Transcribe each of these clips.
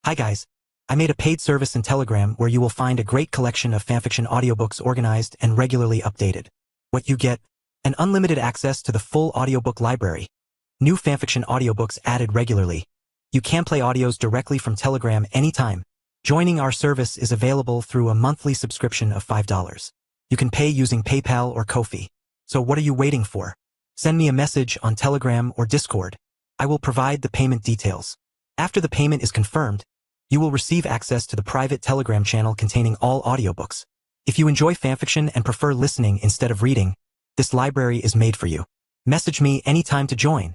Hi guys. I made a paid service in Telegram where you will find a great collection of fanfiction audiobooks organized and regularly updated. What you get? An unlimited access to the full audiobook library. New fanfiction audiobooks added regularly. You can play audios directly from Telegram anytime. Joining our service is available through a monthly subscription of $5. You can pay using PayPal or Ko-fi. So what are you waiting for? Send me a message on Telegram or Discord. I will provide the payment details. After the payment is confirmed, you will receive access to the private Telegram channel containing all audiobooks. If you enjoy fanfiction and prefer listening instead of reading, this library is made for you. Message me anytime to join.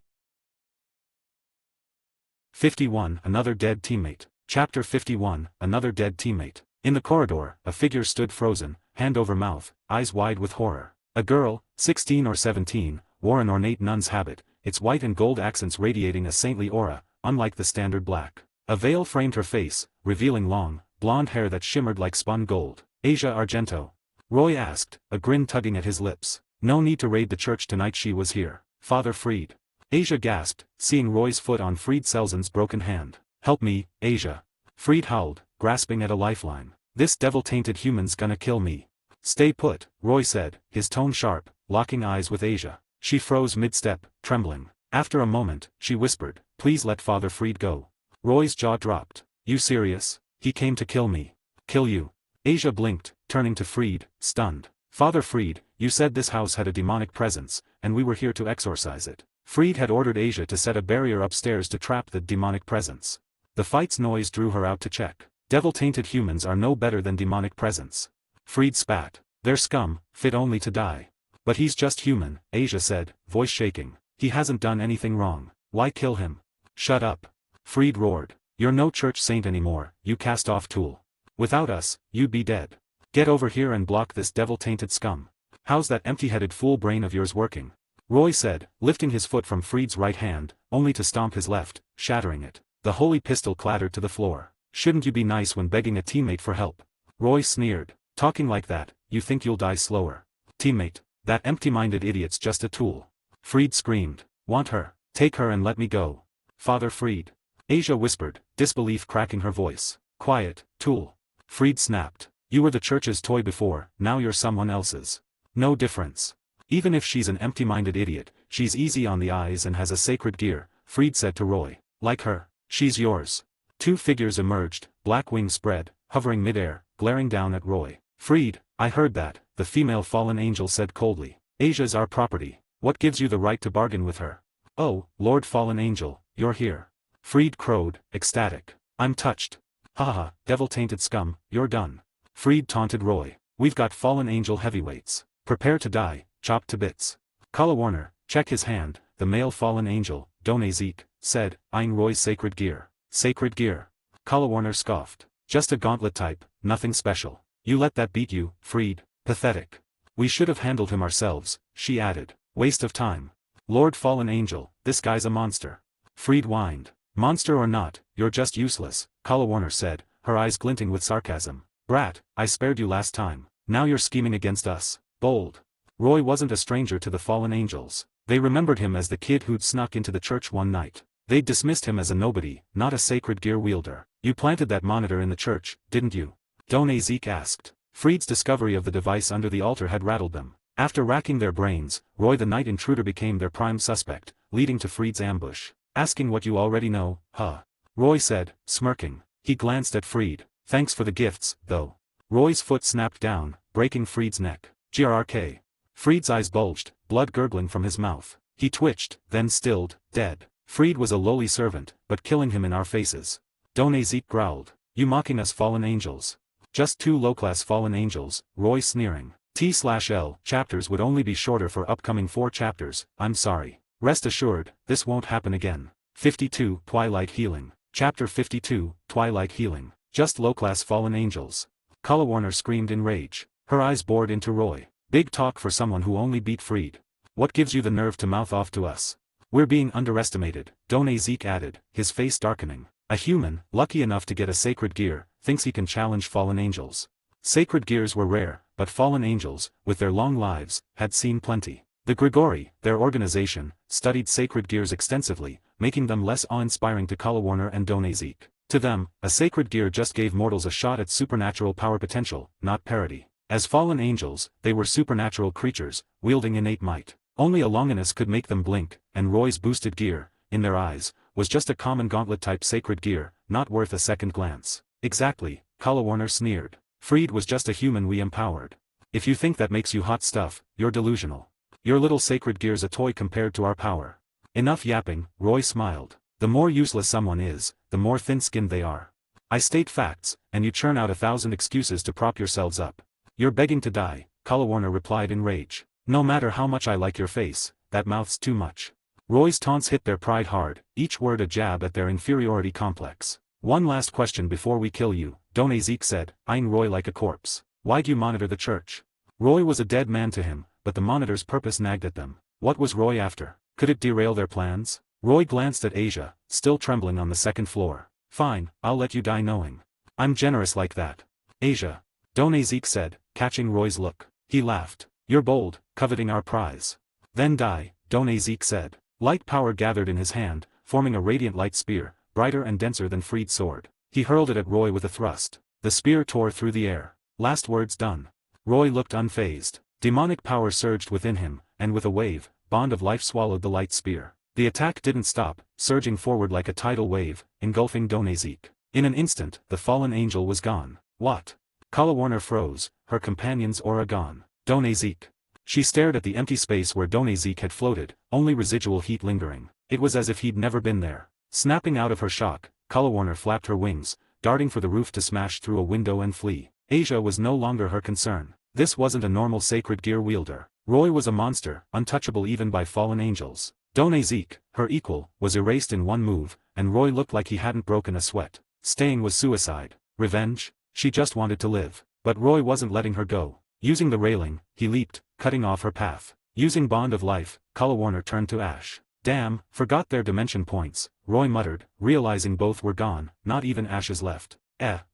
51. Another dead teammate. Chapter 51. Another dead teammate. In the corridor, a figure stood frozen, hand over mouth, eyes wide with horror. A girl, 16 or 17, wore an ornate nun's habit, its white and gold accents radiating a saintly aura, unlike the standard black. A veil framed her face, revealing long, blonde hair that shimmered like spun gold. Asia Argento? Roy asked, a grin tugging at his lips. No need to raid the church tonight, she was here. Father Fried. Asia gasped, seeing Roy's foot on Fried Selzen's broken hand. Help me, Asia. Fried howled, grasping at a lifeline. This devil-tainted human's gonna kill me. Stay put, Roy said, his tone sharp, locking eyes with Asia. She froze mid-step, trembling. After a moment, she whispered, please let Father Fried go. Roy's jaw dropped. You serious? He came to kill me. Kill you? Asia blinked, turning to Fried, stunned. Father Fried, you said this house had a demonic presence, and we were here to exorcise it. Fried had ordered Asia to set a barrier upstairs to trap the demonic presence. The fight's noise drew her out to check. Devil-tainted humans are no better than demonic presence. Fried spat. They're scum, fit only to die. But he's just human, Asia said, voice shaking. He hasn't done anything wrong. Why kill him? Shut up. Fried roared. You're no church saint anymore, you cast-off tool. Without us, you'd be dead. Get over here and block this devil-tainted scum. How's that empty-headed fool brain of yours working? Roy said, lifting his foot from Fried's right hand, only to stomp his left, shattering it. The holy pistol clattered to the floor. Shouldn't you be nice when begging a teammate for help? Roy sneered. Talking like that, you think you'll die slower. Teammate, that empty-minded idiot's just a tool. Fried screamed. Want her? Take her and let me go. Father Fried. Asia whispered, disbelief cracking her voice. Quiet, tool. Fried snapped. You were the church's toy before, now you're someone else's. No difference. Even if she's an empty-minded idiot, she's easy on the eyes and has a sacred gear, Fried said to Roy. Like her, she's yours. Two figures emerged, black wings spread, hovering midair, glaring down at Roy. Fried, I heard that, the female fallen angel said coldly. Asia's our property. What gives you the right to bargain with her? Oh, Lord Fallen Angel, you're here. Fried crowed, ecstatic. I'm touched. Haha, devil-tainted scum, you're done. Fried taunted Roy. We've got Fallen Angel heavyweights. Prepare to die, chopped to bits. Kala Warner, check his hand, the male Fallen Angel, DxD, said, eyeing Roy's sacred gear. Sacred gear. Kala Warner scoffed. Just a gauntlet type, nothing special. You let that beat you, Fried. Pathetic. We should have handled him ourselves, she added. Waste of time. Lord Fallen Angel, this guy's a monster. Fried whined. Monster or not, you're just useless, Kala Warner said, her eyes glinting with sarcasm. Brat, I spared you last time. Now you're scheming against us. Bold. Roy wasn't a stranger to the Fallen Angels. They remembered him as the kid who'd snuck into the church one night. They'd dismissed him as a nobody, not a sacred gear wielder. You planted that monitor in the church, didn't you? DxD asked. Fried's discovery of the device under the altar had rattled them. After racking their brains, Roy the night intruder became their prime suspect, leading to Fried's ambush. Asking what you already know, huh? Roy said, smirking. He glanced at Fried. Thanks for the gifts, though. Roy's foot snapped down, breaking Fried's neck. GRRK. Fried's eyes bulged, blood gurgling from his mouth. He twitched, then stilled, dead. Fried was a lowly servant, but killing him in our faces. DxD growled. You mocking us Fallen Angels? Just two low-class Fallen Angels, Roy sneering. T/L chapters would only be shorter for upcoming 4 chapters, I'm sorry. Rest assured, this won't happen again. 52 Twilight Healing. Chapter 52 Twilight Healing. Just low-class Fallen Angels. Kala Warner screamed in rage. Her eyes bored into Roy. Big talk for someone who only beat Fried. What gives you the nerve to mouth off to us? We're being underestimated, DxD added, his face darkening. A human, lucky enough to get a sacred gear, thinks he can challenge Fallen Angels. Sacred gears were rare, but Fallen Angels, with their long lives, had seen plenty. The Grigori, their organization, studied sacred gears extensively, making them less awe-inspiring to Kala Warner and DxD. To them, a sacred gear just gave mortals a shot at supernatural power potential, not parity. As fallen angels, they were supernatural creatures, wielding innate might. Only a Longinus could make them blink, and Roy's boosted gear, in their eyes, was just a common gauntlet-type sacred gear, not worth a second glance. Exactly, Kalawarner sneered. Freed was just a human we empowered. If you think that makes you hot stuff, you're delusional. Your little sacred gear's a toy compared to our power. Enough yapping, Roy smiled. The more useless someone is, the more thin-skinned they are. I state facts, and you churn out 1,000 excuses to prop yourselves up. You're begging to die, Kalawarner replied in rage. No matter how much I like your face, that mouth's too much. Roy's taunts hit their pride hard, each word a jab at their inferiority complex. One last question before we kill you, DxD said, eyeing Roy like a corpse. Why'd you monitor the church? Roy was a dead man to him, but the monitor's purpose nagged at them. What was Roy after? Could it derail their plans? Roy glanced at Asia, still trembling on the second floor. Fine, I'll let you die knowing. I'm generous like that. Asia. DxD said, catching Roy's look. He laughed. You're bold, coveting our prize. Then die, DxD said. Light power gathered in his hand, forming a radiant light spear, brighter and denser than Freed's sword. He hurled it at Roy with a thrust. The spear tore through the air. Last words done. Roy looked unfazed. Demonic power surged within him, and with a wave, bond of life swallowed the light spear. The attack didn't stop, surging forward like a tidal wave, engulfing DxD. In an instant, the fallen angel was gone. What? Kalawarner froze, her companion's aura gone. DxD. She stared at the empty space where DxD had floated, only residual heat lingering. It was as if he'd never been there. Snapping out of her shock, Kalawarner flapped her wings, darting for the roof to smash through a window and flee. Asia was no longer her concern. This wasn't a normal sacred gear wielder. Roy was a monster, untouchable even by fallen angels. DxD, her equal, was erased in one move, and Roy looked like he hadn't broken a sweat. Staying was suicide. Revenge? She just wanted to live. But Roy wasn't letting her go. Using the railing, he leaped, cutting off her path. Using Bond of Life, Kalawarner turned to Ash. Damn, forgot their dimension points, Roy muttered, realizing both were gone, not even Ash's left.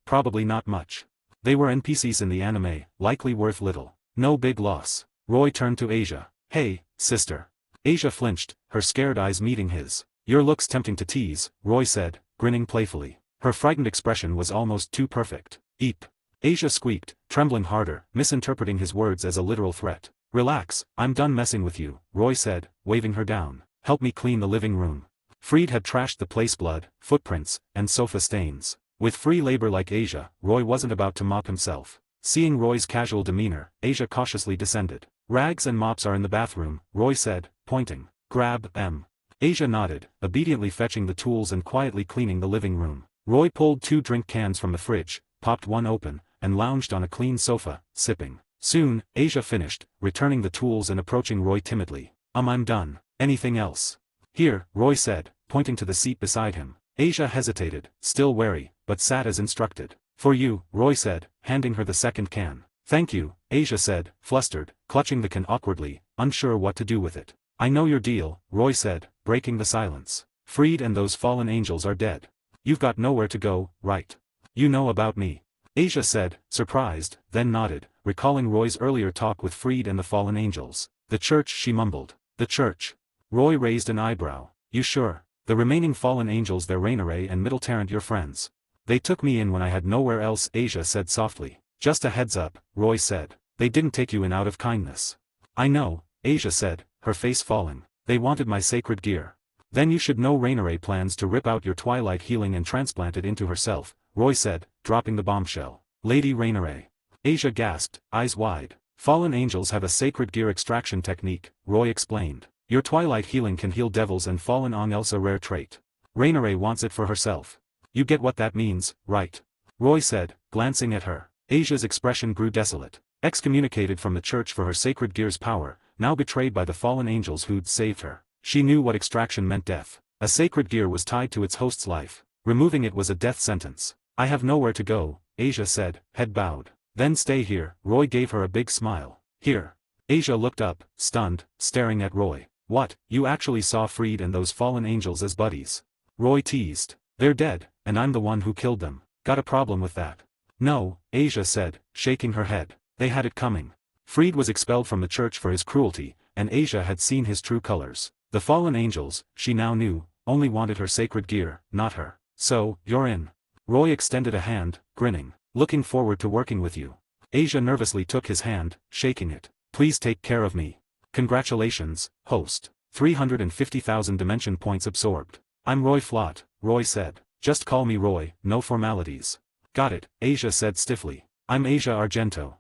Probably not much. They were NPCs in the anime, likely worth little. No big loss. Roy turned to Asia. Hey, sister. Asia flinched, her scared eyes meeting his. Your look's tempting to tease, Roy said, grinning playfully. Her frightened expression was almost too perfect. Eep. Asia squeaked, trembling harder, misinterpreting his words as a literal threat. Relax, I'm done messing with you, Roy said, waving her down. Help me clean the living room. Freed had trashed the place, blood, footprints, and sofa stains. With free labor like Asia, Roy wasn't about to mop himself. Seeing Roy's casual demeanor, Asia cautiously descended. Rags and mops are in the bathroom, Roy said, pointing. Grab them. Asia nodded, obediently fetching the tools and quietly cleaning the living room. Roy pulled 2 drink cans from the fridge, popped one open, and lounged on a clean sofa, sipping. Soon, Asia finished, returning the tools and approaching Roy timidly. I'm done. Anything else? Here, Roy said, pointing to the seat beside him. Asia hesitated, still wary, but sat as instructed. For you, Roy said, handing her the second can. Thank you, Asia said, flustered, clutching the can awkwardly, unsure what to do with it. I know your deal, Roy said, breaking the silence. Freed and those fallen angels are dead. You've got nowhere to go, right? You know about me. Asia said, surprised, then nodded, recalling Roy's earlier talk with Freed and the fallen angels. The church, she mumbled. The church. Roy raised an eyebrow. You sure? The remaining fallen angels, their Rainare and Middle Tarrant, your friends. They took me in when I had nowhere else, Asia said softly. Just a heads up, Roy said. They didn't take you in out of kindness. I know, Asia said, her face falling. They wanted my sacred gear. Then you should know Rainare plans to rip out your twilight healing and transplant it into herself, Roy said, dropping the bombshell. Lady Rainare. Asia gasped, eyes wide. Fallen angels have a sacred gear extraction technique, Roy explained. Your twilight healing can heal devils and fallen angels, a rare trait. Rainare wants it for herself. You get what that means, right? Roy said, glancing at her. Asia's expression grew desolate. Excommunicated from the church for her sacred gear's power, now betrayed by the fallen angels who'd saved her. She knew what extraction meant: death. A sacred gear was tied to its host's life. Removing it was a death sentence. I have nowhere to go, Asia said, head bowed. Then stay here. Roy gave her a big smile. Here. Asia looked up, stunned, staring at Roy. What, you actually saw Freed and those fallen angels as buddies? Roy teased. They're dead, and I'm the one who killed them. Got a problem with that? No, Asia said, shaking her head. They had it coming. Freed was expelled from the church for his cruelty, and Asia had seen his true colors. The fallen angels, she now knew, only wanted her sacred gear, not her. So, you're in. Roy extended a hand, grinning. Looking forward to working with you. Asia nervously took his hand, shaking it. Please take care of me. Congratulations, host. 350,000 dimension points absorbed. I'm Roy Flott, Roy said. Just call me Roy, no formalities. Got it, Asia said stiffly. I'm Asia Argento.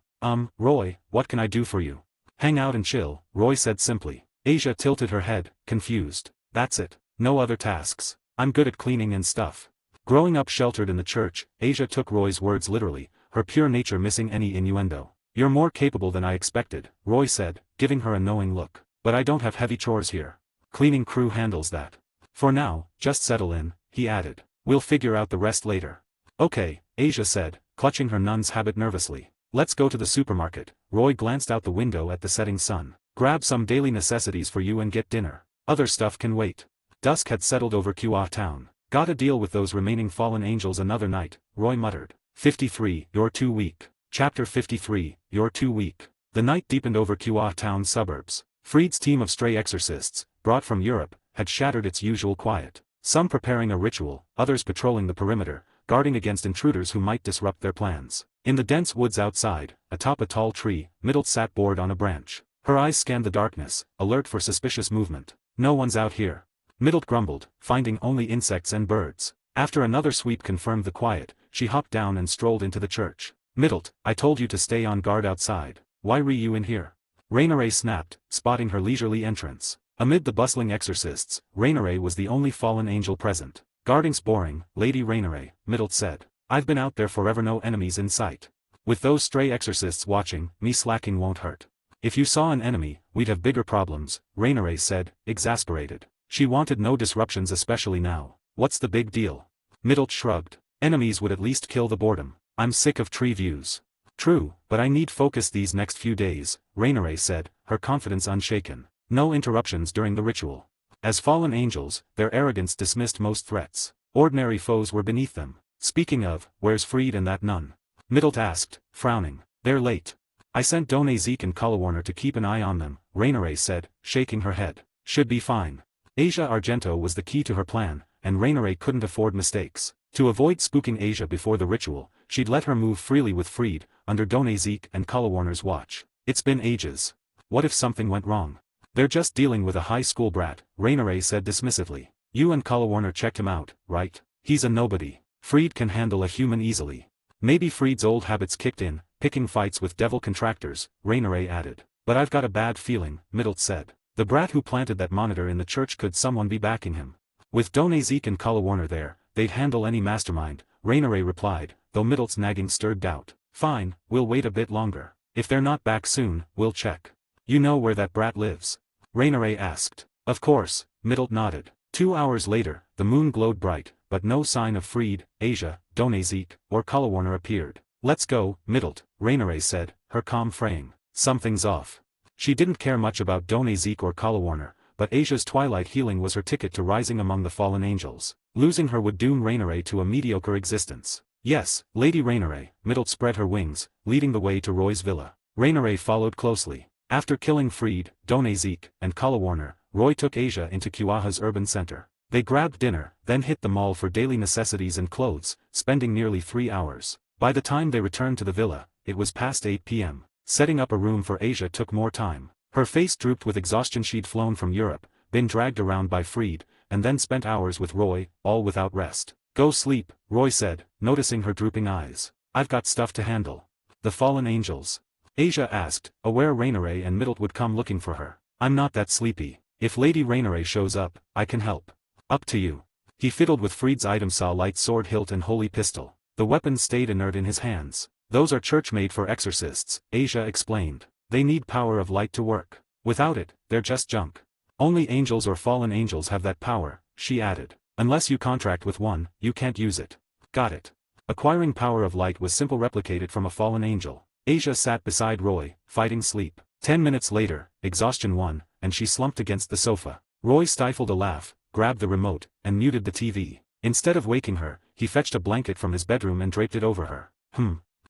Roy, what can I do for you? Hang out and chill, Roy said simply. Asia tilted her head, confused. That's it. No other tasks. I'm good at cleaning and stuff. Growing up sheltered in the church, Asia took Roy's words literally, her pure nature missing any innuendo. You're more capable than I expected, Roy said, giving her a knowing look. But I don't have heavy chores here. Cleaning crew handles that. For now, just settle in, he added. We'll figure out the rest later. Okay, Asia said, clutching her nun's habit nervously. Let's go to the supermarket. Roy glanced out the window at the setting sun. Grab some daily necessities for you and get dinner. Other stuff can wait. Dusk had settled over Kua town. Gotta deal with those remaining fallen angels another night, Roy muttered. 53, you're too weak. Chapter 53, you're too weak. The night deepened over Kua town suburbs. Freed's team of stray exorcists, brought from Europe, had shattered its usual quiet. Some preparing a ritual, others patrolling the perimeter, guarding against intruders who might disrupt their plans. In the dense woods outside, atop a tall tree, Middle sat bored on a branch. Her eyes scanned the darkness, alert for suspicious movement. No one's out here. Middle grumbled, finding only insects and birds. After another sweep confirmed the quiet, she hopped down and strolled into the church. Middle, I told you to stay on guard outside. Why were you in here? Rainare snapped, spotting her leisurely entrance. Amid the bustling exorcists, Rainare was the only fallen angel present. Guarding's boring, Lady Rainare, Middle said. I've been out there forever, no enemies in sight. With those stray exorcists watching, me slacking won't hurt. If you saw an enemy, we'd have bigger problems, Rainare said, exasperated. She wanted no disruptions, especially now. What's the big deal? Middle shrugged. Enemies would at least kill the boredom. I'm sick of tree views. True, but I need focus these next few days, Rainare said, her confidence unshaken. No interruptions during the ritual. As fallen angels, their arrogance dismissed most threats. Ordinary foes were beneath them. Speaking of, where's Freed and that nun? Middle asked, frowning. They're late. I sent Done Zeke and Collarwarner to keep an eye on them, Rainare said, shaking her head. Should be fine. Asia Argento was the key to her plan, and Rainare couldn't afford mistakes. To avoid spooking Asia before the ritual, she'd let her move freely with Freed, under Done Zeke and Collarwarner's watch. It's been ages. What if something went wrong? They're just dealing with a high school brat, Rainare said dismissively. You and Collarwarner checked him out, right? He's a nobody. Freed can handle a human easily. Maybe Freed's old habits kicked in, picking fights with devil contractors, Rainare added. But I've got a bad feeling, Middle said. The brat who planted that monitor in the church, could someone be backing him? With Done Zeke and Collarwarner there, they'd handle any mastermind, Rainare replied, though Middle's nagging stirred doubt. Fine, we'll wait a bit longer. If they're not back soon, we'll check. You know where that brat lives? Rainare asked. Of course, Middle nodded. 2 hours later, the moon glowed bright, but no sign of Freed, Asia, Done Zeke, or Collarwarner appeared. Let's go, Middle, Rainare said, her calm fraying. Something's off. She didn't care much about Done Zeke or Collarwarner, but Asia's twilight healing was her ticket to rising among the fallen angels. Losing her would doom Rainare to a mediocre existence. Yes, Lady Rainare, Middle spread her wings, leading the way to Roy's villa. Rainare followed closely. After killing Freed, Done Zeke, and Collarwarner, Roy took Asia into Kuaha's urban center. They grabbed dinner, then hit the mall for daily necessities and clothes, spending nearly 3 hours. By the time they returned to the villa, it was past 8 p.m. Setting up a room for Asia took more time. Her face drooped with exhaustion. She'd flown from Europe, been dragged around by Freed, and then spent hours with Roy, all without rest. Go sleep, Roy said, noticing her drooping eyes. I've got stuff to handle. The fallen angels? Asia asked, aware Rainare and Middle would come looking for her. I'm not that sleepy. If Lady Rainare shows up, I can help. Up to you. He fiddled with Freed's item, saw light sword hilt and holy pistol. The weapons stayed inert in his hands. Those are church-made for exorcists, Asia explained. They need power of light to work. Without it, they're just junk. Only angels or fallen angels have that power, she added. Unless you contract with one, you can't use it. Got it. Acquiring power of light was simple, replicated from a fallen angel. Asia sat beside Roy, fighting sleep. 10 minutes later, exhaustion won, and she slumped against the sofa. Roy stifled a laugh, grabbed the remote, and muted the TV. Instead of waking her, he fetched a blanket from his bedroom and draped it over her.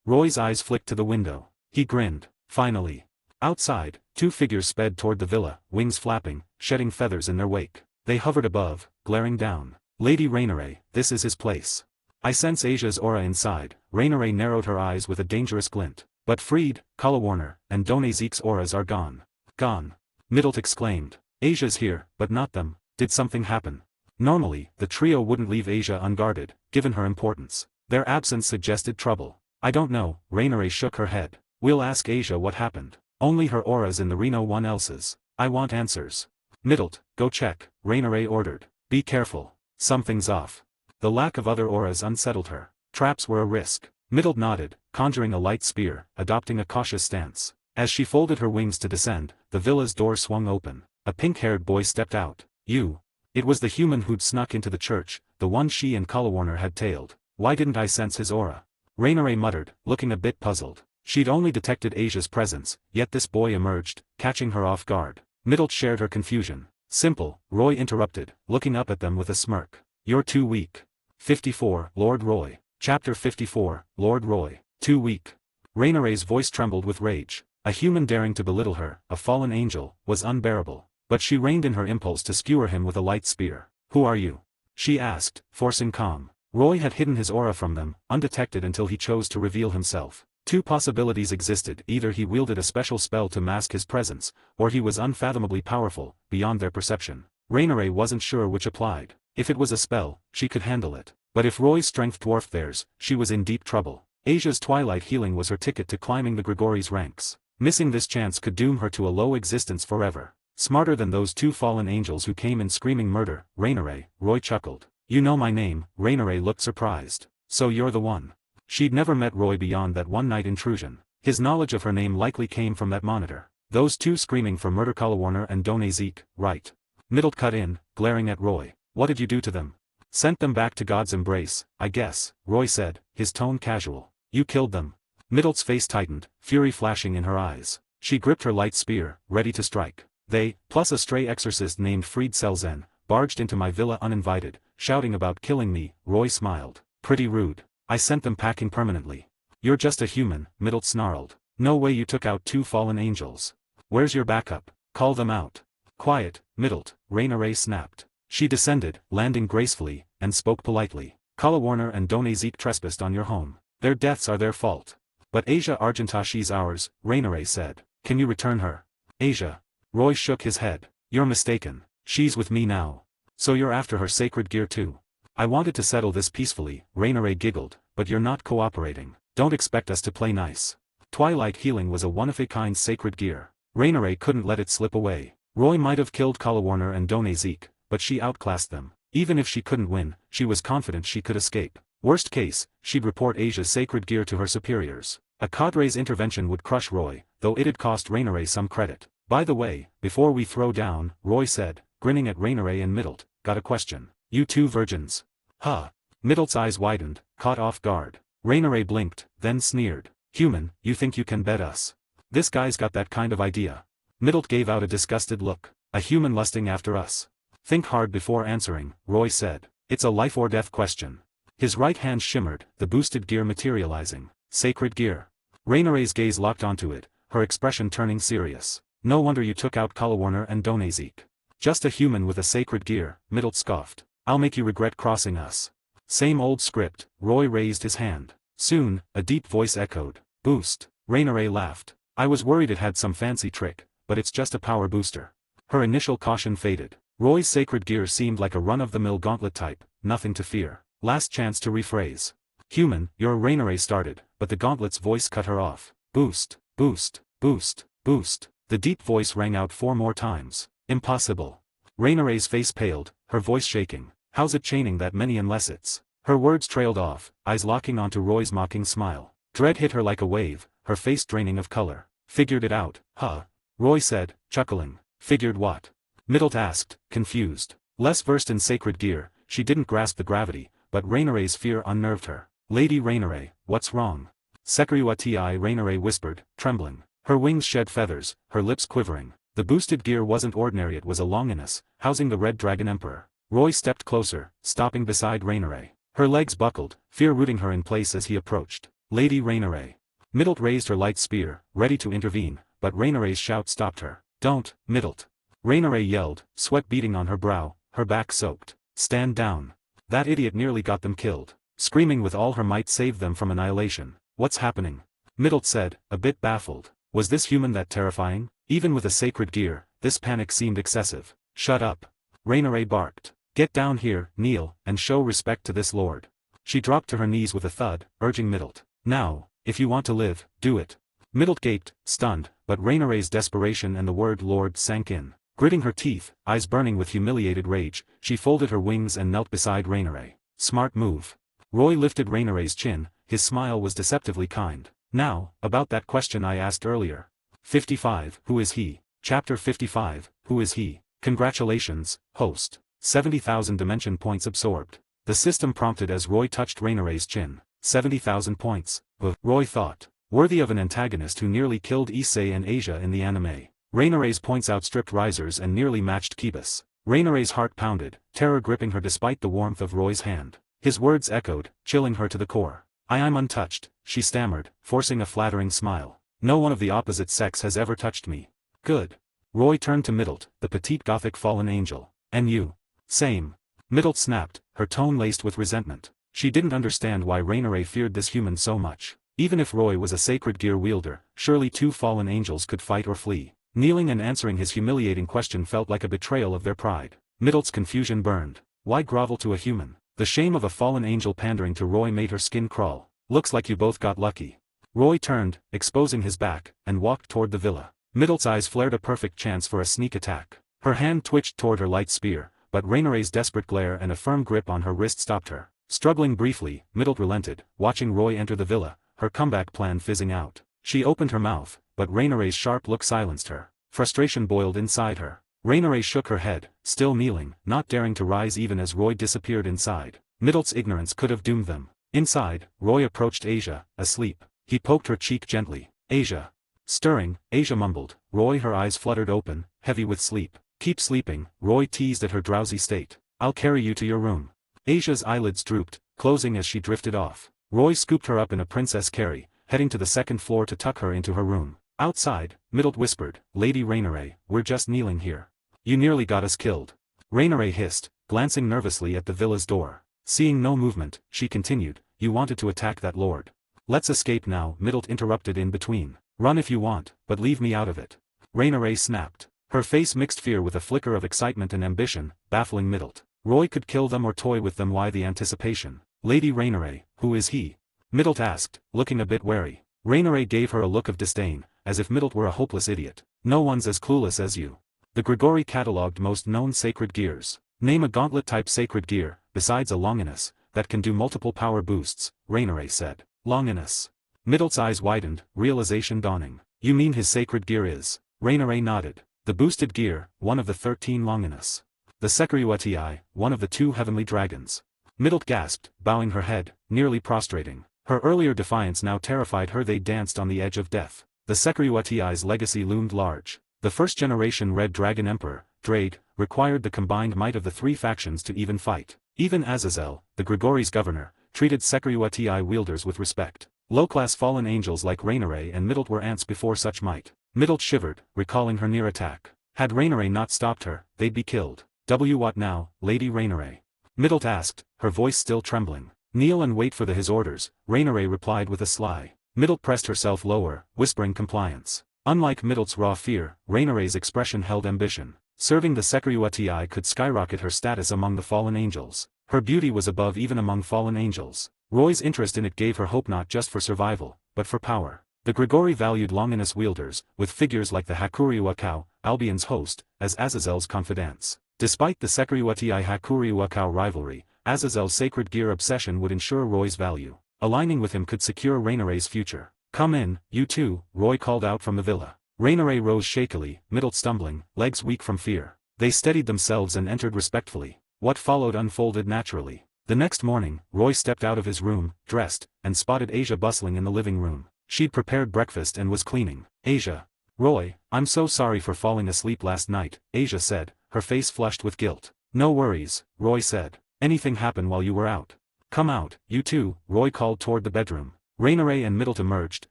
Roy's eyes flicked to the window. He grinned. Finally. Outside, 2 figures sped toward the villa, wings flapping, shedding feathers in their wake. They hovered above, glaring down. Lady Rainare, this is his place. I sense Asia's aura inside. Rainare narrowed her eyes with a dangerous glint. But Freed, Kalawarner, and DxD's auras are gone. Gone. Middle exclaimed. Asia's here, but not them. Did something happen? Normally, the trio wouldn't leave Asia unguarded, given her importance. Their absence suggested trouble. I don't know, Rainare shook her head. We'll ask Asia what happened. Only her aura's in the Reno one else's. I want answers. Middle, go check, Rainare ordered. Be careful. Something's off. The lack of other auras unsettled her. Traps were a risk. Middle nodded, conjuring a light spear, adopting a cautious stance. As she folded her wings to descend, the villa's door swung open. A pink-haired boy stepped out. You. It was the human who'd snuck into the church, the one she and Kalawarner had tailed. Why didn't I sense his aura? Rainare muttered, looking a bit puzzled. She'd only detected Asia's presence, yet this boy emerged, catching her off guard. Middle shared her confusion. Simple, Roy interrupted, looking up at them with a smirk. You're too weak. 54, Lord Roy. Chapter 54, Lord Roy. Too weak. Rainare's voice trembled with rage. A human daring to belittle her, a fallen angel, was unbearable. But she reined in her impulse to skewer him with a light spear. Who are you? She asked, forcing calm. Roy had hidden his aura from them, undetected until he chose to reveal himself. Two possibilities existed: either he wielded a special spell to mask his presence, or he was unfathomably powerful, beyond their perception. Rainare wasn't sure which applied. If it was a spell, she could handle it. But if Roy's strength dwarfed theirs, she was in deep trouble. Asia's twilight healing was her ticket to climbing the Grigori's ranks. Missing this chance could doom her to a low existence forever. Smarter than those two fallen angels who came in screaming murder, Rainare, Roy chuckled. You know my name. Rainare looked surprised. So you're the one. She'd never met Roy beyond that one-night intrusion. His knowledge of her name likely came from that monitor. Those two screaming for murder, Kalawarner and DxD, right? Middle cut in, glaring at Roy. What did you do to them? Sent them back to God's embrace, I guess, Roy said, his tone casual. You killed them. Middle's face tightened, fury flashing in her eyes. She gripped her light spear, ready to strike. They, plus a stray exorcist named Freed Selzen, barged into my villa uninvited, shouting about killing me. Roy smiled. Pretty rude. I sent them packing permanently. You're just a human, Middle snarled. No way you took out two fallen angels. Where's your backup? Call them out. Quiet, Middle, Rainare snapped. She descended, landing gracefully, and spoke politely. Kalawarner and DxD trespassed on your home. Their deaths are their fault. But Asia Argentashi's ours, Rainare said. Can you return her? Asia. Roy shook his head. You're mistaken. She's with me now. So you're after her sacred gear too? I wanted to settle this peacefully, Rainare giggled, but you're not cooperating. Don't expect us to play nice. Twilight healing was a one-of-a-kind sacred gear. Rainare couldn't let it slip away. Roy might have killed Kalawarner and DxD, but she outclassed them. Even if she couldn't win, she was confident she could escape. Worst case, she'd report Asia's sacred gear to her superiors. A cadre's intervention would crush Roy, though it'd cost Rainare some credit. By the way, before we throw down, Roy said, grinning at Rainare and Middle, got a question. You two virgins? Huh. Middle's eyes widened, caught off guard. Rainare blinked, then sneered. Human, you think you can bet us? This guy's got that kind of idea. Middle gave out a disgusted look. A human lusting after us. Think hard before answering, Roy said. It's a life or death question. His right hand shimmered, the boosted gear materializing. Sacred gear. Rainare's gaze locked onto it, her expression turning serious. No wonder you took out Kalawarner and DxD. Just a human with a sacred gear, Middle scoffed. I'll make you regret crossing us. Same old script, Roy raised his hand. Soon, a deep voice echoed. Boost. Rainare laughed. I was worried it had some fancy trick, but it's just a power booster. Her initial caution faded. Roy's sacred gear seemed like a run-of-the-mill gauntlet type, nothing to fear. Last chance to rephrase. Human, your Rainare started, but the gauntlet's voice cut her off. Boost, boost, boost, boost. The deep voice rang out 4 more times. Impossible. Rainare's face paled, her voice shaking. How's it chaining that many unless it's... Her words trailed off, eyes locking onto Roy's mocking smile. Dread hit her like a wave, her face draining of color. Figured it out, huh? Roy said, chuckling. Figured what? Middle asked, confused. Less versed in sacred gear, she didn't grasp the gravity, but Rainare's fear unnerved her. Lady Rainare, what's wrong? Sekryuati Rainare whispered, trembling. Her wings shed feathers, her lips quivering. The boosted gear wasn't ordinary, it was a Longinus, housing the Red Dragon Emperor. Roy stepped closer, stopping beside Rainare. Her legs buckled, fear rooting her in place as he approached. Lady Rainare. Middle raised her light spear, ready to intervene, but Rainare's shout stopped her. Don't, Middle. Rainare yelled, sweat beading on her brow, her back soaked. Stand down. That idiot nearly got them killed. screaming with all her might save them from annihilation. What's happening? Middle said, a bit baffled. Was this human that terrifying? Even with a sacred gear, this panic seemed excessive. Shut up. Rainare barked. Get down here, kneel, and show respect to this lord. She dropped to her knees with a thud, urging Middle. Now, if you want to live, do it. Middle gaped, stunned, but Rainare's desperation and the word lord sank in. Gritting her teeth, eyes burning with humiliated rage, she folded her wings and knelt beside Rainare. Smart move. Roy lifted Rainare's chin, his smile was deceptively kind. Now, about that question I asked earlier. 55, who is he? Chapter 55, who is he? Congratulations, host. 70,000 dimension points absorbed. The system prompted as Roy touched Rainare's chin. 70,000 points. Roy thought. Worthy of an antagonist who nearly killed Issei and Asia in the anime. Rainare's points outstripped Riser's and nearly matched Kibas. Rainare's heart pounded, terror gripping her despite the warmth of Roy's hand. His words echoed, chilling her to the core. I'm untouched, she stammered, forcing a flattering smile. No one of the opposite sex has ever touched me. Good. Roy turned to Middle, the petite gothic fallen angel. And you? Same. Middle snapped, her tone laced with resentment. She didn't understand why Rainare feared this human so much. Even if Roy was a sacred gear wielder, surely two fallen angels could fight or flee. Kneeling and answering his humiliating question felt like a betrayal of their pride. Middle's confusion burned. Why grovel to a human? The shame of a fallen angel pandering to Roy made her skin crawl. Looks like you both got lucky. Roy turned, exposing his back, and walked toward the villa. Middle's eyes flared a perfect chance for a sneak attack. Her hand twitched toward her light spear, but Rainare's desperate glare and a firm grip on her wrist stopped her. Struggling briefly, Middle relented, watching Roy enter the villa, her comeback plan fizzing out. She opened her mouth, but Rainare's sharp look silenced her. Frustration boiled inside her. Rainare shook her head, still kneeling, not daring to rise even as Roy disappeared inside. Middle's ignorance could have doomed them. Inside, Roy approached Asia, asleep. He poked her cheek gently. Asia. Stirring, Asia mumbled. Roy, her eyes fluttered open, heavy with sleep. Keep sleeping, Roy teased at her drowsy state. I'll carry you to your room. Asia's eyelids drooped, closing as she drifted off. Roy scooped her up in a princess carry, heading to the second floor to tuck her into her room. Outside, Middle whispered, Lady Rainare, we're just kneeling here. You nearly got us killed. Rainare hissed, glancing nervously at the villa's door. Seeing no movement, she continued, you wanted to attack that lord. Let's escape now, Middle interrupted in between. Run if you want, but leave me out of it. Rainare snapped. Her face mixed fear with a flicker of excitement and ambition, baffling Middle. Roy could kill them or toy with them. Why the anticipation? Lady Rainare, who is he? Middle asked, looking a bit wary. Rainare gave her a look of disdain, as if Middle were a hopeless idiot. No one's as clueless as you. The Grigori catalogued most known sacred gears. Name a gauntlet-type sacred gear, besides a Longinus, that can do multiple power boosts, Rainare said. Longinus. Middle's eyes widened, realization dawning. You mean his sacred gear is? Rainare nodded. The boosted gear, one of the 13 Longinus. The Sekiryu one of the 2 heavenly dragons. Middle gasped, bowing her head, nearly prostrating. Her earlier defiance now terrified her. They danced on the edge of death. The Sekiryu's legacy loomed large. The first-generation Red Dragon Emperor, Drade, required the combined might of the 3 factions to even fight. Even Azazel, the Grigori's governor, treated Sekiryu wielders with respect. Low-class fallen angels like Rainare and Middle were ants before such might. Middle shivered, recalling her near attack. Had Rainare not stopped her, they'd be killed. What now, Lady Rainare? Middle asked, her voice still trembling. Kneel and wait for his orders, Rainare replied with a sly. Middle pressed herself lower, whispering compliance. Unlike Middle's raw fear, Rainare's expression held ambition. Serving the Sekiryu could skyrocket her status among the fallen angels. Her beauty was above even among fallen angels. Roy's interest in it gave her hope not just for survival, but for power. The Grigori valued Longinus wielders, with figures like the Hakuryu, Albion's host, as Azazel's confidants. Despite the Sekiryu-Hakuryu rivalry, Azazel's sacred gear obsession would ensure Roy's value. Aligning with him could secure Rainare's future. Come in, you two, Roy called out from the villa. Rainare rose shakily, Middle stumbling, legs weak from fear. They steadied themselves and entered respectfully. What followed unfolded naturally. The next morning, Roy stepped out of his room, dressed, and spotted Asia bustling in the living room. She'd prepared breakfast and was cleaning. Asia. Roy, I'm so sorry for falling asleep last night, Asia said, her face flushed with guilt. No worries, Roy said. Anything happened while you were out? Come out, you two, Roy called toward the bedroom. Rainare and Middle emerged,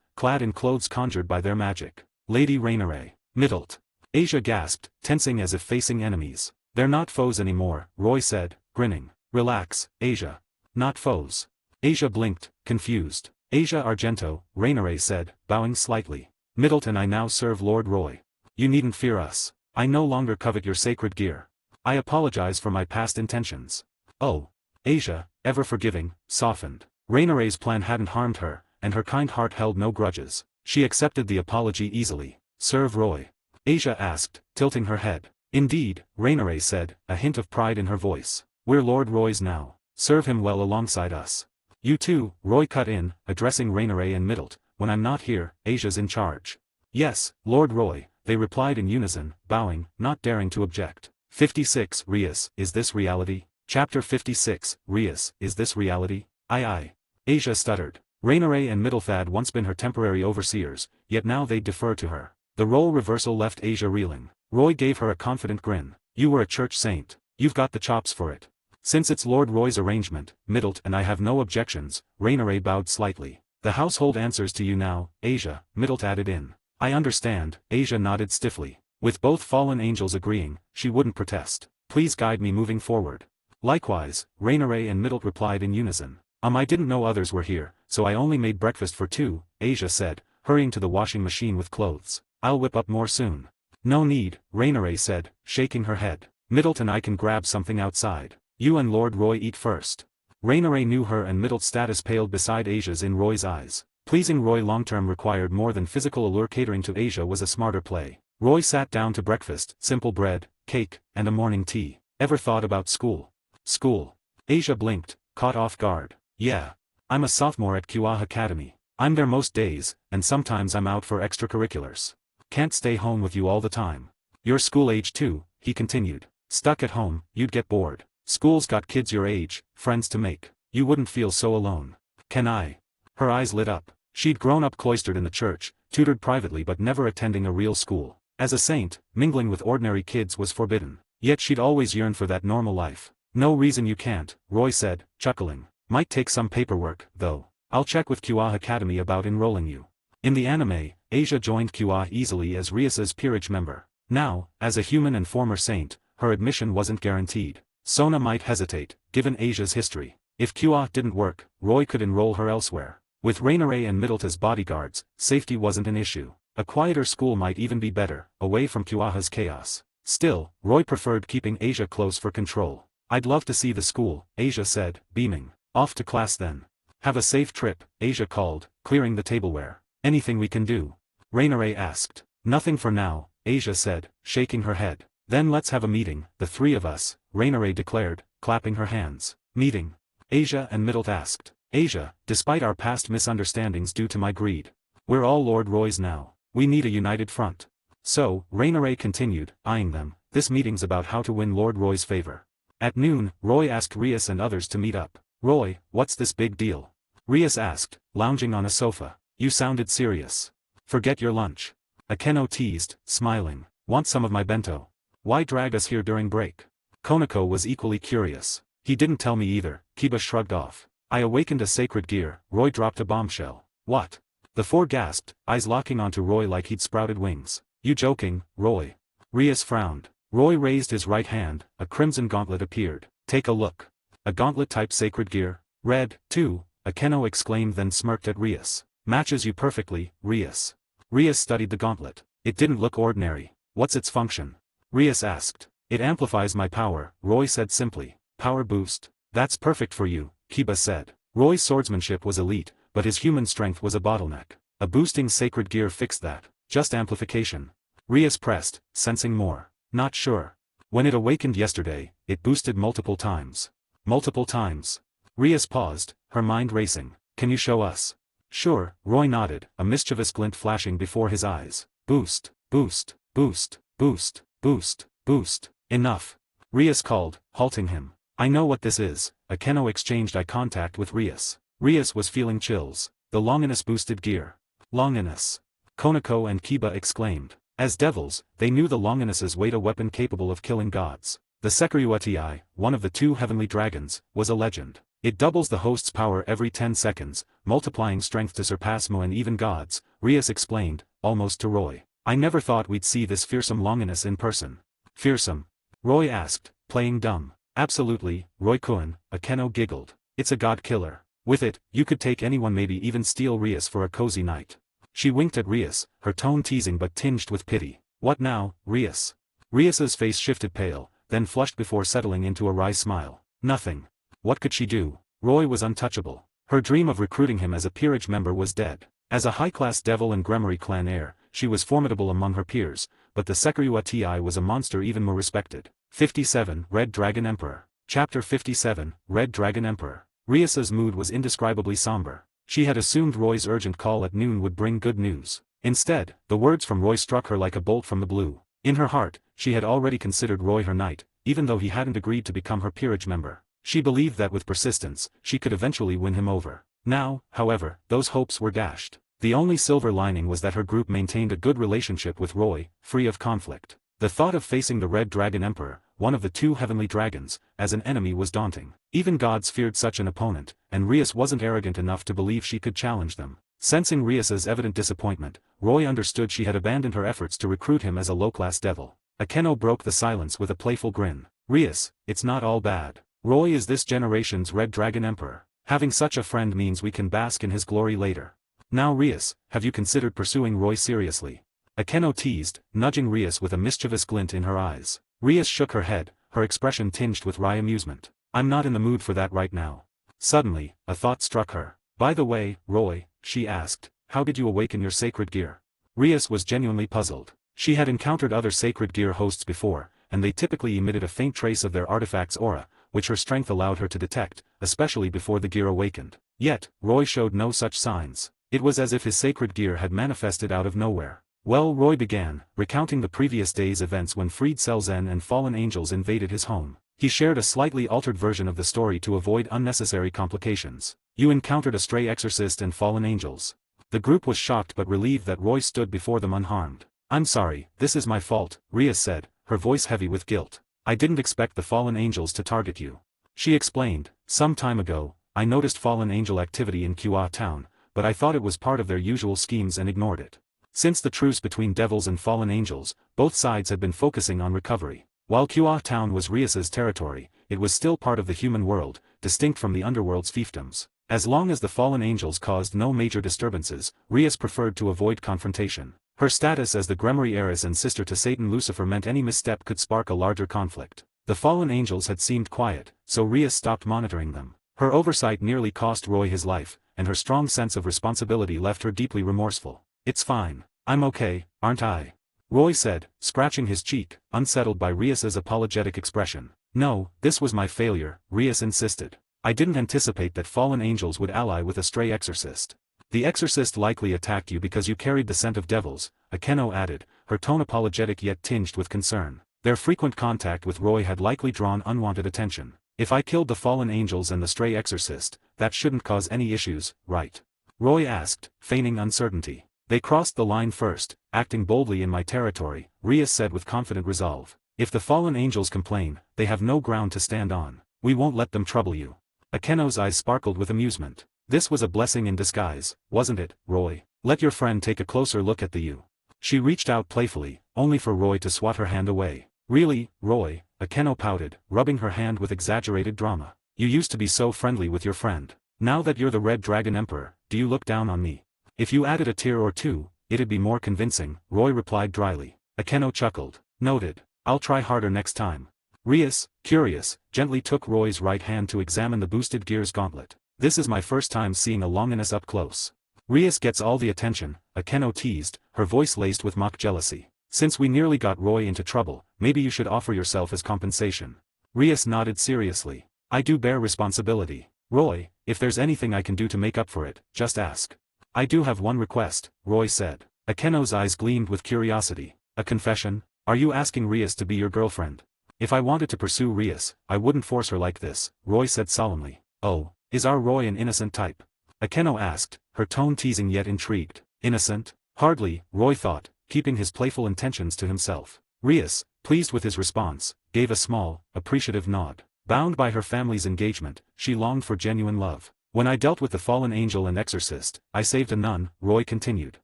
clad in clothes conjured by their magic. Lady Rainare. Middle. Asia gasped, tensing as if facing enemies. They're not foes anymore, Roy said, grinning. Relax, Asia. Not foes. Asia blinked, confused. Asia Argento, Rainere said, bowing slightly. Middleton, I now serve Lord Roy. You needn't fear us. I no longer covet your sacred gear. I apologize for my past intentions. Oh. Asia, ever forgiving, softened. Rainere's plan hadn't harmed her, and her kind heart held no grudges. She accepted the apology easily. Serve Roy? Asia asked, tilting her head. Indeed, Rainere said, a hint of pride in her voice. We're Lord Roy's now. Serve him well alongside us. You too, Roy cut in, addressing Rainere and Middlet. When I'm not here, Asia's in charge. Yes, Lord Roy, they replied in unison, bowing, not daring to object. 56 Rias, is this reality? Chapter 56, Rias, is this reality? Aye. Asia stuttered. Rainere and Middlet had once been her temporary overseers, yet now they'd defer to her. The role reversal left Asia reeling. Roy gave her a confident grin. You were a church saint. You've got the chops for it. Since it's Lord Roy's arrangement, Middlet and I have no objections. Rainere bowed slightly. The household answers to you now, Asia, Middlet added in. I understand, Asia nodded stiffly. With both fallen angels agreeing, she wouldn't protest. Please guide me moving forward. Likewise, Rainere and Middlet replied in unison. I didn't know others were here, so I only made breakfast for two, Asia said, hurrying to the washing machine with clothes. I'll whip up more soon. No need, Rainere said, shaking her head. Middlet and I can grab something outside. You and Lord Roy eat first. Rainere knew her and Middlet's status paled beside Asia's in Roy's eyes. Pleasing Roy long-term required more than physical allure. Catering to Asia was a smarter play. Roy sat down to breakfast, simple bread, cake, and a morning tea. Ever thought about school? School? Asia blinked, caught off guard. Yeah. I'm a sophomore at QA Academy. I'm there most days, and sometimes I'm out for extracurriculars. Can't stay home with you all the time. You're school age too, he continued. Stuck at home, you'd get bored. School's got kids your age, friends to make. You wouldn't feel so alone. Can I? Her eyes lit up. She'd grown up cloistered in the church, tutored privately but never attending a real school. As a saint, mingling with ordinary kids was forbidden. Yet she'd always yearned for that normal life. No reason you can't, Roy said, chuckling. Might take some paperwork, though. I'll check with QA Academy about enrolling you. In the anime, Asia joined QA easily as Rias's peerage member. Now, as a human and former saint, her admission wasn't guaranteed. Sona might hesitate, given Asia's history. If QA didn't work, Roy could enroll her elsewhere. With Rainere and Middlet as bodyguards, safety wasn't an issue. A quieter school might even be better, away from QA's chaos. Still, Roy preferred keeping Asia close for control. I'd love to see the school, Asia said, beaming. Off to class then. Have a safe trip, Asia called, clearing the tableware. Anything we can do? Rainere asked. Nothing for now, Asia said, shaking her head. Then let's have a meeting, the three of us, Rainere declared, clapping her hands. Meeting? Asia and Middlet asked. Asia, despite our past misunderstandings due to my greed. We're all Lord Roy's now. We need a united front. So, Rainere continued, eyeing them, this meeting's about how to win Lord Roy's favor. At noon, Roy asked Rias and others to meet up. Roy, what's this big deal? Rias asked, lounging on a sofa. You sounded serious. Forget your lunch. Akeno teased, smiling. Want some of my bento? Why drag us here during break? Konako was equally curious. He didn't tell me either, Kiba shrugged off. I awakened a sacred gear, Roy dropped a bombshell. What? The four gasped, eyes locking onto Roy like he'd sprouted wings. You joking, Roy? Rias frowned. Roy raised his right hand, a crimson gauntlet appeared. Take a look. A gauntlet-type sacred gear? Red, too, Akeno exclaimed then smirked at Rias. Matches you perfectly, Rias. Rias studied the gauntlet. It didn't look ordinary. What's its function? Rias asked. It amplifies my power, Roy said simply. Power boost? That's perfect for you, Kiba said. Roy's swordsmanship was elite, but his human strength was a bottleneck. A boosting sacred gear fixed that. Just amplification. Rias pressed, sensing more. Not sure. When it awakened yesterday, it boosted multiple times. Multiple times. Rias paused, her mind racing. Can you show us? Sure, Roy nodded, a mischievous glint flashing before his eyes. Boost, boost, boost, boost, boost, boost. Enough. Rias called, halting him. I know what this is. Akeno exchanged eye contact with Rias. Rias was feeling chills. The Longinus boosted gear. Longinus. Konako and Kiba exclaimed. As devils, they knew the Longinuses weighed a weapon capable of killing gods. The Sekiryuutii, one of the two heavenly dragons, was a legend. It doubles the host's power every 10 seconds, multiplying strength to surpass Mo and even gods, Rias explained, almost to Roy. I never thought we'd see this fearsome Longinus in person. Fearsome? Roy asked, playing dumb. Absolutely, Roy-kun, Akeno giggled. It's a god killer. With it, you could take anyone, maybe even steal Rias for a cozy night. She winked at Rias, her tone teasing but tinged with pity. What now, Rias? Rias's face shifted pale, then flushed before settling into a wry smile. Nothing. What could she do? Roy was untouchable. Her dream of recruiting him as a peerage member was dead. As a high-class devil and Gremory clan heir, she was formidable among her peers, but the Sekiryuwa Ti was a monster even more respected. 57 Red Dragon Emperor. Chapter 57 Red Dragon Emperor. Rias's mood was indescribably somber. She had assumed Roy's urgent call at noon would bring good news. Instead, the words from Roy struck her like a bolt from the blue. In her heart, she had already considered Roy her knight, even though he hadn't agreed to become her peerage member. She believed that with persistence, she could eventually win him over. Now, however, those hopes were dashed. The only silver lining was that her group maintained a good relationship with Roy, free of conflict. The thought of facing the Red Dragon Emperor, one of the two heavenly dragons, as an enemy was daunting. Even gods feared such an opponent, and Rias wasn't arrogant enough to believe she could challenge them. Sensing Rias's evident disappointment, Roy understood she had abandoned her efforts to recruit him as a low-class devil. Akeno broke the silence with a playful grin. Rias, it's not all bad. Roy is this generation's Red Dragon Emperor. Having such a friend means we can bask in his glory later. Now Rias, have you considered pursuing Roy seriously? Akeno teased, nudging Rias with a mischievous glint in her eyes. Rias shook her head, her expression tinged with wry amusement. I'm not in the mood for that right now. Suddenly, a thought struck her. By the way, Roy, she asked, how did you awaken your sacred gear? Rias was genuinely puzzled. She had encountered other sacred gear hosts before, and they typically emitted a faint trace of their artifact's aura, which her strength allowed her to detect, especially before the gear awakened. Yet, Roy showed no such signs. It was as if his sacred gear had manifested out of nowhere. Well, Roy began, recounting the previous day's events when freed Selzen and fallen angels invaded his home. He shared a slightly altered version of the story to avoid unnecessary complications. You encountered a stray exorcist and fallen angels. The group was shocked but relieved that Roy stood before them unharmed. I'm sorry, this is my fault, Rias said, her voice heavy with guilt. I didn't expect the fallen angels to target you. She explained, some time ago, I noticed fallen angel activity in Kua town, but I thought it was part of their usual schemes and ignored it. Since the truce between devils and fallen angels, both sides had been focusing on recovery. While Kua town was Rias's territory, it was still part of the human world, distinct from the Underworld's fiefdoms. As long as the fallen angels caused no major disturbances, Rias preferred to avoid confrontation. Her status as the Gremory heiress and sister to Satan Lucifer meant any misstep could spark a larger conflict. The fallen angels had seemed quiet, so Rias stopped monitoring them. Her oversight nearly cost Roy his life, and her strong sense of responsibility left her deeply remorseful. It's fine. I'm okay, aren't I? Roy said, scratching his cheek, unsettled by Rias's apologetic expression. No, this was my failure, Rias insisted. I didn't anticipate that fallen angels would ally with a stray exorcist. The exorcist likely attacked you because you carried the scent of devils, Akeno added, her tone apologetic yet tinged with concern. Their frequent contact with Roy had likely drawn unwanted attention. If I killed the fallen angels and the stray exorcist, that shouldn't cause any issues, right? Roy asked, feigning uncertainty. They crossed the line first, acting boldly in my territory, Rias said with confident resolve. If the fallen angels complain, they have no ground to stand on. We won't let them trouble you. Akeno's eyes sparkled with amusement. This was a blessing in disguise, wasn't it, Roy? Let your friend take a closer look at the you. She reached out playfully, only for Roy to swat her hand away. Really, Roy, Akeno pouted, rubbing her hand with exaggerated drama. You used to be so friendly with your friend. Now that you're the Red Dragon Emperor, do you look down on me? If you added a tear or two, it'd be more convincing, Roy replied dryly. Akeno chuckled. Noted. I'll try harder next time. Rias, curious, gently took Roy's right hand to examine the boosted gear's gauntlet. This is my first time seeing a Longinus up close. Rias gets all the attention, Akeno teased, her voice laced with mock jealousy. Since we nearly got Roy into trouble, maybe you should offer yourself as compensation. Rias nodded seriously. I do bear responsibility. Roy, if there's anything I can do to make up for it, just ask. I do have one request, Roy said. Akeno's eyes gleamed with curiosity. A confession? Are you asking Rias to be your girlfriend? If I wanted to pursue Rias, I wouldn't force her like this, Roy said solemnly. Oh, is our Roy an innocent type? Akeno asked, her tone teasing yet intrigued. Innocent? Hardly, Roy thought, keeping his playful intentions to himself. Rias, pleased with his response, gave a small, appreciative nod. Bound by her family's engagement, she longed for genuine love. When I dealt with the fallen angel and exorcist, I saved a nun, Roy continued.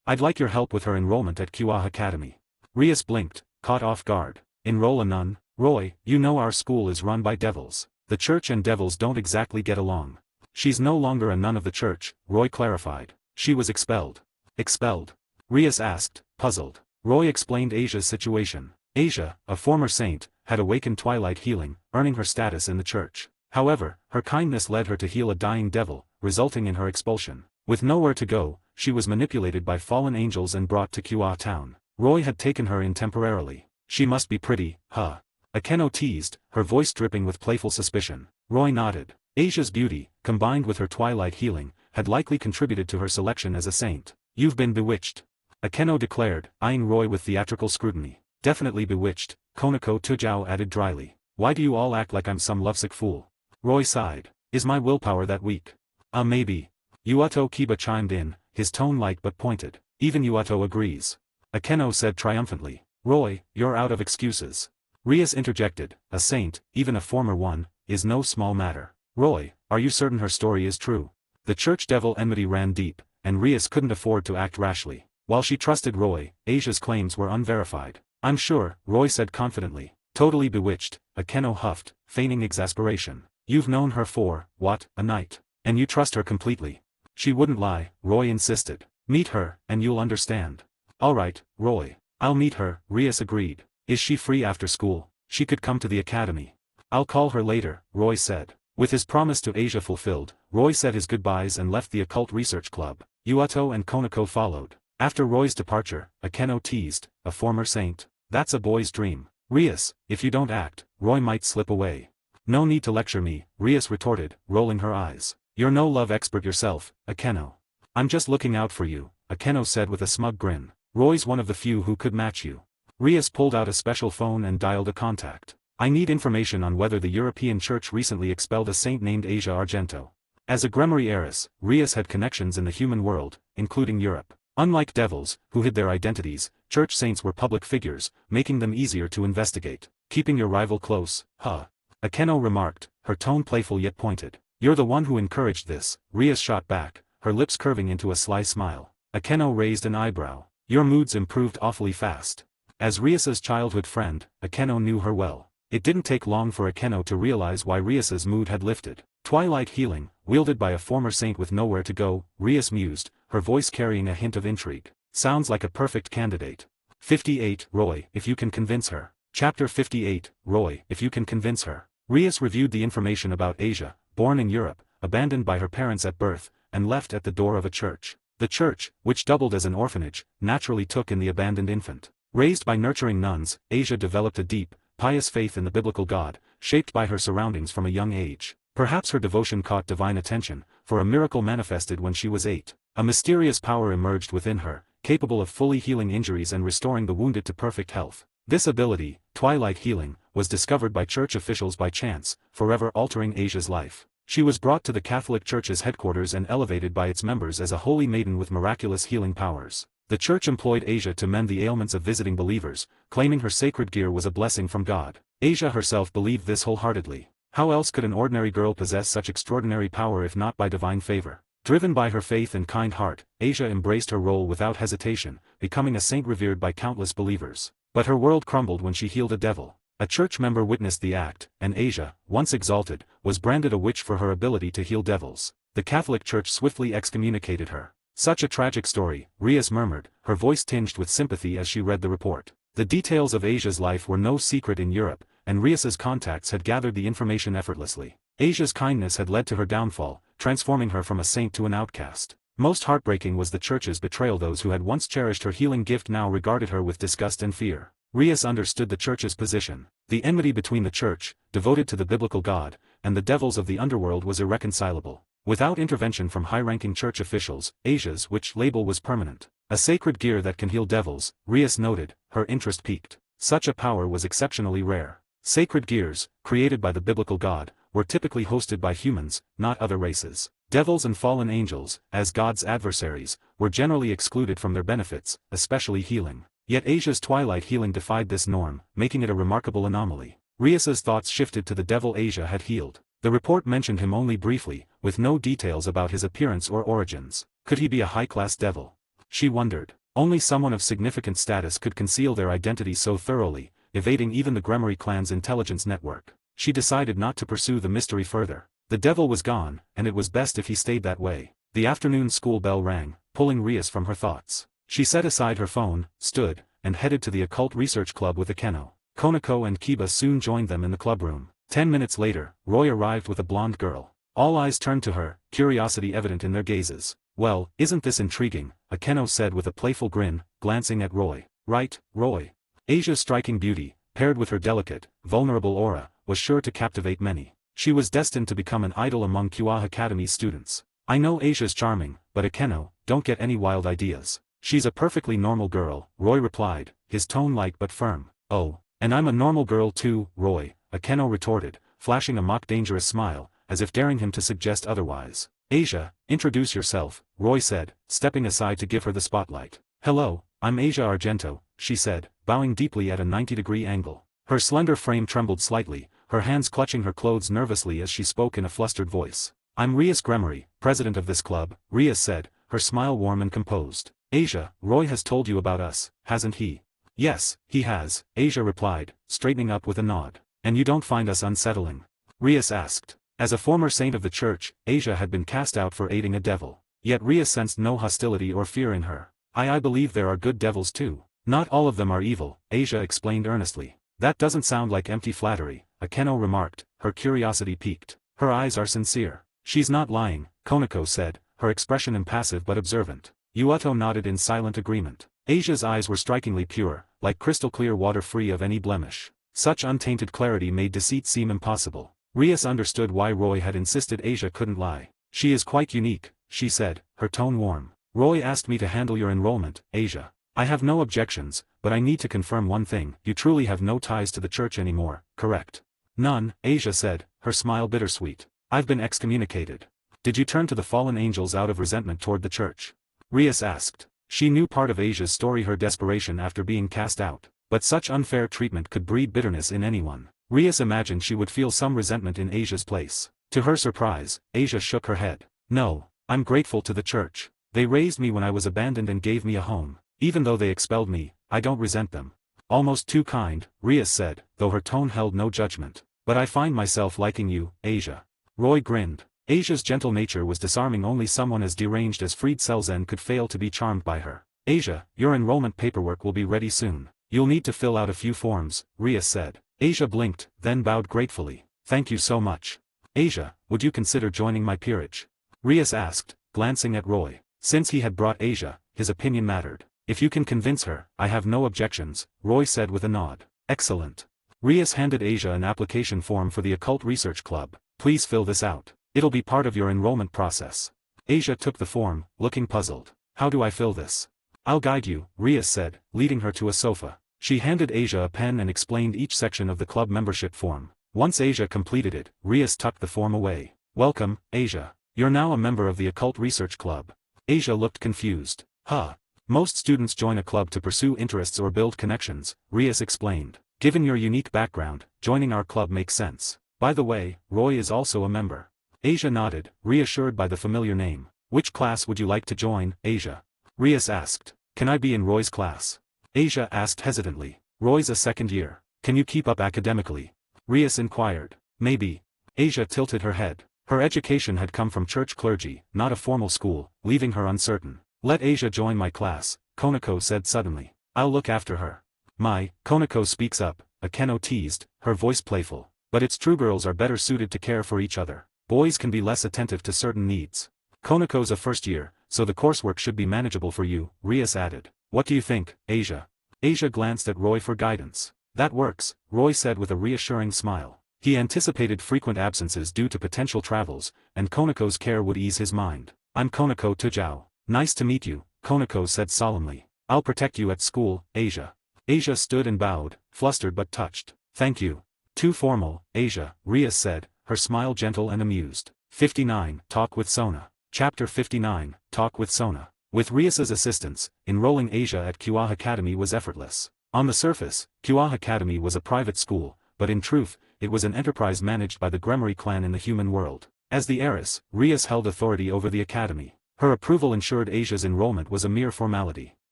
I'd like your help with her enrollment at Kua Academy. Rias blinked, caught off guard. Enroll a nun? Roy, you know our school is run by devils. The church and devils don't exactly get along. She's no longer a nun of the church, Roy clarified. She was expelled. Expelled? Rias asked, puzzled. Roy explained Asia's situation. Asia, a former saint, had awakened twilight healing, earning her status in the church. However, her kindness led her to heal a dying devil, resulting in her expulsion. With nowhere to go, she was manipulated by fallen angels and brought to Qa town. Roy had taken her in temporarily. She must be pretty, huh? Akeno teased, her voice dripping with playful suspicion. Roy nodded. Asia's beauty, combined with her twilight healing, had likely contributed to her selection as a saint. You've been bewitched. Akeno declared, eyeing Roy with theatrical scrutiny. Definitely bewitched, Konako Tujao added dryly. Why do you all act like I'm some lovesick fool? Roy sighed. Is my willpower that weak? Maybe. Yuato Kiba chimed in, his tone light but pointed. Even Yuato agrees. Akeno said triumphantly. Roy, you're out of excuses. Rias interjected, a saint, even a former one, is no small matter. Roy, are you certain her story is true? The church devil enmity ran deep, and Rias couldn't afford to act rashly. While she trusted Roy, Asia's claims were unverified. I'm sure, Roy said confidently. Totally bewitched, Akeno huffed, feigning exasperation. You've known her for, what, a night. And you trust her completely. She wouldn't lie, Roy insisted. Meet her, and you'll understand. Alright, Roy. I'll meet her, Rias agreed. Is she free after school? She could come to the academy. I'll call her later, Roy said. With his promise to Asia fulfilled, Roy said his goodbyes and left the occult research club. Yuato and Konako followed. After Roy's departure, Akeno teased, a former saint. That's a boy's dream. Rias, if you don't act, Roy might slip away. No need to lecture me, Rias retorted, rolling her eyes. You're no love expert yourself, Akeno. I'm just looking out for you, Akeno said with a smug grin. Roy's one of the few who could match you. Rias pulled out a special phone and dialed a contact. I need information on whether the European Church recently expelled a saint named Asia Argento. As a Grimoire heiress, Rias had connections in the human world, including Europe. Unlike devils, who hid their identities, church saints were public figures, making them easier to investigate. Keeping your rival close, huh? Akeno remarked, her tone playful yet pointed. You're the one who encouraged this, Rias shot back, her lips curving into a sly smile. Akeno raised an eyebrow. Your moods improved awfully fast. As Rias's childhood friend, Akeno knew her well. It didn't take long for Akeno to realize why Rias's mood had lifted. Twilight healing, wielded by a former saint with nowhere to go, Rias mused, her voice carrying a hint of intrigue. Sounds like a perfect candidate. 58, Roy, if you can convince her. Chapter 58, Roy, if you can convince her. Rias reviewed the information about Asia, born in Europe, abandoned by her parents at birth, and left at the door of a church. The church, which doubled as an orphanage, naturally took in the abandoned infant. Raised by nurturing nuns, Asia developed a deep, pious faith in the biblical God, shaped by her surroundings from a young age. Perhaps her devotion caught divine attention, for a miracle manifested when she was 8. A mysterious power emerged within her, capable of fully healing injuries and restoring the wounded to perfect health. This ability, twilight healing, was discovered by church officials by chance, forever altering Asia's life. She was brought to the Catholic Church's headquarters and elevated by its members as a holy maiden with miraculous healing powers. The church employed Asia to mend the ailments of visiting believers, claiming her sacred gear was a blessing from God. Asia herself believed this wholeheartedly. How else could an ordinary girl possess such extraordinary power if not by divine favor? Driven by her faith and kind heart, Asia embraced her role without hesitation, becoming a saint revered by countless believers. But her world crumbled when she healed a devil. A church member witnessed the act, and Asia, once exalted, was branded a witch for her ability to heal devils. The Catholic Church swiftly excommunicated her. Such a tragic story, Rias murmured, her voice tinged with sympathy as she read the report. The details of Asia's life were no secret in Europe, and Rias's contacts had gathered the information effortlessly. Asia's kindness had led to her downfall, transforming her from a saint to an outcast. Most heartbreaking was the church's betrayal. Those who had once cherished her healing gift now regarded her with disgust and fear. Rias understood the church's position. The enmity between the church, devoted to the biblical God, and the devils of the underworld was irreconcilable. Without intervention from high-ranking church officials, Asia's witch label was permanent. A sacred gear that can heal devils, Rias noted, her interest piqued. Such a power was exceptionally rare. Sacred gears, created by the biblical God, were typically hosted by humans, not other races. Devils and fallen angels, as God's adversaries, were generally excluded from their benefits, especially healing. Yet Asia's twilight healing defied this norm, making it a remarkable anomaly. Rias's thoughts shifted to the devil Asia had healed. The report mentioned him only briefly, with no details about his appearance or origins. Could he be a high-class devil? She wondered. Only someone of significant status could conceal their identity so thoroughly, evading even the Grimoire clan's intelligence network. She decided not to pursue the mystery further. The devil was gone, and it was best if he stayed that way. The afternoon school bell rang, pulling Rias from her thoughts. She set aside her phone, stood, and headed to the occult research club with Akeno. Konako and Kiba soon joined them in the clubroom. 10 minutes later, Roy arrived with a blonde girl. All eyes turned to her, curiosity evident in their gazes. "Well, isn't this intriguing?" Akeno said with a playful grin, glancing at Roy. "Right, Roy." Asia's striking beauty, paired with her delicate, vulnerable aura, was sure to captivate many. She was destined to become an idol among Kyoa Academy's students. "I know Asia's charming, but Akeno, don't get any wild ideas. She's a perfectly normal girl," Roy replied, his tone light but firm. "Oh, and I'm a normal girl too, Roy," Akeno retorted, flashing a mock-dangerous smile, as if daring him to suggest otherwise. "Asia, introduce yourself," Roy said, stepping aside to give her the spotlight. "Hello, I'm Asia Argento," she said, bowing deeply at a 90-degree angle. Her slender frame trembled slightly, her hands clutching her clothes nervously as she spoke in a flustered voice. "I'm Rias Gremory, president of this club," Rias said, her smile warm and composed. "Asia, Roy has told you about us, hasn't he?" "Yes, he has," Asia replied, straightening up with a nod. "And you don't find us unsettling?" Rias asked. As a former saint of the church, Asia had been cast out for aiding a devil. Yet Rias sensed no hostility or fear in her. I believe there are good devils too. Not all of them are evil," Asia explained earnestly. "That doesn't sound like empty flattery," Akeno remarked, her curiosity piqued. "Her eyes are sincere." "She's not lying," Konako said, her expression impassive but observant. Yuato nodded in silent agreement. Asia's eyes were strikingly pure, like crystal-clear water free of any blemish. Such untainted clarity made deceit seem impossible. Rias understood why Roy had insisted Asia couldn't lie. "She is quite unique," she said, her tone warm. "Roy asked me to handle your enrollment, Asia. I have no objections, but I need to confirm one thing. You truly have no ties to the church anymore, correct?" "None," Asia said, her smile bittersweet. "I've been excommunicated." "Did you turn to the fallen angels out of resentment toward the church?" Rias asked. She knew part of Asia's story, her desperation after being cast out. But such unfair treatment could breed bitterness in anyone. Rias imagined she would feel some resentment in Asia's place. To her surprise, Asia shook her head. "No, I'm grateful to the church. They raised me when I was abandoned and gave me a home. Even though they expelled me, I don't resent them." "Almost too kind," Rias said, though her tone held no judgment. "But I find myself liking you, Asia." Roy grinned. Asia's gentle nature was disarming. Only someone as deranged as Fried Selzen could fail to be charmed by her. "Asia, your enrollment paperwork will be ready soon. You'll need to fill out a few forms," Rias said. Asia blinked, then bowed gratefully. "Thank you so much." "Asia, would you consider joining my peerage?" Rias asked, glancing at Roy. Since he had brought Asia, his opinion mattered. "If you can convince her, I have no objections," Roy said with a nod. "Excellent." Rias handed Asia an application form for the Occult Research Club. "Please fill this out. It'll be part of your enrollment process." Asia took the form, looking puzzled. "How do I fill this?" "I'll guide you," Rias said, leading her to a sofa. She handed Asia a pen and explained each section of the club membership form. Once Asia completed it, Rias tucked the form away. "Welcome, Asia. You're now a member of the Occult Research Club." Asia looked confused. "Huh. Most students join a club to pursue interests or build connections," Rias explained. "Given your unique background, joining our club makes sense. By the way, Roy is also a member." Asia nodded, reassured by the familiar name. "Which class would you like to join, Asia?" Rias asked. "Can I be in Roy's class?" Asia asked hesitantly. "Roy's a second year. Can you keep up academically?" Rias inquired. "Maybe." Asia tilted her head. Her education had come from church clergy, not a formal school, leaving her uncertain. "Let Asia join my class," Konako said suddenly. "I'll look after her." Konako speaks up," Akeno teased, her voice playful. "But it's true, girls are better suited to care for each other. Boys can be less attentive to certain needs." "Konako's a first year, so the coursework should be manageable for you," Rias added. "What do you think, Asia?" Asia glanced at Roy for guidance. "That works," Roy said with a reassuring smile. He anticipated frequent absences due to potential travels, and Konako's care would ease his mind. "I'm Konako Tujao. Nice to meet you," Konako said solemnly. "I'll protect you at school, Asia." Asia stood and bowed, flustered but touched. "Thank you." "Too formal, Asia," Rias said, her smile gentle and amused. 59. Talk with Sona. Chapter 59, Talk with Sona. With Rias's assistance, enrolling Asia at Kyoa Academy was effortless. On the surface, Kyoa Academy was a private school, but in truth, it was an enterprise managed by the Gremory clan in the human world. As the heiress, Rias held authority over the academy. Her approval ensured Asia's enrollment was a mere formality.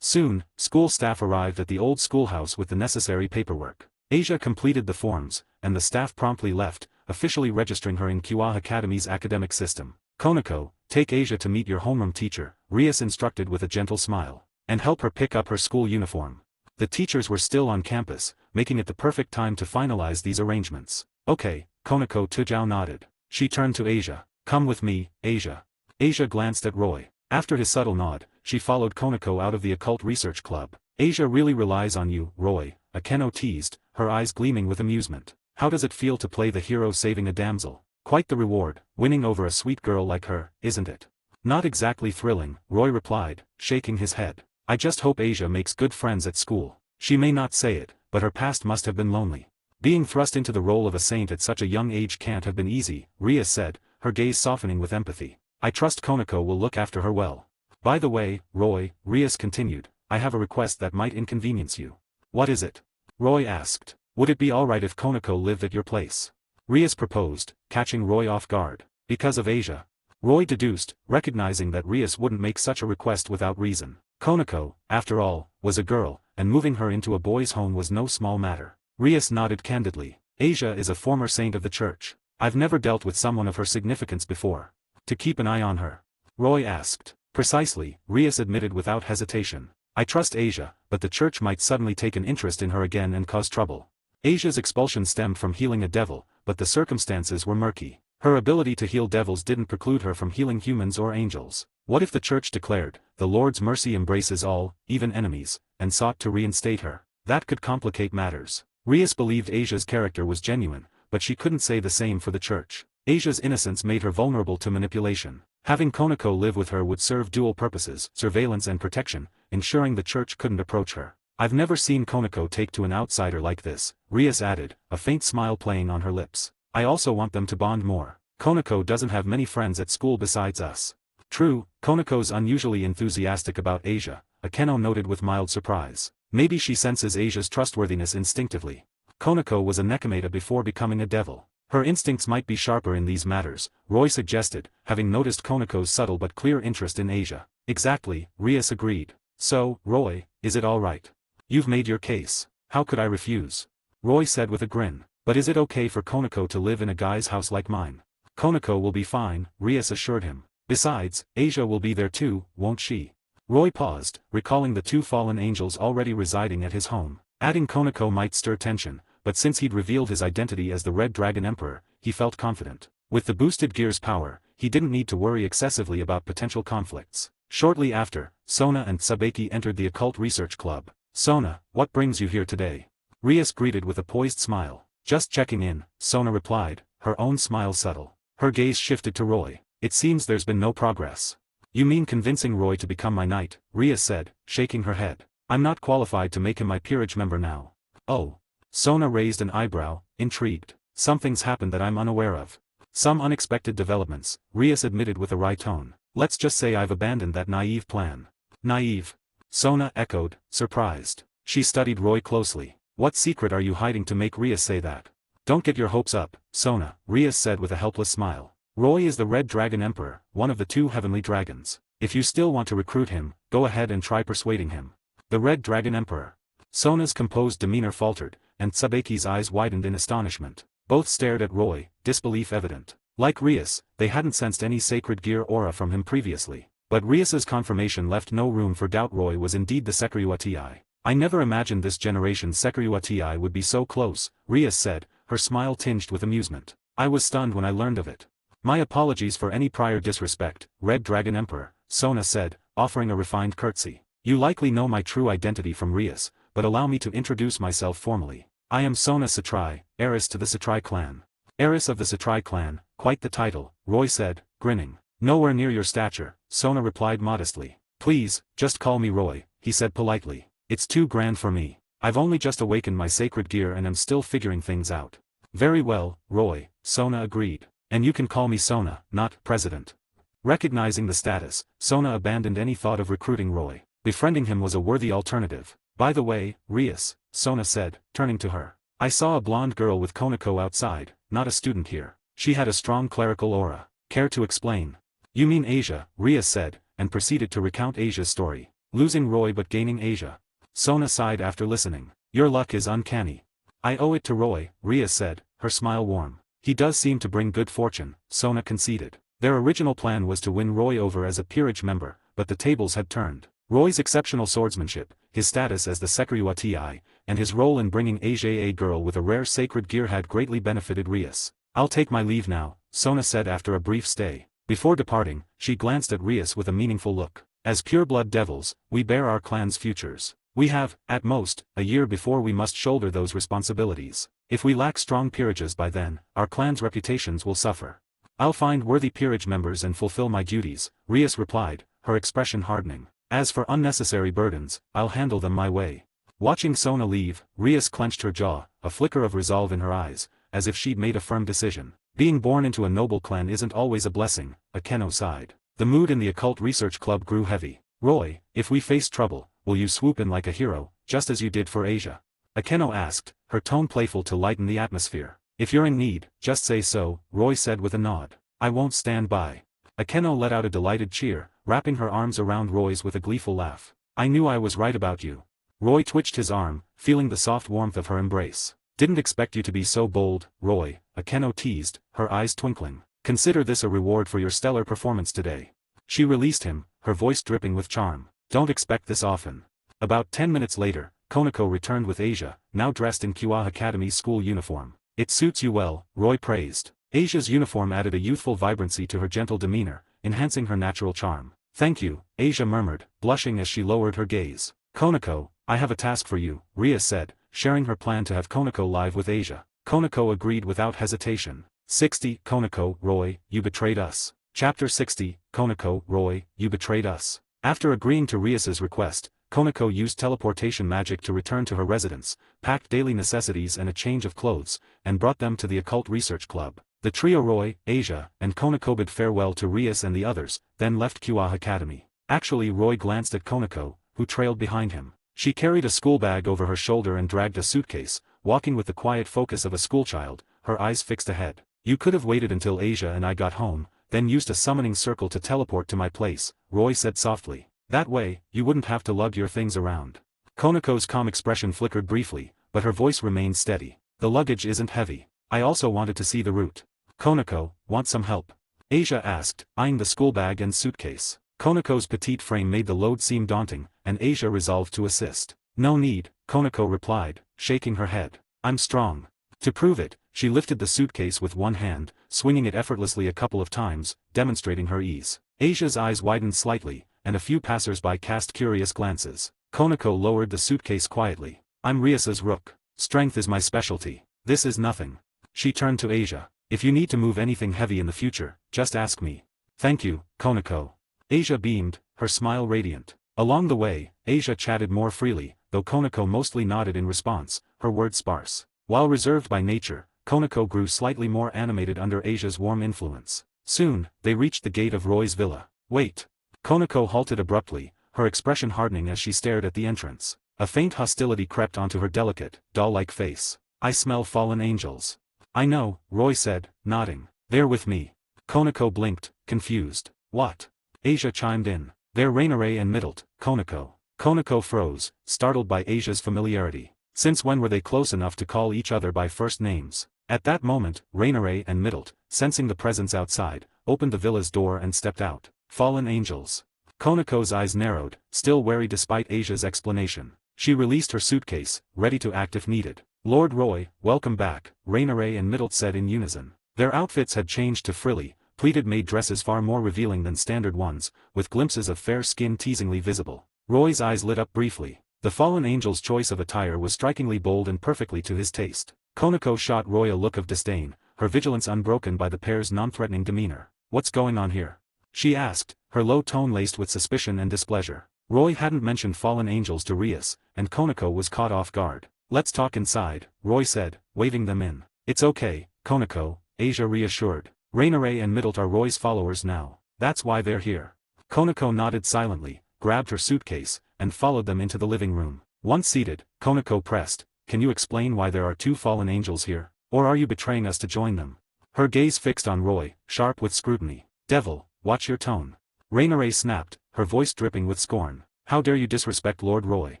Soon, school staff arrived at the old schoolhouse with the necessary paperwork. Asia completed the forms, and the staff promptly left, officially registering her in Kua Academy's academic system. Konako, take Asia to meet your homeroom teacher, Rias instructed with a gentle smile. And help her pick up her school uniform. The teachers were still on campus, making it the perfect time to finalize these arrangements. Okay, Konako Tujao nodded. She turned to Asia. Come with me, Asia. Asia glanced at Roy. After his subtle nod, she followed Konako out of the occult research club. Asia really relies on you, Roy, Akeno teased, her eyes gleaming with amusement. How does it feel to play the hero saving a damsel? Quite the reward, winning over a sweet girl like her, isn't it? Not exactly thrilling, Roy replied, shaking his head. I just hope Asia makes good friends at school. She may not say it, but her past must have been lonely. Being thrust into the role of a saint at such a young age can't have been easy, Rias said, her gaze softening with empathy. I trust Konako will look after her well. By the way, Roy, Rias continued, I have a request that might inconvenience you. What is it? Roy asked. Would it be alright if Konako lived at your place? Rias proposed, catching Roy off guard. Because of Asia. Roy deduced, recognizing that Rias wouldn't make such a request without reason. Konako, after all, was a girl, and moving her into a boy's home was no small matter. Rias nodded candidly. Asia is a former saint of the church. I've never dealt with someone of her significance before. To keep an eye on her? Roy asked. Precisely, Rias admitted without hesitation. I trust Asia, but the church might suddenly take an interest in her again and cause trouble. Asia's expulsion stemmed from healing a devil, but the circumstances were murky. Her ability to heal devils didn't preclude her from healing humans or angels. What if the church declared, the Lord's mercy embraces all, even enemies, and sought to reinstate her? That could complicate matters. Rias believed Asia's character was genuine, but she couldn't say the same for the church. Asia's innocence made her vulnerable to manipulation. Having Konako live with her would serve dual purposes, surveillance and protection, ensuring the church couldn't approach her. I've never seen Konako take to an outsider like this, Rias added, a faint smile playing on her lips. I also want them to bond more. Konako doesn't have many friends at school besides us. True, Konako's unusually enthusiastic about Asia, Akeno noted with mild surprise. Maybe she senses Asia's trustworthiness instinctively. Konako was a Nekomata before becoming a devil. Her instincts might be sharper in these matters, Roy suggested, having noticed Konako's subtle but clear interest in Asia. Exactly, Rias agreed. So, Roy, is it all right? You've made your case. How could I refuse? Roy said with a grin. But is it okay for Konako to live in a guy's house like mine? Konako will be fine, Rias assured him. Besides, Asia will be there too, won't she? Roy paused, recalling the two fallen angels already residing at his home. Adding Konako might stir tension, but since he'd revealed his identity as the Red Dragon Emperor, he felt confident. With the boosted gear's power, he didn't need to worry excessively about potential conflicts. Shortly after, Sona and Sabeki entered the occult research club. Sona, what brings you here today? Rias greeted with a poised smile. Just checking in, Sona replied, her own smile subtle. Her gaze shifted to Roy. It seems there's been no progress. You mean convincing Roy to become my knight, Rias said, shaking her head. I'm not qualified to make him my peerage member now. Oh. Sona raised an eyebrow, intrigued. Something's happened that I'm unaware of. Some unexpected developments, Rias admitted with a wry tone. Let's just say I've abandoned that naive plan. Naive? Sona echoed, surprised. She studied Roy closely. What secret are you hiding to make Rias say that? Don't get your hopes up, Sona, Rias said with a helpless smile. Roy is the Red Dragon Emperor, one of the two heavenly dragons. If you still want to recruit him, go ahead and try persuading him. The Red Dragon Emperor. Sona's composed demeanor faltered, and Sabeki's eyes widened in astonishment. Both stared at Roy, disbelief evident. Like Rias, they hadn't sensed any sacred gear aura from him previously. But Rias's confirmation left no room for doubt. Roy was indeed the Sekiruatii. I never imagined this generation's Sekiruatii would be so close, Rias said, her smile tinged with amusement. I was stunned when I learned of it. My apologies for any prior disrespect, Red Dragon Emperor, Sona said, offering a refined curtsy. You likely know my true identity from Rias, but allow me to introduce myself formally. I am Sona Satrai, heiress to the Satrai clan. Heiress of the Satrai clan, quite the title, Roy said, grinning. Nowhere near your stature, Sona replied modestly. Please, just call me Roy, he said politely. It's too grand for me. I've only just awakened my sacred gear and am still figuring things out. Very well, Roy, Sona agreed. And you can call me Sona, not President. Recognizing the status, Sona abandoned any thought of recruiting Roy. Befriending him was a worthy alternative. By the way, Rias, Sona said, turning to her. I saw a blonde girl with Konako outside, not a student here. She had a strong clerical aura. Care to explain? You mean Asia, Rias said, and proceeded to recount Asia's story. Losing Roy but gaining Asia. Sona sighed after listening. Your luck is uncanny. I owe it to Roy, Rias said, her smile warm. He does seem to bring good fortune, Sona conceded. Their original plan was to win Roy over as a peerage member, but the tables had turned. Roy's exceptional swordsmanship, his status as the Sekyuati, and his role in bringing Asia a girl with a rare sacred gear had greatly benefited Rias. I'll take my leave now, Sona said after a brief stay. Before departing, she glanced at Rias with a meaningful look. As pureblood devils, we bear our clan's futures. We have, at most, a year before we must shoulder those responsibilities. If we lack strong peerages by then, our clan's reputations will suffer. I'll find worthy peerage members and fulfill my duties, Rias replied, her expression hardening. As for unnecessary burdens, I'll handle them my way. Watching Sona leave, Rias clenched her jaw, a flicker of resolve in her eyes, as if she'd made a firm decision. Being born into a noble clan isn't always a blessing, Akeno sighed. The mood in the occult research club grew heavy. Roy, if we face trouble, will you swoop in like a hero, just as you did for Asia? Akeno asked, her tone playful to lighten the atmosphere. If you're in need, just say so, Roy said with a nod. I won't stand by. Akeno let out a delighted cheer, wrapping her arms around Roy's with a gleeful laugh. I knew I was right about you. Roy twitched his arm, feeling the soft warmth of her embrace. Didn't expect you to be so bold, Roy, Akeno teased, her eyes twinkling. Consider this a reward for your stellar performance today. She released him, her voice dripping with charm. Don't expect this often. About 10 minutes later, Konako returned with Asia, now dressed in Kyoa Academy's school uniform. It suits you well, Roy praised. Asia's uniform added a youthful vibrancy to her gentle demeanor, enhancing her natural charm. Thank you, Asia murmured, blushing as she lowered her gaze. Konako, I have a task for you, Rias said, sharing her plan to have Konako live with Asia. Konako agreed without hesitation. 60. Konako, Roy, you betrayed us. Chapter 60. Konako, Roy, you betrayed us. After agreeing to Rias's request, Konako used teleportation magic to return to her residence, packed daily necessities and a change of clothes, and brought them to the occult research club. The trio Roy, Asia, and Konako bid farewell to Rias and the others, then left Kyoa Academy. Actually, Roy glanced at Konako, who trailed behind him. She carried a school bag over her shoulder and dragged a suitcase, walking with the quiet focus of a schoolchild, her eyes fixed ahead. You could have waited until Asia and I got home, then used a summoning circle to teleport to my place, Roy said softly. That way, you wouldn't have to lug your things around. Konako's calm expression flickered briefly, but her voice remained steady. The luggage isn't heavy. I also wanted to see the route. Konako, want some help? Asia asked, eyeing the school bag and suitcase. Konako's petite frame made the load seem daunting, and Asia resolved to assist. No need, Konako replied, shaking her head. I'm strong. To prove it, she lifted the suitcase with one hand, swinging it effortlessly a couple of times, demonstrating her ease. Asia's eyes widened slightly, and a few passers-by cast curious glances. Konako lowered the suitcase quietly. I'm Rias's rook. Strength is my specialty. This is nothing. She turned to Asia. If you need to move anything heavy in the future, just ask me. Thank you, Konako. Asia beamed, her smile radiant. Along the way, Asia chatted more freely, though Konako mostly nodded in response, her words sparse. While reserved by nature, Konako grew slightly more animated under Asia's warm influence. Soon, they reached the gate of Roy's villa. Wait. Konako halted abruptly, her expression hardening as she stared at the entrance. A faint hostility crept onto her delicate, doll-like face. I smell fallen angels. I know, Roy said, nodding. They're with me. Konako blinked, confused. What? Asia chimed in. They're Rainare and Middlet, Konako. Konako froze, startled by Asia's familiarity. Since when were they close enough to call each other by first names? At that moment, Rainare and Middlet, sensing the presence outside, opened the villa's door and stepped out. Fallen angels. Konako's eyes narrowed, still wary despite Asia's explanation. She released her suitcase, ready to act if needed. Lord Roy, welcome back, Rainare and Middlet said in unison. Their outfits had changed to frilly, pleated-made dresses far more revealing than standard ones, with glimpses of fair skin teasingly visible. Roy's eyes lit up briefly. The fallen angel's choice of attire was strikingly bold and perfectly to his taste. Konako shot Roy a look of disdain, her vigilance unbroken by the pair's non-threatening demeanor. What's going on here? She asked, her low tone laced with suspicion and displeasure. Roy hadn't mentioned fallen angels to Rias, and Konako was caught off guard. Let's talk inside, Roy said, waving them in. It's okay, Konako, Asia reassured. Rainare and Middlet are Roy's followers now. That's why they're here. Konako nodded silently, grabbed her suitcase, and followed them into the living room. Once seated, Konako pressed, can you explain why there are two fallen angels here? Or are you betraying us to join them? Her gaze fixed on Roy, sharp with scrutiny. Devil, watch your tone. Rainare snapped, her voice dripping with scorn. How dare you disrespect Lord Roy?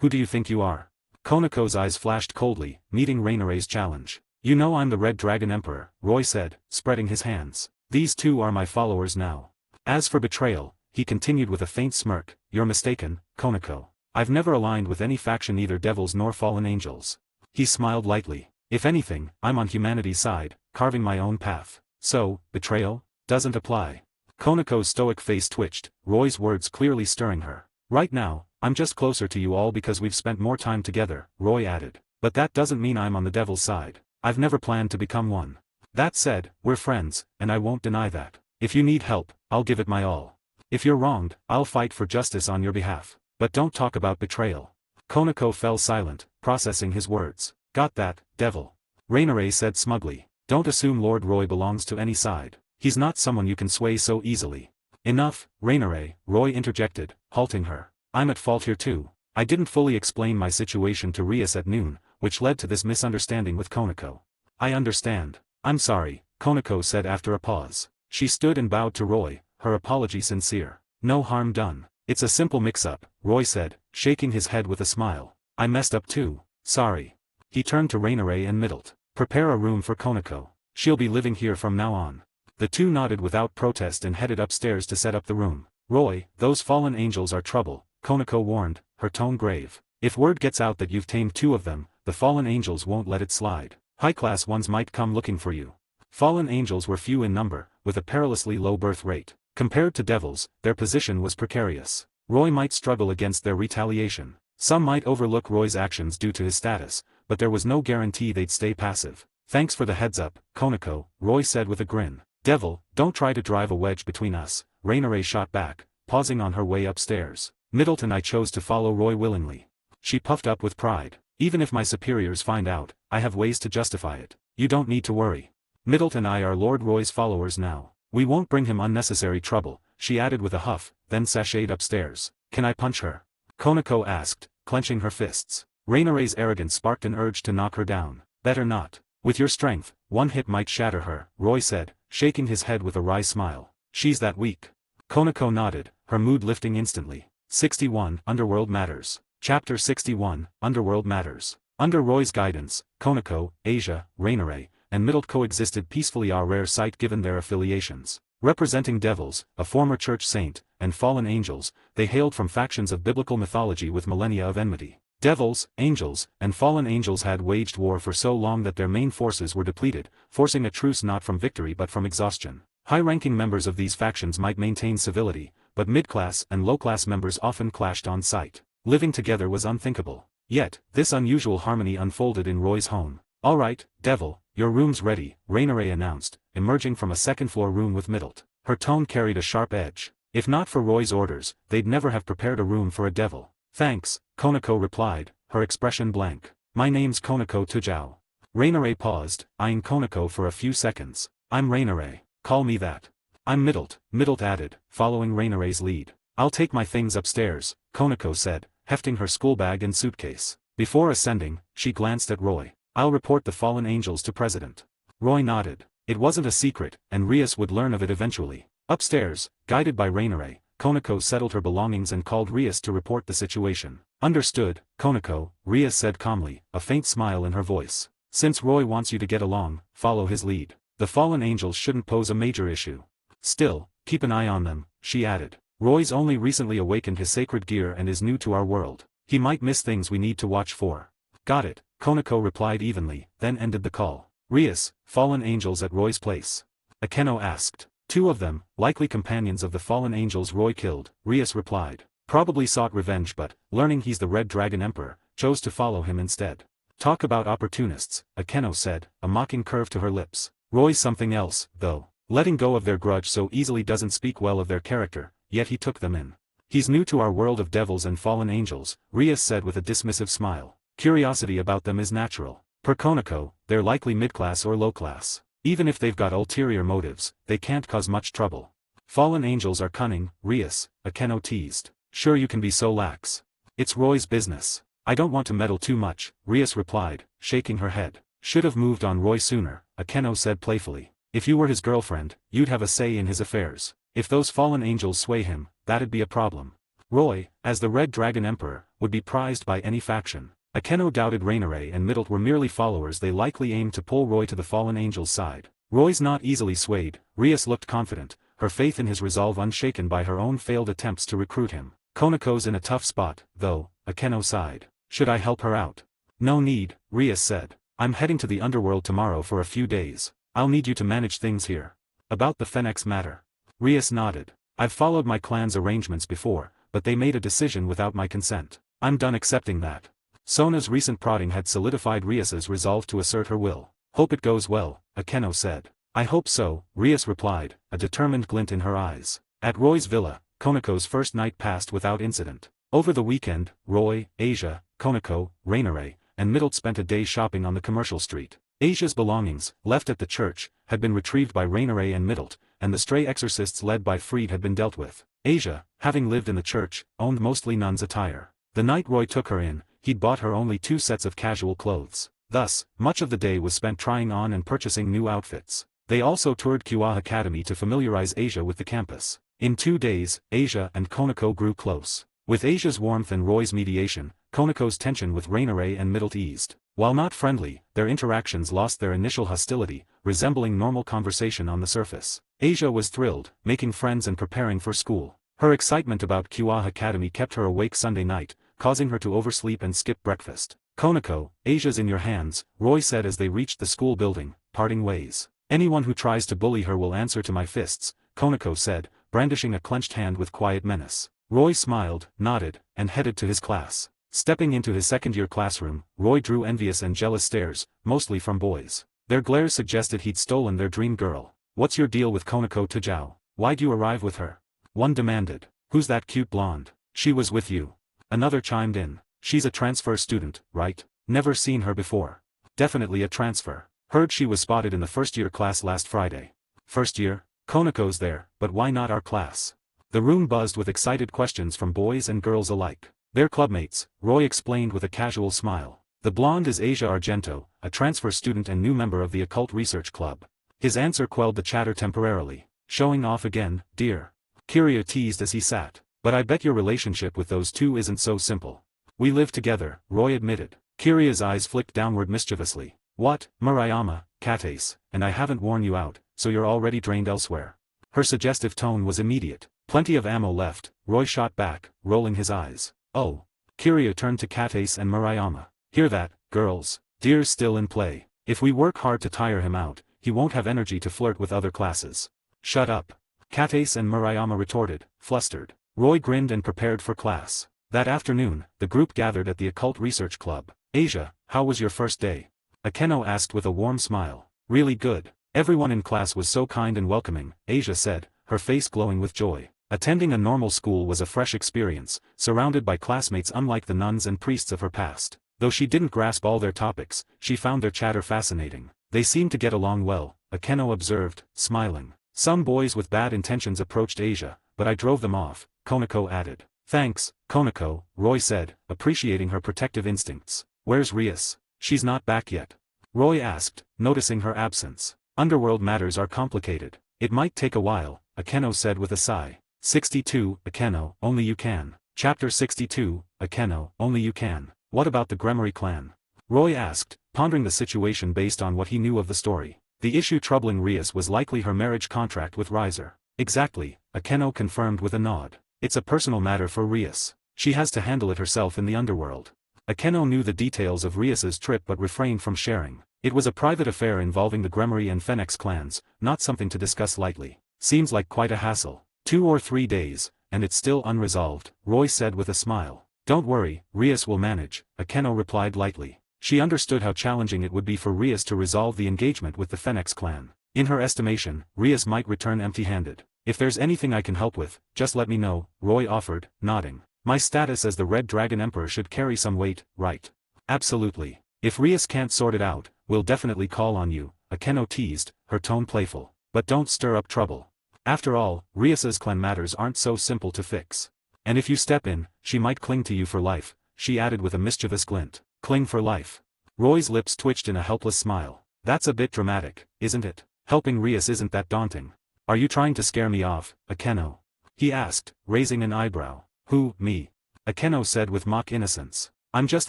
Who do you think you are? Konako's eyes flashed coldly, meeting Rainare's challenge. You know I'm the Red Dragon Emperor, Roy said, spreading his hands. These two are my followers now. As for betrayal, he continued with a faint smirk, you're mistaken, Konako. I've never aligned with any faction, neither devils nor fallen angels. He smiled lightly. If anything, I'm on humanity's side, carving my own path. So, betrayal? Doesn't apply. Konako's stoic face twitched, Roy's words clearly stirring her. Right now, I'm just closer to you all because we've spent more time together, Roy added. But that doesn't mean I'm on the devil's side. I've never planned to become one. That said, we're friends, and I won't deny that. If you need help, I'll give it my all. If you're wronged, I'll fight for justice on your behalf. But don't talk about betrayal. Konako fell silent, processing his words. Got that, devil. Rainare said smugly. Don't assume Lord Roy belongs to any side. He's not someone you can sway so easily. Enough, Rainare, Roy interjected, halting her. I'm at fault here too. I didn't fully explain my situation to Rias at noon, which led to this misunderstanding with Konako. I understand. I'm sorry, Konako said after a pause. She stood and bowed to Roy, her apology sincere. No harm done. It's a simple mix-up, Roy said, shaking his head with a smile. I messed up too. Sorry. He turned to Rainare and Middlet. Prepare a room for Konako. She'll be living here from now on. The two nodded without protest and headed upstairs to set up the room. Roy, those fallen angels are trouble, Konako warned, her tone grave. If word gets out that you've tamed two of them, the fallen angels won't let it slide. High-class ones might come looking for you. Fallen angels were few in number, with a perilously low birth rate. Compared to devils, their position was precarious. Roy might struggle against their retaliation. Some might overlook Roy's actions due to his status, but there was no guarantee they'd stay passive. Thanks for the heads up, Konako, Roy said with a grin. Devil, don't try to drive a wedge between us, Rainare shot back, pausing on her way upstairs. Middlet and I chose to follow Roy willingly. She puffed up with pride. Even if my superiors find out, I have ways to justify it. You don't need to worry. Middlet and I are Lord Roy's followers now. We won't bring him unnecessary trouble, she added with a huff, then sashayed upstairs. Can I punch her? Konako asked, clenching her fists. Rainare's arrogance sparked an urge to knock her down. Better not. With your strength, one hit might shatter her, Roy said, shaking his head with a wry smile. She's that weak. Konako nodded, her mood lifting instantly. 61 Underworld Matters. Chapter 61 Underworld Matters. Under Roy's guidance, Konako, Asia, Rainare, and Middlet coexisted peacefully, a rare sight given their affiliations. Representing devils, a former church saint, and fallen angels, they hailed from factions of biblical mythology with millennia of enmity. Devils, angels, and fallen angels had waged war for so long that their main forces were depleted, forcing a truce not from victory but from exhaustion. High-ranking members of these factions might maintain civility, but mid-class and low-class members often clashed on sight. Living together was unthinkable. Yet, this unusual harmony unfolded in Roy's home. All right, Devil, your room's ready, Rainare announced, emerging from a second-floor room with Middlet. Her tone carried a sharp edge. If not for Roy's orders, they'd never have prepared a room for a devil. Thanks, Konako replied, her expression blank. My name's Konako Tujao. Rainare paused, eyeing Konako for a few seconds. I'm Rainare, call me that. I'm Middlet, Middlet added, following Rainare's lead. I'll take my things upstairs, Konako said, hefting her schoolbag and suitcase. Before ascending, she glanced at Roy. I'll report the fallen angels to President. Roy nodded. It wasn't a secret, and Rias would learn of it eventually. Upstairs, guided by Rainare, Konako settled her belongings and called Rias to report the situation. Understood, Konako, Rias said calmly, a faint smile in her voice. Since Roy wants you to get along, follow his lead. The fallen angels shouldn't pose a major issue. Still, keep an eye on them, she added. Roy's only recently awakened his sacred gear and is new to our world. He might miss things we need to watch for. Got it, Konako replied evenly, then ended the call. Rias, fallen angels at Roy's place? Akeno asked. Two of them, likely companions of the fallen angels Roy killed, Rias replied. Probably sought revenge but, learning he's the Red Dragon Emperor, chose to follow him instead. Talk about opportunists, Akeno said, a mocking curve to her lips. Roy's something else, though. Letting go of their grudge so easily doesn't speak well of their character, yet he took them in. He's new to our world of devils and fallen angels, Rias said with a dismissive smile. Curiosity about them is natural. Per Konako, they're likely mid-class or low-class. Even if they've got ulterior motives, they can't cause much trouble. Fallen angels are cunning, Rias, Akeno teased. Sure you can be so lax. It's Roy's business. I don't want to meddle too much, Rias replied, shaking her head. Should have moved on Roy sooner, Akeno said playfully. If you were his girlfriend, you'd have a say in his affairs. If those fallen angels sway him, that'd be a problem. Roy, as the Red Dragon Emperor, would be prized by any faction. Akeno doubted Rainare and Middle were merely followers. They likely aimed to pull Roy to the fallen angel's side. Roy's not easily swayed. Rias looked confident, her faith in his resolve unshaken by her own failed attempts to recruit him. Konako's in a tough spot, though, Akeno sighed. Should I help her out? No need, Rias said. I'm heading to the Underworld tomorrow for a few days. I'll need you to manage things here. About the Fenix matter. Rias nodded. I've followed my clan's arrangements before, but they made a decision without my consent. I'm done accepting that. Sona's recent prodding had solidified Rias's resolve to assert her will. Hope it goes well, Akeno said. I hope so, Rias replied, a determined glint in her eyes. At Roy's villa, Konako's first night passed without incident. Over the weekend, Roy, Asia, Konako, Rainare, and Middle spent a day shopping on the commercial street. Asia's belongings, left at the church, had been retrieved by Rainare and Middle, and the stray exorcists led by Fried had been dealt with. Asia, having lived in the church, owned mostly nun's attire. The night Roy took her in, he'd bought her only 2 sets of casual clothes. Thus, much of the day was spent trying on and purchasing new outfits. They also toured Kua Academy to familiarize Asia with the campus. In 2 days, Asia and Konako grew close. With Asia's warmth and Roy's mediation, Konako's tension with Rainare and Middle eased. While not friendly, their interactions lost their initial hostility, resembling normal conversation on the surface. Asia was thrilled, making friends and preparing for school. Her excitement about Kua Academy kept her awake Sunday night, causing her to oversleep and skip breakfast. Konako, Asia's in your hands, Roy said as they reached the school building, parting ways. Anyone who tries to bully her will answer to my fists, Konako said, brandishing a clenched hand with quiet menace. Roy smiled, nodded, and headed to his class. Stepping into his second-year classroom, Roy drew envious and jealous stares, mostly from boys. Their glares suggested he'd stolen their dream girl. What's your deal with Konako Tajao? Why'd you arrive with her? One demanded. Who's that cute blonde? She was with you. Another chimed in. She's a transfer student, right? Never seen her before. Definitely a transfer. Heard she was spotted in the first-year class last Friday. First year? Konako's there, but why not our class? The room buzzed with excited questions from boys and girls alike. They're clubmates, Roy explained with a casual smile. The blonde is Asia Argento, a transfer student and new member of the Occult Research Club. His answer quelled the chatter temporarily. Showing off again, dear. Kiryu teased as he sat. But I bet your relationship with those two isn't so simple. We live together, Roy admitted. Kiryu's eyes flicked downward mischievously. What, Murayama, Katace, and I haven't worn you out, so you're already drained elsewhere. Her suggestive tone was immediate. Plenty of ammo left, Roy shot back, rolling his eyes. Oh. Kiryu turned to Katace and Murayama. Hear that, girls? Dear's still in play. If we work hard to tire him out, he won't have energy to flirt with other classes. Shut up. Katace and Murayama retorted, flustered. Roy grinned and prepared for class. That afternoon, the group gathered at the Occult Research Club. Asia, how was your first day? Akeno asked with a warm smile. Really good. Everyone in class was so kind and welcoming, Asia said, her face glowing with joy. Attending a normal school was a fresh experience, surrounded by classmates unlike the nuns and priests of her past. Though she didn't grasp all their topics, she found their chatter fascinating. They seemed to get along well, Akeno observed, smiling. Some boys with bad intentions approached Asia, but I drove them off, Konako added. Thanks, Konako, Roy said, appreciating her protective instincts. Where's Rias? She's not back yet. Roy asked, noticing her absence. Underworld matters are complicated. It might take a while, Akeno said with a sigh. 62, Akeno, only you can. Chapter 62, Akeno, only you can. What about the Gremory clan? Roy asked, pondering the situation based on what he knew of the story. The issue troubling Rias was likely her marriage contract with Riser. Exactly, Akeno confirmed with a nod. It's a personal matter for Rias. She has to handle it herself in the Underworld. Akeno knew the details of Rias's trip but refrained from sharing. It was a private affair involving the Gremory and Fenix clans, not something to discuss lightly. Seems like quite a hassle. 2 or 3 days, and it's still unresolved, Roy said with a smile. Don't worry, Rias will manage, Akeno replied lightly. She understood how challenging it would be for Rias to resolve the engagement with the Fenix clan. In her estimation, Rias might return empty-handed. If there's anything I can help with, just let me know, Roy offered, nodding. My status as the Red Dragon Emperor should carry some weight, right? Absolutely. If Rias can't sort it out, we'll definitely call on you, Akeno teased, her tone playful. But don't stir up trouble. After all, Rias's clan matters aren't so simple to fix. And if you step in, she might cling to you for life, she added with a mischievous glint. Cling for life. Roy's lips twitched in a helpless smile. That's a bit dramatic, isn't it? Helping Rias isn't that daunting. Are you trying to scare me off, Akeno? He asked, raising an eyebrow. Who, me? Akeno said with mock innocence. I'm just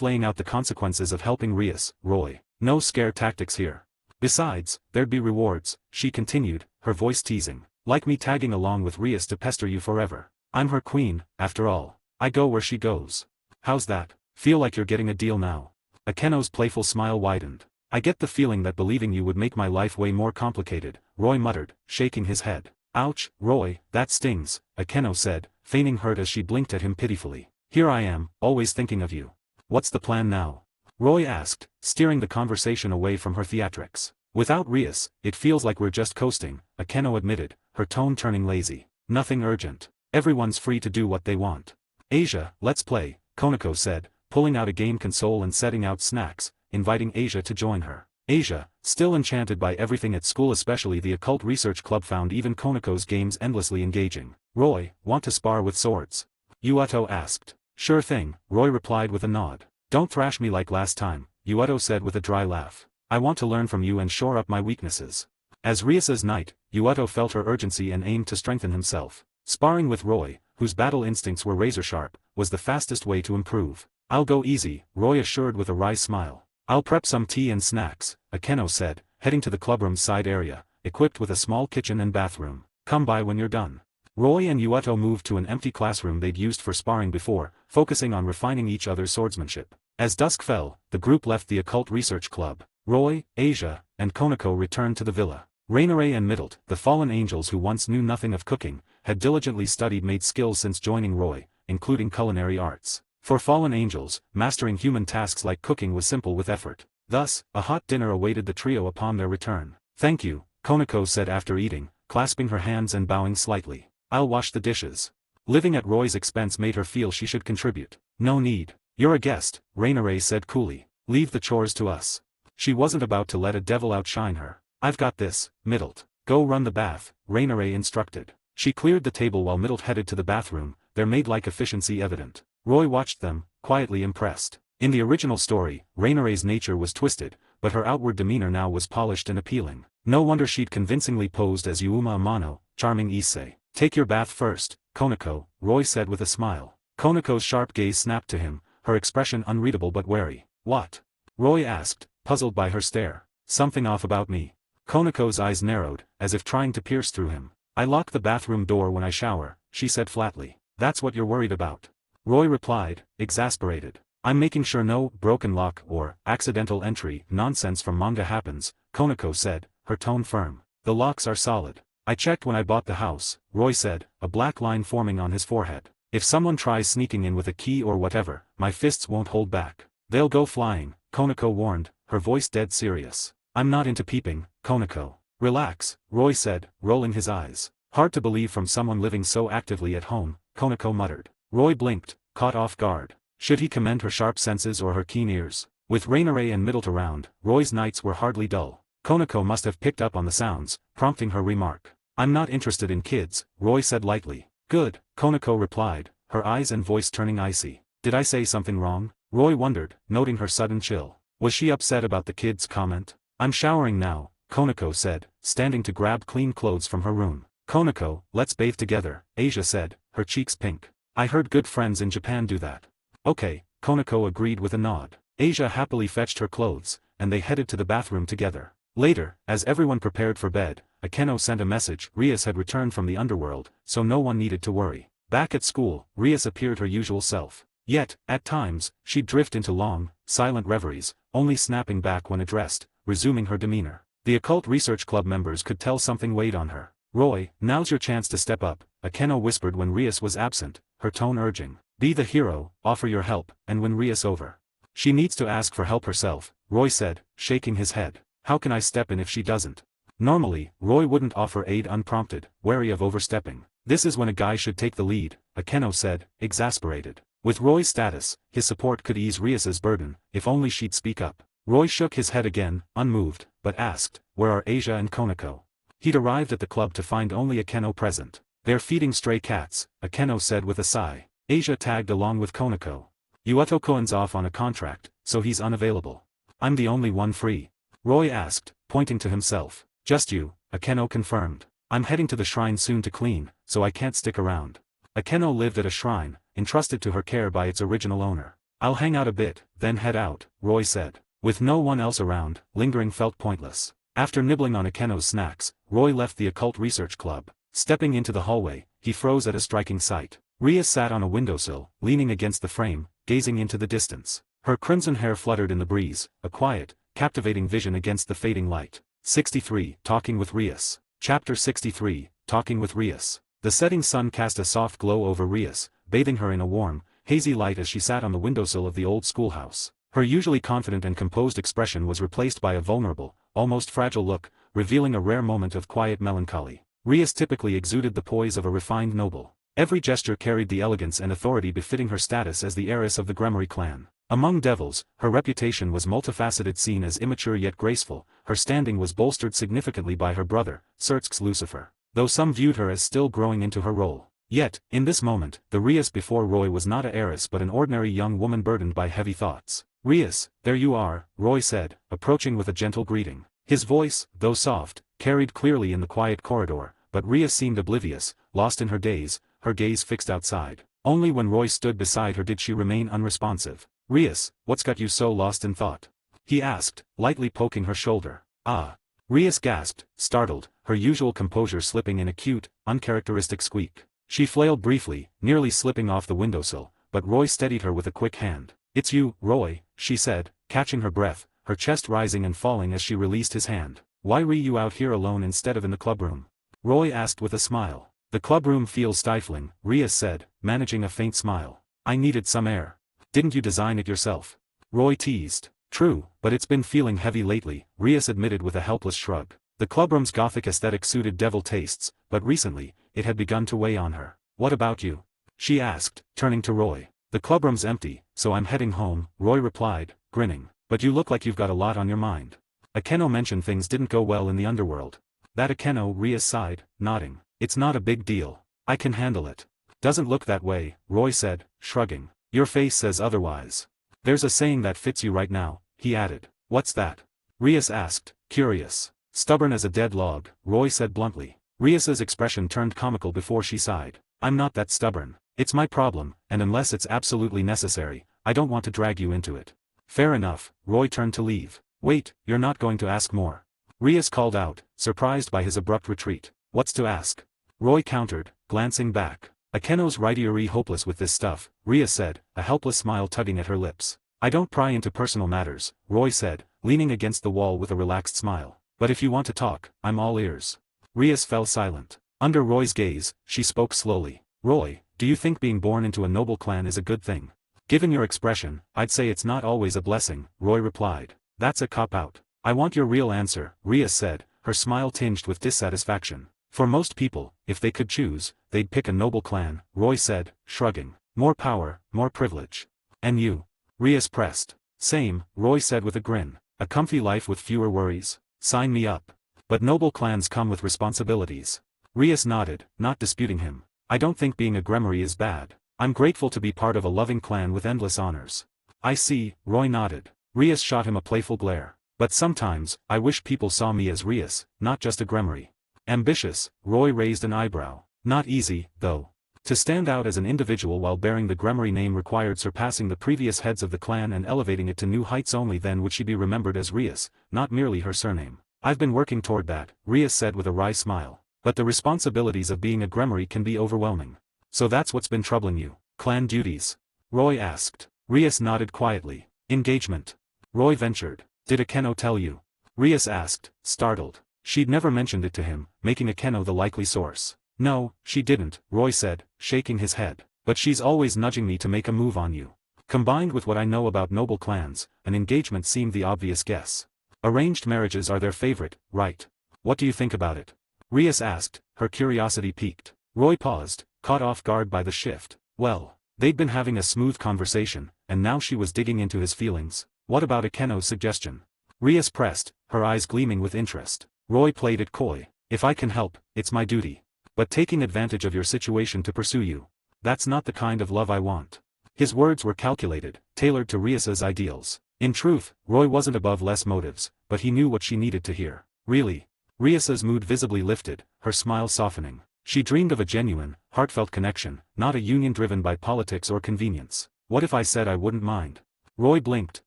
laying out the consequences of helping Rias, Roy. No scare tactics here. Besides, there'd be rewards, she continued, her voice teasing. Like me tagging along with Rias to pester you forever. I'm her queen, after all. I go where she goes. How's that? Feel like you're getting a deal now? Akeno's playful smile widened. I get the feeling that believing you would make my life way more complicated, Roy muttered, shaking his head. Ouch, Roy, that stings, Akeno said, feigning hurt as she blinked at him pitifully. Here I am, always thinking of you. What's the plan now? Roy asked, steering the conversation away from her theatrics. Without Rias, it feels like we're just coasting, Akeno admitted, her tone turning lazy. Nothing urgent. Everyone's free to do what they want. Asia, let's play, Konako said, pulling out a game console and setting out snacks, inviting Asia to join her. Asia, still enchanted by everything at school, especially the occult research club, found even Konako's games endlessly engaging. Roy, want to spar with swords? Yuato asked. Sure thing, Roy replied with a nod. Don't thrash me like last time, Yuato said with a dry laugh. I want to learn from you and shore up my weaknesses. As Rias's knight, Yuato felt her urgency and aimed to strengthen himself. Sparring with Roy, whose battle instincts were razor-sharp, was the fastest way to improve. I'll go easy, Roy assured with a wry smile. I'll prep some tea and snacks, Akeno said, heading to the clubroom's side area, equipped with a small kitchen and bathroom. Come by when you're done. Roy and Yuato moved to an empty classroom they'd used for sparring before, focusing on refining each other's swordsmanship. As dusk fell, the group left the occult research club. Roy, Asia, and Konako returned to the villa. Rainare and Middlet, the fallen angels who once knew nothing of cooking, had diligently studied maid skills since joining Roy, including culinary arts. For fallen angels, mastering human tasks like cooking was simple with effort. Thus, a hot dinner awaited the trio upon their return. Thank you, Konako said after eating, clasping her hands and bowing slightly. I'll wash the dishes. Living at Roy's expense made her feel she should contribute. No need. You're a guest, Rainare said coolly. Leave the chores to us. She wasn't about to let a devil outshine her. I've got this, Middlet. Go run the bath, Rainare instructed. She cleared the table while Middlet headed to the bathroom, their maid-like efficiency evident. Roy watched them, quietly impressed. In the original story, Rainare's nature was twisted, but her outward demeanor now was polished and appealing. No wonder she'd convincingly posed as Yuma Amano, charming Issei. Take your bath first, Konako, Roy said with a smile. Konako's sharp gaze snapped to him, her expression unreadable but wary. What? Roy asked, puzzled by her stare. Something off about me. Konako's eyes narrowed, as if trying to pierce through him. I lock the bathroom door when I shower, she said flatly. That's what you're worried about. Roy replied, exasperated. I'm making sure no broken lock or accidental entry nonsense from manga happens, Konako said, her tone firm. The locks are solid. I checked when I bought the house, Roy said, a black line forming on his forehead. If someone tries sneaking in with a key or whatever, my fists won't hold back. They'll go flying, Konako warned, her voice dead serious. I'm not into peeping, Konako. Relax, Roy said, rolling his eyes. Hard to believe from someone living so actively at home, Konako muttered. Roy blinked, caught off guard. Should he commend her sharp senses or her keen ears? With Rainare and Middlet around, Roy's nights were hardly dull. Konako must have picked up on the sounds, prompting her remark. I'm not interested in kids, Roy said lightly. Good, Konako replied, her eyes and voice turning icy. Did I say something wrong? Roy wondered, noting her sudden chill. Was she upset about the kids' comment? I'm showering now, Konako said, standing to grab clean clothes from her room. Konako, let's bathe together, Asia said, her cheeks pink. I heard good friends in Japan do that. Okay, Konako agreed with a nod. Asia happily fetched her clothes, and they headed to the bathroom together. Later, as everyone prepared for bed, Akeno sent a message. Rias had returned from the Underworld, so no one needed to worry. Back at school, Rias appeared her usual self. Yet, at times, she'd drift into long, silent reveries, only snapping back when addressed, resuming her demeanor. The occult research club members could tell something weighed on her. Roy, now's your chance to step up, Akeno whispered when Rias was absent, her tone urging. Be the hero, offer your help, and win Rias over. She needs to ask for help herself, Roy said, shaking his head. How can I step in if she doesn't? Normally, Roy wouldn't offer aid unprompted, wary of overstepping. This is when a guy should take the lead, Akeno said, exasperated. With Roy's status, his support could ease Rias's burden, if only she'd speak up. Roy shook his head again, unmoved, but asked, where are Asia and Konako? He'd arrived at the club to find only Akeno present. They're feeding stray cats, Akeno said with a sigh. Asia tagged along with Konako. Yuato-kun's off on a contract, so he's unavailable. I'm the only one free. Roy asked, pointing to himself. Just you, Akeno confirmed. I'm heading to the shrine soon to clean, so I can't stick around. Akeno lived at a shrine, entrusted to her care by its original owner. I'll hang out a bit, then head out, Roy said. With no one else around, lingering felt pointless. After nibbling on Akeno's snacks, Roy left the occult research club. Stepping into the hallway, he froze at a striking sight. Rias sat on a windowsill, leaning against the frame, gazing into the distance. Her crimson hair fluttered in the breeze, a quiet, captivating vision against the fading light. 63. Talking with Rias. Chapter 63, Talking with Rias. The setting sun cast a soft glow over Rias, bathing her in a warm, hazy light as she sat on the windowsill of the old schoolhouse. Her usually confident and composed expression was replaced by a vulnerable, almost fragile look, revealing a rare moment of quiet melancholy. Rias typically exuded the poise of a refined noble. Every gesture carried the elegance and authority befitting her status as the heiress of the Gremory clan. Among devils, her reputation was multifaceted. Seen as immature yet graceful, her standing was bolstered significantly by her brother, Surtsk's Lucifer, though some viewed her as still growing into her role. Yet, in this moment, the Rias before Roy was not a heiress but an ordinary young woman burdened by heavy thoughts. "Rias, there you are," Roy said, approaching with a gentle greeting. His voice, though soft, carried clearly in the quiet corridor, but Rias seemed oblivious, lost in her daze, her gaze fixed outside. Only when Roy stood beside her did she remain unresponsive. "Rias, what's got you so lost in thought?" he asked, lightly poking her shoulder. "Ah." Rias gasped, startled, her usual composure slipping in a cute, uncharacteristic squeak. She flailed briefly, nearly slipping off the windowsill, but Roy steadied her with a quick hand. "It's you, Roy," she said, catching her breath, her chest rising and falling as she released his hand. "Why were you out here alone instead of in the clubroom?" Roy asked with a smile. "The clubroom feels stifling," Rias said, managing a faint smile. "I needed some air." "Didn't you design it yourself?" Roy teased. "True, but it's been feeling heavy lately," Rias admitted with a helpless shrug. The clubroom's gothic aesthetic suited devil tastes, but recently, it had begun to weigh on her. "What about you?" she asked, turning to Roy. "The clubroom's empty, so I'm heading home," Roy replied, grinning. "But you look like you've got a lot on your mind." Akeno mentioned things didn't go well in the underworld. "That Akeno," Rias sighed, nodding. "It's not a big deal. I can handle it." "Doesn't look that way," Roy said, shrugging. "Your face says otherwise." "There's a saying that fits you right now," he added. "What's that?" Rias asked, curious. "Stubborn as a dead log," Roy said bluntly. Rias's expression turned comical before she sighed. "I'm not that stubborn. It's my problem, and unless it's absolutely necessary, I don't want to drag you into it." "Fair enough," Roy turned to leave. "Wait, you're not going to ask more?" Rias called out, surprised by his abrupt retreat. "What's to ask?" Roy countered, glancing back. "Akeno's rightly hopeless with this stuff," Rias said, a helpless smile tugging at her lips. "I don't pry into personal matters," Roy said, leaning against the wall with a relaxed smile. "But if you want to talk, I'm all ears." Rias fell silent. Under Roy's gaze, she spoke slowly. "Roy, do you think being born into a noble clan is a good thing?" "Given your expression, I'd say it's not always a blessing," Roy replied. "That's a cop-out." "I want your real answer," Rias said, her smile tinged with dissatisfaction. "For most people, if they could choose, they'd pick a noble clan," Roy said, shrugging. "More power, more privilege." "And you?" Rias pressed. "Same," Roy said with a grin. "A comfy life with fewer worries. Sign me up." "But noble clans come with responsibilities." Rias nodded, not disputing him. "I don't think being a Gremory is bad. I'm grateful to be part of a loving clan with endless honors." "I see," Roy nodded. Rias shot him a playful glare. "But sometimes, I wish people saw me as Rias, not just a Gremory." "Ambitious," Roy raised an eyebrow. "Not easy, though. To stand out as an individual while bearing the Gremory name required surpassing the previous heads of the clan and elevating it to new heights. Only then would she be remembered as Rias, not merely her surname." "I've been working toward that," Rias said with a wry smile. "But the responsibilities of being a Gremory can be overwhelming." "So that's what's been troubling you, clan duties?" Roy asked. Rias nodded quietly. "Engagement?" Roy ventured. "Did Akeno tell you?" Rias asked, startled. She'd never mentioned it to him, making Akeno the likely source. "No, she didn't," Roy said, shaking his head. "But she's always nudging me to make a move on you." Combined with what I know about noble clans, an engagement seemed the obvious guess. "Arranged marriages are their favorite, right? What do you think about it?" Rias asked, her curiosity piqued. Roy paused, caught off guard by the shift. Well, they'd been having a smooth conversation, and now she was digging into his feelings. "What about Akeno's suggestion?" Rias pressed, her eyes gleaming with interest. Roy played it coy. "If I can help, it's my duty. But taking advantage of your situation to pursue you, that's not the kind of love I want." His words were calculated, tailored to Rias's ideals. In truth, Roy wasn't above less motives, but he knew what she needed to hear. "Really?" Rias's mood visibly lifted, her smile softening. She dreamed of a genuine, heartfelt connection, not a union driven by politics or convenience. What if I said I wouldn't mind? Roy blinked,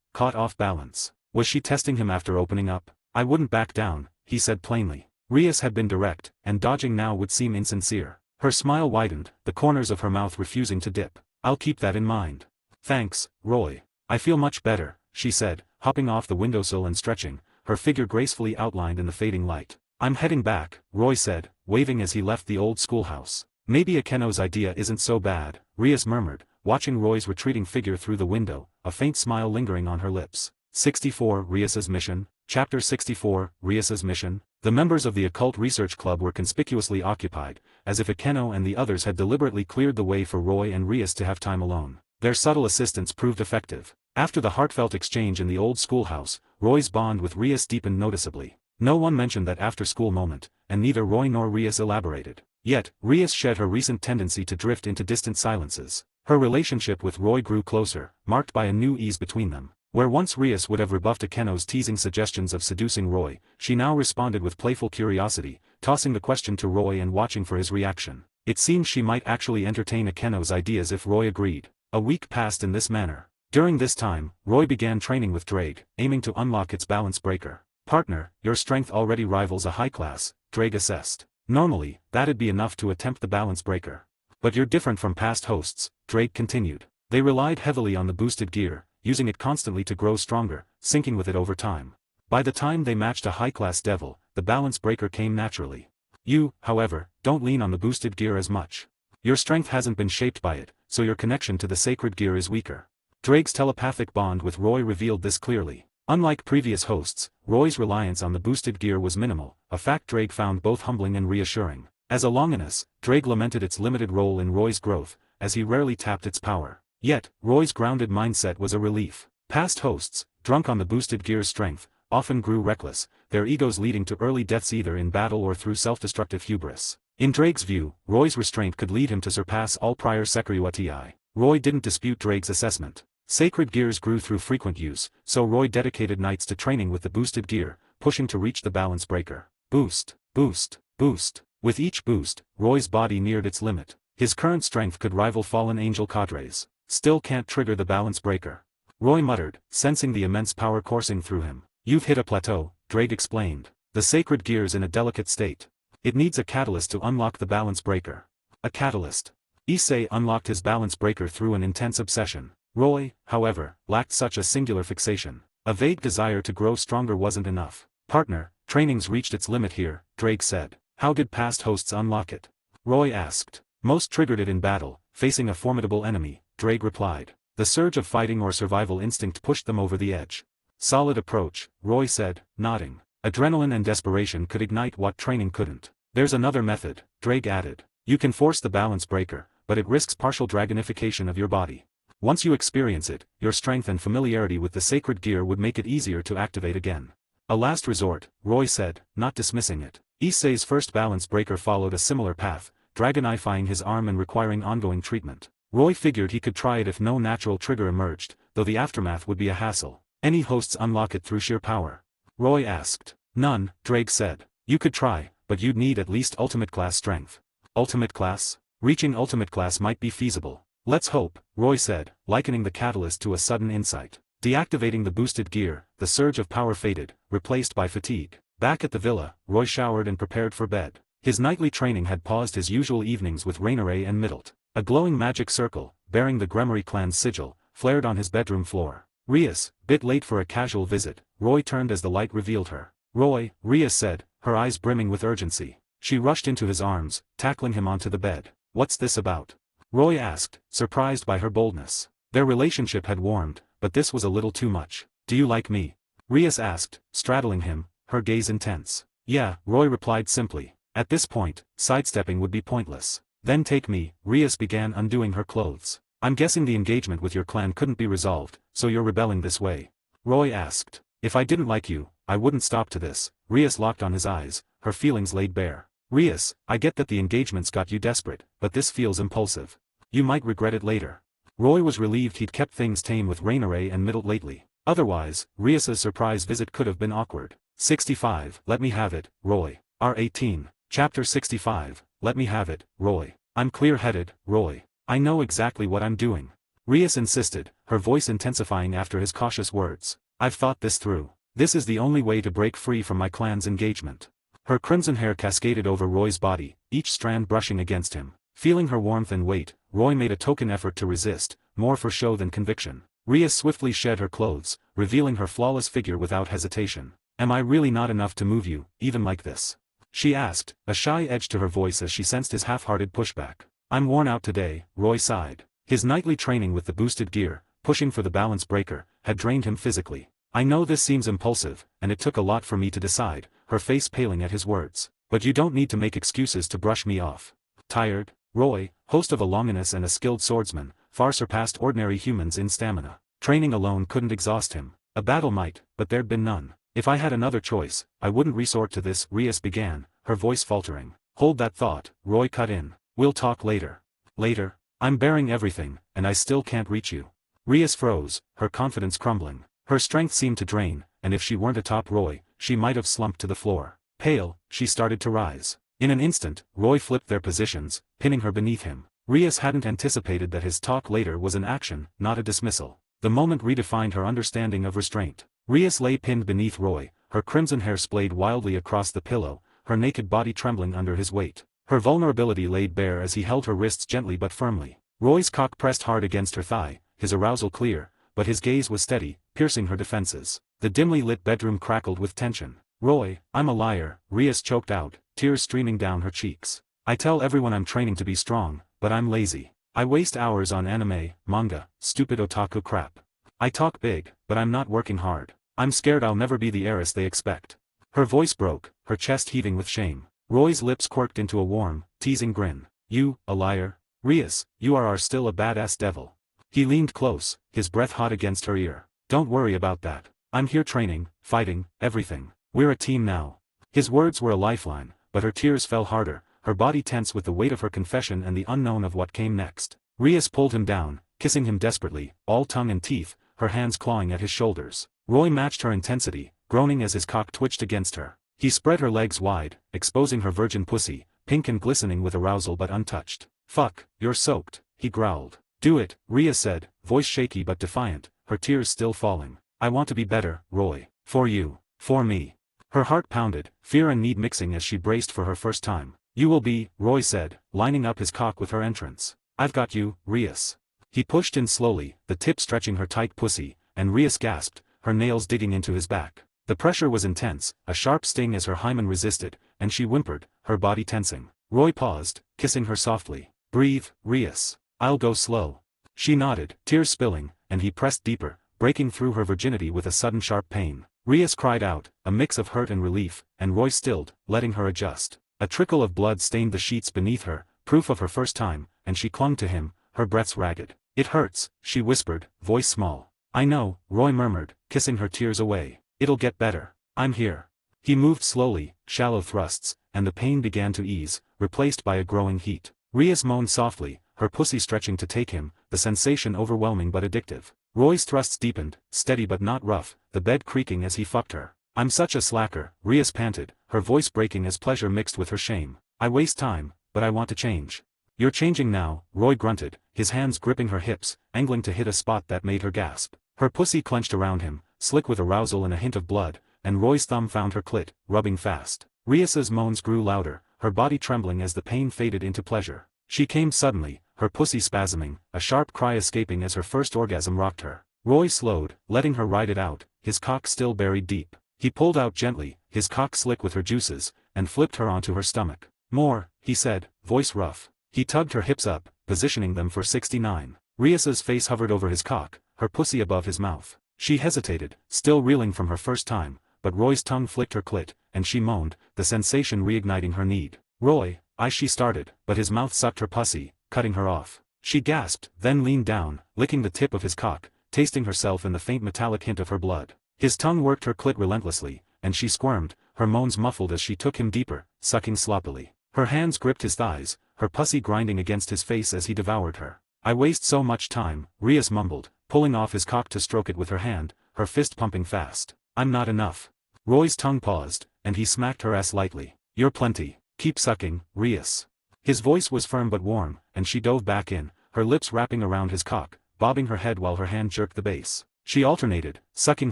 caught off balance. Was she testing him after opening up? I wouldn't back down, he said plainly. Rias had been direct, and dodging now would seem insincere. Her smile widened, the corners of her mouth refusing to dip. I'll keep that in mind. Thanks, Roy. I feel much better, she said, hopping off the windowsill and stretching, her figure gracefully outlined in the fading light. I'm heading back, Roy said, waving as he left the old schoolhouse. Maybe Akeno's idea isn't so bad, Rias murmured, watching Roy's retreating figure through the window, a faint smile lingering on her lips. 64 Rias's Mission, Chapter 64, Rias's Mission. The members of the Occult Research Club were conspicuously occupied, as if Akeno and the others had deliberately cleared the way for Roy and Rias to have time alone. Their subtle assistance proved effective. After the heartfelt exchange in the old schoolhouse, Roy's bond with Rias deepened noticeably. No one mentioned that after-school moment, and neither Roy nor Rias elaborated. Yet, Rias shed her recent tendency to drift into distant silences. Her relationship with Roy grew closer, marked by a new ease between them. Where once Rias would have rebuffed Akeno's teasing suggestions of seducing Roy, she now responded with playful curiosity, tossing the question to Roy and watching for his reaction. It seemed she might actually entertain Akeno's ideas if Roy agreed. A week passed in this manner. During this time, Roy began training with Drake, aiming to unlock its balance breaker. Partner, your strength already rivals a high class, Drake assessed. Normally, that'd be enough to attempt the balance breaker. But you're different from past hosts, Drake continued. They relied heavily on the boosted gear, using it constantly to grow stronger, syncing with it over time. By the time they matched a high-class devil, the balance breaker came naturally. You, however, don't lean on the boosted gear as much. Your strength hasn't been shaped by it, so your connection to the sacred gear is weaker. Drake's telepathic bond with Roy revealed this clearly. Unlike previous hosts, Roy's reliance on the boosted gear was minimal, a fact Drake found both humbling and reassuring. As a Longinus, Drake lamented its limited role in Roy's growth, as he rarely tapped its power. Yet, Roy's grounded mindset was a relief. Past hosts, drunk on the boosted gear's strength, often grew reckless, their egos leading to early deaths either in battle or through self-destructive hubris. In Drake's view, Roy's restraint could lead him to surpass all prior Sekiruati. Roy didn't dispute Drake's assessment. Sacred gears grew through frequent use, so Roy dedicated nights to training with the boosted gear, pushing to reach the balance breaker. Boost, boost, boost. With each boost, Roy's body neared its limit. His current strength could rival fallen angel cadres. Still can't trigger the balance breaker. Roy muttered, sensing the immense power coursing through him. You've hit a plateau, Drake explained. The sacred gear's in a delicate state. It needs a catalyst to unlock the balance breaker. A catalyst. Issei unlocked his balance breaker through an intense obsession. Roy, however, lacked such a singular fixation. A vague desire to grow stronger wasn't enough. Partner, training's reached its limit here, Drake said. How did past hosts unlock it? Roy asked. Most triggered it in battle, facing a formidable enemy, Drake replied. The surge of fighting or survival instinct pushed them over the edge. Solid approach, Roy said, nodding. Adrenaline and desperation could ignite what training couldn't. There's another method, Drake added. You can force the balance breaker, but it risks partial dragonification of your body. Once you experience it, your strength and familiarity with the sacred gear would make it easier to activate again. A last resort, Roy said, not dismissing it. Issei's first balance breaker followed a similar path, dragonifying his arm and requiring ongoing treatment. Roy figured he could try it if no natural trigger emerged, though the aftermath would be a hassle. Any hosts unlock it through sheer power? Roy asked. None, Drake said. You could try, but you'd need at least ultimate class strength. Ultimate class? Reaching ultimate class might be feasible. Let's hope, Roy said, likening the catalyst to a sudden insight. Deactivating the boosted gear, the surge of power faded, replaced by fatigue. Back at the villa, Roy showered and prepared for bed. His nightly training had paused his usual evenings with Rainier and Middlet. A glowing magic circle, bearing the Gremory clan's sigil, flared on his bedroom floor. Rias, bit late for a casual visit, Roy turned as the light revealed her. Roy, Rias said, her eyes brimming with urgency. She rushed into his arms, tackling him onto the bed. What's this about? Roy asked, surprised by her boldness. Their relationship had warmed, but this was a little too much. Do you like me? Rias asked, straddling him, her gaze intense. Yeah, Roy replied simply. At this point, sidestepping would be pointless. Then take me, Rias began undoing her clothes. I'm guessing the engagement with your clan couldn't be resolved, so you're rebelling this way. Roy asked. If I didn't like you, I wouldn't stop to this. Rias locked on his eyes, her feelings laid bare. Rias, I get that the engagement's got you desperate, but this feels impulsive. You might regret it later. Roy was relieved he'd kept things tame with Rainier and Middlet lately. Otherwise, Rias's surprise visit could have been awkward. 65, let me have it, Roy. R18, Chapter 65, let me have it, Roy. I'm clear-headed, Roy. I know exactly what I'm doing. Rias insisted, her voice intensifying after his cautious words. I've thought this through. This is the only way to break free from my clan's engagement. Her crimson hair cascaded over Roy's body, each strand brushing against him. Feeling her warmth and weight, Roy made a token effort to resist, more for show than conviction. Rias swiftly shed her clothes, revealing her flawless figure without hesitation. Am I really not enough to move you, even like this? She asked, a shy edge to her voice as she sensed his half-hearted pushback. I'm worn out today, Roy sighed. His nightly training with the boosted gear, pushing for the balance breaker, had drained him physically. I know this seems impulsive, and it took a lot for me to decide, her face paling at his words. But you don't need to make excuses to brush me off. Tired? Roy, host of a Longinus and a skilled swordsman, far surpassed ordinary humans in stamina. Training alone couldn't exhaust him. A battle might, but there'd been none. If I had another choice, I wouldn't resort to this, Rias began, her voice faltering. Hold that thought, Roy cut in. We'll talk later. Later? I'm bearing everything, and I still can't reach you. Rias froze, her confidence crumbling. Her strength seemed to drain, and if she weren't atop Roy, she might have slumped to the floor. Pale, she started to rise. In an instant, Roy flipped their positions, pinning her beneath him. Rias hadn't anticipated that his talk later was an action, not a dismissal. The moment redefined her understanding of restraint. Rias lay pinned beneath Roy, her crimson hair splayed wildly across the pillow, her naked body trembling under his weight. Her vulnerability laid bare as he held her wrists gently but firmly. Roy's cock pressed hard against her thigh, his arousal clear, but his gaze was steady, piercing her defenses. The dimly lit bedroom crackled with tension. Roy, I'm a liar, Rias choked out, tears streaming down her cheeks. I tell everyone I'm training to be strong, but I'm lazy. I waste hours on anime, manga, stupid otaku crap. I talk big, but I'm not working hard. I'm scared I'll never be the heiress they expect. Her voice broke, her chest heaving with shame. Roy's lips quirked into a warm, teasing grin. You, a liar? Rias, you are still a badass devil. He leaned close, his breath hot against her ear. Don't worry about that. I'm here training, fighting, everything. We're a team now. His words were a lifeline, but her tears fell harder, her body tense with the weight of her confession and the unknown of what came next. Rias pulled him down, kissing him desperately, all tongue and teeth, her hands clawing at his shoulders. Roy matched her intensity, groaning as his cock twitched against her. He spread her legs wide, exposing her virgin pussy, pink and glistening with arousal but untouched. Fuck, you're soaked, he growled. Do it, Rias said, voice shaky but defiant, her tears still falling. I want to be better, Roy. For you. For me. Her heart pounded, fear and need mixing as she braced for her first time. You will be, Roy said, lining up his cock with her entrance. I've got you, Rias. He pushed in slowly, the tip stretching her tight pussy, and Rias gasped, her nails digging into his back. The pressure was intense, a sharp sting as her hymen resisted, and she whimpered, her body tensing. Roy paused, kissing her softly. Breathe, Rias. I'll go slow. She nodded, tears spilling, and he pressed deeper, breaking through her virginity with a sudden sharp pain. Rias cried out, a mix of hurt and relief, and Roy stilled, letting her adjust. A trickle of blood stained the sheets beneath her, proof of her first time, and she clung to him, her breaths ragged. It hurts, she whispered, voice small. I know, Roy murmured, kissing her tears away. It'll get better. I'm here. He moved slowly, shallow thrusts, and the pain began to ease, replaced by a growing heat. Rias moaned softly, her pussy stretching to take him, the sensation overwhelming but addictive. Roy's thrusts deepened, steady but not rough, the bed creaking as he fucked her. I'm such a slacker, Rias panted, her voice breaking as pleasure mixed with her shame. I waste time, but I want to change. You're changing now, Roy grunted, his hands gripping her hips, angling to hit a spot that made her gasp. Her pussy clenched around him, slick with arousal and a hint of blood, and Roy's thumb found her clit, rubbing fast. Rias's moans grew louder, her body trembling as the pain faded into pleasure. She came suddenly, her pussy spasming, a sharp cry escaping as her first orgasm rocked her. Roy slowed, letting her ride it out, his cock still buried deep. He pulled out gently, his cock slick with her juices, and flipped her onto her stomach. More, he said, voice rough. He tugged her hips up, positioning them for 69. Rias's face hovered over his cock, her pussy above his mouth. She hesitated, still reeling from her first time, but Roy's tongue flicked her clit, and she moaned, the sensation reigniting her need. Roy, she started, but his mouth sucked her pussy, cutting her off. She gasped, then leaned down, licking the tip of his cock, tasting herself in the faint metallic hint of her blood. His tongue worked her clit relentlessly, and she squirmed, her moans muffled as she took him deeper, sucking sloppily. Her hands gripped his thighs, her pussy grinding against his face as he devoured her. I waste so much time, Rias mumbled, pulling off his cock to stroke it with her hand, her fist pumping fast. I'm not enough. Roy's tongue paused, and he smacked her ass lightly. You're plenty. Keep sucking, Rias. His voice was firm but warm, and she dove back in, her lips wrapping around his cock, bobbing her head while her hand jerked the base. She alternated, sucking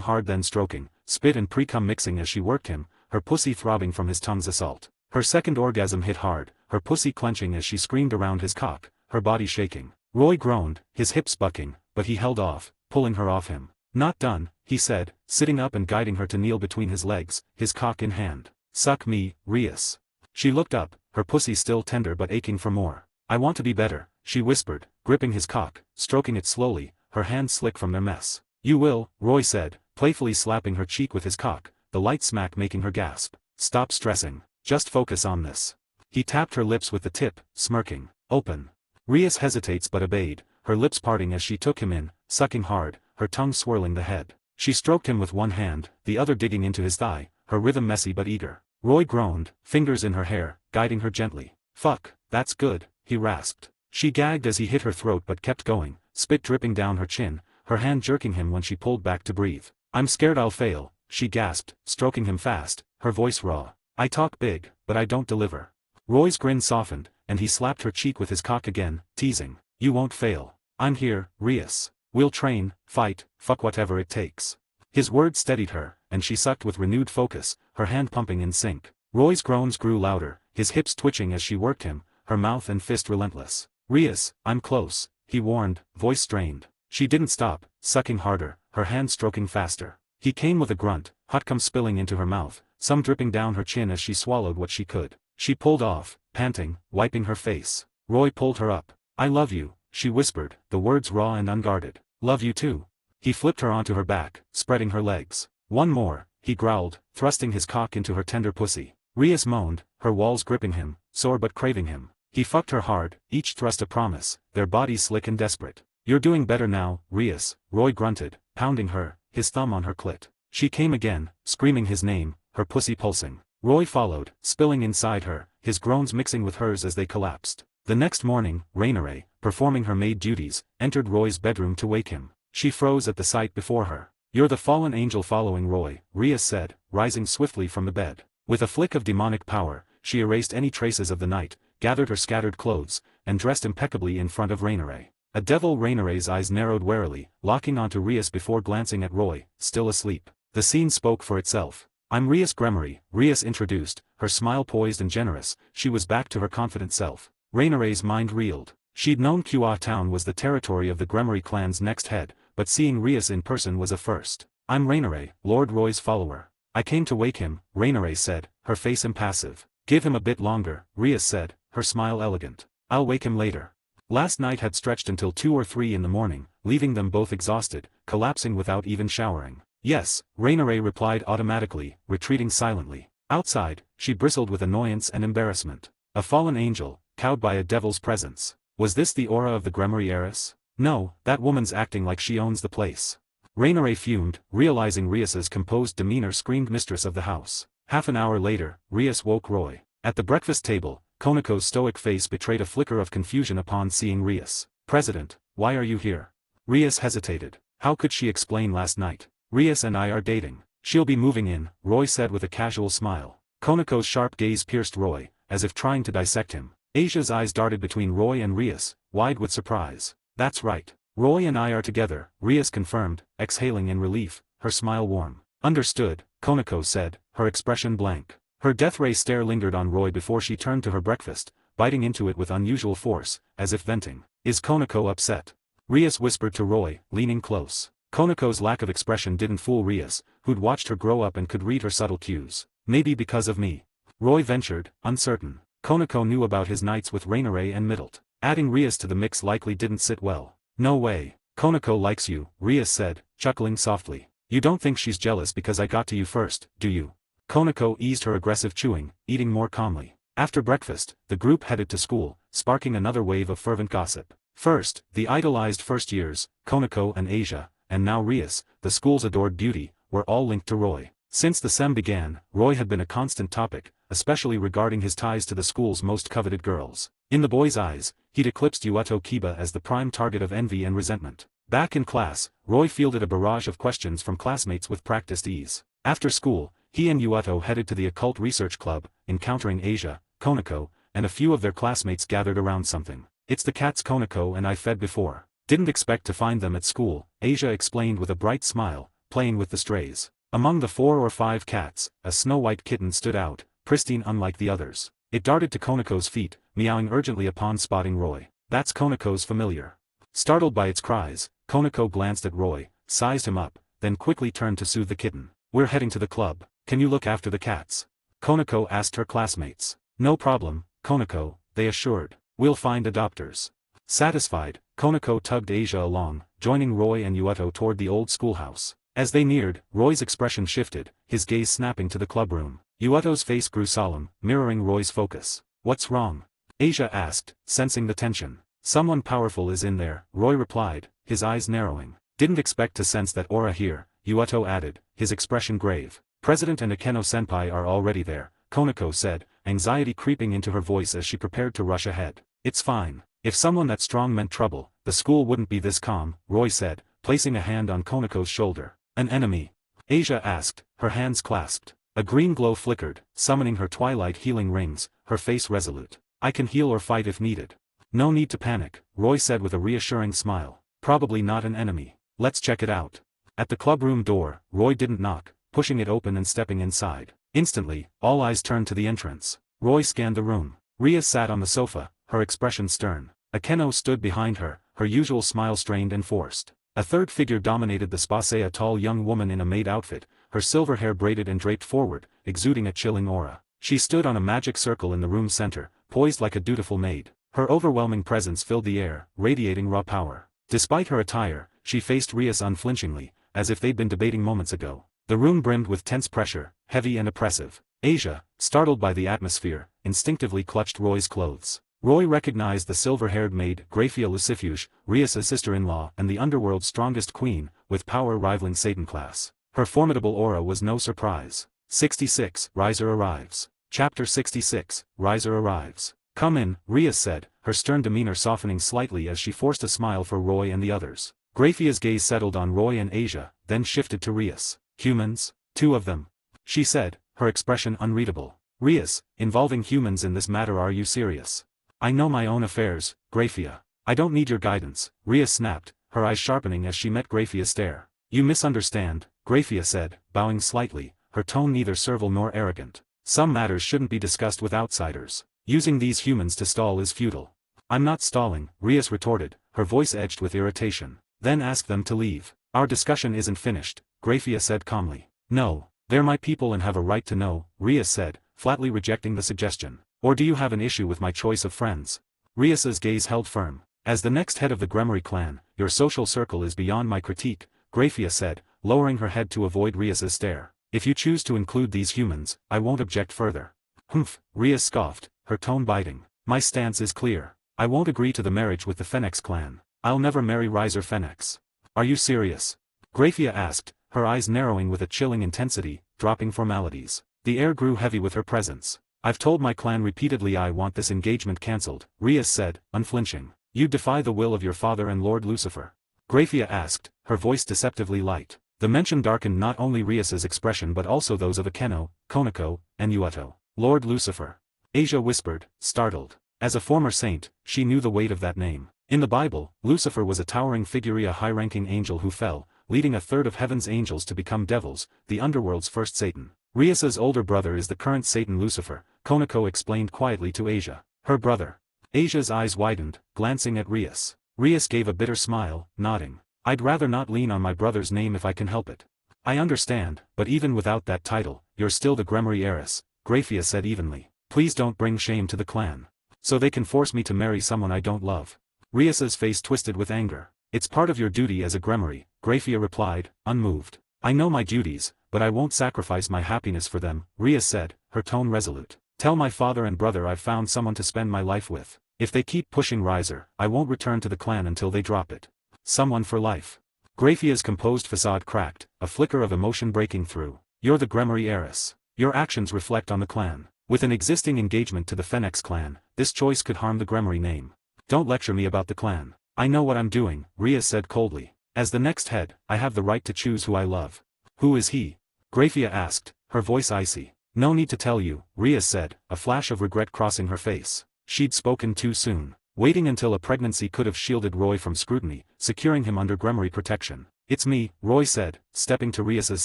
hard then stroking, spit and pre-cum mixing as she worked him, her pussy throbbing from his tongue's assault. Her second orgasm hit hard, her pussy clenching as she screamed around his cock, her body shaking. Roy groaned, his hips bucking, but he held off, pulling her off him. "Not done," he said, sitting up and guiding her to kneel between his legs, his cock in hand. "Suck me, Rias." She looked up, her pussy still tender but aching for more. "I want to be better," she whispered, gripping his cock, stroking it slowly, her hands slick from their mess. "You will," Roy said, playfully slapping her cheek with his cock, the light smack making her gasp. "Stop stressing, just focus on this." He tapped her lips with the tip, smirking. "Open." Rias hesitates but obeyed, her lips parting as she took him in, sucking hard, her tongue swirling the head. She stroked him with one hand, the other digging into his thigh, her rhythm messy but eager. Roy groaned, fingers in her hair, guiding her gently. "Fuck, that's good," he rasped. She gagged as he hit her throat but kept going, spit dripping down her chin, her hand jerking him when she pulled back to breathe. "I'm scared I'll fail," she gasped, stroking him fast, her voice raw. "I talk big, but I don't deliver." Roy's grin softened, and he slapped her cheek with his cock again, teasing. "You won't fail. I'm here, Rias. We'll train, fight, fuck whatever it takes." His words steadied her, and she sucked with renewed focus, her hand pumping in sync. Roy's groans grew louder, his hips twitching as she worked him, her mouth and fist relentless. "Rias, I'm close," he warned, voice strained. She didn't stop, sucking harder, her hand stroking faster. He came with a grunt, hot cum spilling into her mouth, some dripping down her chin as she swallowed what she could. She pulled off, panting, wiping her face. Roy pulled her up. "I love you," she whispered, the words raw and unguarded. "Love you too." He flipped her onto her back, spreading her legs. "One more," he growled, thrusting his cock into her tender pussy. Rias moaned, her walls gripping him, sore but craving him. He fucked her hard, each thrust a promise, their bodies slick and desperate. "You're doing better now, Rias," Roy grunted, pounding her, his thumb on her clit. She came again, screaming his name, her pussy pulsing. Roy followed, spilling inside her, his groans mixing with hers as they collapsed. The next morning, Rainare, performing her maid duties, entered Roy's bedroom to wake him. She froze at the sight before her. "You're the fallen angel following Roy," Rias said, rising swiftly from the bed. With a flick of demonic power, she erased any traces of the night, gathered her scattered clothes, and dressed impeccably in front of Rainare. A devil. Rainare's eyes narrowed warily, locking onto Rias before glancing at Roy, still asleep. The scene spoke for itself. "I'm Rias Gremory," Rias introduced, her smile poised and generous, she was back to her confident self. Rainare's mind reeled. She'd known Kua Town was the territory of the Gremory clan's next head, but seeing Rias in person was a first. "I'm Rainare, Lord Roy's follower. I came to wake him," Rainare said, her face impassive. "Give him a bit longer," Rias said, her smile elegant. "I'll wake him later." Last night had stretched until 2 or 3 in the morning, leaving them both exhausted, collapsing without even showering. "Yes," Rainare replied automatically, retreating silently. Outside, she bristled with annoyance and embarrassment. A fallen angel, cowed by a devil's presence. Was this the aura of the Gremory heiress? No, that woman's acting like she owns the place. Rainare fumed, realizing Rias's composed demeanor screamed mistress of the house. Half an hour later, Rias woke Roy. At the breakfast table, Konako's stoic face betrayed a flicker of confusion upon seeing Rias. "President, why are you here?" Rias hesitated. How could she explain last night? "Rias and I are dating. She'll be moving in," Roy said with a casual smile. Konako's sharp gaze pierced Roy, as if trying to dissect him. Asia's eyes darted between Roy and Rias, wide with surprise. "That's right. Roy and I are together," Rias confirmed, exhaling in relief, her smile warm. "Understood," Konako said, her expression blank. Her death-ray stare lingered on Roy before she turned to her breakfast, biting into it with unusual force, as if venting. "Is Konako upset?" Rias whispered to Roy, leaning close. Konako's lack of expression didn't fool Rias, who'd watched her grow up and could read her subtle cues. "Maybe because of me," Roy ventured, uncertain. Konako knew about his nights with Rainare and Middlet. Adding Rias to the mix likely didn't sit well. "No way. Konako likes you," Rias said, chuckling softly. "You don't think she's jealous because I got to you first, do you?" Konako eased her aggressive chewing, eating more calmly. After breakfast, the group headed to school, sparking another wave of fervent gossip. First, the idolized first years, Konako and Asia, and now Rias, the school's adored beauty, were all linked to Roy. Since the sem began, Roy had been a constant topic, especially regarding his ties to the school's most coveted girls. In the boys' eyes, he'd eclipsed Yuato Kiba as the prime target of envy and resentment. Back in class, Roy fielded a barrage of questions from classmates with practiced ease. After school, he and Yuato headed to the occult research club, encountering Asia, Konako, and a few of their classmates gathered around something. "It's the cats Konako and I fed before." Didn't expect to find them at school, Asia explained with a bright smile, playing with the strays. Among the 4 or 5 cats, a snow-white kitten stood out, pristine unlike the others. It darted to Konako's feet, meowing urgently upon spotting Roy. That's Konako's familiar. Startled by its cries, Konako glanced at Roy, sized him up, then quickly turned to soothe the kitten. We're heading to the club. Can you look after the cats? Konako asked her classmates. No problem, Konako, they assured. We'll find adopters. Satisfied, Konako tugged Asia along, joining Roy and Yueto toward the old schoolhouse. As they neared, Roy's expression shifted, his gaze snapping to the clubroom. Yueto's face grew solemn, mirroring Roy's focus. What's wrong? Asia asked, sensing the tension. Someone powerful is in there, Roy replied, his eyes narrowing. Didn't expect to sense that aura here, Yueto added, his expression grave. President and Akeno-senpai are already there, Konako said, anxiety creeping into her voice as she prepared to rush ahead. It's fine. If someone that strong meant trouble, the school wouldn't be this calm, Roy said, placing a hand on Konako's shoulder. An enemy? Asia asked, her hands clasped. A green glow flickered, summoning her twilight healing rings, her face resolute. I can heal or fight if needed. No need to panic, Roy said with a reassuring smile. Probably not an enemy. Let's check it out. At the clubroom door, Roy didn't knock, pushing it open and stepping inside. Instantly, all eyes turned to the entrance. Roy scanned the room. Rias sat on the sofa, her expression stern. Akeno stood behind her, her usual smile strained and forced. A third figure dominated the space, a tall young woman in a maid outfit, her silver hair braided and draped forward, exuding a chilling aura. She stood on a magic circle in the room's center, poised like a dutiful maid. Her overwhelming presence filled the air, radiating raw power. Despite her attire, she faced Rias unflinchingly, as if they'd been debating moments ago. The room brimmed with tense pressure, heavy and oppressive. Asia, startled by the atmosphere, instinctively clutched Roy's clothes. Roy recognized the silver-haired maid, Graphia Lucifuge, Rias' sister-in-law and the Underworld's strongest queen, with power rivaling Satan class. Her formidable aura was no surprise. 66. Riser arrives. Chapter 66. Riser arrives. Come in, Rias said, her stern demeanor softening slightly as she forced a smile for Roy and the others. Graphia's gaze settled on Roy and Asia, then shifted to Rias. Humans? 2 of them. She said, her expression unreadable. Rias, involving humans in this matter, are you serious? I know my own affairs, Graphia. I don't need your guidance, Rias snapped, her eyes sharpening as she met Graphia's stare. You misunderstand, Graphia said, bowing slightly, her tone neither servile nor arrogant. Some matters shouldn't be discussed with outsiders. Using these humans to stall is futile. I'm not stalling, Rias retorted, her voice edged with irritation. Then ask them to leave. Our discussion isn't finished, Graphia said calmly. No, they're my people and have a right to know, Rias said, flatly rejecting the suggestion. Or do you have an issue with my choice of friends? Rias's gaze held firm. As the next head of the Gremory clan, your social circle is beyond my critique, Graphia said, lowering her head to avoid Rias's stare. If you choose to include these humans, I won't object further. Humph, Rias scoffed, her tone biting. My stance is clear. I won't agree to the marriage with the Phoenix clan. I'll never marry Riser Phoenix. Are you serious? Graphia asked, her eyes narrowing with a chilling intensity, dropping formalities. The air grew heavy with her presence. I've told my clan repeatedly I want this engagement cancelled, Rias said, unflinching. You defy the will of your father and Lord Lucifer? Graphia asked, her voice deceptively light. The mention darkened not only Rias's expression but also those of Akeno, Konako, and Yueto. Lord Lucifer. Asia whispered, startled. As a former saint, she knew the weight of that name. In the Bible, Lucifer was a towering figure, a high-ranking angel who fell, leading a third of heaven's angels to become devils, the underworld's first Satan. Rias's older brother is the current Satan Lucifer, Konako explained quietly to Asia. Her brother. Asia's eyes widened, glancing at Rias. Rias gave a bitter smile, nodding. I'd rather not lean on my brother's name if I can help it. I understand, but even without that title, you're still the Gremory heiress, Graphia said evenly. Please don't bring shame to the clan. So they can force me to marry someone I don't love. Rias's face twisted with anger. It's part of your duty as a Gremory, Graphia replied, unmoved. I know my duties, but I won't sacrifice my happiness for them, Rias said, her tone resolute. Tell my father and brother I've found someone to spend my life with. If they keep pushing Riser, I won't return to the clan until they drop it. Someone for life. Graphia's composed facade cracked, a flicker of emotion breaking through. You're the Gremory heiress. Your actions reflect on the clan. With an existing engagement to the Phoenix clan, this choice could harm the Gremory name. Don't lecture me about the clan. I know what I'm doing, Rias said coldly. As the next head, I have the right to choose who I love. Who is he? Graphia asked, her voice icy. No need to tell you, Rias said, a flash of regret crossing her face. She'd spoken too soon. waiting until a pregnancy could have shielded Roy from scrutiny, securing him under grimoire protection. "It's me," Roy said, stepping to Rias's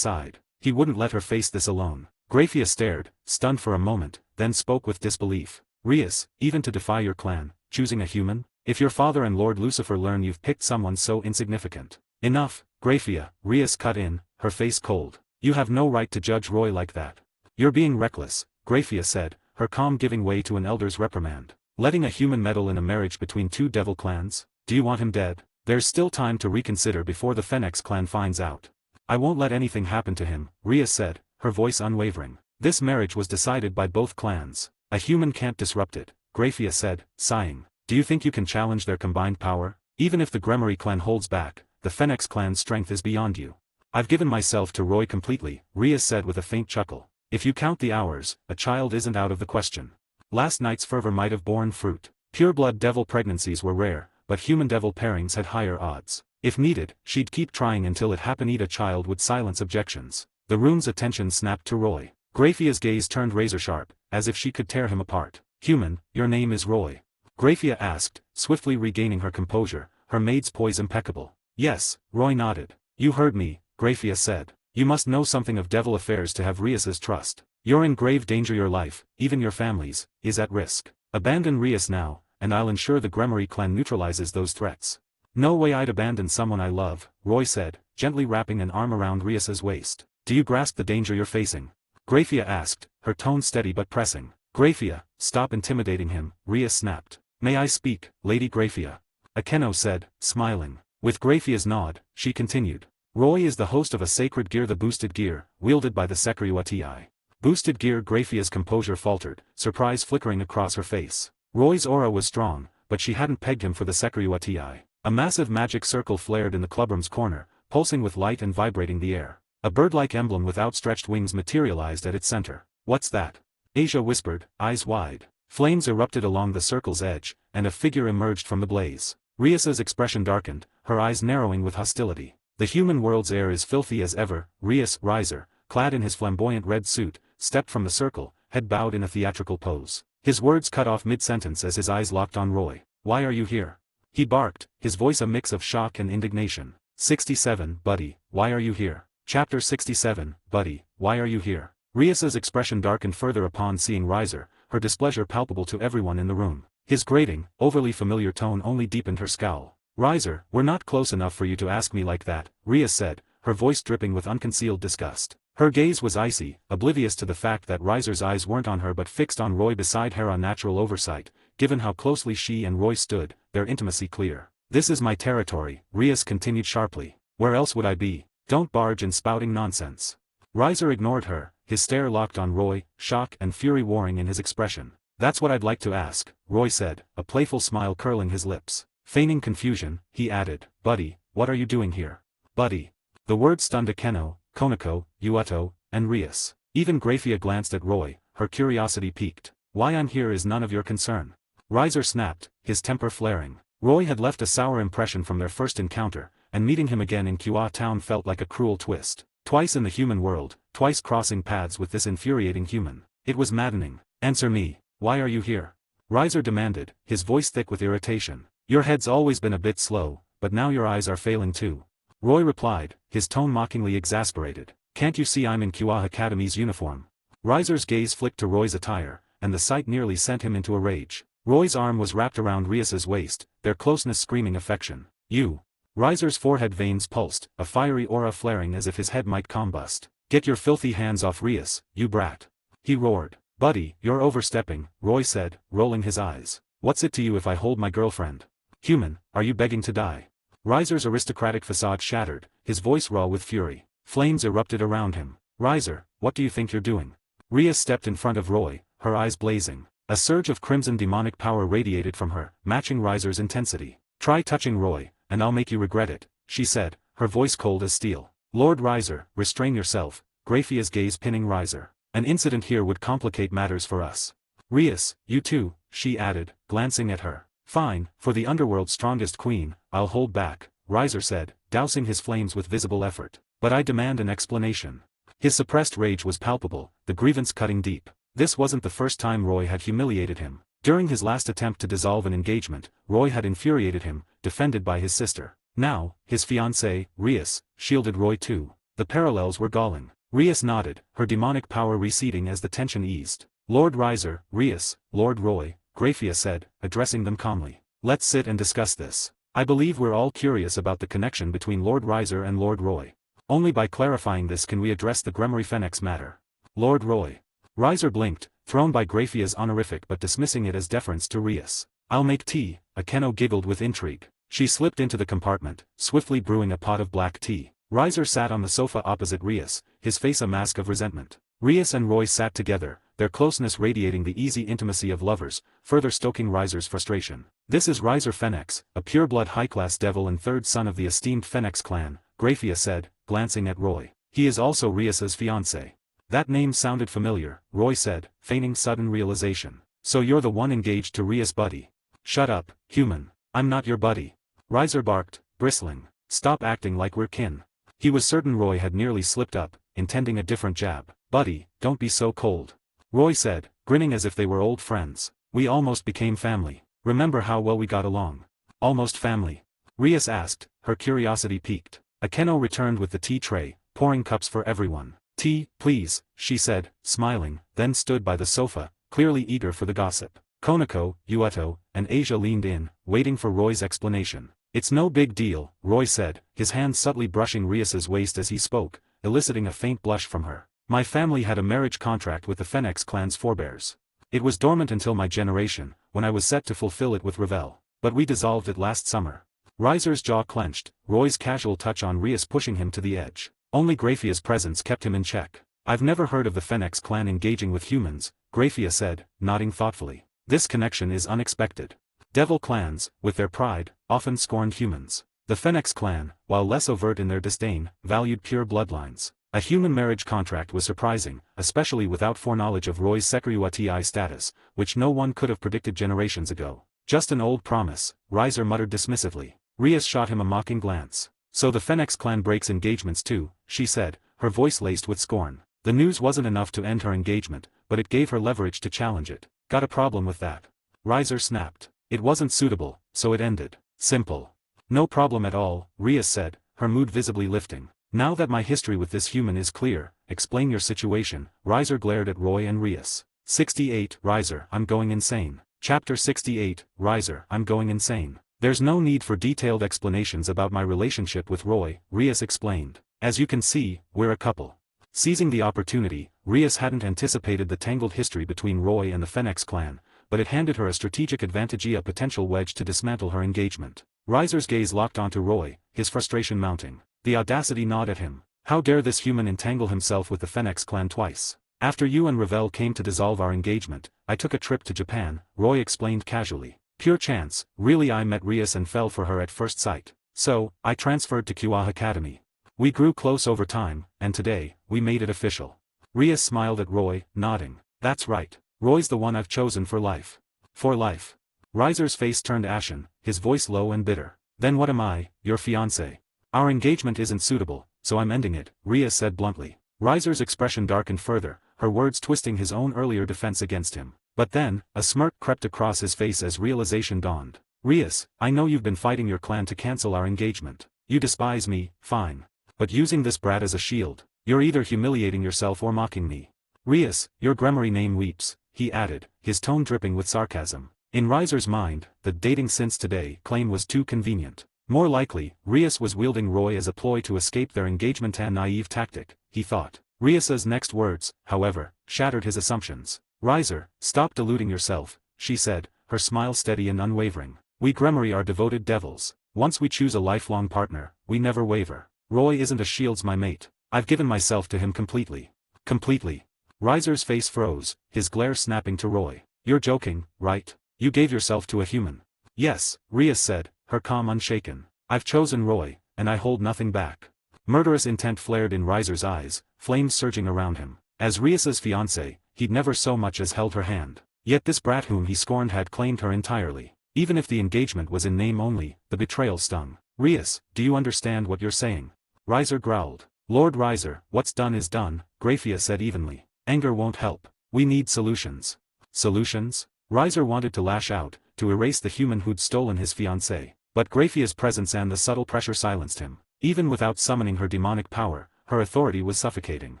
side. He wouldn't let her face this alone. Graphia stared, stunned for a moment, then spoke with disbelief. "Rias, even to defy your clan, choosing a human? If your father and Lord Lucifer learn you've picked someone so insignificant." "Enough, Graphia," Rias cut in, her face cold. "You have no right to judge Roy like that." "You're being reckless," Graphia said, her calm giving way to an elder's reprimand. "Letting a human meddle in a marriage between two devil clans? Do you want him dead? There's still time to reconsider before the Phoenix clan finds out." "I won't let anything happen to him," Rias said, her voice unwavering. "This marriage was decided by both clans. A human can't disrupt it," Graphia said, sighing. "Do you think you can challenge their combined power? Even if the Grimoire clan holds back, the Phoenix clan's strength is beyond you." "I've given myself to Roy completely," Rias said with a faint chuckle. "If you count the hours, a child isn't out of the question. Last night's fervor might have borne fruit. Pureblood devil pregnancies were rare, but human-devil pairings had higher odds. If needed, she'd keep trying until it happened. A child would silence objections." The room's attention snapped to Roy. Graphia's gaze turned razor-sharp, as if she could tear him apart. "Human, your name is Roy?" Graphia asked, swiftly regaining her composure, her maid's poise impeccable. "Yes," Roy nodded. "You heard me," Graphia said. "You must know something of devil affairs to have Rias's trust. You're in grave danger. Your life, even your family's, is at risk. Abandon Rias now, and I'll ensure the Grimoire clan neutralizes those threats." "No way I'd abandon someone I love," Roy said, gently wrapping an arm around Rias's waist. "Do you grasp the danger you're facing?" Graphia asked, her tone steady but pressing. "Graphia, stop intimidating him," Rias snapped. "May I speak, Lady Graphia?" Akeno said, smiling. With Graphia's nod, she continued. "Roy is the host of a sacred gear, the boosted gear, wielded by the Sekiruati. Boosted gear." Graphia's composure faltered, surprise flickering across her face. Roy's aura was strong, but she hadn't pegged him for the Sekiruati. A massive magic circle flared in the clubroom's corner, pulsing with light and vibrating the air. A bird-like emblem with outstretched wings materialized at its center. "What's that?" Asia whispered, eyes wide. Flames erupted along the circle's edge, and a figure emerged from the blaze. Rias's expression darkened, her eyes narrowing with hostility. "The human world's air is filthy as ever." Rias, riser, clad in his flamboyant red suit, stepped from the circle, head bowed in a theatrical pose. His words cut off mid-sentence as his eyes locked on Roy. "Why are you here?" he barked, his voice a mix of shock and indignation. 67, buddy, why are you here? Chapter 67, buddy, why are you here? Rias's expression darkened further upon seeing Riser, her displeasure palpable to everyone in the room. His grating, overly familiar tone only deepened her scowl. "Riser, we're not close enough for you to ask me like that," Rias said, her voice dripping with unconcealed disgust. Her gaze was icy, oblivious to the fact that Riser's eyes weren't on her but fixed on Roy beside her. On natural oversight, given how closely she and Roy stood, their intimacy clear. "This is my territory," Rias continued sharply. "Where else would I be? Don't barge in spouting nonsense." Riser ignored her, his stare locked on Roy, shock and fury warring in his expression. "That's what I'd like to ask," Roy said, a playful smile curling his lips. Feigning confusion, he added, "Buddy, what are you doing here?" "Buddy." The word stunned Akeno, Konako, Yuato, and Rias. Even Graphia glanced at Roy, her curiosity piqued. "Why I'm here is none of your concern." Riser snapped, his temper flaring. Roy had left a sour impression from their first encounter, and meeting him again in Kua Town felt like a cruel twist. Twice in the human world, twice crossing paths with this infuriating human. It was maddening. "Answer me, why are you here?" Riser demanded, his voice thick with irritation. "Your head's always been a bit slow, but now your eyes are failing too." Roy replied, his tone mockingly exasperated. "Can't you see I'm in Kua Academy's uniform?" Riser's gaze flicked to Roy's attire, and the sight nearly sent him into a rage. Roy's arm was wrapped around Rias's waist, their closeness screaming affection. "You." Riser's forehead veins pulsed, a fiery aura flaring as if his head might combust. "Get your filthy hands off Rias, you brat!" he roared. "Buddy, you're overstepping," Roy said, rolling his eyes. "What's it to you if I hold my girlfriend? Human, are you begging to die?" Riser's aristocratic facade shattered, his voice raw with fury. Flames erupted around him. "Riser, what do you think you're doing?" Rias stepped in front of Roy, her eyes blazing. A surge of crimson demonic power radiated from her, matching Riser's intensity. "Try touching Roy, and I'll make you regret it," she said, her voice cold as steel. "Lord Riser, restrain yourself," Graphia's gaze pinning Riser. "An incident here would complicate matters for us." "Rias, you too," she added, glancing at her. "Fine, for the Underworld's strongest queen, I'll hold back," Riser said, dousing his flames with visible effort. "But I demand an explanation." His suppressed rage was palpable, the grievance cutting deep. This wasn't the first time Roy had humiliated him. During his last attempt to dissolve an engagement, Roy had infuriated him, defended by his sister. Now, his fiancé, Rias, shielded Roy too. The parallels were galling. Rias nodded, her demonic power receding as the tension eased. Lord Riser, Rias, Lord Roy, Graphia said, addressing them calmly. Let's sit and discuss this. I believe we're all curious about the connection between Lord Riser and Lord Roy. Only by clarifying this can we address the Gremory Fennex matter. Lord Roy. Riser blinked, thrown by Graphia's honorific but dismissing it as deference to Rias. I'll make tea, Akeno giggled with intrigue. She slipped into the compartment, swiftly brewing a pot of black tea. Riser sat on the sofa opposite Rias, his face a mask of resentment. Rias and Roy sat together, their closeness radiating the easy intimacy of lovers, further stoking Riser's frustration. This is Riser Fennex, a pure-blood high-class devil and third son of the esteemed Fennex clan, Graphia said, glancing at Roy. He is also Rias's fiancé. That name sounded familiar, Roy said, feigning sudden realization. So you're the one engaged to Rias' buddy. Shut up, human. I'm not your buddy. Riser barked, bristling. Stop acting like we're kin. He was certain Roy had nearly slipped up, intending a different jab. Buddy, don't be so cold. Roy said, grinning as if they were old friends. We almost became family. Remember how well we got along? Almost family. Rias asked, her curiosity piqued. Akeno returned with the tea tray, pouring cups for everyone. Tea, please, she said, smiling, then stood by the sofa, clearly eager for the gossip. Konako, Yueto, and Asia leaned in, waiting for Roy's explanation. It's no big deal, Roy said, his hand subtly brushing Rias's waist as he spoke, eliciting a faint blush from her. My family had a marriage contract with the Fennex clan's forebears. It was dormant until my generation, when I was set to fulfill it with Ravel. But we dissolved it last summer. Riser's jaw clenched, Roy's casual touch on Rias pushing him to the edge. Only Graphia's presence kept him in check. I've never heard of the Fennex clan engaging with humans, Graphia said, nodding thoughtfully. This connection is unexpected. Devil clans, with their pride, often scorned humans. The Fennex clan, while less overt in their disdain, valued pure bloodlines. A human marriage contract was surprising, especially without foreknowledge of Roy's Sekryuati status, which no one could have predicted generations ago. Just an old promise, Riser muttered dismissively. Rias shot him a mocking glance. So the Fennex clan breaks engagements too, she said, her voice laced with scorn. The news wasn't enough to end her engagement, but it gave her leverage to challenge it. Got a problem with that? Riser snapped. It wasn't suitable, so it ended. Simple. No problem at all, Rias said, her mood visibly lifting. Now that my history with this human is clear, explain your situation. Riser glared at Roy and Rias. 68, Riser, I'm going insane. Chapter 68, Riser, I'm going insane. There's no need for detailed explanations about my relationship with Roy, Rias explained. As you can see, we're a couple. Seizing the opportunity, Rias hadn't anticipated the tangled history between Roy and the Fennex clan, but it handed her a strategic advantage, a potential wedge to dismantle her engagement. Riser's gaze locked onto Roy, his frustration mounting. The audacity gnawed at him. How dare this human entangle himself with the Fennex clan twice? After you and Ravel came to dissolve our engagement, I took a trip to Japan, Roy explained casually. Pure chance, really. I met Rias and fell for her at first sight. So, I transferred to Kua Academy. We grew close over time, and today, we made it official. Rias smiled at Roy, nodding. That's right. Roy's the one I've chosen for life. For life. Riser's face turned ashen, his voice low and bitter. Then what am I, your fiancé? Our engagement isn't suitable, so I'm ending it, Rias said bluntly. Riser's expression darkened further, her words twisting his own earlier defense against him. But then, a smirk crept across his face as realization dawned. Rias, I know you've been fighting your clan to cancel our engagement. You despise me, fine. But using this brat as a shield, you're either humiliating yourself or mocking me. Rias, your Gremory name weeps, he added, his tone dripping with sarcasm. In Riser's mind, the dating since today claim was too convenient. More likely, Rias was wielding Roy as a ploy to escape their engagement, a naive tactic, he thought. Rias's next words, however, shattered his assumptions. Riser, stop deluding yourself, she said, her smile steady and unwavering. We Gremory are devoted devils. Once we choose a lifelong partner, we never waver. Roy isn't a shield's my mate. I've given myself to him completely. Completely. Riser's face froze, his glare snapping to Roy. You're joking, right? You gave yourself to a human. Yes, Rias said, her calm unshaken. I've chosen Roy, and I hold nothing back. Murderous intent flared in Riser's eyes, flames surging around him. As Rias's fiancé, he'd never so much as held her hand. Yet this brat whom he scorned had claimed her entirely. Even if the engagement was in name only, the betrayal stung. Rias, do you understand what you're saying? Riser growled. Lord Riser, what's done is done, Graphia said evenly. Anger won't help. We need solutions. Solutions? Riser wanted to lash out, to erase the human who'd stolen his fiancée. But Graphia's presence and the subtle pressure silenced him. Even without summoning her demonic power, her authority was suffocating.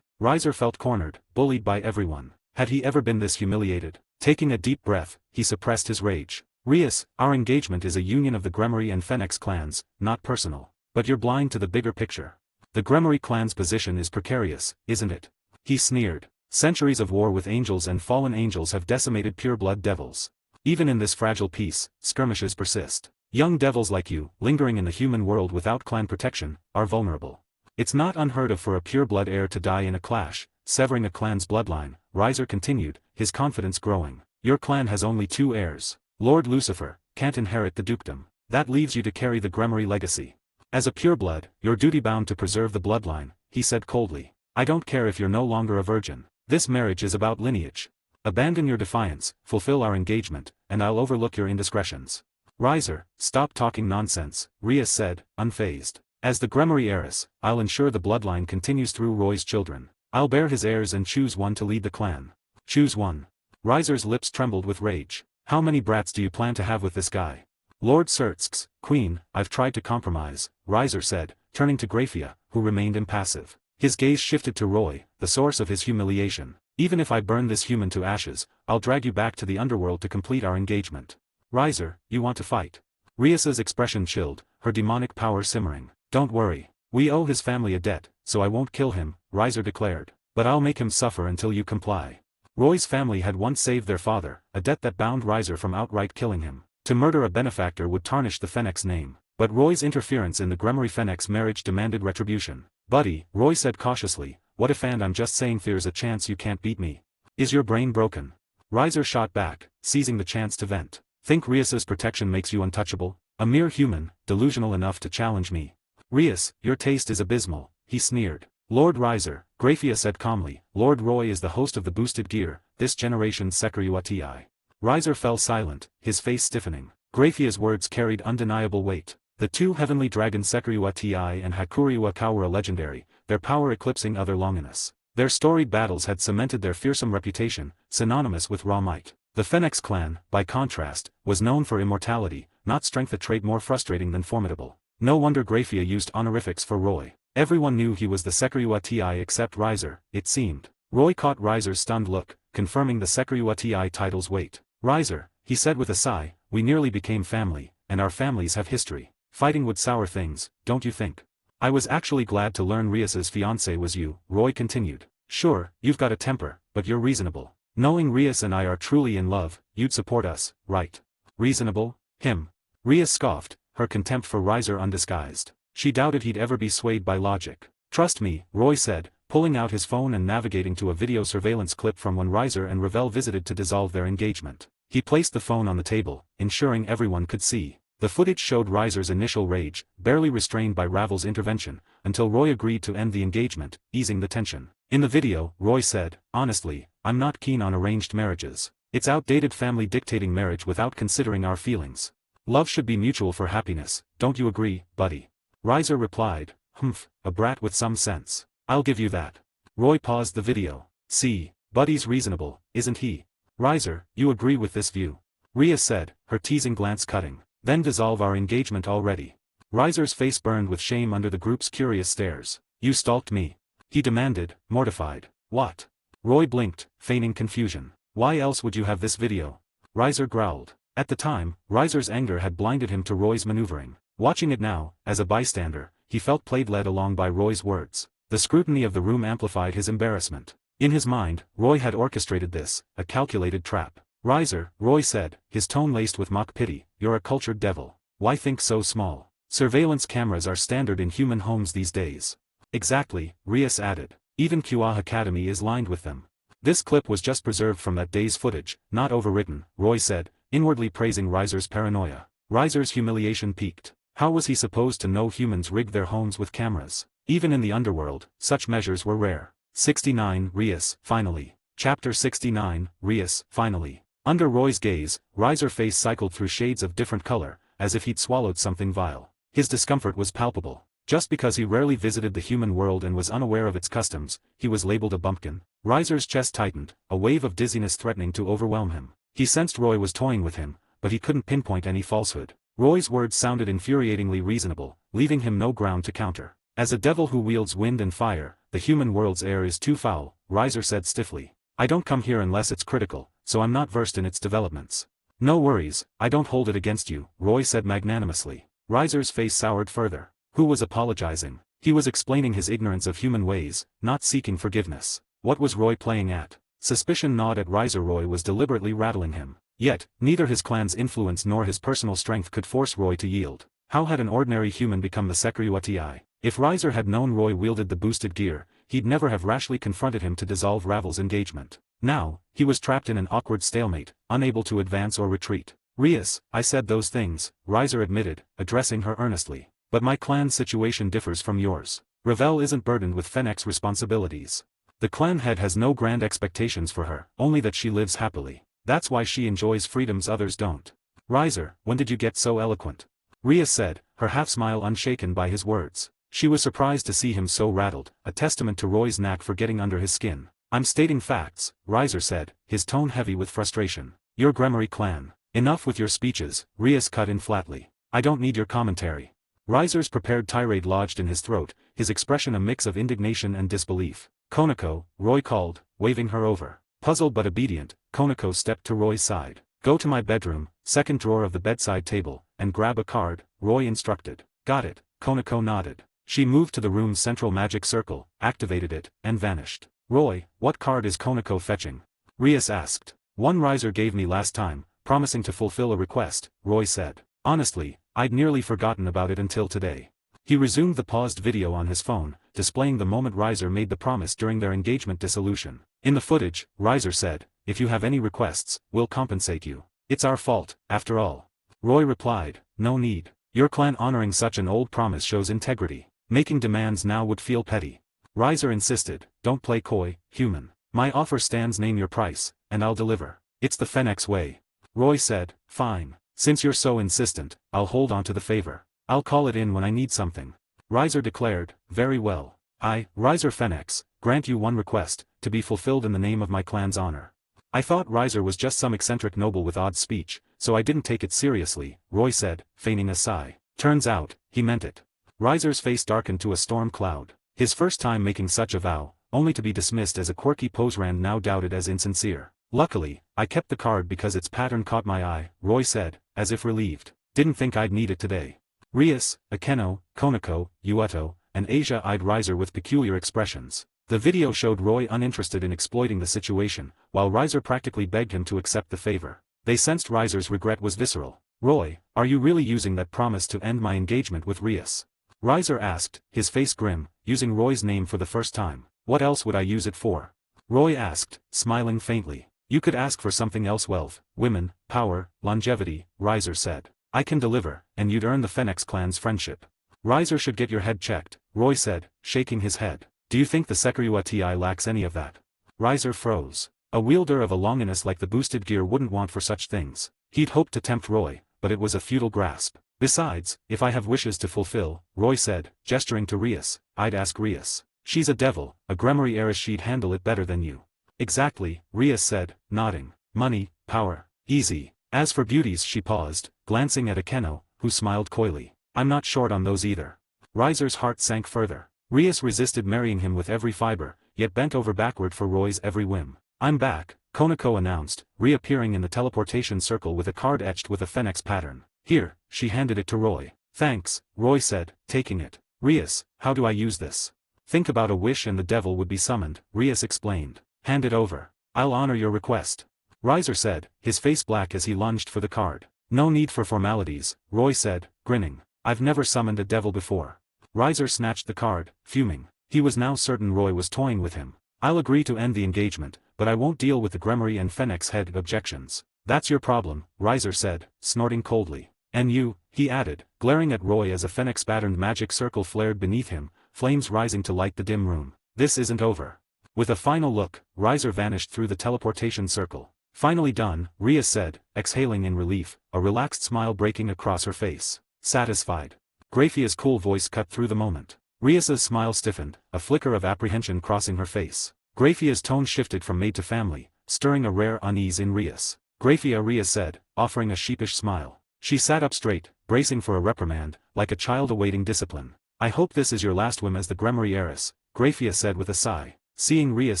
Riser felt cornered, bullied by everyone. Had he ever been this humiliated? Taking a deep breath, he suppressed his rage. Rias, our engagement is a union of the Gremory and Phoenix clans, not personal. But you're blind to the bigger picture. The Gremory clan's position is precarious, isn't it? He sneered. Centuries of war with angels and fallen angels have decimated pure-blood devils. Even in this fragile peace, skirmishes persist. Young devils like you, lingering in the human world without clan protection, are vulnerable. It's not unheard of for a pure-blood heir to die in a clash, severing a clan's bloodline, Riser continued, his confidence growing. Your clan has only 2 heirs. Lord Lucifer can't inherit the dukedom. That leaves you to carry the Gremory legacy. As a pureblood, you're duty-bound to preserve the bloodline, he said coldly. I don't care if you're no longer a virgin. This marriage is about lineage. Abandon your defiance, fulfill our engagement, and I'll overlook your indiscretions. Riser, stop talking nonsense, Rias said, unfazed. As the Gremory heiress, I'll ensure the bloodline continues through Roy's children. I'll bear his heirs and choose one to lead the clan. Choose one. Riser's lips trembled with rage. How many brats do you plan to have with this guy? Lord Sertsk's, Queen, I've tried to compromise, Riser said, turning to Graphia, who remained impassive. His gaze shifted to Roy, the source of his humiliation. Even if I burn this human to ashes, I'll drag you back to the underworld to complete our engagement. Riser, you want to fight? Rias's expression chilled, her demonic power simmering. Don't worry. We owe his family a debt, so I won't kill him, Riser declared. But I'll make him suffer until you comply. Roy's family had once saved their father, a debt that bound Riser from outright killing him. To murder a benefactor would tarnish the Phoenix name. But Roy's interference in the Gremory-Phoenix marriage demanded retribution. Buddy, Roy said cautiously, what if and I'm just saying there's a chance you can't beat me? Is your brain broken? Riser shot back, seizing the chance to vent. Think Rias's protection makes you untouchable? A mere human, delusional enough to challenge me. Rias, your taste is abysmal, he sneered. Lord Riser, Graphia said calmly, Lord Roy is the host of the boosted gear, this generation's Sekiruati. Riser fell silent, his face stiffening. Graphia's words carried undeniable weight. The 2 heavenly dragons Sekiruati and Hakuriwa were legendary, their power eclipsing other Longinus. Their storied battles had cemented their fearsome reputation, synonymous with raw might. The Phoenix clan, by contrast, was known for immortality, not strength, a trait more frustrating than formidable. No wonder Graphia used honorifics for Roy. Everyone knew he was the Sekiruati except Riser, it seemed. Roy caught Riser's stunned look, confirming the Sekiruati title's weight. Riser, he said with a sigh, we nearly became family, and our families have history. Fighting would sour things, don't you think? I was actually glad to learn Rias's fiancé was you, Roy continued. Sure, you've got a temper, but you're reasonable. Knowing Rias and I are truly in love, you'd support us, right? Reasonable? Him. Rias scoffed, her contempt for Riser undisguised. She doubted he'd ever be swayed by logic. Trust me, Roy said, pulling out his phone and navigating to a video surveillance clip from when Riser and Ravel visited to dissolve their engagement. He placed the phone on the table, ensuring everyone could see. The footage showed Riser's initial rage, barely restrained by Ravel's intervention, until Roy agreed to end the engagement, easing the tension. In the video, Roy said, honestly, I'm not keen on arranged marriages. It's outdated family dictating marriage without considering our feelings. Love should be mutual for happiness, don't you agree, buddy? Riser replied, humph, a brat with some sense. I'll give you that. Roy paused the video. See, buddy's reasonable, isn't he? Riser, you agree with this view? Rias said, her teasing glance cutting. Then dissolve our engagement already. Riser's face burned with shame under the group's curious stares. You stalked me? He demanded, mortified. What? Roy blinked, feigning confusion. Why else would you have this video? Riser growled. At the time, Riser's anger had blinded him to Roy's maneuvering. Watching it now, as a bystander, he felt played led along by Roy's words. The scrutiny of the room amplified his embarrassment. In his mind, Roy had orchestrated this, a calculated trap. Riser, Roy said, his tone laced with mock pity, you're a cultured devil. Why think so small? Surveillance cameras are standard in human homes these days. Exactly, Rias added. Even QA Academy is lined with them. This clip was just preserved from that day's footage, not overwritten, Roy said, inwardly praising Riser's paranoia. Riser's humiliation peaked. How was he supposed to know humans rigged their homes with cameras? Even in the underworld, such measures were rare. 69 Rias, finally. Chapter 69, Rias, finally. Under Roy's gaze, Riser's face cycled through shades of different color, as if he'd swallowed something vile. His discomfort was palpable. Just because he rarely visited the human world and was unaware of its customs, he was labeled a bumpkin. Riser's chest tightened, a wave of dizziness threatening to overwhelm him. He sensed Roy was toying with him, but he couldn't pinpoint any falsehood. Roy's words sounded infuriatingly reasonable, leaving him no ground to counter. As a devil who wields wind and fire, the human world's air is too foul, Riser said stiffly. I don't come here unless it's critical, so I'm not versed in its developments. No worries, I don't hold it against you, Roy said magnanimously. Riser's face soured further. Who was apologizing? He was explaining his ignorance of human ways, not seeking forgiveness. What was Roy playing at? Suspicion gnawed at Riser. Roy was deliberately rattling him. Yet, neither his clan's influence nor his personal strength could force Roy to yield. How had an ordinary human become the Secretary? If Riser had known Roy wielded the boosted gear, he'd never have rashly confronted him to dissolve Ravel's engagement. Now, he was trapped in an awkward stalemate, unable to advance or retreat. Rias, I said those things, Riser admitted, addressing her earnestly. But my clan's situation differs from yours. Ravel isn't burdened with Fennec's responsibilities. The clan head has no grand expectations for her, only that she lives happily. That's why she enjoys freedoms others don't. Riser, when did you get so eloquent? Rias said, her half-smile unshaken by his words. She was surprised to see him so rattled, a testament to Roy's knack for getting under his skin. I'm stating facts, Riser said, his tone heavy with frustration. Your Gremory clan. Enough with your speeches, Rias cut in flatly. I don't need your commentary. Riser's prepared tirade lodged in his throat, his expression a mix of indignation and disbelief. Konako, Roy called, waving her over. Puzzled but obedient, Konako stepped to Roy's side. Go to my bedroom, second drawer of the bedside table, and grab a card, Roy instructed. Got it, Konako nodded. She moved to the room's central magic circle, activated it, and vanished. Roy, what card is Konako fetching? Rias asked. One Riser gave me last time, promising to fulfill a request, Roy said. Honestly, I'd nearly forgotten about it until today. He resumed the paused video on his phone, displaying the moment Riser made the promise during their engagement dissolution. In the footage, Riser said, if you have any requests, we'll compensate you. It's our fault, after all. Roy replied, no need. Your clan honoring such an old promise shows integrity. Making demands now would feel petty. Riser insisted, don't play coy, human. My offer stands, name your price, and I'll deliver. It's the Fennec's way. Roy said, fine. Since you're so insistent, I'll hold on to the favor. I'll call it in when I need something. Riser declared, very well. I, Riser Fennex, grant you one request, to be fulfilled in the name of my clan's honor. I thought Riser was just some eccentric noble with odd speech, so I didn't take it seriously, Roy said, feigning a sigh. Turns out, he meant it. Riser's face darkened to a storm cloud. His first time making such a vow, only to be dismissed as a quirky pose Rand now doubted as insincere. Luckily, I kept the card because its pattern caught my eye, Roy said, as if relieved. Didn't think I'd need it today. Rias, Akeno, Konako, Ueto, and Asia eyed Riser with peculiar expressions. The video showed Roy uninterested in exploiting the situation, while Riser practically begged him to accept the favor. They sensed Riser's regret was visceral. Roy, are you really using that promise to end my engagement with Rias? Riser asked, his face grim, using Roy's name for the first time. What else would I use it for? Roy asked, smiling faintly. You could ask for something else. Wealth, women, power, longevity, Riser said. I can deliver, and you'd earn the Fennex clan's friendship. Riser should get your head checked, Roy said, shaking his head. Do you think the Secretary lacks any of that? Riser froze. A wielder of a longinus like the boosted gear wouldn't want for such things. He'd hoped to tempt Roy, but it was a futile grasp. Besides, if I have wishes to fulfill, Roy said, gesturing to Rias, I'd ask Rias. She's a devil, a Gremory heiress, she'd handle it better than you. Exactly, Rias said, nodding. Money, power, easy. As for beauties, she paused, glancing at Akeno, who smiled coyly. I'm not short on those either. Riser's heart sank further. Rias resisted marrying him with every fiber, yet bent over backward for Roy's every whim. I'm back, Konako announced, reappearing in the teleportation circle with a card etched with a Fennex pattern. Here, she handed it to Roy. Thanks, Roy said, taking it. Rias, how do I use this? Think about a wish and the devil would be summoned, Rias explained. Hand it over. I'll honor your request. Riser said, his face black as he lunged for the card. No need for formalities, Roy said, grinning. I've never summoned a devil before. Riser snatched the card, fuming. He was now certain Roy was toying with him. I'll agree to end the engagement, but I won't deal with the Gremory and Fennex head objections. That's your problem, Riser said, snorting coldly. And you, he added, glaring at Roy as a Fennex-patterned magic circle flared beneath him, flames rising to light the dim room. This isn't over. With a final look, Riser vanished through the teleportation circle. Finally done, Rias said, exhaling in relief, a relaxed smile breaking across her face. Satisfied. Graphia's cool voice cut through the moment. Rias's smile stiffened, a flicker of apprehension crossing her face. Graphia's tone shifted from maid to family, stirring a rare unease in Rias. Graphia, Rias said, offering a sheepish smile. She sat up straight, bracing for a reprimand, like a child awaiting discipline. I hope this is your last whim as the Gremory heiress, Graphia said with a sigh. Seeing Rias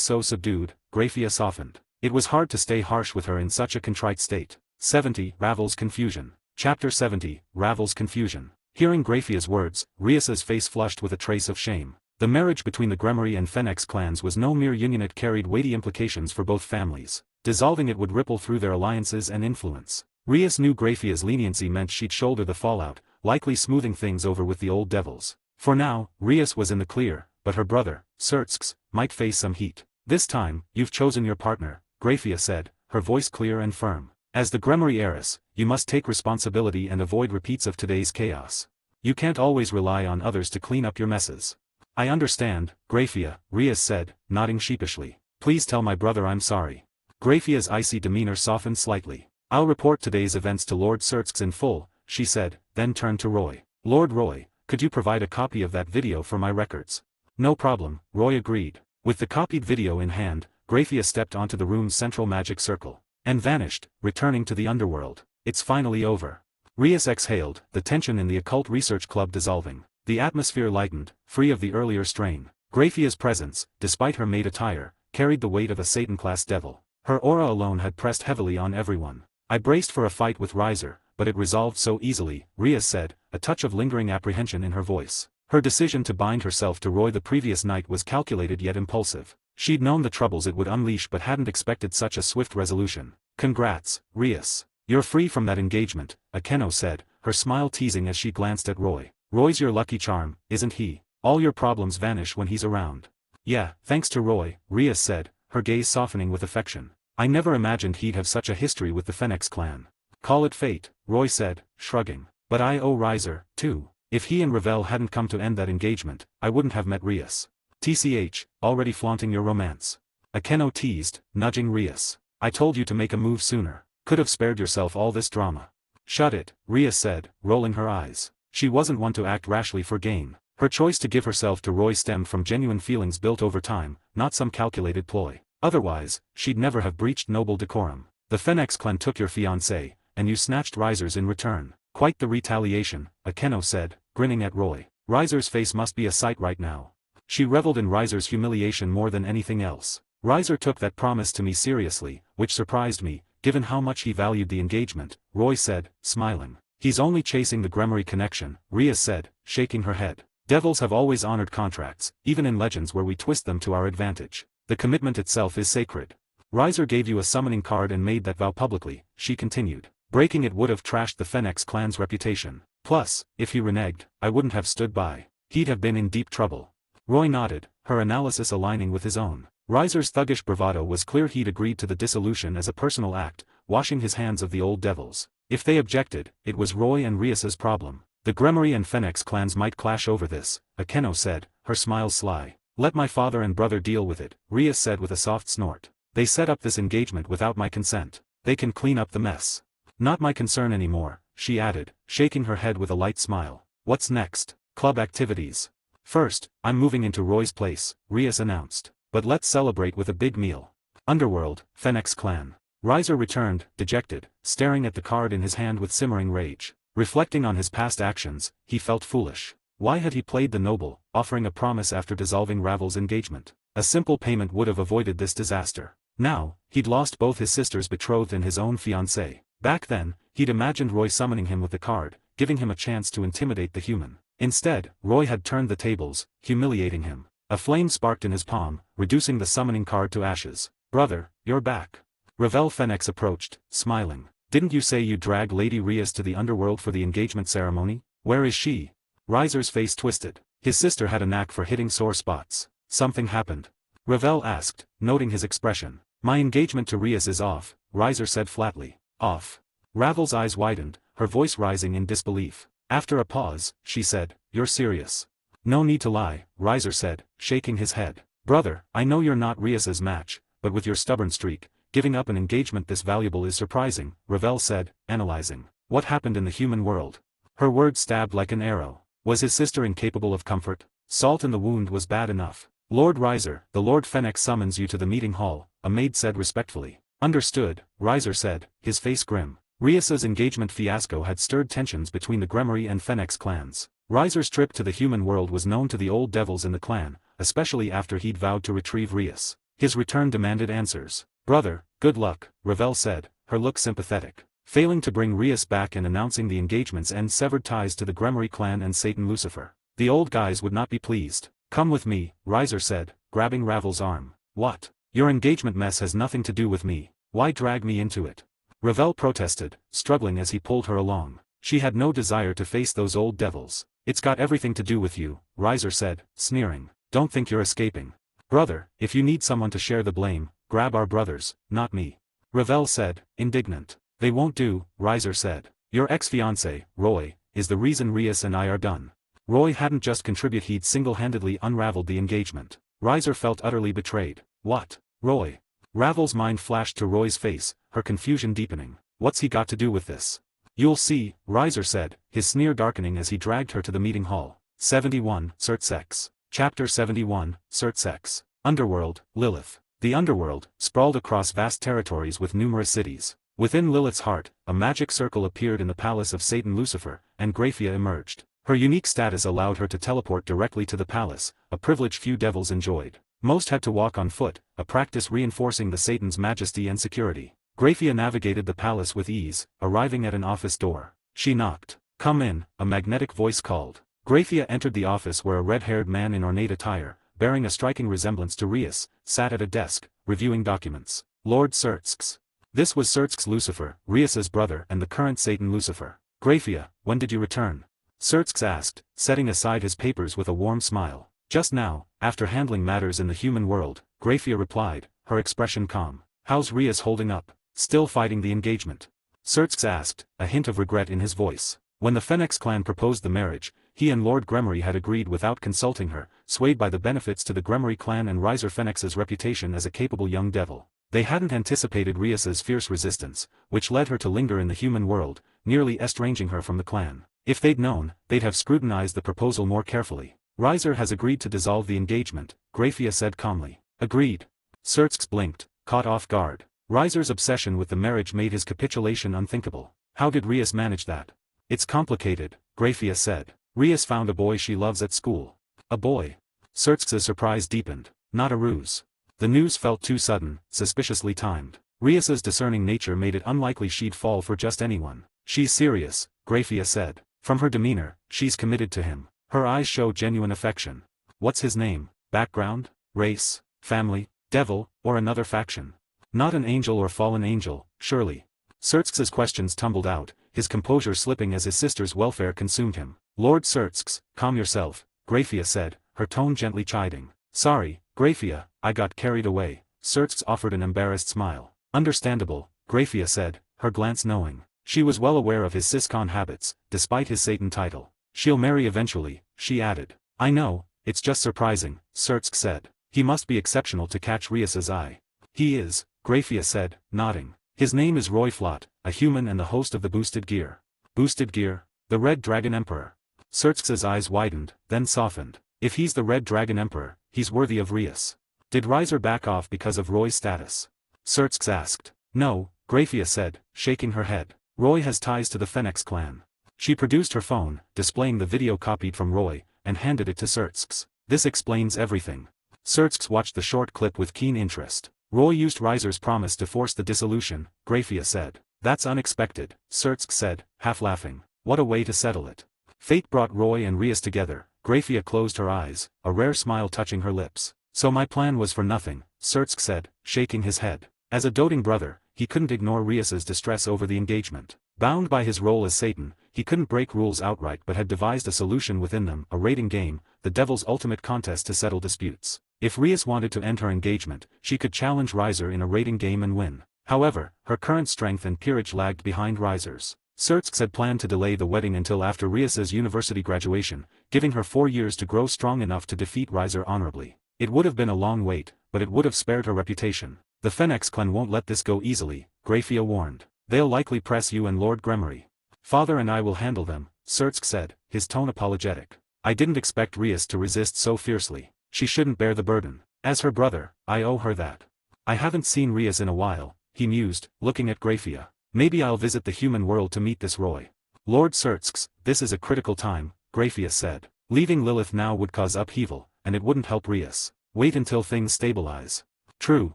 so subdued, Graphia softened. It was hard to stay harsh with her in such a contrite state. 70. Ravel's confusion. Chapter 70. Ravel's confusion. Hearing Graphia's words, Rias's face flushed with a trace of shame. The marriage between the Gremory and Fennex clans was no mere union, it carried weighty implications for both families. Dissolving it would ripple through their alliances and influence. Rias knew Graphia's leniency meant she'd shoulder the fallout, likely smoothing things over with the old devils. For now, Rias was in the clear, but her brother, Xerxes, might face some heat. This time, you've chosen your partner, Graphia said, her voice clear and firm. As the Gremory heiress, you must take responsibility and avoid repeats of today's chaos. You can't always rely on others to clean up your messes. I understand, Graphia, Rias said, nodding sheepishly. Please tell my brother I'm sorry. Graphia's icy demeanor softened slightly. I'll report today's events to Lord Xerxes in full, she said, then turned to Roy. Lord Roy, could you provide a copy of that video for my records? No problem, Roy agreed. With the copied video in hand, Graphia stepped onto the room's central magic circle. And vanished, returning to the underworld. It's finally over. Rias exhaled, the tension in the occult research club dissolving. The atmosphere lightened, free of the earlier strain. Graphia's presence, despite her maid attire, carried the weight of a Satan-class devil. Her aura alone had pressed heavily on everyone. I braced for a fight with Riser, but it resolved so easily, Rias said, a touch of lingering apprehension in her voice. Her decision to bind herself to Roy the previous night was calculated yet impulsive. She'd known the troubles it would unleash but hadn't expected such a swift resolution. Congrats, Rias. You're free from that engagement, Akeno said, her smile teasing as she glanced at Roy. Roy's your lucky charm, isn't he? All your problems vanish when he's around. Yeah, thanks to Roy, Rias said, her gaze softening with affection. I never imagined he'd have such a history with the Fennex clan. Call it fate, Roy said, shrugging. But I owe Riser, too. If he and Ravel hadn't come to end that engagement, I wouldn't have met Rias. TCH, already flaunting your romance. Akeno teased, nudging Rias. I told you to make a move sooner. Could have spared yourself all this drama. Shut it, Rias said, rolling her eyes. She wasn't one to act rashly for gain. Her choice to give herself to Roy stemmed from genuine feelings built over time, not some calculated ploy. Otherwise, she'd never have breached noble decorum. The Fennex clan took your fiancé, and you snatched Riser's in return. Quite the retaliation, Akeno said, grinning at Roy. Riser's face must be a sight right now. She reveled in Riser's humiliation more than anything else. Riser took that promise to me seriously, which surprised me, given how much he valued the engagement, Roy said, smiling. He's only chasing the Gremory connection, Rias said, shaking her head. Devils have always honored contracts, even in legends where we twist them to our advantage. The commitment itself is sacred. Riser gave you a summoning card and made that vow publicly, she continued. Breaking it would have trashed the Fennex clan's reputation. Plus, if he reneged, I wouldn't have stood by. He'd have been in deep trouble. Roy nodded, her analysis aligning with his own. Riser's thuggish bravado was clear. He'd agreed to the dissolution as a personal act, washing his hands of the old devils. If they objected, it was Roy and Rias's problem. The Gremory and Fennex clans might clash over this, Akeno said, her smile sly. Let my father and brother deal with it, Rias said with a soft snort. They set up this engagement without my consent. They can clean up the mess. Not my concern anymore, she added, shaking her head with a light smile. What's next? Club activities. First, I'm moving into Roy's place, Rias announced. But let's celebrate with a big meal. Underworld, Fennex clan. Riser returned, dejected, staring at the card in his hand with simmering rage. Reflecting on his past actions, he felt foolish. Why had he played the noble, offering a promise after dissolving Ravel's engagement? A simple payment would have avoided this disaster. Now, he'd lost both his sister's betrothed and his own fiancée. Back then, he'd imagined Roy summoning him with the card, giving him a chance to intimidate the human. Instead, Roy had turned the tables, humiliating him. A flame sparked in his palm, reducing the summoning card to ashes. Brother, you're back. Ravel Fennex approached, smiling. Didn't you say you dragged Lady Rias to the underworld for the engagement ceremony? Where is she? Riser's face twisted. His sister had a knack for hitting sore spots. Something happened. Ravel asked, noting his expression. My engagement to Rias is off, Riser said flatly. Off. Ravel's eyes widened, her voice rising in disbelief. After a pause, she said, You're serious. No need to lie, Riser said, shaking his head. Brother, I know you're not Rias's match, but with your stubborn streak, giving up an engagement this valuable is surprising, Ravel said, analyzing. What happened in the human world? Her words stabbed like an arrow. Was his sister incapable of comfort? Salt in the wound was bad enough. Lord Riser, the Lord Fennex summons you to the meeting hall, a maid said respectfully. Understood, Riser said, his face grim. Rias's engagement fiasco had stirred tensions between the Gremory and Fenix clans. Riser's trip to the human world was known to the old devils in the clan, especially after he'd vowed to retrieve Rias. His return demanded answers. Brother, good luck, Ravel said, her look sympathetic. Failing to bring Rias back and announcing the engagement's end severed ties to the Gremory clan and Satan Lucifer. The old guys would not be pleased. Come with me, Riser said, grabbing Ravel's arm. What? Your engagement mess has nothing to do with me. Why drag me into it? Ravel protested, struggling as he pulled her along. She had no desire to face those old devils. It's got everything to do with you, Riser said, sneering. Don't think you're escaping. Brother, if you need someone to share the blame, grab our brothers, not me. Ravel said, indignant. They won't do, Riser said. Your ex-fiancé, Roy, is the reason Rias and I are done. Roy hadn't just contributed, he'd single-handedly unraveled the engagement. Riser felt utterly betrayed. What? Roy? Ravel's mind flashed to Roy's face, her confusion deepening. What's he got to do with this? You'll see, Riser said, his sneer darkening as he dragged her to the meeting hall. 71, Sex. Chapter 71, Sex. Underworld, Lilith. The Underworld, sprawled across vast territories with numerous cities. Within Lilith's heart, a magic circle appeared in the palace of Satan Lucifer, and Graphia emerged. Her unique status allowed her to teleport directly to the palace, a privilege few devils enjoyed. Most had to walk on foot, a practice reinforcing the Satan's majesty and security. Graphia navigated the palace with ease, arriving at an office door. She knocked. Come in, a magnetic voice called. Graphia entered the office where a red-haired man in ornate attire, bearing a striking resemblance to Rias, sat at a desk, reviewing documents. Lord Searxx. This was Searxx Lucifer, Rias's brother and the current Satan Lucifer. Graphia, when did you return? Searxx asked, setting aside his papers with a warm smile. Just now, after handling matters in the human world, Graphia replied, her expression calm. How's Rias holding up? Still fighting the engagement? Searxx asked, a hint of regret in his voice. When the Fenix clan proposed the marriage, he and Lord Gremory had agreed without consulting her, swayed by the benefits to the Gremory clan and Riser Fenix's reputation as a capable young devil. They hadn't anticipated Rias's fierce resistance, which led her to linger in the human world, nearly estranging her from the clan. If they'd known, they'd have scrutinized the proposal more carefully. Riser has agreed to dissolve the engagement, Graphia said calmly. Agreed. Searxx blinked, caught off guard. Riser's obsession with the marriage made his capitulation unthinkable. How did Rias manage that? It's complicated, Graphia said. Rias found a boy she loves at school. A boy. Searxx's surprise deepened. Not a ruse. The news felt too sudden, suspiciously timed. Rias's discerning nature made it unlikely she'd fall for just anyone. She's serious, Graphia said. From her demeanor, she's committed to him. Her eyes show genuine affection. What's his name, background, race, family, devil, or another faction? Not an angel or fallen angel, surely. Searxx's questions tumbled out, his composure slipping as his sister's welfare consumed him. Lord Searxx, calm yourself, Graphia said, her tone gently chiding. Sorry, Graphia, I got carried away. Searxx offered an embarrassed smile. Understandable, Graphia said, her glance knowing. She was well aware of his Siscon habits, despite his Satan title. She'll marry eventually, she added. I know, it's just surprising, Searxx said. He must be exceptional to catch Rias's eye. He is, Graphia said, nodding. His name is Roy Flott, a human and the host of the Boosted Gear. Boosted Gear? The Red Dragon Emperor. Searxx's eyes widened, then softened. If he's the Red Dragon Emperor, he's worthy of Rias. Did Riser back off because of Roy's status? Searxx asked. No, Graphia said, shaking her head. Roy has ties to the Fenix clan. She produced her phone, displaying the video copied from Roy, and handed it to Searxx. This explains everything. Searxx watched the short clip with keen interest. Roy used Riser's promise to force the dissolution, Graphia said. That's unexpected, Searxx said, half laughing. What a way to settle it. Fate brought Roy and Rias together. Graphia closed her eyes, a rare smile touching her lips. So my plan was for nothing, Searxx said, shaking his head. As a doting brother, he couldn't ignore Rias's distress over the engagement. Bound by his role as Satan, he couldn't break rules outright but had devised a solution within them, a rating game, the devil's ultimate contest to settle disputes. If Rias wanted to end her engagement, she could challenge Riser in a rating game and win. However, her current strength and peerage lagged behind Riser's. Searxx had planned to delay the wedding until after Rias's university graduation, giving her 4 years to grow strong enough to defeat Riser honorably. It would have been a long wait, but it would have spared her reputation. The Fenix clan won't let this go easily, Graphia warned. They'll likely press you and Lord Gremory. Father and I will handle them, Searxx said, his tone apologetic. I didn't expect Rias to resist so fiercely. She shouldn't bear the burden. As her brother, I owe her that. I haven't seen Rias in a while, he mused, looking at Graphia. Maybe I'll visit the human world to meet this Roy. Lord Sertzks, this is a critical time, Graphia said. Leaving Lilith now would cause upheaval, and it wouldn't help Rias. Wait until things stabilize. True,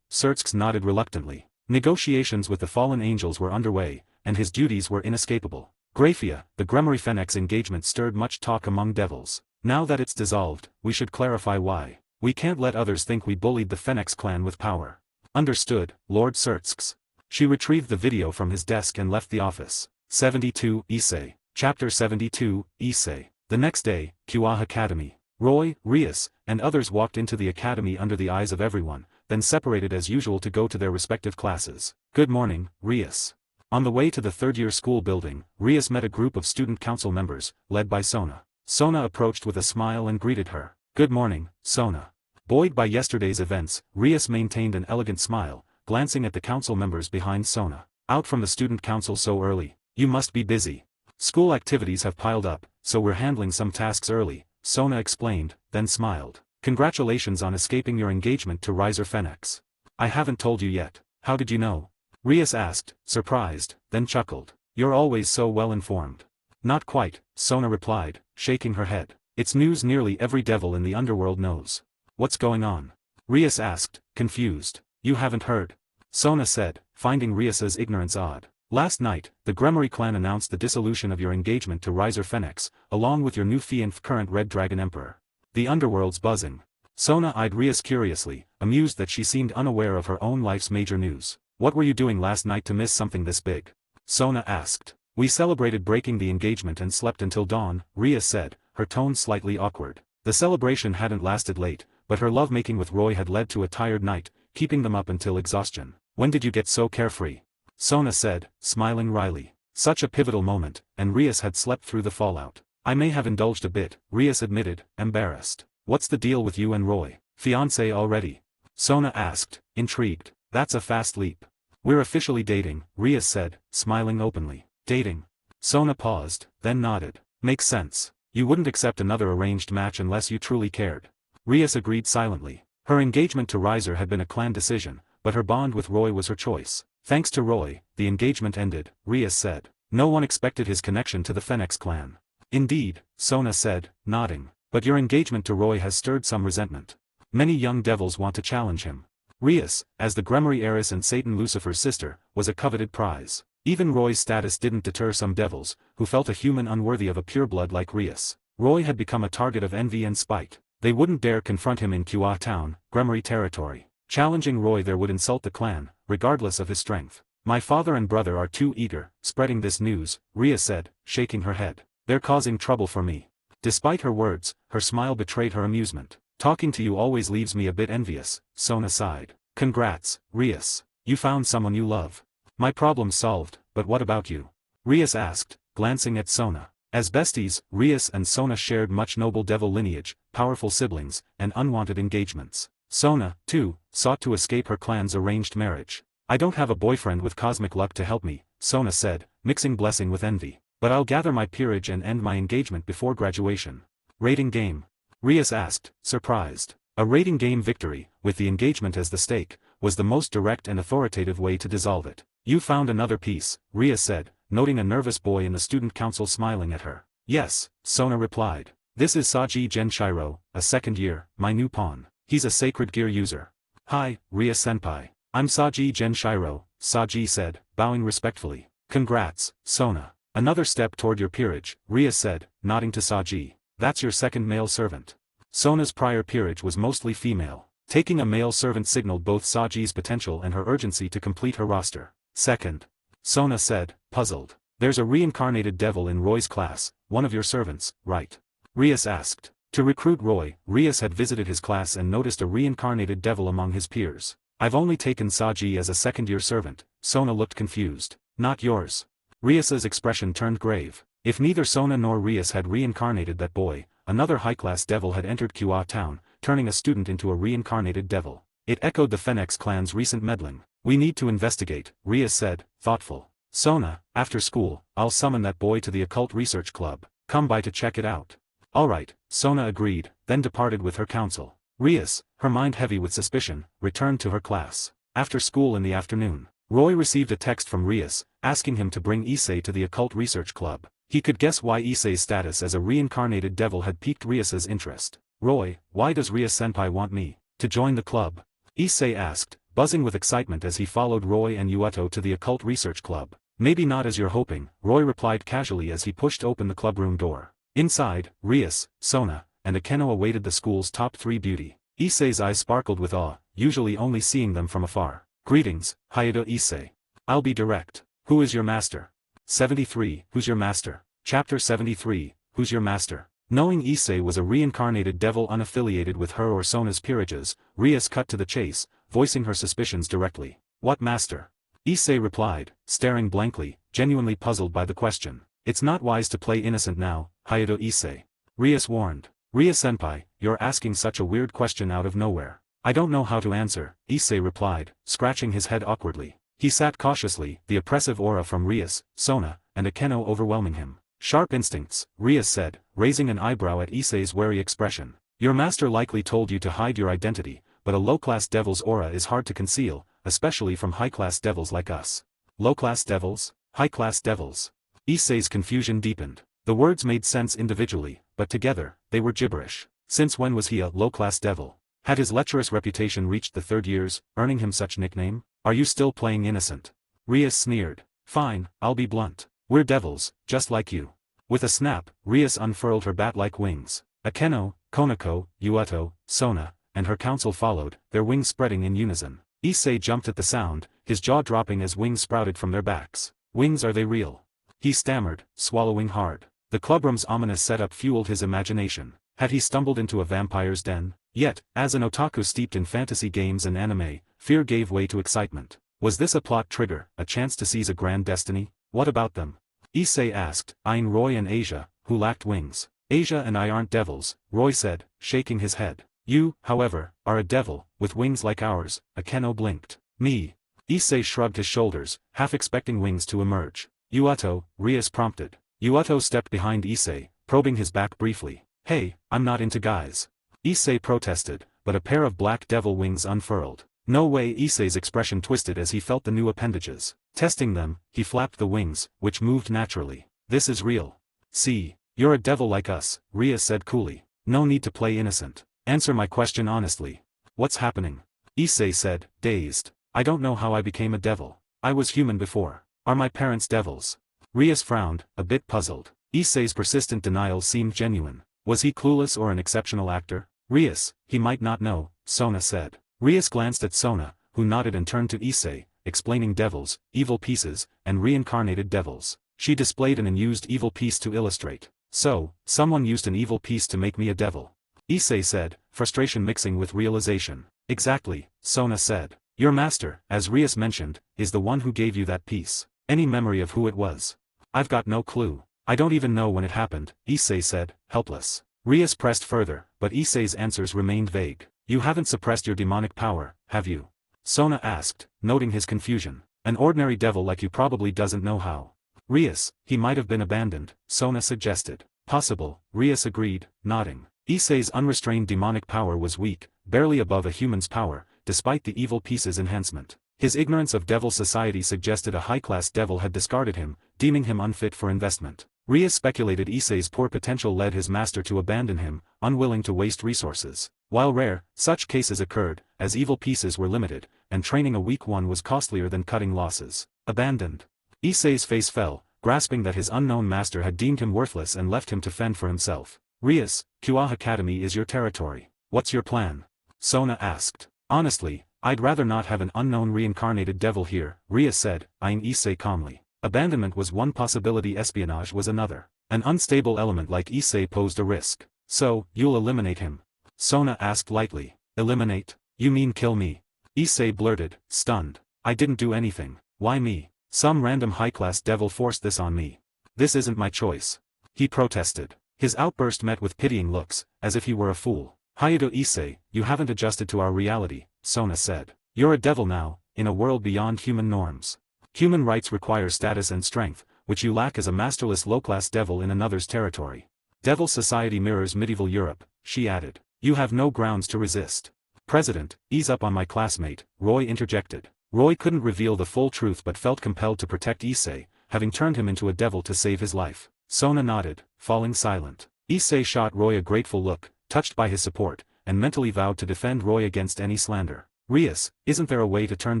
Sertzks nodded reluctantly. Negotiations with the fallen angels were underway, and his duties were inescapable. Graphia, the Gremory Fennex engagement stirred much talk among devils. Now that it's dissolved, we should clarify why. We can't let others think we bullied the Fennex clan with power. Understood, Lord Sertzks. She retrieved the video from his desk and left the office. 72 Issei. Chapter 72, Issei. The next day, Kua Academy. Roy, Rias, and others walked into the academy under the eyes of everyone, then separated as usual to go to their respective classes. Good morning, Rias. On the way to the third-year school building, Rias met a group of student council members, led by Sona. Sona approached with a smile and greeted her. Good morning, Sona. Buoyed by yesterday's events, Rias maintained an elegant smile, glancing at the council members behind Sona. Out from the student council so early? You must be busy. School activities have piled up, so we're handling some tasks early, Sona explained, then smiled. Congratulations on escaping your engagement to Riser Fennex. I haven't told you yet. How did you know? Rias asked, surprised, then chuckled. You're always so well informed. Not quite, Sona replied, shaking her head. It's news nearly every devil in the underworld knows. What's going on? Rias asked, confused. You haven't heard? Sona said, finding Rias's ignorance odd. Last night, the Gremory clan announced the dissolution of your engagement to Riser Fennex, along with your new fiancé current Red Dragon Emperor. The underworld's buzzing. Sona eyed Rias curiously, amused that she seemed unaware of her own life's major news. What were you doing last night to miss something this big? Sona asked. We celebrated breaking the engagement and slept until dawn, Rias said, her tone slightly awkward. The celebration hadn't lasted late, but her lovemaking with Roy had led to a tired night, keeping them up until exhaustion. When did you get so carefree? Sona said, smiling wryly. Such a pivotal moment, and Rias had slept through the fallout. I may have indulged a bit, Rias admitted, embarrassed. What's the deal with you and Roy? Fiancé already? Sona asked, intrigued. That's a fast leap. We're officially dating, Rias said, smiling openly. Dating? Sona paused, then nodded. Makes sense. You wouldn't accept another arranged match unless you truly cared. Rias agreed silently. Her engagement to Riser had been a clan decision, but her bond with Roy was her choice. Thanks to Roy, the engagement ended, Rias said. No one expected his connection to the Fennex clan. Indeed, Sona said, nodding. But your engagement to Roy has stirred some resentment. Many young devils want to challenge him. Rias, as the Gremory heiress and Satan Lucifer's sister, was a coveted prize. Even Roy's status didn't deter some devils, who felt a human unworthy of a pureblood like Rias. Roy had become a target of envy and spite. They wouldn't dare confront him in Kua Town, Gremory territory. Challenging Roy there would insult the clan, regardless of his strength. My father and brother are too eager, spreading this news, Rias said, shaking her head. They're causing trouble for me. Despite her words, her smile betrayed her amusement. Talking to you always leaves me a bit envious, Sona sighed. Congrats, Rias. You found someone you love. My problem's solved, but what about you? Rias asked, glancing at Sona. As besties, Rias and Sona shared much noble devil lineage, powerful siblings, and unwanted engagements. Sona, too, sought to escape her clan's arranged marriage. I don't have a boyfriend with cosmic luck to help me, Sona said, mixing blessing with envy. But I'll gather my peerage and end my engagement before graduation. Rating game? Rias asked, surprised. A rating game victory, with the engagement as the stake, was the most direct and authoritative way to dissolve it. You found another piece, Rias said, noting a nervous boy in the student council smiling at her. Yes, Sona replied. This is Saji Genshiro, a second year, my new pawn. He's a sacred gear user. Hi, Rias-senpai. I'm Saji Genshiro, Saji said, bowing respectfully. Congrats, Sona. Another step toward your peerage, Rias said, nodding to Saji. That's your second male servant. Sona's prior peerage was mostly female. Taking a male servant signaled both Saji's potential and her urgency to complete her roster. Second. Sona said, puzzled. There's a reincarnated devil in Roy's class, one of your servants, right? Rias asked. To recruit Roy, Rias had visited his class and noticed a reincarnated devil among his peers. I've only taken Saji as a second-year servant, Sona looked confused. Not yours. Rias's expression turned grave. If neither Sona nor Rias had reincarnated that boy, another high-class devil had entered Kua Town, turning a student into a reincarnated devil. It echoed the Fennex clan's recent meddling. We need to investigate, Rias said, thoughtful. Sona, after school, I'll summon that boy to the Occult Research Club. Come by to check it out. Alright, Sona agreed, then departed with her counsel. Rias, her mind heavy with suspicion, returned to her class. After school in the afternoon. Roy received a text from Rias, asking him to bring Issei to the Occult Research Club. He could guess why Issei's status as a reincarnated devil had piqued Rias's interest. "Roy, why does Rias-senpai want me to join the club?" Issei asked, buzzing with excitement as he followed Roy and Yueto to the Occult Research Club. "Maybe not as you're hoping," Roy replied casually as he pushed open the clubroom door. Inside, Rias, Sona, and Akeno awaited the school's top 3 beauty. Issei's eyes sparkled with awe, usually only seeing them from afar. "Greetings, Hayado Issei. I'll be direct. Who is your master?" 73. Who's your master? Chapter 73. Who's your master? Knowing Issei was a reincarnated devil unaffiliated with her or Sona's peerages, Rias cut to the chase, voicing her suspicions directly. "What master?" Issei replied, staring blankly, genuinely puzzled by the question. "It's not wise to play innocent now, Hayado Issei." Rias warned. "Rias-senpai, you're asking such a weird question out of nowhere. I don't know how to answer," Issei replied, scratching his head awkwardly. He sat cautiously, the oppressive aura from Rias, Sona, and Akeno overwhelming him. "Sharp instincts," Rias said, raising an eyebrow at Issei's wary expression. "Your master likely told you to hide your identity, but a low-class devil's aura is hard to conceal, especially from high-class devils like us." Low-class devils? High-class devils? Issei's confusion deepened. The words made sense individually, but together, they were gibberish. Since when was he a low-class devil? Had his lecherous reputation reached the 3rd years, earning him such nickname? "Are you still playing innocent?" Rias sneered. "Fine, I'll be blunt. We're devils, just like you." With a snap, Rias unfurled her bat-like wings. Akeno, Konako, Yueto, Sona, and her council followed, their wings spreading in unison. Issei jumped at the sound, his jaw dropping as wings sprouted from their backs. "Wings, are they real?" he stammered, swallowing hard. The clubroom's ominous setup fueled his imagination. Had he stumbled into a vampire's den? Yet, as an otaku steeped in fantasy games and anime, fear gave way to excitement. Was this a plot trigger, a chance to seize a grand destiny? "What about them?" Issei asked, eyeing Roy and Asia, who lacked wings. "Asia and I aren't devils," Roy said, shaking his head. "You, however, are a devil, with wings like ours," Akeno blinked. "Me?" Issei shrugged his shoulders, half expecting wings to emerge. "Yueto," Rias prompted. Yueto stepped behind Issei, probing his back briefly. "Hey, I'm not into guys." Issei protested, but a pair of black devil wings unfurled. "No way!" Issei's expression twisted as he felt the new appendages. Testing them, he flapped the wings, which moved naturally. "This is real." "See, you're a devil like us," Rias said coolly. "No need to play innocent. Answer my question honestly." "What's happening?" Issei said, dazed. "I don't know how I became a devil. I was human before. Are my parents devils?" Rias frowned, a bit puzzled. Issei's persistent denial seemed genuine. Was he clueless or an exceptional actor? "Rias, he might not know," Sona said. Rias glanced at Sona, who nodded and turned to Issei, explaining devils, evil pieces, and reincarnated devils. She displayed an unused evil piece to illustrate. "So, someone used an evil piece to make me a devil," Issei said, frustration mixing with realization. "Exactly," Sona said. "Your master, as Rias mentioned, is the one who gave you that piece. Any memory of who it was?" "I've got no clue. I don't even know when it happened," Issei said, helpless. Rias pressed further, but Issei's answers remained vague. "You haven't suppressed your demonic power, have you?" Sona asked, noting his confusion. "An ordinary devil like you probably doesn't know how." "Rias, he might have been abandoned," Sona suggested. "Possible," Rias agreed, nodding. Issei's unrestrained demonic power was weak, barely above a human's power, despite the evil piece's enhancement. His ignorance of devil society suggested a high-class devil had discarded him, deeming him unfit for investment. Rias speculated Issei's poor potential led his master to abandon him, unwilling to waste resources. While rare, such cases occurred, as evil pieces were limited, and training a weak one was costlier than cutting losses. Abandoned. Issei's face fell, grasping that his unknown master had deemed him worthless and left him to fend for himself. "Rias, Kua Academy is your territory. What's your plan?" Sona asked. "Honestly, I'd rather not have an unknown reincarnated devil here," Rias said, eyeing Issei calmly. Abandonment was one possibility, espionage was another. An unstable element like Issei posed a risk. "So, you'll eliminate him?" Sona asked lightly. "Eliminate? You mean kill me?" Issei blurted, stunned. "I didn't do anything. Why me? Some random high-class devil forced this on me. This isn't my choice." He protested. His outburst met with pitying looks, as if he were a fool. "Hayado Issei, you haven't adjusted to our reality," Sona said. "You're a devil now, in a world beyond human norms. Human rights require status and strength, which you lack as a masterless low-class devil in another's territory. Devil society mirrors medieval Europe," she added. "You have no grounds to resist." "President, ease up on my classmate," Roy interjected. Roy couldn't reveal the full truth but felt compelled to protect Issei, having turned him into a devil to save his life. Sona nodded, falling silent. Issei shot Roy a grateful look, touched by his support, and mentally vowed to defend Roy against any slander. Rias, isn't there a way to turn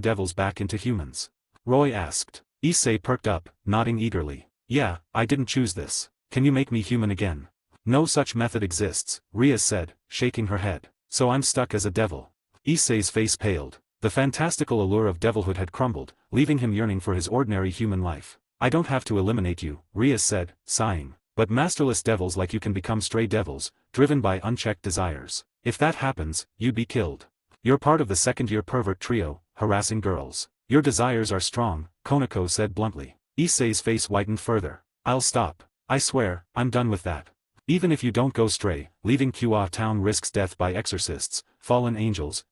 devils back into humans? Roy asked. Issei perked up, nodding eagerly. Yeah, I didn't choose this. Can you make me human again? No such method exists, Rias said, shaking her head. So I'm stuck as a devil. Issei's face paled. The fantastical allure of devilhood had crumbled, leaving him yearning for his ordinary human life. I don't have to eliminate you, Rias said, sighing. But masterless devils like you can become stray devils, driven by unchecked desires. If that happens, you'd be killed. You're part of the second-year pervert trio, harassing girls. Your desires are strong, Konako said bluntly. Issei's face whitened further. I'll stop. I swear, I'm done with that. Even if you don't go stray, leaving Kua town risks death by exorcists, fallen angels,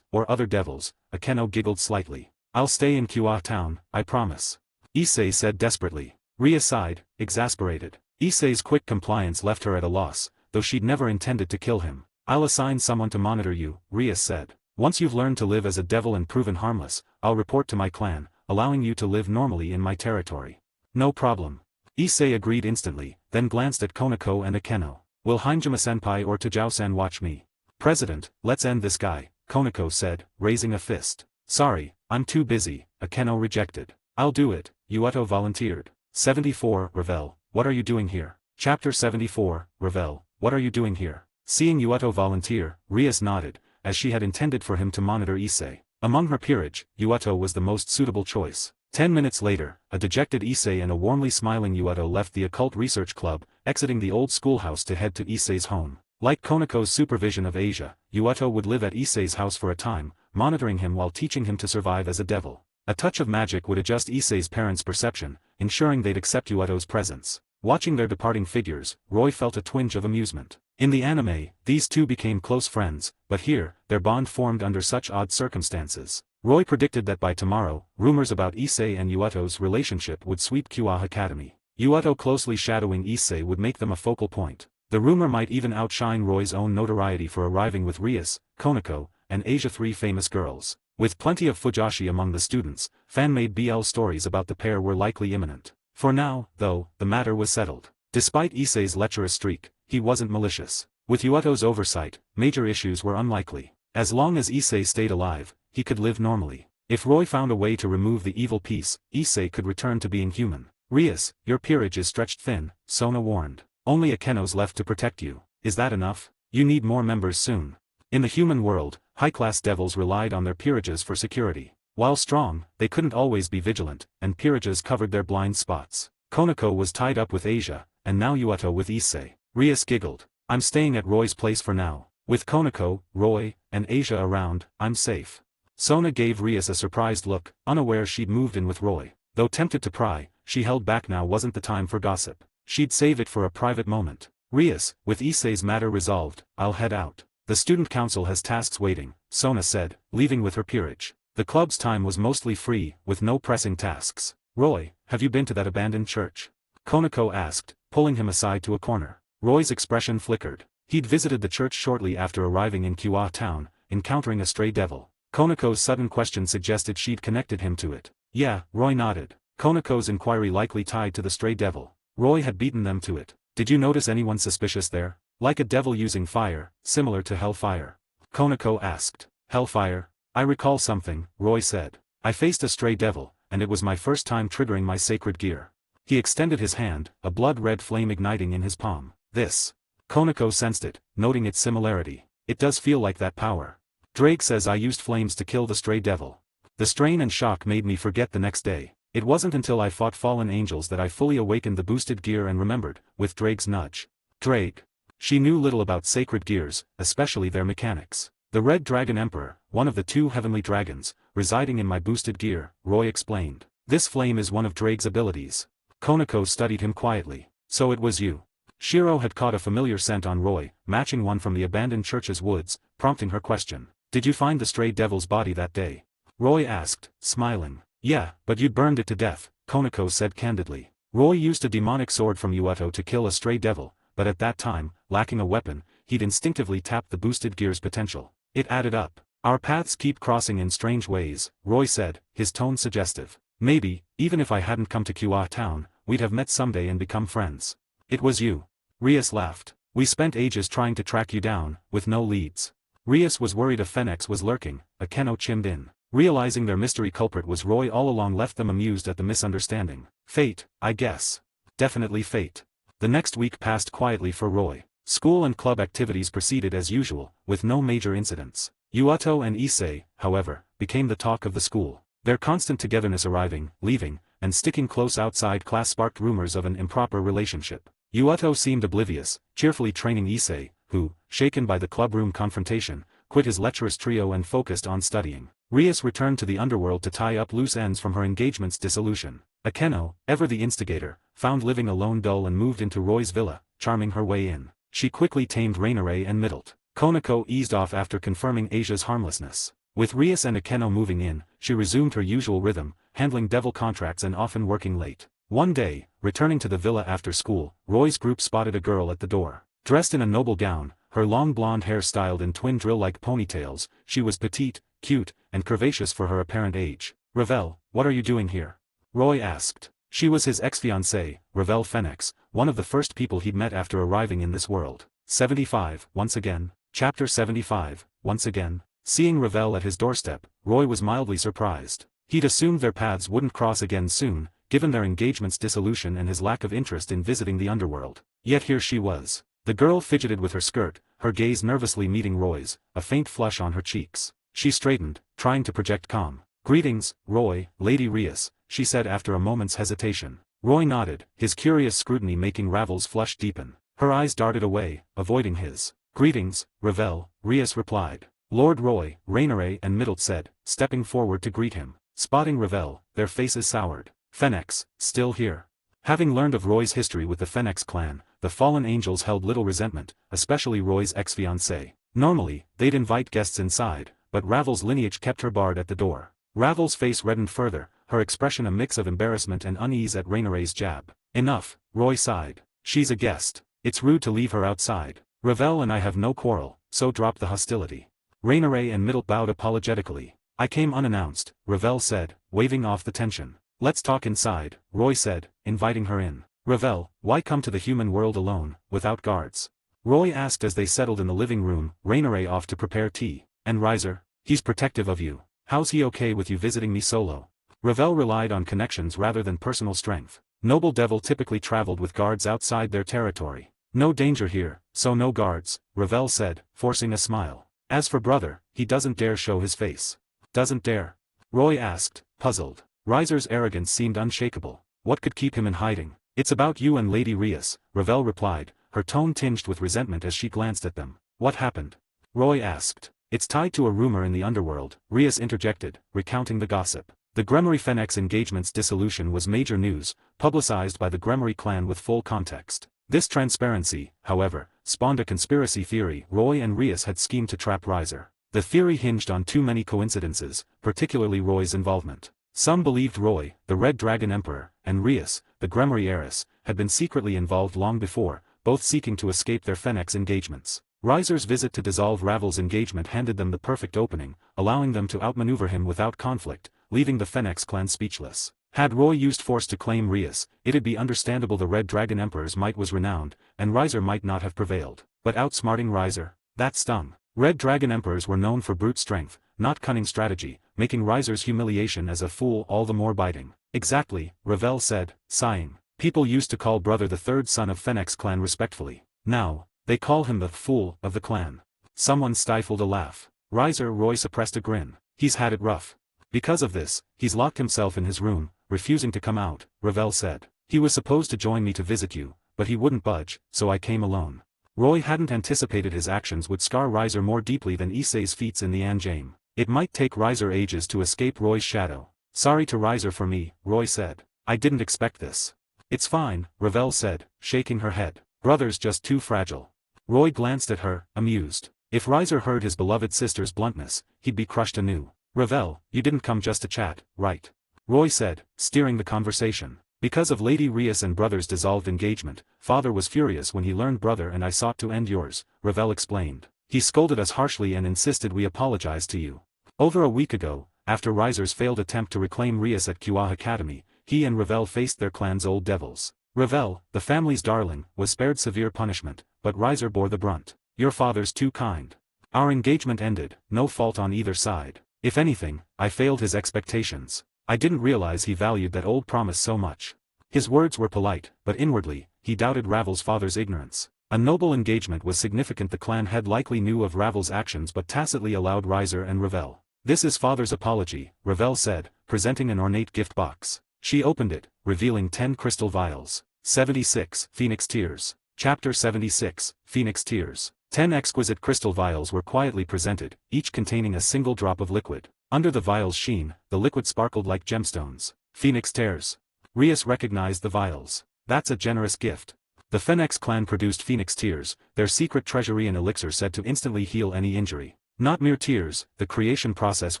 or other devils, Akeno giggled slightly. I'll stay in Kua town, I promise. Issei said desperately. Ria sighed, exasperated. Issei's quick compliance left her at a loss, though she'd never intended to kill him. I'll assign someone to monitor you, Ria said. Once you've learned to live as a devil and proven harmless, I'll report to my clan, allowing you to live normally in my territory. No problem. Issei agreed instantly, then glanced at Konako and Akeno. Will Hanjima-senpai or Tajao-san watch me? President, let's end this guy, Konako said, raising a fist. Sorry, I'm too busy, Akeno rejected. I'll do it, Yuato volunteered. 74, Ravel, what are you doing here? Chapter 74, Ravel, what are you doing here? Seeing Yuato volunteer, Rias nodded, as she had intended for him to monitor Issei. Among her peerage, Yuato was the most suitable choice. 10 minutes later, a dejected Issei and a warmly smiling Yuato left the occult research club, exiting the old schoolhouse to head to Issei's home. Like Konako's supervision of Asia, Yuato would live at Issei's house for a time, monitoring him while teaching him to survive as a devil. A touch of magic would adjust Issei's parents' perception, ensuring they'd accept Yuato's presence. Watching their departing figures, Roy felt a twinge of amusement. In the anime, these two became close friends, but here, their bond formed under such odd circumstances. Roy predicted that by tomorrow, rumors about Issei and Yuato's relationship would sweep Kua Academy. Yuato closely shadowing Issei would make them a focal point. The rumor might even outshine Roy's own notoriety for arriving with Rias, Konako, and Asia 3 famous girls. With plenty of fujoshi among the students, fan-made BL stories about the pair were likely imminent. For now, though, the matter was settled. Despite Issei's lecherous streak, he wasn't malicious. With Yuato's oversight, major issues were unlikely. As long as Issei stayed alive, he could live normally. If Roy found a way to remove the evil piece, Issei could return to being human. Rias, your peerage is stretched thin, Sona warned. Only Akeno's left to protect you. Is that enough? You need more members soon. In the human world, high-class devils relied on their peerages for security. While strong, they couldn't always be vigilant, and peerages covered their blind spots. Konako was tied up with Asia, and now Yuato with Issei. Rias giggled. I'm staying at Roy's place for now. With Konako, Roy, and Asia around, I'm safe. Sona gave Rias a surprised look, unaware she'd moved in with Roy. Though tempted to pry, she held back. Now wasn't the time for gossip. She'd save it for a private moment. Rias, with Issei's matter resolved, I'll head out. The student council has tasks waiting, Sona said, leaving with her peerage. The club's time was mostly free, with no pressing tasks. Roy, have you been to that abandoned church? Konako asked, pulling him aside to a corner. Roy's expression flickered. He'd visited the church shortly after arriving in Kua town, encountering a stray devil. Konako's sudden question suggested she'd connected him to it. Yeah, Roy nodded. Konako's inquiry likely tied to the stray devil. Roy had beaten them to it. Did you notice anyone suspicious there? Like a devil using fire, similar to hellfire? Konako asked. Hellfire? I recall something, Roy said. I faced a stray devil, and it was my first time triggering my sacred gear. He extended his hand, a blood-red flame igniting in his palm. This. Konako sensed it, noting its similarity. It does feel like that power. Drake says I used flames to kill the stray devil. The strain and shock made me forget the next day. It wasn't until I fought fallen angels that I fully awakened the boosted gear and remembered, with Drake's nudge. Drake. She knew little about sacred gears, especially their mechanics. The Red Dragon Emperor, one of the two heavenly dragons, residing in my boosted gear, Roy explained. This flame is one of Drake's abilities. Konako studied him quietly. So it was you. Shiro had caught a familiar scent on Roy, matching one from the abandoned church's woods, prompting her question. Did you find the stray devil's body that day? Roy asked, smiling. Yeah, but you'd burned it to death, Konako said candidly. Roy used a demonic sword from Yuato to kill a stray devil, but at that time, lacking a weapon, he'd instinctively tapped the boosted gear's potential. It added up. Our paths keep crossing in strange ways, Roy said, his tone suggestive. Maybe, even if I hadn't come to Kua town, we'd have met someday and become friends. It was you. Rias laughed. We spent ages trying to track you down, with no leads. Rias was worried a Phoenix was lurking, Akeno chimed in. Realizing their mystery culprit was Roy all along left them amused at the misunderstanding. Fate, I guess. Definitely fate. The next week passed quietly for Roy. School and club activities proceeded as usual, with no major incidents. Yuato and Issei, however, became the talk of the school. Their constant togetherness arriving, leaving, and sticking close outside class sparked rumors of an improper relationship. Yuato seemed oblivious, cheerfully training Issei, who, shaken by the clubroom confrontation, quit his lecherous trio and focused on studying. Rias returned to the underworld to tie up loose ends from her engagement's dissolution. Akeno, ever the instigator, found living alone dull and moved into Roy's villa, charming her way in. She quickly tamed Rainare and Middlet. Konako eased off after confirming Asia's harmlessness. With Rias and Akeno moving in, she resumed her usual rhythm, handling devil contracts and often working late. One day, returning to the villa after school, Roy's group spotted a girl at the door. Dressed in a noble gown, her long blonde hair styled in twin drill-like ponytails, she was petite, cute, and curvaceous for her apparent age. Ravel, what are you doing here? Roy asked. She was his ex-fiancée, Ravel Phoenix, one of the first people he'd met after arriving in this world. 75, once again. Chapter 75, once again. Seeing Ravel at his doorstep, Roy was mildly surprised. He'd assumed their paths wouldn't cross again soon, given their engagement's dissolution and his lack of interest in visiting the underworld. Yet here she was. The girl fidgeted with her skirt, her gaze nervously meeting Roy's, a faint flush on her cheeks. She straightened, trying to project calm. Greetings, Roy, Lady Rias, she said after a moment's hesitation. Roy nodded, his curious scrutiny making Ravel's flush deepen. Her eyes darted away, avoiding his. Greetings, Ravel, Rias replied. Lord Roy, Rainare and Middlet said, stepping forward to greet him. Spotting Ravel, their faces soured. Phoenix, still here. Having learned of Roy's history with the Phoenix clan, the fallen angels held little resentment, especially Roy's ex-fiancée. Normally, they'd invite guests inside, but Ravel's lineage kept her barred at the door. Ravel's face reddened further, her expression a mix of embarrassment and unease at Rainare's jab. Enough, Roy sighed. She's a guest. It's rude to leave her outside. Ravel and I have no quarrel, so drop the hostility. Rainare and Middlet bowed apologetically. I came unannounced, Ravel said, waving off the tension. Let's talk inside, Roy said, inviting her in. Ravel, why come to the human world alone, without guards? Roy asked as they settled in the living room, Rainare off to prepare tea. And Riser? He's protective of you. How's he okay with you visiting me solo? Ravel relied on connections rather than personal strength. Noble Devil typically traveled with guards outside their territory. No danger here, so no guards, Ravel said, forcing a smile. As for brother, he doesn't dare show his face. Doesn't dare? Roy asked, puzzled. Riser's arrogance seemed unshakable. What could keep him in hiding? It's about you and Lady Rias, Ravel replied, her tone tinged with resentment as she glanced at them. What happened? Roy asked. It's tied to a rumor in the underworld, Rias interjected, recounting the gossip. The Gremory Phoenix engagement's dissolution was major news, publicized by the Gremory clan with full context. This transparency, however, spawned a conspiracy theory. Roy and Rias had schemed to trap Riser. The theory hinged on too many coincidences, particularly Roy's involvement. Some believed Roy, the Red Dragon Emperor, and Rias, the Gremory heiress, had been secretly involved long before, both seeking to escape their Phoenix engagements. Riser's visit to dissolve Ravel's engagement handed them the perfect opening, allowing them to outmaneuver him without conflict, leaving the Phoenix clan speechless. Had Roy used force to claim Rias, it'd be understandable the Red Dragon Emperor's might was renowned, and Riser might not have prevailed. But outsmarting Riser? That stung. Red Dragon Emperors were known for brute strength, not cunning strategy, making Riser's humiliation as a fool all the more biting. Exactly, Ravel said, sighing. People used to call brother the third son of Phoenix clan respectfully. Now, they call him the fool of the clan. Someone stifled a laugh. Riser. Roy suppressed a grin. He's had it rough. Because of this, he's locked himself in his room, refusing to come out, Ravel said. He was supposed to join me to visit you, but he wouldn't budge, so I came alone. Roy hadn't anticipated his actions would scar Riser more deeply than Issei's feats in the Anjame. It might take Riser ages to escape Roy's shadow. Sorry to Riser for me, Roy said. I didn't expect this. It's fine, Ravel said, shaking her head. Brother's just too fragile. Roy glanced at her, amused. If Riser heard his beloved sister's bluntness, he'd be crushed anew. Ravel, you didn't come just to chat, right? Roy said, steering the conversation. Because of Lady Rias and brother's dissolved engagement, father was furious when he learned brother and I sought to end yours, Ravel explained. He scolded us harshly and insisted we apologize to you. Over a week ago, after Riser's failed attempt to reclaim Rias at Kua Academy, he and Ravel faced their clan's old devils. Ravel, the family's darling, was spared severe punishment, but Riser bore the brunt. Your father's too kind. Our engagement ended, no fault on either side. If anything, I failed his expectations. I didn't realize he valued that old promise so much. His words were polite, but inwardly, he doubted Ravel's father's ignorance. A noble engagement was significant. The clan head likely knew of Ravel's actions but tacitly allowed Riser and Ravel. This is father's apology, Ravel said, presenting an ornate gift box. She opened it, revealing 10 crystal vials. 76. Phoenix Tears. Chapter 76, Phoenix Tears. 10 exquisite crystal vials were quietly presented, each containing a single drop of liquid. Under the vial's sheen, the liquid sparkled like gemstones. Phoenix Tears. Rias recognized the vials. That's a generous gift. The Phoenix clan produced Phoenix Tears, their secret treasury and elixir said to instantly heal any injury. Not mere tears, the creation process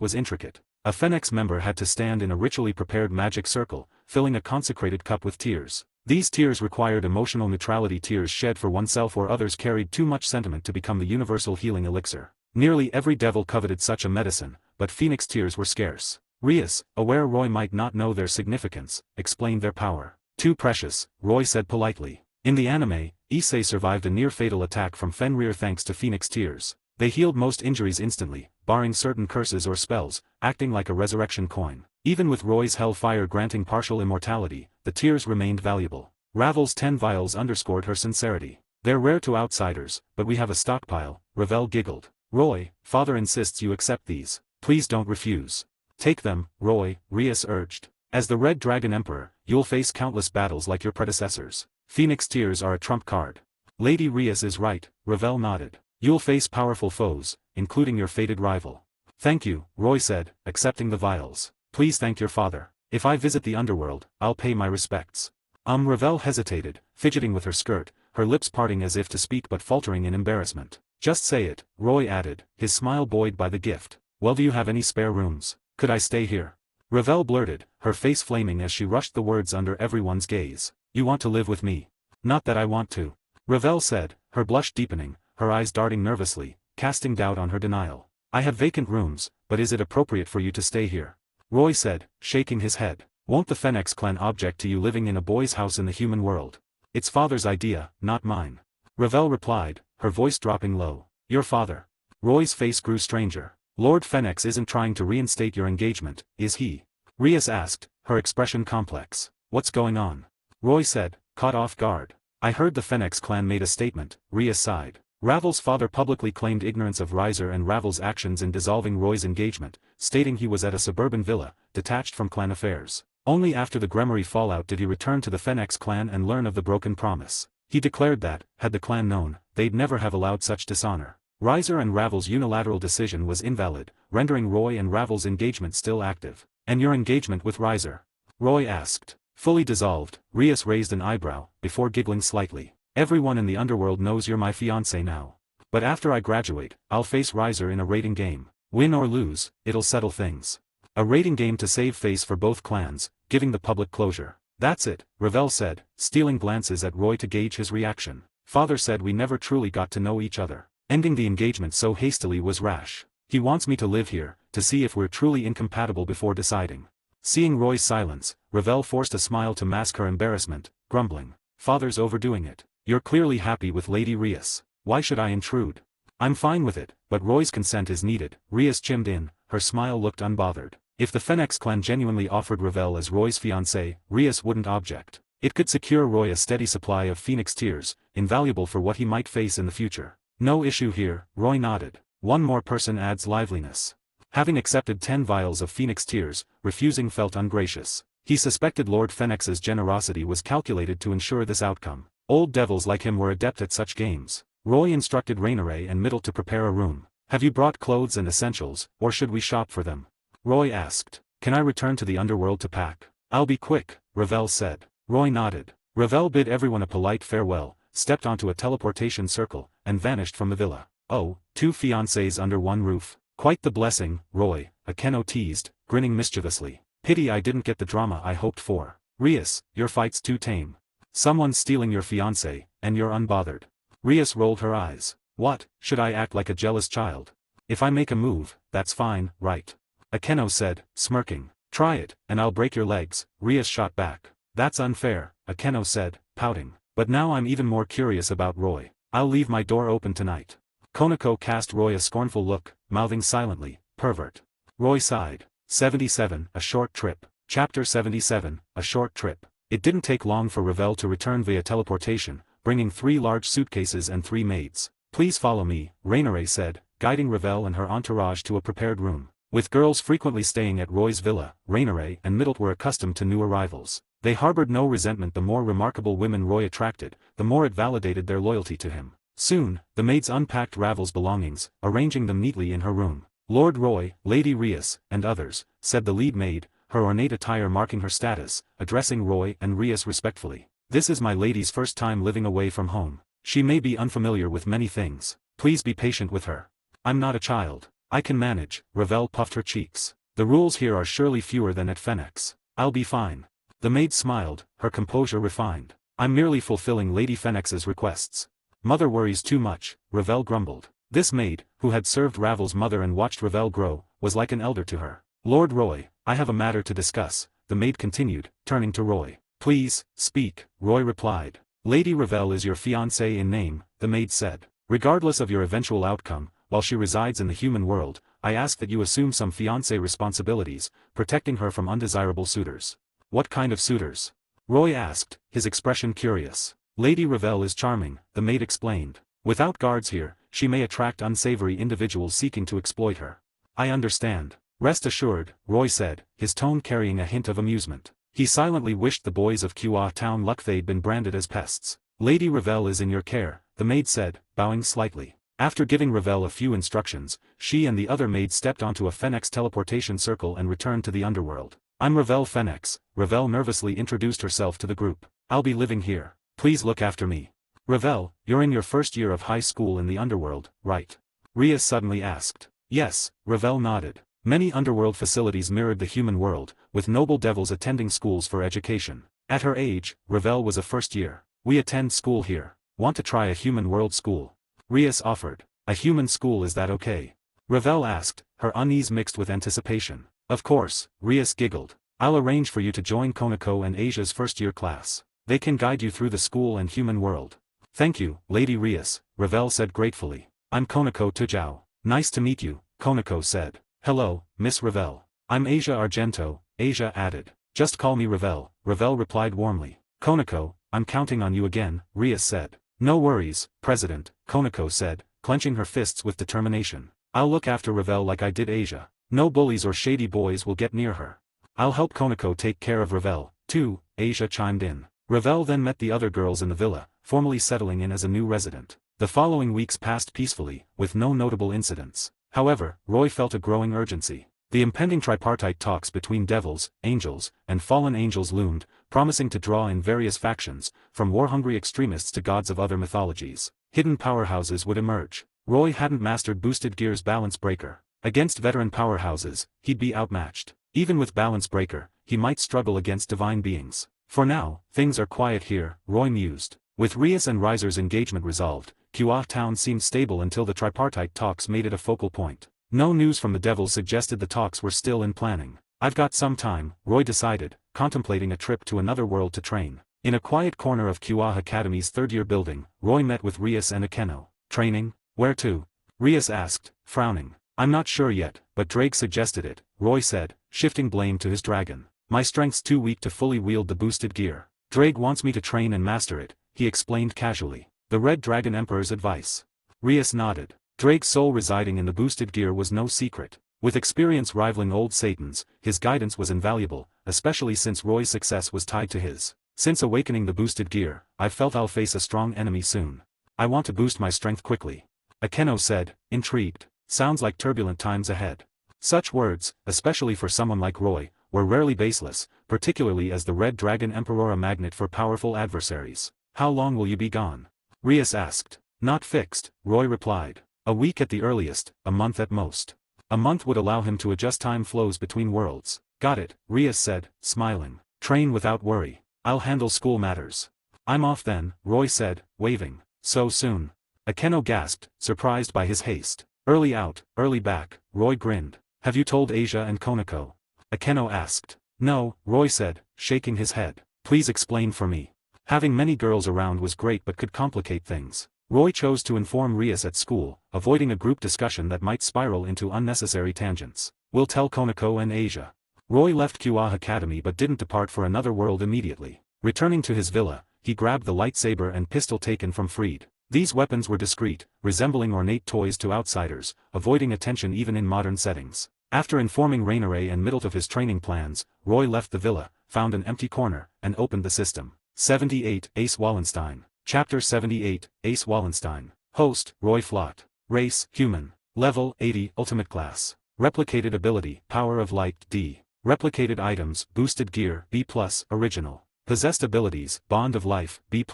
was intricate. A Phoenix member had to stand in a ritually prepared magic circle, filling a consecrated cup with tears. These tears required emotional neutrality. Tears shed for oneself or others carried too much sentiment to become the universal healing elixir. Nearly every devil coveted such a medicine, but Phoenix Tears were scarce. Rias, aware Roy might not know their significance, explained their power. Too precious, Roy said politely. In the anime, Issei survived a near-fatal attack from Fenrir thanks to Phoenix Tears. They healed most injuries instantly, barring certain curses or spells, acting like a resurrection coin. Even with Roy's hellfire granting partial immortality, the tears remained valuable. Ravel's 10 vials underscored her sincerity. They're rare to outsiders, but we have a stockpile, Ravel giggled. Roy, father insists you accept these. Please don't refuse. Take them, Roy, Rias urged. As the Red Dragon Emperor, you'll face countless battles like your predecessors. Phoenix Tears are a trump card. Lady Rias is right, Ravel nodded. You'll face powerful foes, including your fated rival. Thank you, Roy said, accepting the vials. Please thank your father. If I visit the Underworld, I'll pay my respects. Ravel hesitated, fidgeting with her skirt, her lips parting as if to speak but faltering in embarrassment. Just say it, Roy added, his smile buoyed by the gift. Well, do you have any spare rooms? Could I stay here? Ravel blurted, her face flaming as she rushed the words under everyone's gaze. You want to live with me? Not that I want to. Ravel said, her blush deepening, her eyes darting nervously, casting doubt on her denial. I have vacant rooms, but is it appropriate for you to stay here? Roy said, shaking his head. Won't the Phoenix clan object to you living in a boy's house in the human world? It's father's idea, not mine. Ravel replied, her voice dropping low. Your father. Roy's face grew stranger. Lord Phoenix isn't trying to reinstate your engagement, is he? Rias asked, her expression complex. What's going on? Roy said, caught off guard. I heard the Phoenix clan made a statement, Rias sighed. Ravel's father publicly claimed ignorance of Riser and Ravel's actions in dissolving Roy's engagement, stating he was at a suburban villa, detached from clan affairs. Only after the Gremory fallout did he return to the Phoenix clan and learn of the broken promise. He declared that, had the clan known, they'd never have allowed such dishonor. Riser and Ravel's unilateral decision was invalid, rendering Roy and Ravel's engagement still active. And your engagement with Riser? Roy asked. Fully dissolved, Rias raised an eyebrow, before giggling slightly. Everyone in the Underworld knows you're my fiancé now. But after I graduate, I'll face Riser in a rating game. Win or lose, it'll settle things. A rating game to save face for both clans, giving the public closure. That's it, Ravel said, stealing glances at Roy to gauge his reaction. Father said we never truly got to know each other. Ending the engagement so hastily was rash. He wants me to live here, to see if we're truly incompatible before deciding. Seeing Roy's silence, Ravel forced a smile to mask her embarrassment, grumbling. Father's overdoing it. You're clearly happy with Lady Rias. Why should I intrude? I'm fine with it, but Roy's consent is needed, Rias chimed in, her smile looked unbothered. If the Phoenix clan genuinely offered Ravel as Roy's fiancé, Rias wouldn't object. It could secure Roy a steady supply of Phoenix Tears, invaluable for what he might face in the future. No issue here, Roy nodded. One more person adds liveliness. Having accepted 10 vials of Phoenix Tears, refusing felt ungracious. He suspected Lord Phoenix's generosity was calculated to ensure this outcome. Old devils like him were adept at such games. Roy instructed Rainare and Middle to prepare a room. Have you brought clothes and essentials, or should we shop for them? Roy asked. Can I return to the Underworld to pack? I'll be quick, Ravel said. Roy nodded. Ravel bid everyone a polite farewell, stepped onto a teleportation circle, and vanished from the villa. Oh, 2 fiancés under one roof. Quite the blessing, Roy, Akeno teased, grinning mischievously. Pity I didn't get the drama I hoped for. Rias, your fight's too tame. Someone's stealing your fiancé, and you're unbothered. Rias rolled her eyes. What, should I act like a jealous child? If I make a move, that's fine, right? Akeno said, smirking. Try it, and I'll break your legs, Rias shot back. That's unfair, Akeno said, pouting. But now I'm even more curious about Roy. I'll leave my door open tonight. Konako cast Roy a scornful look, mouthing silently, pervert. Roy sighed. 77, A Short Trip. Chapter 77, A Short Trip. It didn't take long for Ravel to return via teleportation, bringing 3 large suitcases and 3 maids. Please follow me, Rainere said, guiding Ravel and her entourage to a prepared room. With girls frequently staying at Roy's villa, Rainere and Middlet were accustomed to new arrivals. They harbored no resentment. The more remarkable women Roy attracted, the more it validated their loyalty to him. Soon, the maids unpacked Ravel's belongings, arranging them neatly in her room. Lord Roy, Lady Rias, and others, said the lead maid, her ornate attire marking her status, addressing Roy and Rias respectfully. This is my lady's first time living away from home. She may be unfamiliar with many things. Please be patient with her. I'm not a child. I can manage. Ravel puffed her cheeks. The rules here are surely fewer than at Fenix. I'll be fine. The maid smiled, her composure refined. I'm merely fulfilling Lady Fenix's requests. Mother worries too much, Ravel grumbled. This maid, who had served Ravel's mother and watched Ravel grow, was like an elder to her. Lord Roy, I have a matter to discuss, the maid continued, turning to Roy. Please, speak, Roy replied. Lady Ravel is your fiancée in name, the maid said. Regardless of your eventual outcome, while she resides in the human world, I ask that you assume some fiancé responsibilities, protecting her from undesirable suitors. What kind of suitors? Roy asked, his expression curious. Lady Ravel is charming, the maid explained. Without guards here, she may attract unsavory individuals seeking to exploit her. I understand. Rest assured, Roy said, his tone carrying a hint of amusement. He silently wished the boys of Kua Town luck they'd been branded as pests. Lady Ravel is in your care, the maid said, bowing slightly. After giving Ravel a few instructions, she and the other maids stepped onto a Fenix teleportation circle and returned to the Underworld. I'm Ravel Fenix, Ravel nervously introduced herself to the group. I'll be living here. Please look after me. Ravel, you're in your first year of high school in the Underworld, right? Rias suddenly asked. Yes, Ravel nodded. Many Underworld facilities mirrored the human world, with noble devils attending schools for education. At her age, Ravel was a first year. We attend school here. Want to try a human world school? Rias offered. A human school, is that okay? Ravel asked, her unease mixed with anticipation. Of course, Rias giggled. I'll arrange for you to join Konako and Asia's first-year class. They can guide you through the school and human world. Thank you, Lady Rias, Ravel said gratefully. I'm Konako Tujao. Nice to meet you, Konako said. Hello, Miss Ravel. I'm Asia Argento, Asia added. Just call me Ravel, Ravel replied warmly. Konako, I'm counting on you again, Rias said. No worries, President, Konako said, clenching her fists with determination. I'll look after Ravel like I did Asia. No bullies or shady boys will get near her. I'll help Konako take care of Ravel, too, Asia chimed in. Ravel then met the other girls in the villa, formally settling in as a new resident. The following weeks passed peacefully, with no notable incidents. However, Roy felt a growing urgency. The impending tripartite talks between devils, angels, and fallen angels loomed, promising to draw in various factions, from war-hungry extremists to gods of other mythologies. Hidden powerhouses would emerge. Roy hadn't mastered Boosted Gear's Balance Breaker. Against veteran powerhouses, he'd be outmatched. Even with Balance Breaker, he might struggle against divine beings. For now, things are quiet here, Roy mused. With Rias and Riser's engagement resolved, Kua Town seemed stable until the tripartite talks made it a focal point. No news from the devils suggested the talks were still in planning. I've got some time, Roy decided, contemplating a trip to another world to train. In a quiet corner of Kua Academy's third-year building, Roy met with Rias and Akeno. Training? Where to? Rias asked, frowning. I'm not sure yet, but Drake suggested it, Roy said, shifting blame to his dragon. My strength's too weak to fully wield the boosted gear. Drake wants me to train and master it, he explained casually. The Red Dragon Emperor's advice. Rias nodded. Drake's soul residing in the boosted gear was no secret. With experience rivaling old Satan's, his guidance was invaluable, especially since Roy's success was tied to his. Since awakening the boosted gear, I felt I'll face a strong enemy soon. I want to boost my strength quickly. Akeno said, intrigued. Sounds like turbulent times ahead. Such words, especially for someone like Roy, were rarely baseless, particularly as the Red Dragon Emperor a magnet for powerful adversaries. How long will you be gone? Rias asked. Not fixed, Roy replied. A week at the earliest, a month at most. A month would allow him to adjust time flows between worlds. Got it, Rias said, smiling. Train without worry. I'll handle school matters. I'm off then, Roy said, waving. So soon. Akeno gasped, surprised by his haste. Early out, early back, Roy grinned. Have you told Asia and Konako? Akeno asked. No, Roy said, shaking his head. Please explain for me. Having many girls around was great but could complicate things. Roy chose to inform Rias at school, avoiding a group discussion that might spiral into unnecessary tangents. We'll tell Konako and Asia. Roy left Kua Academy but didn't depart for another world immediately. Returning to his villa, he grabbed the lightsaber and pistol taken from Freed. These weapons were discreet, resembling ornate toys to outsiders, avoiding attention even in modern settings. After informing Rainare and Middle of his training plans, Roy left the villa, found an empty corner, and opened the system. 78 Ace Wallenstein. Chapter 78 Ace Wallenstein. Host, Roy Flott. Race, Human. Level, 80 Ultimate Class. Replicated ability, Power of Light, D. Replicated items, Boosted Gear, B+, Original. Possessed abilities, Bond of Life, B+.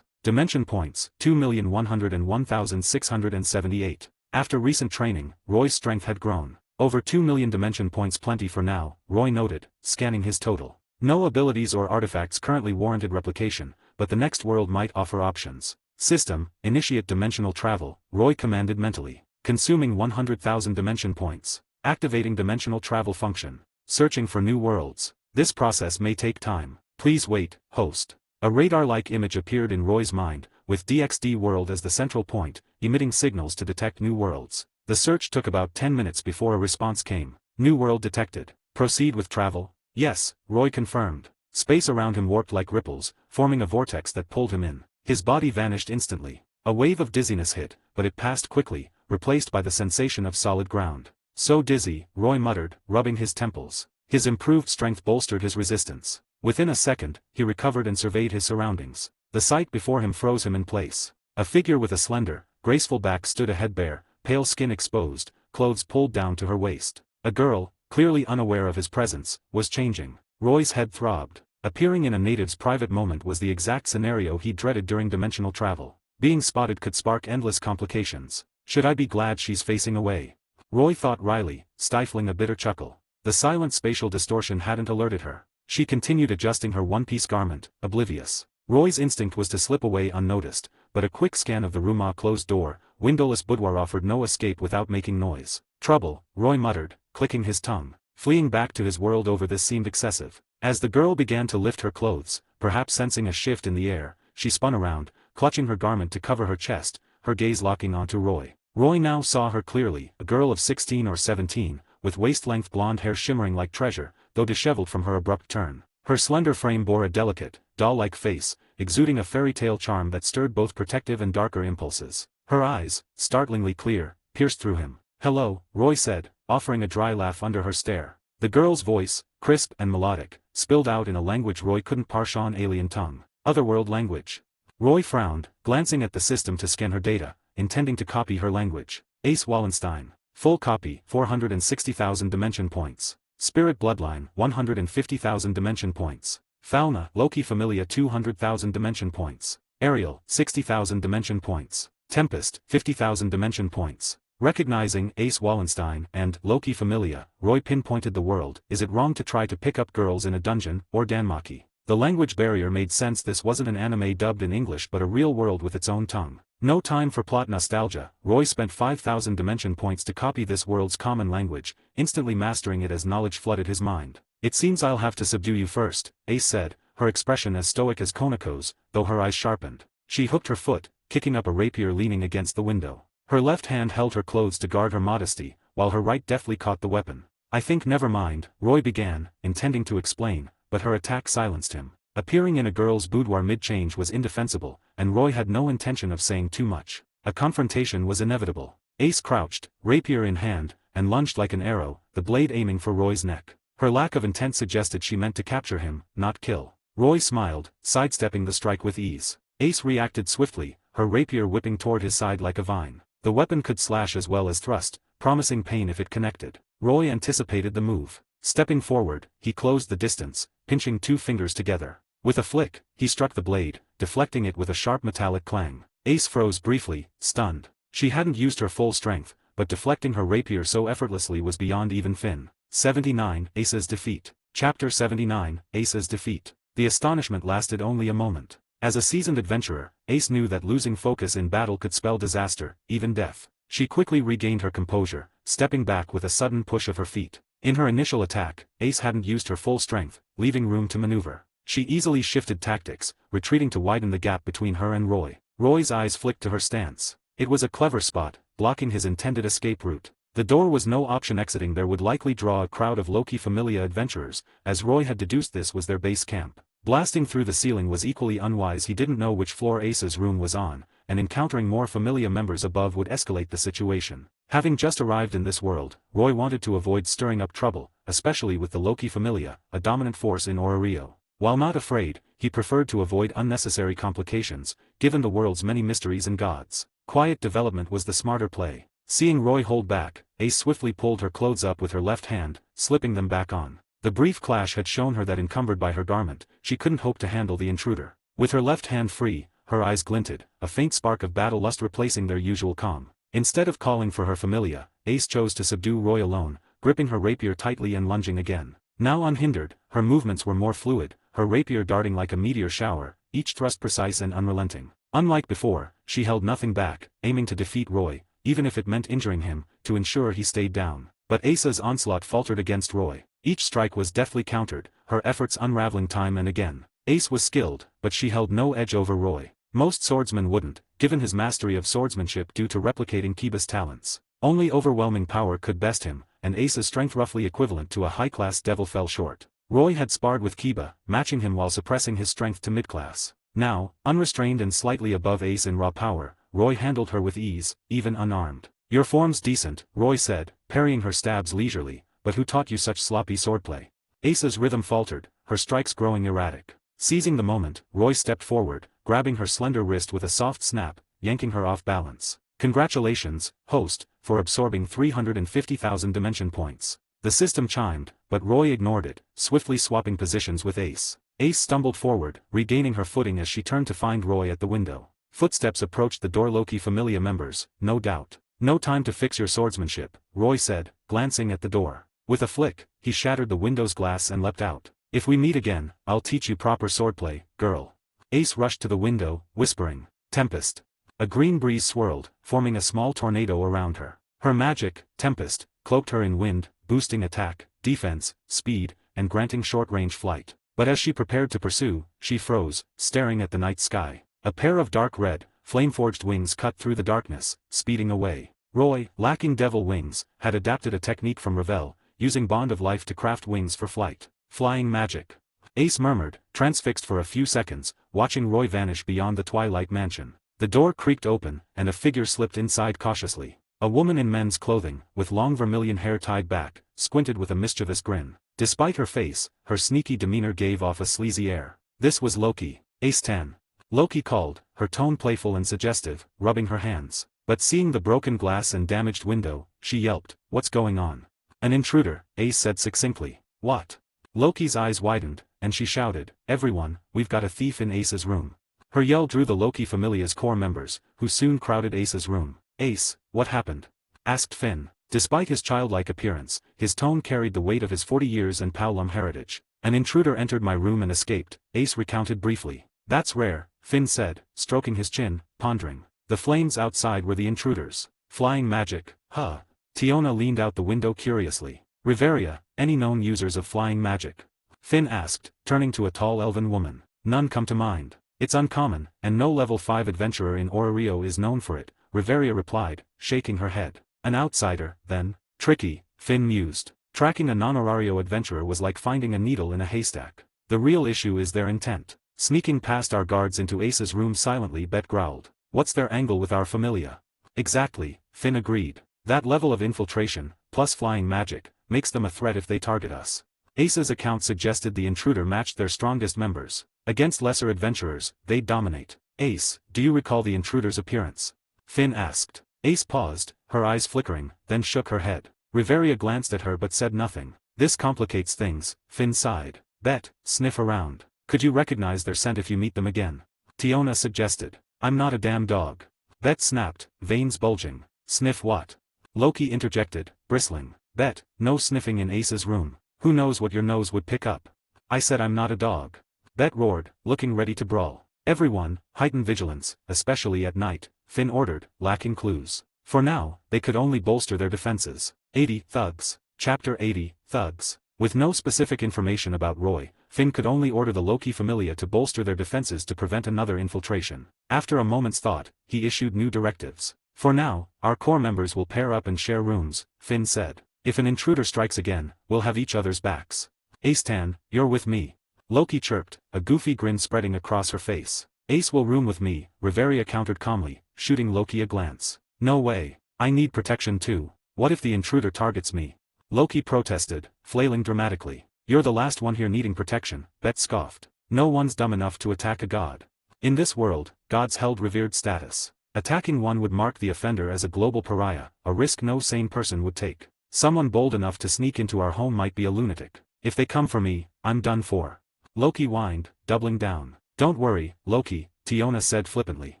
Dimension points, 2,101,678. After recent training, Roy's strength had grown. Over 2 million dimension points, plenty for now, Roy noted, scanning his total. No abilities or artifacts currently warranted replication, but the next world might offer options. System, initiate dimensional travel, Roy commanded mentally. Consuming 100,000 dimension points. Activating dimensional travel function. Searching for new worlds. This process may take time. Please wait, host. A radar-like image appeared in Roy's mind, with DxD world as the central point, emitting signals to detect new worlds. The search took about 10 minutes before a response came. New world detected. Proceed with travel? Yes, Roy confirmed. Space around him warped like ripples, forming a vortex that pulled him in. His body vanished instantly. A wave of dizziness hit, but it passed quickly, replaced by the sensation of solid ground. So dizzy, Roy muttered, rubbing his temples. His improved strength bolstered his resistance. Within a second, he recovered and surveyed his surroundings. The sight before him froze him in place. A figure with a slender, graceful back stood ahead, bare, pale skin exposed, clothes pulled down to her waist. A girl, clearly unaware of his presence, was changing. Roy's head throbbed. Appearing in a native's private moment was the exact scenario he dreaded during dimensional travel. Being spotted could spark endless complications. Should I be glad she's facing away? Roy thought wryly, stifling a bitter chuckle. The silent spatial distortion hadn't alerted her. She continued adjusting her one-piece garment, oblivious. Roy's instinct was to slip away unnoticed, but a quick scan of the room's closed door, windowless boudoir offered no escape without making noise. Trouble, Roy muttered, clicking his tongue. Fleeing back to his world over this seemed excessive. As the girl began to lift her clothes, perhaps sensing a shift in the air, she spun around, clutching her garment to cover her chest, her gaze locking onto Roy. Roy now saw her clearly, a girl of 16 or 17, with waist-length blonde hair shimmering like treasure, though disheveled from her abrupt turn. Her slender frame bore a delicate, doll-like face, exuding a fairy tale charm that stirred both protective and darker impulses. Her eyes, startlingly clear, pierced through him. "Hello," Roy said, offering a dry laugh under her stare. The girl's voice, crisp and melodic, spilled out in a language Roy couldn't parse on alien tongue. Otherworld language. Roy frowned, glancing at the system to scan her data, intending to copy her language. Ace Wallenstein. Full copy, 460,000 dimension points. Spirit Bloodline, 150,000 dimension points. Falma, Loki Familia 200,000 dimension points. Ariel, 60,000 dimension points. Tempest, 50,000 dimension points. Recognizing Ace Wallenstein and Loki Familia, Roy pinpointed the world. Is it wrong to try to pick up girls in a dungeon, or Danmaki? The language barrier made sense. This wasn't an anime dubbed in English but a real world with its own tongue. No time for plot nostalgia, Roy spent 5,000 dimension points to copy this world's common language, instantly mastering it as knowledge flooded his mind. It seems I'll have to subdue you first, Ace said, her expression as stoic as Konako's, though her eyes sharpened. She hooked her foot, kicking up a rapier leaning against the window. Her left hand held her clothes to guard her modesty, while her right deftly caught the weapon. I think never mind, Roy began, intending to explain, but her attack silenced him. Appearing in a girl's boudoir mid-change was indefensible, and Roy had no intention of saying too much. A confrontation was inevitable. Ace crouched, rapier in hand, and lunged like an arrow, the blade aiming for Roy's neck. Her lack of intent suggested she meant to capture him, not kill. Roy smiled, sidestepping the strike with ease. Ace reacted swiftly, her rapier whipping toward his side like a vine. The weapon could slash as well as thrust, promising pain if it connected. Roy anticipated the move. Stepping forward, he closed the distance, pinching two fingers together. With a flick, he struck the blade, deflecting it with a sharp metallic clang. Ace froze briefly, stunned. She hadn't used her full strength, but deflecting her rapier so effortlessly was beyond even Finn. 79 Ace's Defeat. Chapter 79 Ace's Defeat. The astonishment lasted only a moment. As a seasoned adventurer, Ace knew that losing focus in battle could spell disaster, even death. She quickly regained her composure, stepping back with a sudden push of her feet. In her initial attack, Ace hadn't used her full strength, leaving room to maneuver. She easily shifted tactics, retreating to widen the gap between her and Roy. Roy's eyes flicked to her stance. It was a clever spot, blocking his intended escape route. The door was no option. Exiting there would likely draw a crowd of Loki Familia adventurers, as Roy had deduced this was their base camp. Blasting through the ceiling was equally unwise. He didn't know which floor Ace's room was on, and encountering more Familia members above would escalate the situation. Having just arrived in this world, Roy wanted to avoid stirring up trouble, especially with the Loki Familia, a dominant force in Audiobooks. While not afraid, he preferred to avoid unnecessary complications, given the world's many mysteries and gods. Quiet development was the smarter play. Seeing Roy hold back, Ace swiftly pulled her clothes up with her left hand, slipping them back on. The brief clash had shown her that encumbered by her garment, she couldn't hope to handle the intruder. With her left hand free, her eyes glinted, a faint spark of battle lust replacing their usual calm. Instead of calling for her Familia, Ace chose to subdue Roy alone, gripping her rapier tightly and lunging again. Now unhindered, her movements were more fluid, her rapier darting like a meteor shower, each thrust precise and unrelenting. Unlike before, she held nothing back, aiming to defeat Roy, even if it meant injuring him, to ensure he stayed down. But Ace's onslaught faltered against Roy. Each strike was deftly countered, her efforts unraveling time and again. Ace was skilled, but she held no edge over Roy. Most swordsmen wouldn't, given his mastery of swordsmanship due to replicating Kiba's talents. Only overwhelming power could best him, and Ace's strength roughly equivalent to a high-class devil fell short. Roy had sparred with Kiba, matching him while suppressing his strength to mid-class. Now, unrestrained and slightly above Ace in raw power, Roy handled her with ease, even unarmed. "Your form's decent," Roy said, parrying her stabs leisurely, "but who taught you such sloppy swordplay?" Ace's rhythm faltered, her strikes growing erratic. Seizing the moment, Roy stepped forward, grabbing her slender wrist with a soft snap, yanking her off balance. "Congratulations, host, for absorbing 350,000 dimension points." The system chimed, but Roy ignored it, swiftly swapping positions with Ace. Ace stumbled forward, regaining her footing as she turned to find Roy at the window. Footsteps approached the door. "Loki Familia members, no doubt. No time to fix your swordsmanship," Roy said, glancing at the door. With a flick, he shattered the window's glass and leapt out. "If we meet again, I'll teach you proper swordplay, girl." Ace rushed to the window, whispering, "Tempest." A green breeze swirled, forming a small tornado around her. Her magic, Tempest, cloaked her in wind, boosting attack, defense, speed, and granting short-range flight. But as she prepared to pursue, she froze, staring at the night sky. A pair of dark red, flame-forged wings cut through the darkness, speeding away. Roy, lacking devil wings, had adapted a technique from Ravel, using Bond of Life to craft wings for flight. Flying magic. Ace murmured, transfixed for a few seconds, watching Roy vanish beyond the Twilight Mansion. The door creaked open, and a figure slipped inside cautiously. A woman in men's clothing, with long vermilion hair tied back, squinted with a mischievous grin. Despite her face, her sneaky demeanor gave off a sleazy air. This was Loki. "Ace 10. Loki called, her tone playful and suggestive, rubbing her hands. But seeing the broken glass and damaged window, she yelped, "What's going on?" "An intruder," Ace said succinctly. "What?" Loki's eyes widened, and she shouted, "Everyone, we've got a thief in Ace's room." Her yell drew the Loki Familia's core members, who soon crowded Ace's room. "Ace, what happened?" asked Finn. Despite his childlike appearance, his tone carried the weight of his 40 years and Paulum heritage. "An intruder entered my room and escaped," Ace recounted briefly. "That's rare," Finn said, stroking his chin, pondering. "The flames outside were the intruders. Flying magic, huh?" Tiona leaned out the window curiously. "Riveria, any known users of flying magic?" Finn asked, turning to a tall elven woman. "None come to mind. It's uncommon, and no level 5 adventurer in Audiobooks is known for it," Riveria replied, shaking her head. "An outsider, then?" "Tricky," Finn mused. Tracking a non-Aurario adventurer was like finding a needle in a haystack. "The real issue is their intent. Sneaking past our guards into Ace's room silently," Bet growled. "What's their angle with our Familia?" "Exactly," Finn agreed. "That level of infiltration, plus flying magic, makes them a threat if they target us." Ace's account suggested the intruder matched their strongest members. Against lesser adventurers, they'd dominate. "Ace, do you recall the intruder's appearance?" Finn asked. Ace paused, her eyes flickering, then shook her head. Riveria glanced at her but said nothing. "This complicates things," Finn sighed. "Bet, sniff around. Could you recognize their scent if you meet them again?" Tiona suggested. "I'm not a damn dog." Bet snapped, veins bulging. "Sniff what?" Loki interjected, bristling. "Bet, no sniffing in Ace's room. Who knows what your nose would pick up?" "I said I'm not a dog." Bet roared, looking ready to brawl. Everyone, heighten vigilance, especially at night, Finn ordered, lacking clues. For now, they could only bolster their defenses. 80 Thugs. Chapter 80, Thugs. With no specific information about Roy, Finn could only order the Loki Familia to bolster their defenses to prevent another infiltration. After a moment's thought, he issued new directives. For now, our core members will pair up and share rooms, Finn said. If an intruder strikes again, we'll have each other's backs. Ace-tan, you're with me. Loki chirped, a goofy grin spreading across her face. Ace will room with me, Riveria countered calmly, shooting Loki a glance. No way. I need protection too. What if the intruder targets me? Loki protested, flailing dramatically. You're the last one here needing protection, Bet scoffed. No one's dumb enough to attack a god. In this world, gods held revered status. Attacking one would mark the offender as a global pariah, a risk no sane person would take. Someone bold enough to sneak into our home might be a lunatic. If they come for me, I'm done for. Loki whined, doubling down. Don't worry, Loki, Tiona said flippantly.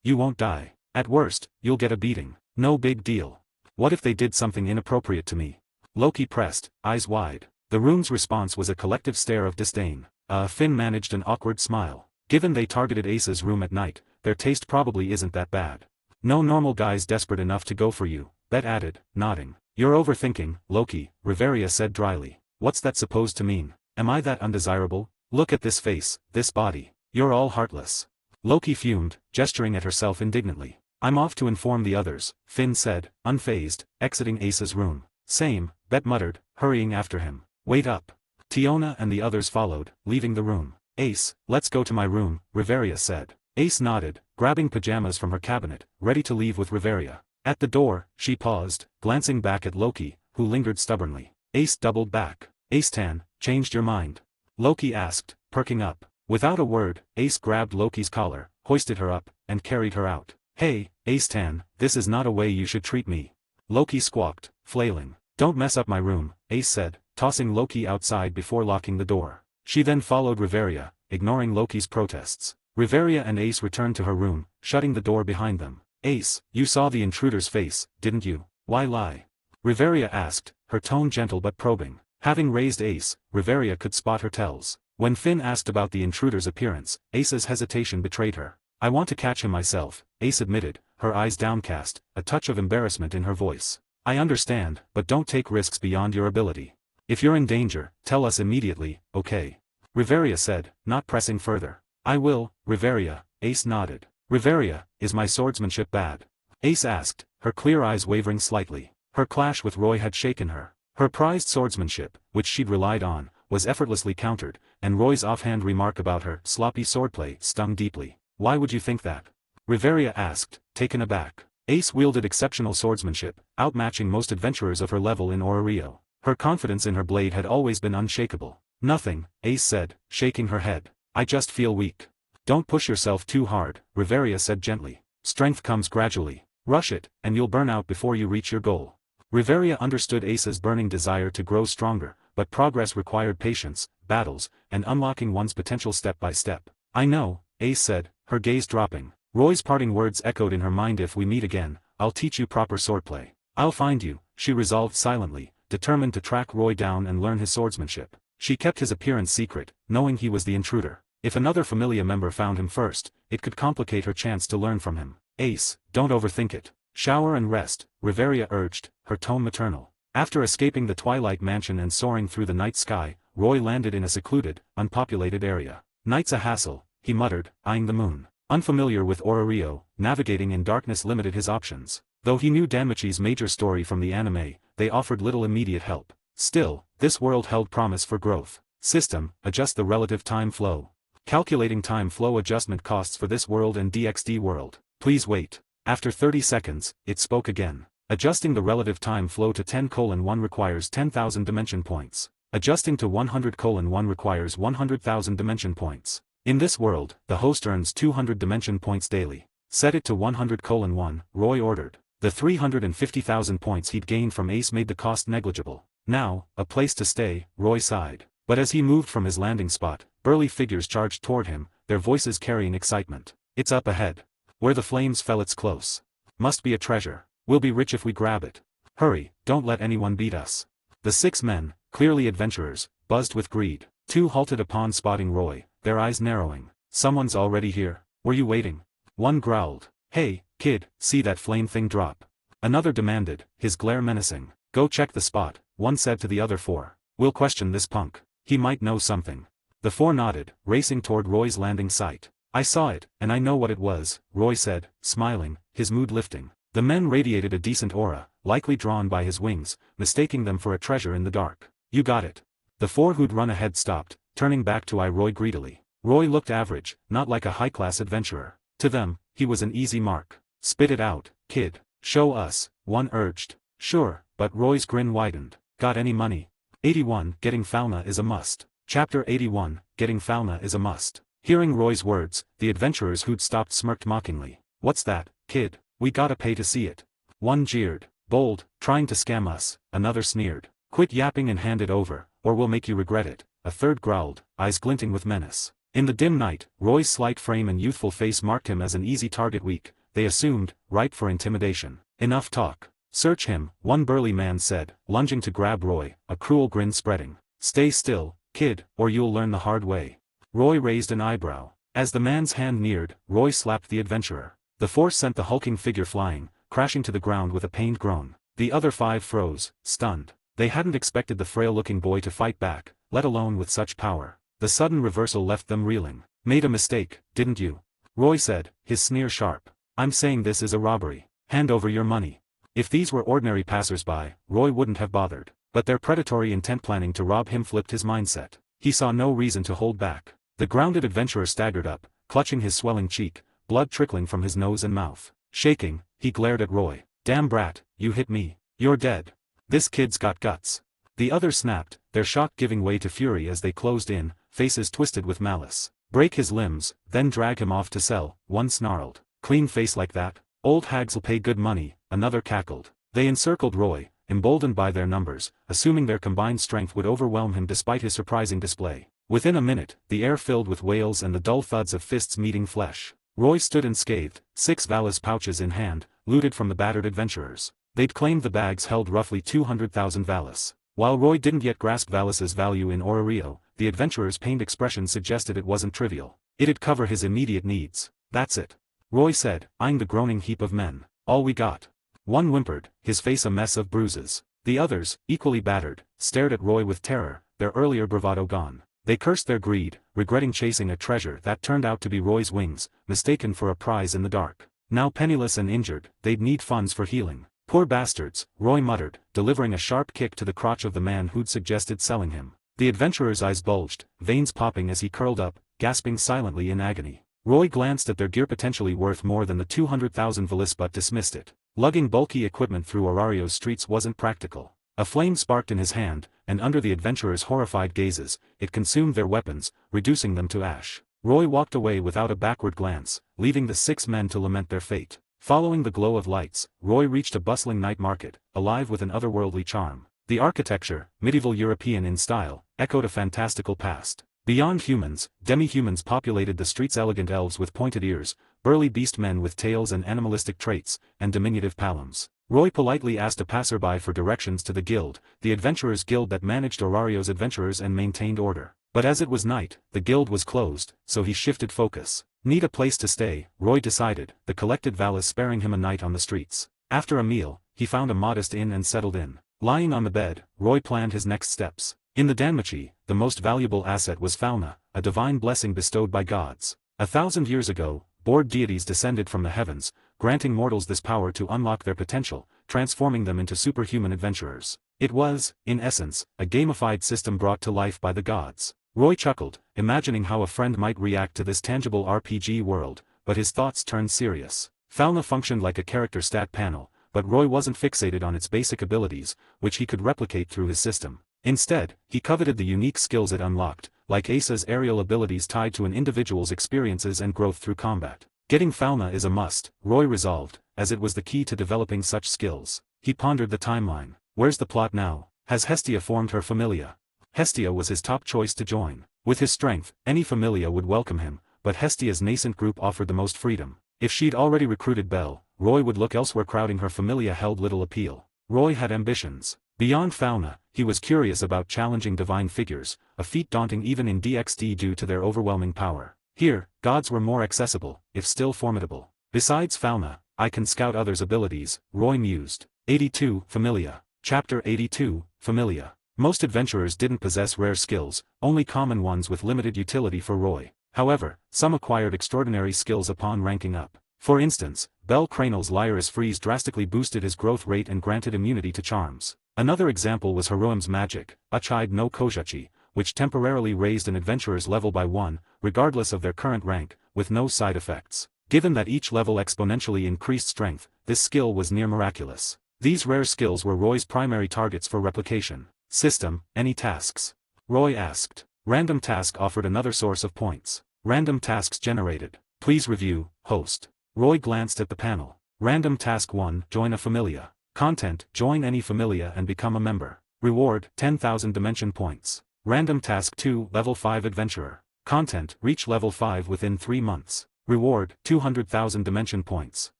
You won't die. At worst, you'll get a beating. No big deal. What if they did something inappropriate to me? Loki pressed, eyes wide. The room's response was a collective stare of disdain. Finn managed an awkward smile. Given they targeted Ace's room at night, their taste probably isn't that bad. No normal guy's desperate enough to go for you, Bet added, nodding. You're overthinking, Loki, Riveria said dryly. What's that supposed to mean? Am I that undesirable? Look at this face, this body. You're all heartless. Loki fumed, gesturing at herself indignantly. I'm off to inform the others, Finn said, unfazed, exiting Ace's room. Same, Bet muttered, hurrying after him. Wait up. Tiona and the others followed, leaving the room. Ace, let's go to my room, Riveria said. Ace nodded, grabbing pajamas from her cabinet, ready to leave with Riveria. At the door, she paused, glancing back at Loki, who lingered stubbornly. Ace doubled back. Ace-tan, changed your mind? Loki asked, perking up. Without a word, Ace grabbed Loki's collar, hoisted her up, and carried her out. Hey, Ace-tan, this is not a way you should treat me. Loki squawked, flailing. Don't mess up my room, Ace said, tossing Loki outside before locking the door. She then followed Riveria, ignoring Loki's protests. Riveria and Ace returned to her room, shutting the door behind them. Ace, you saw the intruder's face, didn't you? Why lie? Riveria asked, her tone gentle but probing. Having raised Ace, Riveria could spot her tells. When Finn asked about the intruder's appearance, Ace's hesitation betrayed her. I want to catch him myself, Ace admitted, her eyes downcast, a touch of embarrassment in her voice. I understand, but don't take risks beyond your ability. If you're in danger, tell us immediately, okay? Riveria said, not pressing further. I will, Riveria, Ace nodded. Riveria, is my swordsmanship bad? Ace asked, her clear eyes wavering slightly. Her clash with Roy had shaken her. Her prized swordsmanship, which she'd relied on, was effortlessly countered, and Roy's offhand remark about her sloppy swordplay stung deeply. Why would you think that? Riveria asked, taken aback. Ace wielded exceptional swordsmanship, outmatching most adventurers of her level in Rio. Her confidence in her blade had always been unshakable. Nothing, Ace said, shaking her head. I just feel weak. Don't push yourself too hard, Riveria said gently. Strength comes gradually. Rush it, and you'll burn out before you reach your goal. Riveria understood Ace's burning desire to grow stronger, but progress required patience, battles, and unlocking one's potential step by step. I know, Ace said, her gaze dropping. Roy's parting words echoed in her mind. If we meet again, I'll teach you proper swordplay. I'll find you, she resolved silently, determined to track Roy down and learn his swordsmanship. She kept his appearance secret, knowing he was the intruder. If another Familia member found him first, it could complicate her chance to learn from him. Ace, don't overthink it. Shower and rest, Riveria urged, her tone maternal. After escaping the Twilight Mansion and soaring through the night sky, Roy landed in a secluded, unpopulated area. Night's a hassle, he muttered, eyeing the moon. Unfamiliar with Rio, navigating in darkness limited his options. Though he knew Danmachi's major story from the anime, they offered little immediate help. Still, this world held promise for growth. System, adjust the relative time flow. Calculating time flow adjustment costs for this world and DxD world. Please wait. After 30 seconds, it spoke again. Adjusting the relative time flow to 10:1 requires 10,000 dimension points. Adjusting to 100:1 requires 100,000 dimension points. In this world, the host earns 200 dimension points daily. Set it to 100:1, Roy ordered. The 350,000 points he'd gained from Ace made the cost negligible. Now, a place to stay, Roy sighed. But as he moved from his landing spot, burly figures charged toward him, their voices carrying excitement. It's up ahead. Where the flames fell, it's close. Must be a treasure. We'll be rich if we grab it. Hurry, don't let anyone beat us. The 6 men, clearly adventurers, buzzed with greed. 2 halted upon spotting Roy, their eyes narrowing. Someone's already here. Were you waiting? One growled. Hey, kid, see that flame thing drop? Another demanded, his glare menacing. Go check the spot, one said to the other four. We'll question this punk. He might know something. The four nodded, racing toward Roy's landing site. I saw it, and I know what it was, Roy said, smiling, his mood lifting. The men radiated a decent aura, likely drawn by his wings, mistaking them for a treasure in the dark. You got it. The four who'd run ahead stopped, turning back to eye Roy greedily. Roy looked average, not like a high-class adventurer. To them, he was an easy mark. Spit it out, kid. Show us, one urged. Sure, but Roy's grin widened. Got any money? 81. Getting Falma is a must. Chapter 81. Getting Falma is a must. Hearing Roy's words, the adventurers who'd stopped smirked mockingly. What's that, kid? We gotta pay to see it. One jeered. Bold, trying to scam us. Another sneered. Quit yapping and hand it over, or we'll make you regret it. A third growled, eyes glinting with menace. In the dim night, Roy's slight frame and youthful face marked him as an easy target weak, they assumed, ripe for intimidation. Enough talk. Search him, one burly man said, lunging to grab Roy, a cruel grin spreading. Stay still, kid, or you'll learn the hard way. Roy raised an eyebrow. As the man's hand neared, Roy slapped the adventurer. The force sent the hulking figure flying, crashing to the ground with a pained groan. The other five froze, stunned. They hadn't expected the frail-looking boy to fight back, let alone with such power. The sudden reversal left them reeling. Made a mistake, didn't you? Roy said, his sneer sharp. I'm saying this is a robbery. Hand over your money. If these were ordinary passers-by, Roy wouldn't have bothered. But their predatory intent planning to rob him flipped his mindset. He saw no reason to hold back. The grounded adventurer staggered up, clutching his swelling cheek, blood trickling from his nose and mouth. Shaking, he glared at Roy. Damn brat, you hit me. You're dead. This kid's got guts. The others snapped, their shock giving way to fury as they closed in, faces twisted with malice. Break his limbs, then drag him off to sell, one snarled. Clean face like that? Old hags'll pay good money, another cackled. They encircled Roy, emboldened by their numbers, assuming their combined strength would overwhelm him despite his surprising display. Within a minute, the air filled with wails and the dull thuds of fists meeting flesh. Roy stood unscathed, 6 valise pouches in hand, looted from the battered adventurers. They'd claimed the bags held roughly 200,000 valise. While Roy didn't yet grasp valise's value in Rio, the adventurer's pained expression suggested it wasn't trivial. It'd cover his immediate needs. That's it. Roy said, eyeing the groaning heap of men. All we got. One whimpered, his face a mess of bruises. The others, equally battered, stared at Roy with terror, their earlier bravado gone. They cursed their greed, regretting chasing a treasure that turned out to be Roy's wings, mistaken for a prize in the dark. Now penniless and injured, they'd need funds for healing. Poor bastards, Roy muttered, delivering a sharp kick to the crotch of the man who'd suggested selling him. The adventurer's eyes bulged, veins popping as he curled up, gasping silently in agony. Roy glanced at their gear potentially worth more than the 200,000 valise but dismissed it. Lugging bulky equipment through Orario's streets wasn't practical. A flame sparked in his hand, and under the adventurers' horrified gazes, it consumed their weapons, reducing them to ash. Roy walked away without a backward glance, leaving the 6 men to lament their fate. Following the glow of lights, Roy reached a bustling night market, alive with an otherworldly charm. The architecture, medieval European in style, echoed a fantastical past. Beyond humans, demi-humans populated the streets, elegant elves with pointed ears, burly beast men with tails and animalistic traits, and diminutive palums. Roy politely asked a passerby for directions to the guild, the adventurers' guild that managed Orario's adventurers and maintained order. But as it was night, the guild was closed, so he shifted focus. Need a place to stay, Roy decided, the collected valise sparing him a night on the streets. After a meal, he found a modest inn and settled in. Lying on the bed, Roy planned his next steps. In the Danmachi, the most valuable asset was Falma, a divine blessing bestowed by gods. 1,000 years ago, bored deities descended from the heavens, granting mortals this power to unlock their potential, transforming them into superhuman adventurers. It was, in essence, a gamified system brought to life by the gods. Roy chuckled, imagining how a friend might react to this tangible RPG world, but his thoughts turned serious. Falma functioned like a character stat panel, but Roy wasn't fixated on its basic abilities, which he could replicate through his system. Instead, he coveted the unique skills it unlocked, like Asa's aerial abilities tied to an individual's experiences and growth through combat. Getting Falma is a must, Roy resolved, as it was the key to developing such skills. He pondered the timeline. Where's the plot now? Has Hestia formed her familia? Hestia was his top choice to join. With his strength, any familia would welcome him, but Hestia's nascent group offered the most freedom. If she'd already recruited Belle, Roy would look elsewhere. Crowding her familia held little appeal. Roy had ambitions. Beyond Falma, he was curious about challenging divine figures, a feat daunting even in DxD due to their overwhelming power. Here, gods were more accessible, if still formidable. Besides Falma, I can scout others' abilities, Roy mused. 82, Familia. Chapter 82, Familia. Most adventurers didn't possess rare skills, only common ones with limited utility for Roy. However, some acquired extraordinary skills upon ranking up. For instance, Bel Cranel's Lyris Freeze drastically boosted his growth rate and granted immunity to charms. Another example was Haruam's magic, Uchide no Kojachi, which temporarily raised an adventurer's level by 1, regardless of their current rank, with no side effects. Given that each level exponentially increased strength, this skill was near miraculous. These rare skills were Roy's primary targets for replication. System, any tasks? Roy asked. Random task offered another source of points. Random tasks generated. Please review, host. Roy glanced at the panel. Random task 1, join a familia. Content, join any familia and become a member. Reward, 10,000 dimension points. Random task 2, level 5 adventurer. Content, reach level 5 within 3 months. Reward, 200,000 dimension points.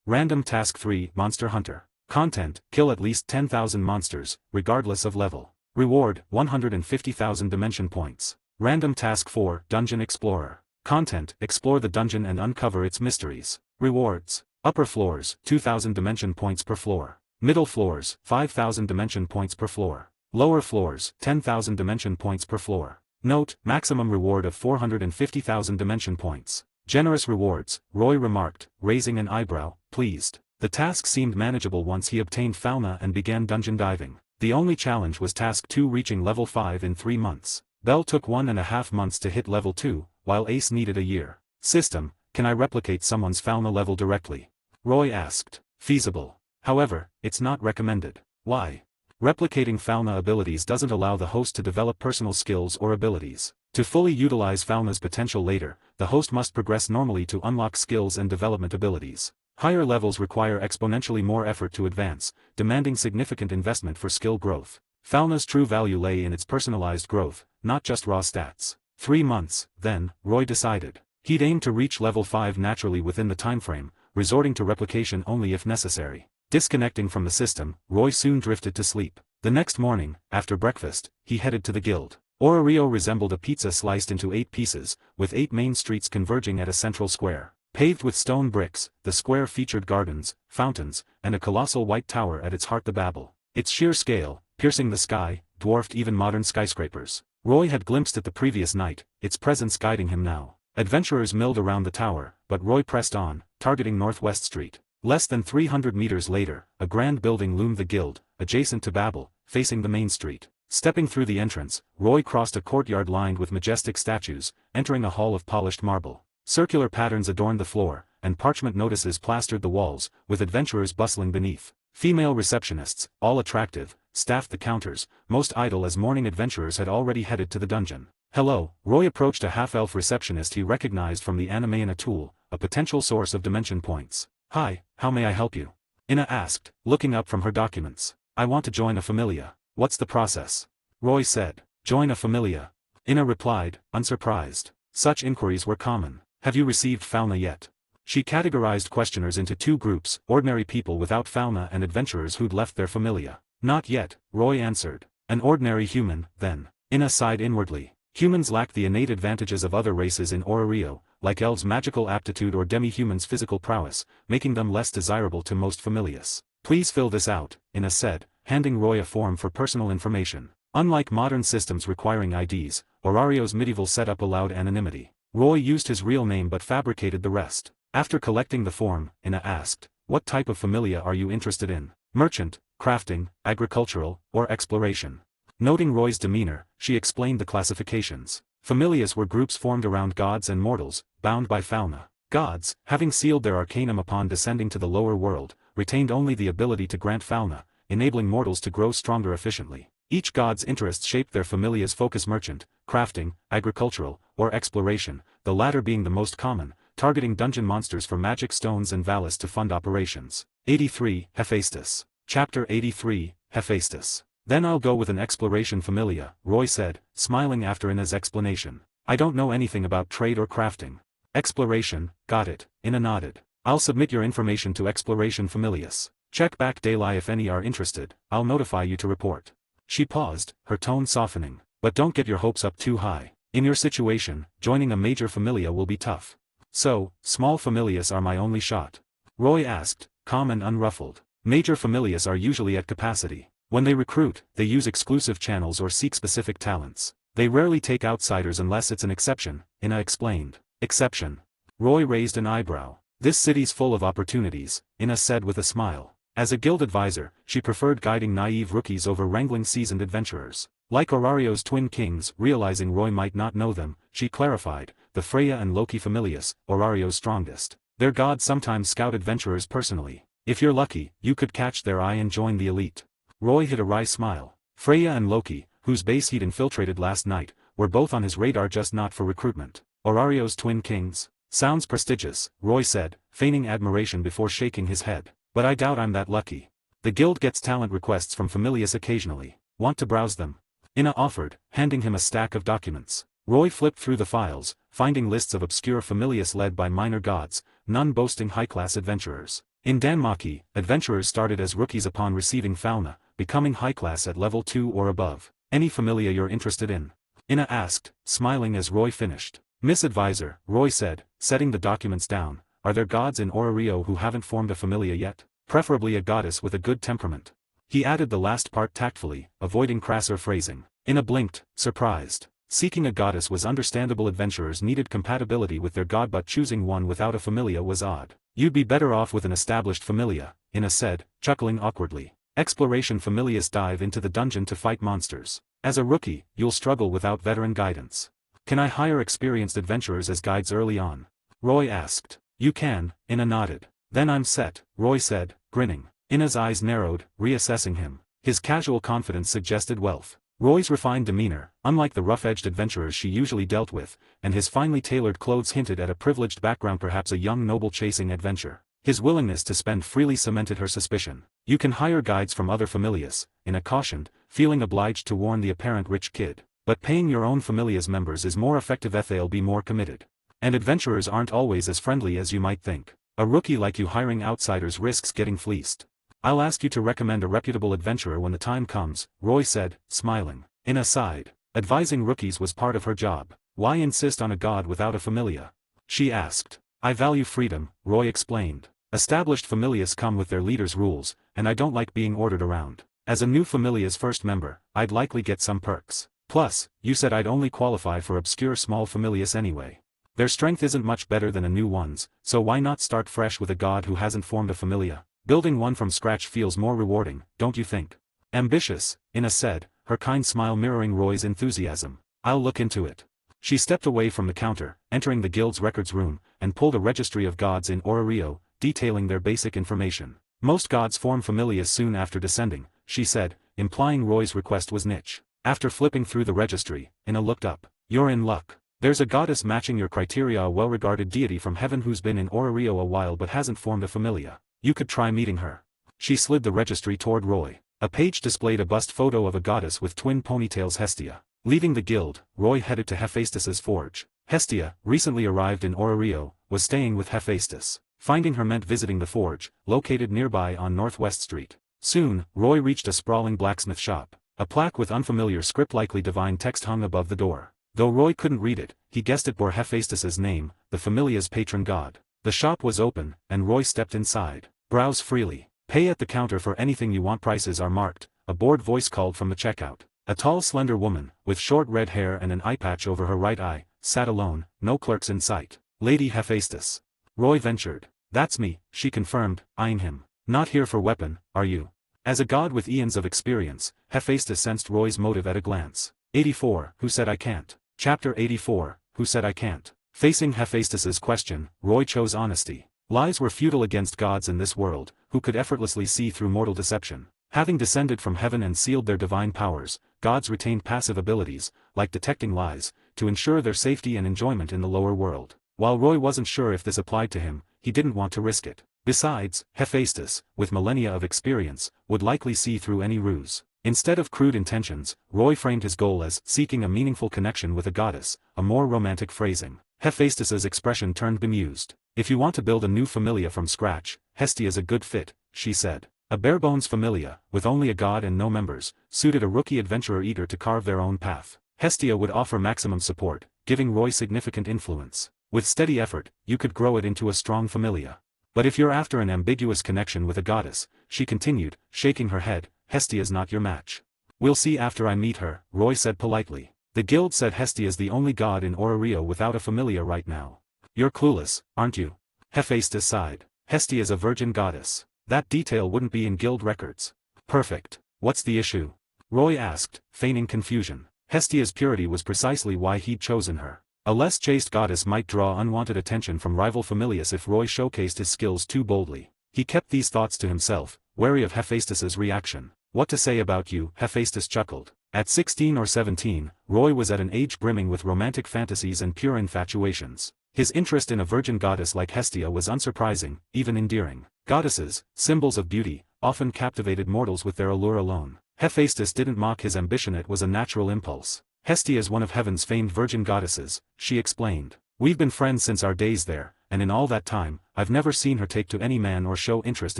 Random task 3, monster hunter. Content, kill at least 10,000 monsters, regardless of level. Reward, 150,000 dimension points. Random task 4, dungeon explorer. Content, explore the dungeon and uncover its mysteries. Rewards. Upper floors, 2,000 dimension points per floor. Middle floors, 5,000 dimension points per floor. Lower floors, 10,000 dimension points per floor. Note, maximum reward of 450,000 dimension points. Generous rewards, Roy remarked, raising an eyebrow, pleased. The task seemed manageable once he obtained Falma and began dungeon diving. The only challenge was task 2, reaching level 5 in 3 months. Bell took 1.5 months to hit level 2, while Ace needed a year. System, can I replicate someone's Falma level directly? Roy asked. Feasible. However, it's not recommended. Why? Replicating Falma abilities doesn't allow the host to develop personal skills or abilities. To fully utilize Falma's potential later, the host must progress normally to unlock skills and development abilities. Higher levels require exponentially more effort to advance, demanding significant investment for skill growth. Falma's true value lay in its personalized growth, not just raw stats. 3 months, then, Roy decided. He'd aim to reach level 5 naturally within the timeframe, resorting to replication only if necessary. Disconnecting from the system, Roy soon drifted to sleep. The next morning, after breakfast, he headed to the guild. Rio resembled a pizza sliced into 8 pieces, with 8 main streets converging at a central square. Paved with stone bricks, the square featured gardens, fountains, and a colossal white tower at its heart, the Babel. Its sheer scale, piercing the sky, dwarfed even modern skyscrapers. Roy had glimpsed it the previous night, its presence guiding him now. Adventurers milled around the tower, but Roy pressed on, targeting Northwest Street. Less than 300 meters later, a grand building loomed, the guild, adjacent to Babel, facing the main street. Stepping through the entrance, Roy crossed a courtyard lined with majestic statues, entering a hall of polished marble. Circular patterns adorned the floor, and parchment notices plastered the walls, with adventurers bustling beneath. Female receptionists, all attractive, staffed the counters, most idle as morning adventurers had already headed to the dungeon. Hello, Roy approached a half-elf receptionist he recognized from the anime Ina tool, a potential source of dimension points. Hi, how may I help you? Ina asked, looking up from her documents. I want to join a familia. What's the process? Roy said. Join a familia. Ina replied, unsurprised. Such inquiries were common. Have you received Falma yet? She categorized questioners into 2 groups, ordinary people without Falma and adventurers who'd left their familia. Not yet, Roy answered. An ordinary human, then. Ina sighed inwardly. Humans lack the innate advantages of other races in Rio, like elves' magical aptitude or demi-humans' physical prowess, making them less desirable to most familias. Please fill this out, Ina said, handing Roy a form for personal information. Unlike modern systems requiring IDs, Orario's medieval setup allowed anonymity. Roy used his real name but fabricated the rest. After collecting the form, Ina asked, what type of familia are you interested in? Merchant, crafting, agricultural, or exploration? Noting Roy's demeanor, she explained the classifications. Familias were groups formed around gods and mortals, bound by Falma. Gods, having sealed their arcanum upon descending to the lower world, retained only the ability to grant Falma, enabling mortals to grow stronger efficiently. Each god's interests shaped their familia's focus: merchant, crafting, agricultural, or exploration, the latter being the most common, targeting dungeon monsters for magic stones and Valis to fund operations. 83, Hephaestus. Chapter 83, Hephaestus. Then I'll go with an exploration familia, Roy said, smiling after Ina's explanation. I don't know anything about trade or crafting. Exploration, got it, Ina nodded. I'll submit your information to Exploration Familius. Check back daily if any are interested, I'll notify you to report. She paused, her tone softening. But don't get your hopes up too high. In your situation, joining a major familia will be tough. So, small familias are my only shot? Roy asked, calm and unruffled. Major familias are usually at capacity. When they recruit, they use exclusive channels or seek specific talents. They rarely take outsiders unless it's an exception, Ina explained. Exception. Roy raised an eyebrow. This city's full of opportunities, Ina said with a smile. As a guild advisor, she preferred guiding naive rookies over wrangling seasoned adventurers. Like Aurario's twin kings, realizing Roy might not know them, she clarified, the Freya and Loki familias, Aurario's strongest. Their gods sometimes scout adventurers personally. If you're lucky, you could catch their eye and join the elite. Roy hid a wry smile. Freya and Loki, whose base he'd infiltrated last night, were both on his radar, just not for recruitment. Aurario's twin kings? Sounds prestigious, Roy said, feigning admiration before shaking his head. But I doubt I'm that lucky. The guild gets talent requests from familias occasionally. Want to browse them? Ina offered, handing him a stack of documents. Roy flipped through the files, finding lists of obscure familias led by minor gods, none boasting high-class adventurers. In Danmarki, adventurers started as rookies upon receiving Falma, becoming high-class at level 2 or above. Any familia you're interested in? Ina asked, smiling as Roy finished. Miss Advisor, Roy said, setting the documents down, are there gods in Aurario who haven't formed a familia yet? Preferably a goddess with a good temperament. He added the last part tactfully, avoiding crasser phrasing. Ina blinked, surprised. Seeking a goddess was understandable. Adventurers needed compatibility with their god, but choosing one without a familia was odd. You'd be better off with an established familia, Ina said, chuckling awkwardly. Exploration familias dive into the dungeon to fight monsters. As a rookie, you'll struggle without veteran guidance. Can I hire experienced adventurers as guides early on? Roy asked. You can, Ina nodded. Then I'm set, Roy said, grinning. Ina's eyes narrowed, reassessing him. His casual confidence suggested wealth. Roy's refined demeanor, unlike the rough-edged adventurers she usually dealt with, and his finely tailored clothes hinted at a privileged background, perhaps a young noble chasing adventure. His willingness to spend freely cemented her suspicion. You can hire guides from other familias, Ina cautioned, feeling obliged to warn the apparent rich kid. But paying your own familia's members is more effective. They'll be more committed. And adventurers aren't always as friendly as you might think. A rookie like you hiring outsiders risks getting fleeced. I'll ask you to recommend a reputable adventurer when the time comes, Roy said, smiling. Ina sighed. Advising rookies was part of her job. Why insist on a god without a familia? She asked. I value freedom, Roy explained. Established familias come with their leaders' rules, and I don't like being ordered around. As a new familia's first member, I'd likely get some perks. Plus, you said I'd only qualify for obscure small familias anyway. Their strength isn't much better than a new one's, so why not start fresh with a god who hasn't formed a familia? Building one from scratch feels more rewarding, don't you think? Ambitious, Ina said, her kind smile mirroring Roy's enthusiasm. I'll look into it. She stepped away from the counter, entering the guild's records room, and pulled a registry of gods in Aurario, detailing their basic information. Most gods form familias soon after descending, she said, implying Roy's request was niche. After flipping through the registry, Ina looked up. You're in luck. There's a goddess matching your criteria, a well-regarded deity from heaven who's been in Aurario a while but hasn't formed a familia. You could try meeting her. She slid the registry toward Roy. A page displayed a bust photo of a goddess with twin ponytails, Hestia. Leaving the guild, Roy headed to Hephaestus's forge. Hestia, recently arrived in Aurario, was staying with Hephaestus. Finding her meant visiting the forge, located nearby on Northwest Street. Soon, Roy reached a sprawling blacksmith shop. A plaque with unfamiliar script, likely divine text, hung above the door. Though Roy couldn't read it, he guessed it bore Hephaestus's name, the familia's patron god. The shop was open, and Roy stepped inside. Browse freely. Pay at the counter for anything you want. Prices are marked, a bored voice called from the checkout. A tall, slender woman, with short red hair and an eye patch over her right eye, sat alone, no clerks in sight. Lady Hephaestus. Roy ventured. That's me, she confirmed, eyeing him. Not here for weapon, are you? As a god with eons of experience, Hephaestus sensed Roy's motive at a glance. 84, who said I can't? Chapter 84, who said I can't? Facing Hephaestus's question, Roy chose honesty. Lies were futile against gods in this world, who could effortlessly see through mortal deception. Having descended from heaven and sealed their divine powers, gods retained passive abilities, like detecting lies, to ensure their safety and enjoyment in the lower world. While Roy wasn't sure if this applied to him, he didn't want to risk it. Besides, Hephaestus, with millennia of experience, would likely see through any ruse. Instead of crude intentions, Roy framed his goal as seeking a meaningful connection with a goddess, a more romantic phrasing. Hephaestus's expression turned bemused. If you want to build a new familia from scratch, Hestia's a good fit, she said. A bare-bones familia, with only a god and no members, suited a rookie adventurer eager to carve their own path. Hestia would offer maximum support, giving Roy significant influence. With steady effort, you could grow it into a strong familia. But if you're after an ambiguous connection with a goddess, she continued, shaking her head, Hestia's not your match. We'll see after I meet her, Roy said politely. The guild said Hestia's the only god in Orario without a familia right now. You're clueless, aren't you? Hephaestus sighed. Hestia's a virgin goddess. That detail wouldn't be in guild records. Perfect. What's the issue? Roy asked, feigning confusion. Hestia's purity was precisely why he'd chosen her. A less chaste goddess might draw unwanted attention from rival familias if Roy showcased his skills too boldly. He kept these thoughts to himself, wary of Hephaestus's reaction. What to say about you? Hephaestus chuckled. At 16 or 17, Roy was at an age brimming with romantic fantasies and pure infatuations. His interest in a virgin goddess like Hestia was unsurprising, even endearing. Goddesses, symbols of beauty, often captivated mortals with their allure alone. Hephaestus didn't mock his ambition, it was a natural impulse. Hestia is one of heaven's famed virgin goddesses, she explained. We've been friends since our days there, and in all that time, I've never seen her take to any man or show interest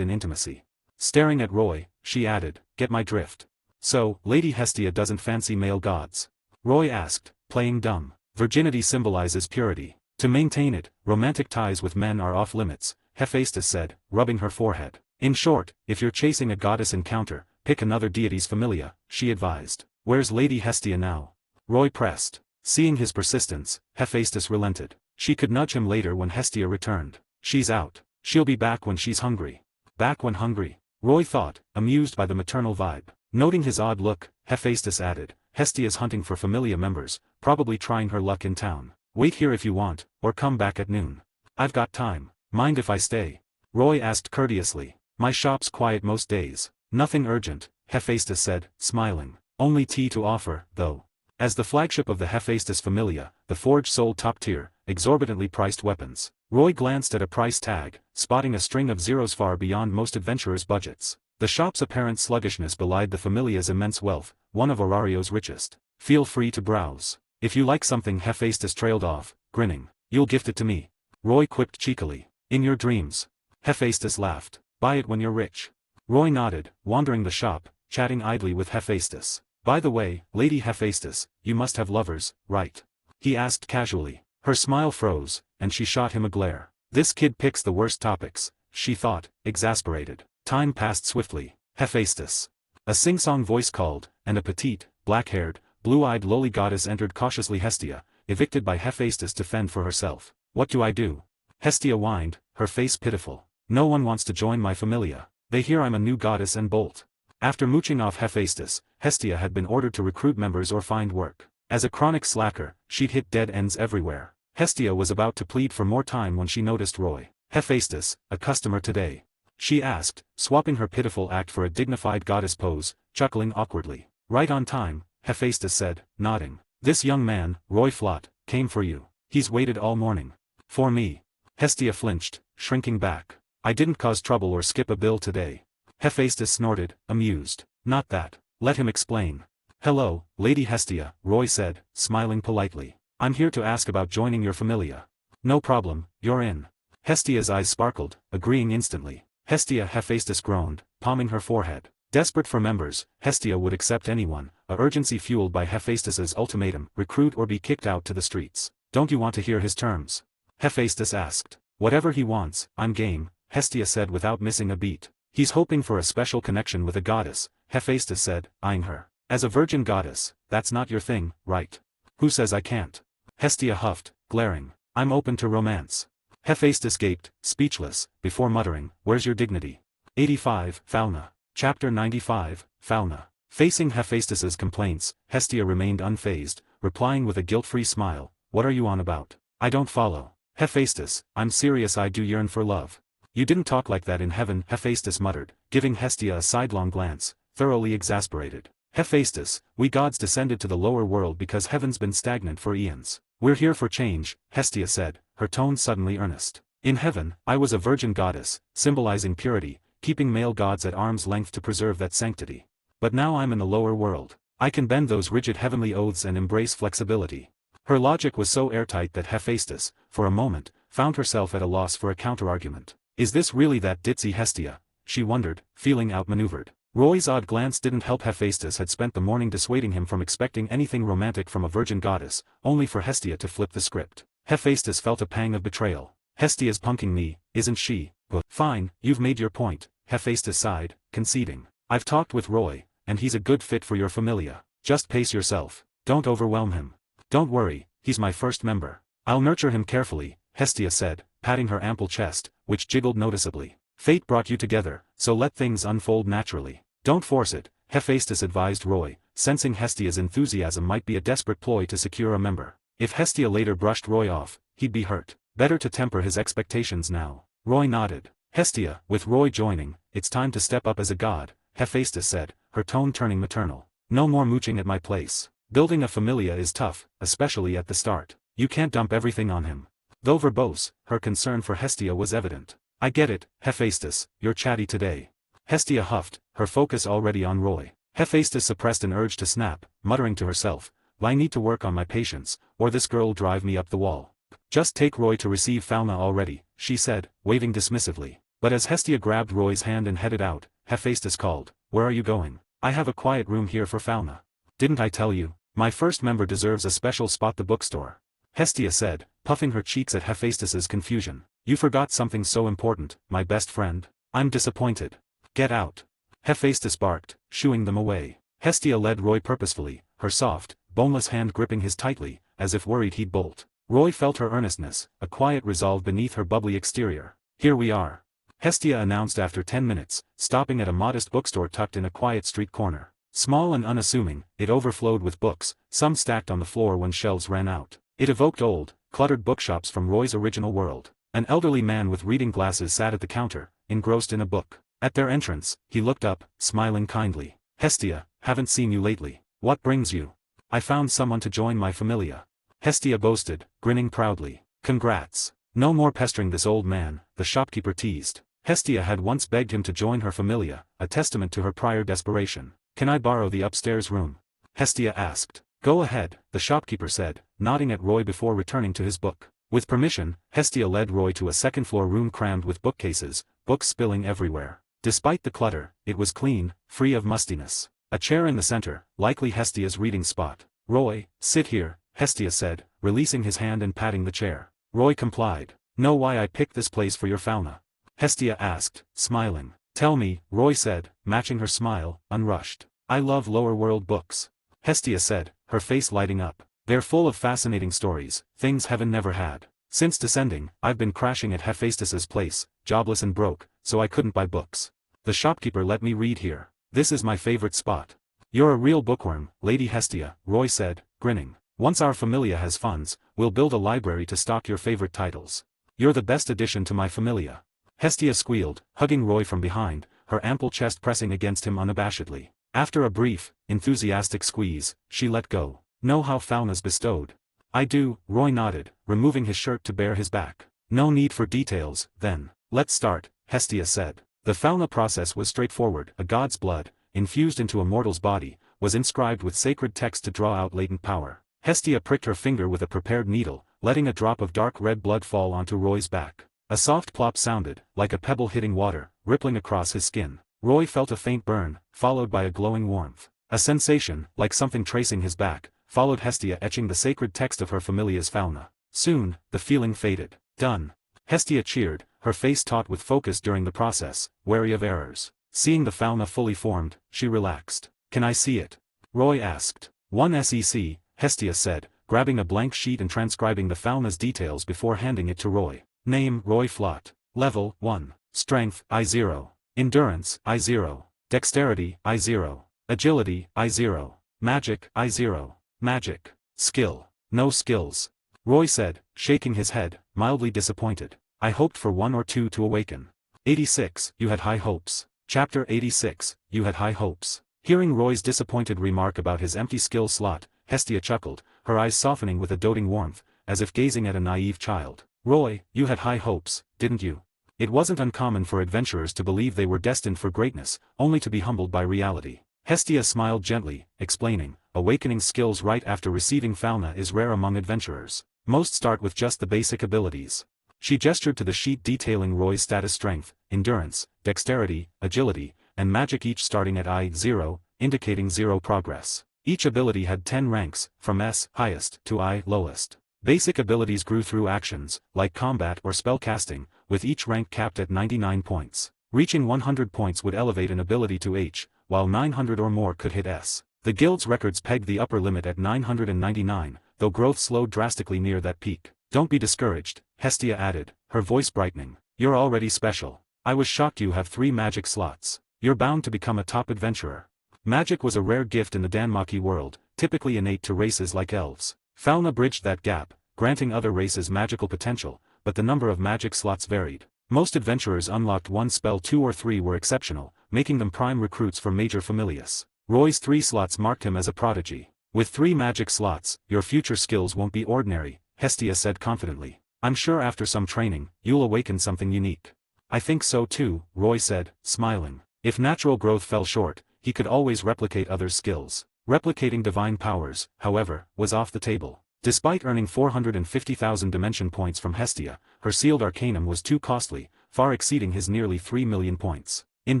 in intimacy. Staring at Roy, she added, get my drift. So, Lady Hestia doesn't fancy male gods? Roy asked, playing dumb. Virginity symbolizes purity. To maintain it, romantic ties with men are off limits, Hephaestus said, rubbing her forehead. In short, if you're chasing a goddess encounter, pick another deity's familia, she advised. Where's Lady Hestia now? Roy pressed. Seeing his persistence, Hephaestus relented. She could nudge him later when Hestia returned. She's out. She'll be back when she's hungry. Back when hungry? Roy thought, amused by the maternal vibe. Noting his odd look, Hephaestus added, Hestia's hunting for familia members, probably trying her luck in town. Wait here if you want, or come back at noon. I've got time. Mind if I stay? Roy asked courteously. My shop's quiet most days. Nothing urgent, Hephaestus said, smiling. Only tea to offer, though. As the flagship of the Hephaestus familia, the Forge sold top-tier, exorbitantly priced weapons. Roy glanced at a price tag, spotting a string of zeros far beyond most adventurers' budgets. The shop's apparent sluggishness belied the familia's immense wealth, one of Orario's richest. Feel free to browse. If you like something, Hephaestus trailed off, grinning. You'll gift it to me. Roy quipped cheekily. In your dreams. Hephaestus laughed. Buy it when you're rich. Roy nodded, wandering the shop, chatting idly with Hephaestus. By the way, Lady Hephaestus, you must have lovers, right? He asked casually. Her smile froze, and she shot him a glare. This kid picks the worst topics, she thought, exasperated. Time passed swiftly. Hephaestus. A sing-song voice called, and a petite, black-haired, blue-eyed lowly goddess entered cautiously. Hestia, evicted by Hephaestus to fend for herself. What do I do? Hestia whined, her face pitiful. No one wants to join my familia. They hear I'm a new goddess and bolt. After mooching off Hephaestus, Hestia had been ordered to recruit members or find work. As a chronic slacker, she'd hit dead ends everywhere. Hestia was about to plead for more time when she noticed Roy. Hephaestus, a customer today? She asked, swapping her pitiful act for a dignified goddess pose, chuckling awkwardly. Right on time, Hephaestus said, nodding. This young man, Roy Flott, came for you. He's waited all morning. For me. Hestia flinched, shrinking back. I didn't cause trouble or skip a bill today. Hephaestus snorted, amused. Not that. Let him explain. Hello, Lady Hestia, Roy said, smiling politely. I'm here to ask about joining your familia. No problem, you're in. Hestia's eyes sparkled, agreeing instantly. Hestia, Hephaestus groaned, palming her forehead. Desperate for members, Hestia would accept anyone, a urgency fueled by Hephaestus's ultimatum, recruit or be kicked out to the streets. Don't you want to hear his terms? Hephaestus asked. Whatever he wants, I'm game, Hestia said without missing a beat. He's hoping for a special connection with a goddess, Hephaestus said, eyeing her. As a virgin goddess, that's not your thing, right? Who says I can't? Hestia huffed, glaring. I'm open to romance. Hephaestus gaped, speechless, before muttering, where's your dignity? 85, Falma. Chapter 95, Falma. Facing Hephaestus's complaints, Hestia remained unfazed, replying with a guilt-free smile, what are you on about? I don't follow. Hephaestus, I'm serious, I do yearn for love. You didn't talk like that in heaven, Hephaestus muttered, giving Hestia a sidelong glance, thoroughly exasperated. Hephaestus, we gods descended to the lower world because heaven's been stagnant for eons. We're here for change, Hestia said, her tone suddenly earnest. In heaven, I was a virgin goddess, symbolizing purity, keeping male gods at arm's length to preserve that sanctity. But now I'm in the lower world. I can bend those rigid heavenly oaths and embrace flexibility. Her logic was so airtight that Hephaestus, for a moment, found herself at a loss for a counterargument. Is this really that ditzy Hestia? She wondered, feeling outmaneuvered. Roy's odd glance didn't help. Hephaestus had spent the morning dissuading him from expecting anything romantic from a virgin goddess, only for Hestia to flip the script. Hephaestus felt a pang of betrayal. Hestia's punking me, isn't she? But fine, you've made your point, Hephaestus sighed, conceding. I've talked with Roy, and he's a good fit for your familia. Just pace yourself. Don't overwhelm him. Don't worry, he's my first member. I'll nurture him carefully, Hestia said, patting her ample chest, which jiggled noticeably. Fate brought you together, so let things unfold naturally. Don't force it, Hephaestus advised Roy, sensing Hestia's enthusiasm might be a desperate ploy to secure a member. If Hestia later brushed Roy off, he'd be hurt. Better to temper his expectations now. Roy nodded. Hestia, with Roy joining, it's time to step up as a god, Hephaestus said, her tone turning maternal. No more mooching at my place. Building a familia is tough, especially at the start. You can't dump everything on him. Though verbose, her concern for Hestia was evident. I get it, Hephaestus, you're chatty today. Hestia huffed, her focus already on Roy. Hephaestus suppressed an urge to snap, muttering to herself, I need to work on my patience, or this girl'll drive me up the wall. Just take Roy to receive Falma already, she said, waving dismissively. But as Hestia grabbed Roy's hand and headed out, Hephaestus called, Where are you going? I have a quiet room here for Falma. Didn't I tell you? My first member deserves a special spot. The bookstore. Hestia said, puffing her cheeks at Hephaestus's confusion. You forgot something so important, my best friend. I'm disappointed. Get out. Hephaestus barked, shooing them away. Hestia led Roy purposefully, her soft, boneless hand gripping his tightly, as if worried he'd bolt. Roy felt her earnestness, a quiet resolve beneath her bubbly exterior. Here we are. Hestia announced after 10 minutes, stopping at a modest bookstore tucked in a quiet street corner. Small and unassuming, it overflowed with books, some stacked on the floor when shelves ran out. It evoked old, cluttered bookshops from Roy's original world. An elderly man with reading glasses sat at the counter, engrossed in a book. At their entrance, he looked up, smiling kindly. Hestia, haven't seen you lately. What brings you? I found someone to join my familia. Hestia boasted, grinning proudly. Congrats. No more pestering this old man, the shopkeeper teased. Hestia had once begged him to join her familia, a testament to her prior desperation. Can I borrow the upstairs room? Hestia asked. Go ahead, the shopkeeper said, nodding at Roy before returning to his book. With permission, Hestia led Roy to a second-floor room crammed with bookcases, books spilling everywhere. Despite the clutter, it was clean, free of mustiness. A chair in the center, likely Hestia's reading spot. Roy, sit here, Hestia said, releasing his hand and patting the chair. Roy complied. Know why I picked this place for your Falma? Hestia asked, smiling. Tell me, Roy said, matching her smile, unrushed. I love lower world books. Hestia said, her face lighting up. They're full of fascinating stories, things heaven never had. Since descending, I've been crashing at Hephaestus's place, jobless and broke, so I couldn't buy books. The shopkeeper let me read here. This is my favorite spot. You're a real bookworm, Lady Hestia, Roy said, grinning. Once our familia has funds, we'll build a library to stock your favorite titles. You're the best addition to my familia. Hestia squealed, hugging Roy from behind, her ample chest pressing against him unabashedly. After a brief, enthusiastic squeeze, she let go. Know how Falma's bestowed? I do, Roy nodded, removing his shirt to bare his back. No need for details, then. Let's start, Hestia said. The Falma process was straightforward. A god's blood, infused into a mortal's body, was inscribed with sacred text to draw out latent power. Hestia pricked her finger with a prepared needle, letting a drop of dark red blood fall onto Roy's back. A soft plop sounded, like a pebble hitting water, rippling across his skin. Roy felt a faint burn, followed by a glowing warmth. A sensation, like something tracing his back, followed Hestia etching the sacred text of her familia's Falma. Soon, the feeling faded. Done. Hestia cheered, her face taut with focus during the process, wary of errors. Seeing the Falma fully formed, she relaxed. Can I see it? Roy asked. 1 SEC, Hestia said, grabbing a blank sheet and transcribing the Falma's details before handing it to Roy. Name, Roy Flott. Level, 1. Strength, I0. Endurance, I0. Dexterity, I0. Agility, I0. Magic, I0. Magic. Skill. No skills. Roy said, shaking his head, mildly disappointed. I hoped for 1 or 2 to awaken. 86, you had high hopes. Chapter 86, you had high hopes. Hearing Roy's disappointed remark about his empty skill slot, Hestia chuckled, her eyes softening with a doting warmth, as if gazing at a naive child. Roy, you had high hopes, didn't you? It wasn't uncommon for adventurers to believe they were destined for greatness, only to be humbled by reality. Hestia smiled gently, explaining, awakening skills right after receiving Falma is rare among adventurers. Most start with just the basic abilities. She gestured to the sheet detailing Roy's status: strength, endurance, dexterity, agility, and magic each starting at I0, indicating 0 progress. Each ability had 10 ranks, from S, highest, to I, lowest. Basic abilities grew through actions, like combat or spell casting, with each rank capped at 99 points. Reaching 100 points would elevate an ability to H, while 900 or more could hit S. The guild's records pegged the upper limit at 999, though growth slowed drastically near that peak. Don't be discouraged, Hestia added, her voice brightening. You're already special. I was shocked you have 3 magic slots. You're bound to become a top adventurer. Magic was a rare gift in the Dänemark world, typically innate to races like elves. Falma bridged that gap, granting other races magical potential, but the number of magic slots varied. Most adventurers unlocked 1 spell, 2 or 3 were exceptional, making them prime recruits for major familias. Roy's 3 slots marked him as a prodigy. With 3 magic slots, your future skills won't be ordinary, Hestia said confidently. I'm sure after some training, you'll awaken something unique. I think so too, Roy said, smiling. If natural growth fell short, he could always replicate others' skills. Replicating divine powers, however, was off the table. Despite earning 450,000 dimension points from Hestia, her sealed arcanum was too costly, far exceeding his nearly 3 million points. In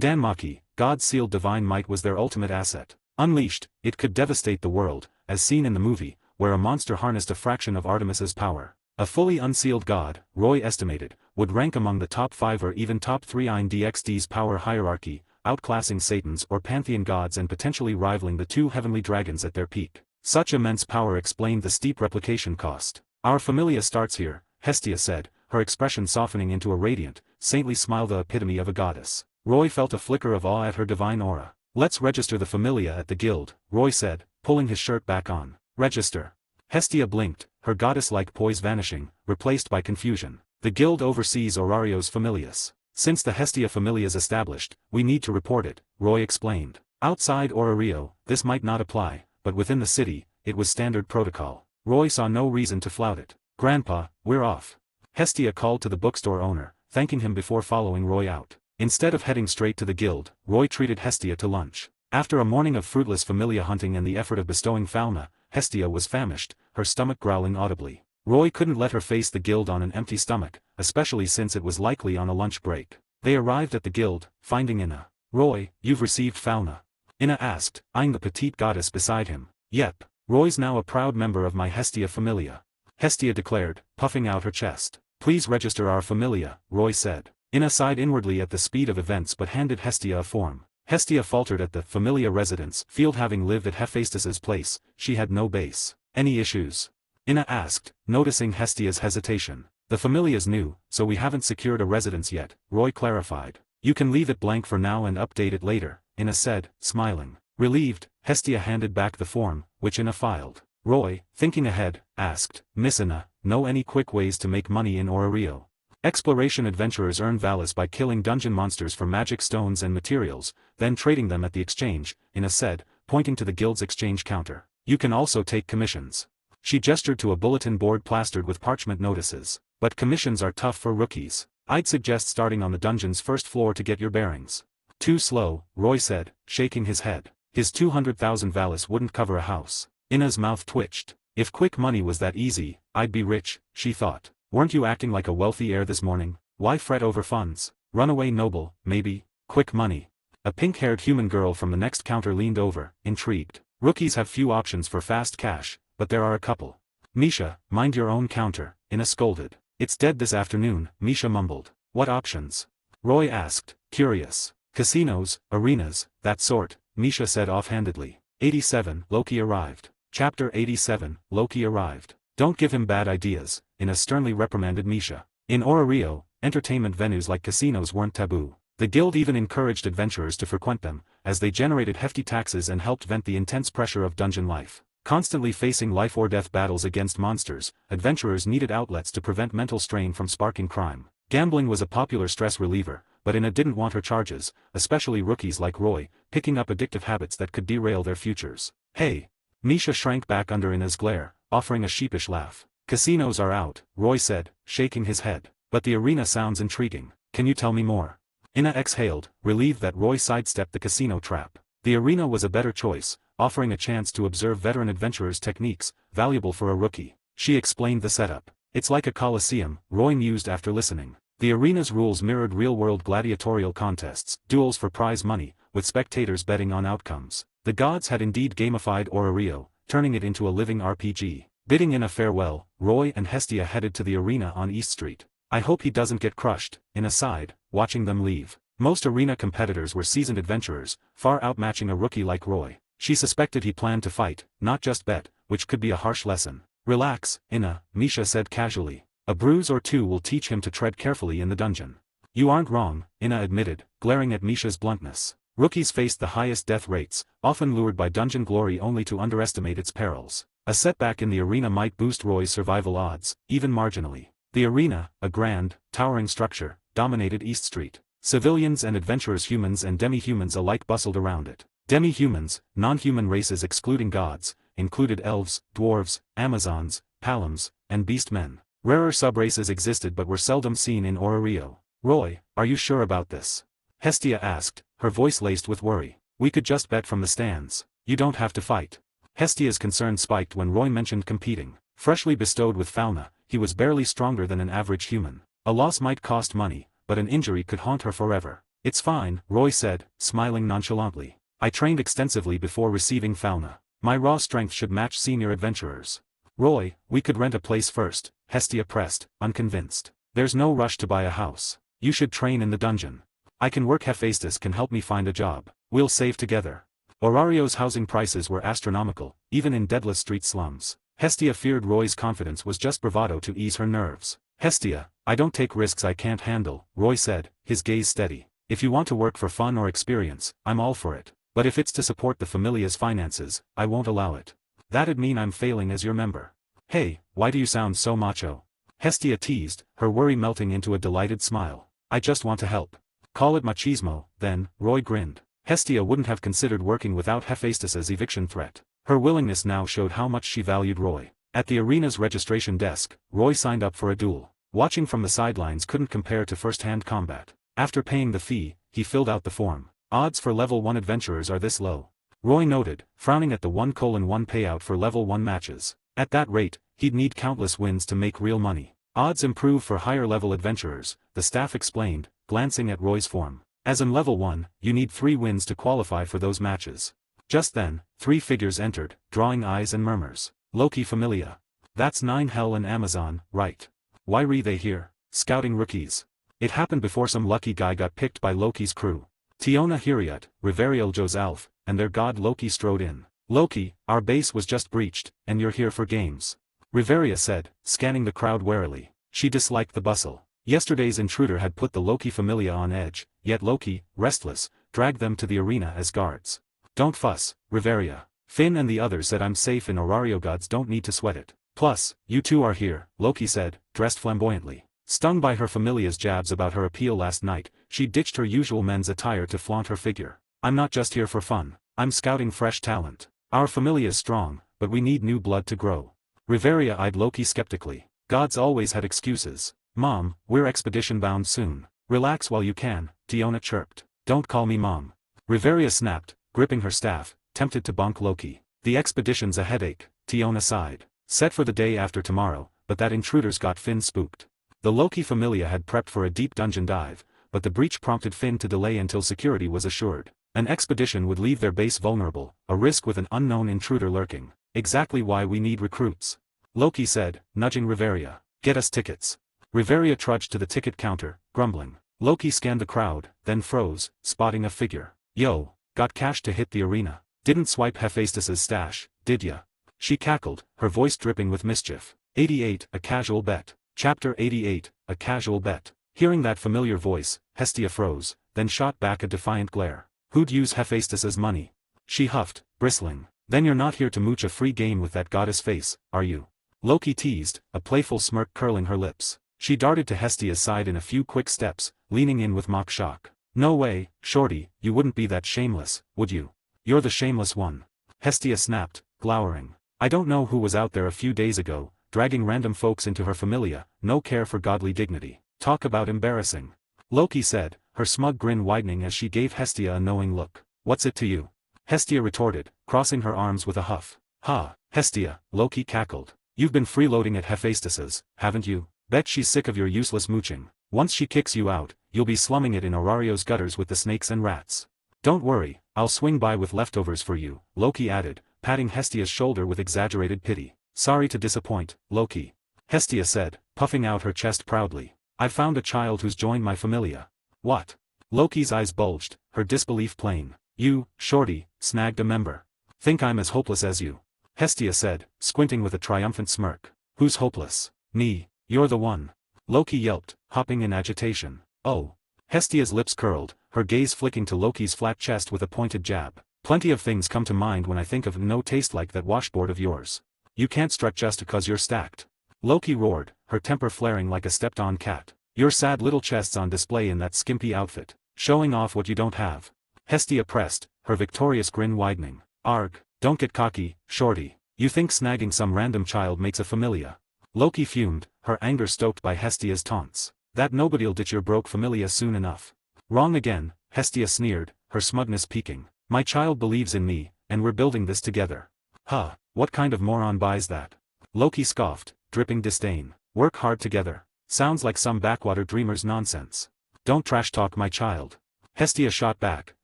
Dänemark, God's sealed divine might was their ultimate asset. Unleashed, it could devastate the world, as seen in the movie, where a monster harnessed a fraction of Artemis's power. A fully unsealed god, Roy estimated, would rank among the top 5 or even top 3 in DxD's power hierarchy, outclassing Satan's or pantheon gods and potentially rivaling the 2 heavenly dragons at their peak. Such immense power explained the steep replication cost. Our familia starts here, Hestia said, her expression softening into a radiant, saintly smile, the epitome of a goddess. Roy felt a flicker of awe at her divine aura. Let's register the familia at the guild, Roy said, pulling his shirt back on. Register. Hestia blinked, her goddess-like poise vanishing, replaced by confusion. The guild oversees Orario's familias. Since the Hestia familia is established, we need to report it, Roy explained. Outside Orario, this might not apply, but within the city, it was standard protocol. Roy saw no reason to flout it. Grandpa, we're off. Hestia called to the bookstore owner, thanking him before following Roy out. Instead of heading straight to the guild, Roy treated Hestia to lunch. After a morning of fruitless familia hunting and the effort of bestowing Falma, Hestia was famished, her stomach growling audibly. Roy couldn't let her face the guild on an empty stomach, especially since it was likely on a lunch break. They arrived at the guild, finding Ina. Roy, you've received Falma? Ina asked, eyeing the petite goddess beside him. Yep. Roy's now a proud member of my Hestia familia. Hestia declared, puffing out her chest. Please register our familia, Roy said. Ina sighed inwardly at the speed of events but handed Hestia a form. Hestia faltered at the familia residence field. Having lived at Hephaestus's place, she had no base. Any issues? Ina asked, noticing Hestia's hesitation. The familia's new, so we haven't secured a residence yet, Roy clarified. You can leave it blank for now and update it later, Ina said, smiling. Relieved, Hestia handed back the form, which Ina filed. Roy, thinking ahead, asked, Miss Ina, know any quick ways to make money in Orario? Exploration adventurers earn valis by killing dungeon monsters for magic stones and materials, then trading them at the exchange, Ina said, pointing to the guild's exchange counter. You can also take commissions. She gestured to a bulletin board plastered with parchment notices. But commissions are tough for rookies. I'd suggest starting on the dungeon's first floor to get your bearings. Too slow, Roy said, shaking his head. His 200,000 valis wouldn't cover a house. Ina's mouth twitched. If quick money was that easy, I'd be rich, she thought. Weren't you acting like a wealthy heir this morning? Why fret over funds? Runaway noble, maybe. Quick money. A pink-haired human girl from the next counter leaned over, intrigued. Rookies have few options for fast cash, but there are a couple. Misha, mind your own counter, Ina scolded. It's dead this afternoon, Misha mumbled. What options? Roy asked, curious. Casinos, arenas, that sort, Misha said offhandedly. 87, Loki arrived. Chapter 87, Loki arrived. Don't give him bad ideas, Ina sternly reprimanded Misha. In Orario, entertainment venues like casinos weren't taboo. The guild even encouraged adventurers to frequent them, as they generated hefty taxes and helped vent the intense pressure of dungeon life. Constantly facing life-or-death battles against monsters, adventurers needed outlets to prevent mental strain from sparking crime. Gambling was a popular stress reliever, but Ina didn't want her charges, especially rookies like Roy, picking up addictive habits that could derail their futures. Hey! Misha shrank back under Ina's glare, offering a sheepish laugh. Casinos are out, Roy said, shaking his head. But the arena sounds intriguing. Can you tell me more? Ina exhaled, relieved that Roy sidestepped the casino trap. The arena was a better choice, offering a chance to observe veteran adventurers' techniques, valuable for a rookie. She explained the setup. It's like a coliseum, Roy mused after listening. The arena's rules mirrored real-world gladiatorial contests, duels for prize money, with spectators betting on outcomes. The gods had indeed gamified Rio, turning it into a living RPG. Bidding in a farewell, Roy and Hestia headed to the arena on East Street. I hope he doesn't get crushed, in a side, watching them leave. Most arena competitors were seasoned adventurers, far outmatching a rookie like Roy. She suspected he planned to fight, not just bet, which could be a harsh lesson. Relax, Ina, Misha said casually. A bruise or two will teach him to tread carefully in the dungeon. You aren't wrong, Ina admitted, glaring at Misha's bluntness. Rookies faced the highest death rates, often lured by dungeon glory only to underestimate its perils. A setback in the arena might boost Roy's survival odds, even marginally. The arena, a grand, towering structure, dominated East Street. Civilians and adventurers, humans and demi-humans alike bustled around it. Demi-humans, non-human races excluding gods, included elves, dwarves, amazons, paloms, and beastmen. Rarer subraces existed but were seldom seen in Rio. Roy, are you sure about this? Hestia asked, her voice laced with worry. We could just bet from the stands. You don't have to fight. Hestia's concern spiked when Roy mentioned competing. Freshly bestowed with Falma, he was barely stronger than an average human. A loss might cost money, but an injury could haunt her forever. It's fine, Roy said, smiling nonchalantly. I trained extensively before receiving Falma. My raw strength should match senior adventurers. Roy, we could rent a place first, Hestia pressed, unconvinced. There's no rush to buy a house. You should train in the dungeon. I can work. Hephaestus can help me find a job. We'll save together. Orario's housing prices were astronomical, even in Deadless Street slums. Hestia feared Roy's confidence was just bravado to ease her nerves. Hestia, I don't take risks I can't handle, Roy said, his gaze steady. If you want to work for fun or experience, I'm all for it. But if it's to support the familia's finances, I won't allow it. That'd mean I'm failing as your member. Hey, why do you sound so macho? Hestia teased, her worry melting into a delighted smile. I just want to help. Call it machismo, then, Roy grinned. Hestia wouldn't have considered working without Hephaestus's eviction threat. Her willingness now showed how much she valued Roy. At the arena's registration desk, Roy signed up for a duel. Watching from the sidelines couldn't compare to first-hand combat. After paying the fee, he filled out the form. Odds for level 1 adventurers are this low. Roy noted, frowning at the 1:1 payout for level 1 matches. At that rate, he'd need countless wins to make real money. Odds improve for higher-level adventurers, the staff explained, glancing at Roy's form. As in level 1, you need 3 wins to qualify for those matches. Just then, 3 figures entered, drawing eyes and murmurs. Loki Familia. That's 9 Hell and Amazon, right? Why re they here? Scouting rookies. It happened before some lucky guy got picked by Loki's crew. Tiona Hiriat, Riveriel Josalf, and their god Loki strode in. Loki, our base was just breached, and you're here for games. Riveria said, scanning the crowd warily. She disliked the bustle. Yesterday's intruder had put the Loki Familia on edge, yet Loki, restless, dragged them to the arena as guards. Don't fuss, Riveria. Finn and the others said I'm safe and Orario gods don't need to sweat it. Plus, you two are here, Loki said, dressed flamboyantly. Stung by her Familia's jabs about her appeal last night, she ditched her usual men's attire to flaunt her figure. I'm not just here for fun. I'm scouting fresh talent. Our Familia's strong, but we need new blood to grow. Riveria eyed Loki skeptically. Gods always had excuses. Mom, we're expedition bound soon. Relax while you can, Tiona chirped. Don't call me Mom. Riveria snapped, gripping her staff, tempted to bonk Loki. The expedition's a headache, Tiona sighed. Set for the day after tomorrow, but that intruder's got Finn spooked. The Loki Familia had prepped for a deep dungeon dive, but the breach prompted Finn to delay until security was assured. An expedition would leave their base vulnerable, a risk with an unknown intruder lurking. Exactly why we need recruits. Loki said, nudging Riveria. Get us tickets. Riveria trudged to the ticket counter, grumbling. Loki scanned the crowd, then froze, spotting a figure. Yo, got cash to hit the arena. Didn't swipe Hephaestus's stash, did ya? She cackled, her voice dripping with mischief. 88, a casual bet. Chapter 88, a casual bet. Hearing that familiar voice, Hestia froze, then shot back a defiant glare. Who'd use Hephaestus's money? She huffed, bristling. Then you're not here to mooch a free game with that goddess face, are you? Loki teased, a playful smirk curling her lips. She darted to Hestia's side in a few quick steps, leaning in with mock shock. No way, shorty, you wouldn't be that shameless, would you? You're the shameless one. Hestia snapped, glowering. I don't know who was out there a few days ago, dragging random folks into her Familia, no care for godly dignity. Talk about embarrassing. Loki said, her smug grin widening as she gave Hestia a knowing look. What's it to you? Hestia retorted, crossing her arms with a huff. Ha, Hestia, Loki cackled. You've been freeloading at Hephaestus's, haven't you? Bet she's sick of your useless mooching. Once she kicks you out, you'll be slumming it in Aurario's gutters with the snakes and rats. Don't worry, I'll swing by with leftovers for you, Loki added, patting Hestia's shoulder with exaggerated pity. Sorry to disappoint, Loki. Hestia said, puffing out her chest proudly. I've found a child who's joined my familia. What? Loki's eyes bulged, her disbelief plain. You, shorty, snagged a member. Think I'm as hopeless as you? Hestia said, squinting with a triumphant smirk. Who's hopeless? Me, you're the one. Loki yelped, hopping in agitation. Oh. Hestia's lips curled, her gaze flicking to Loki's flat chest with a pointed jab. Plenty of things come to mind when I think of no taste like that washboard of yours. You can't strut just because you're stacked. Loki roared, her temper flaring like a stepped-on cat. Your sad little chest's on display in that skimpy outfit, showing off what you don't have. Hestia pressed, her victorious grin widening. Arg, don't get cocky, shorty. You think snagging some random child makes a familia? Loki fumed, her anger stoked by Hestia's taunts. That nobody'll ditch your broke familia soon enough. Wrong again, Hestia sneered, her smugness peaking. My child believes in me, and we're building this together. Huh, what kind of moron buys that? Loki scoffed, dripping disdain. Work hard together. Sounds like some backwater dreamer's nonsense. Don't trash talk my child. Hestia shot back,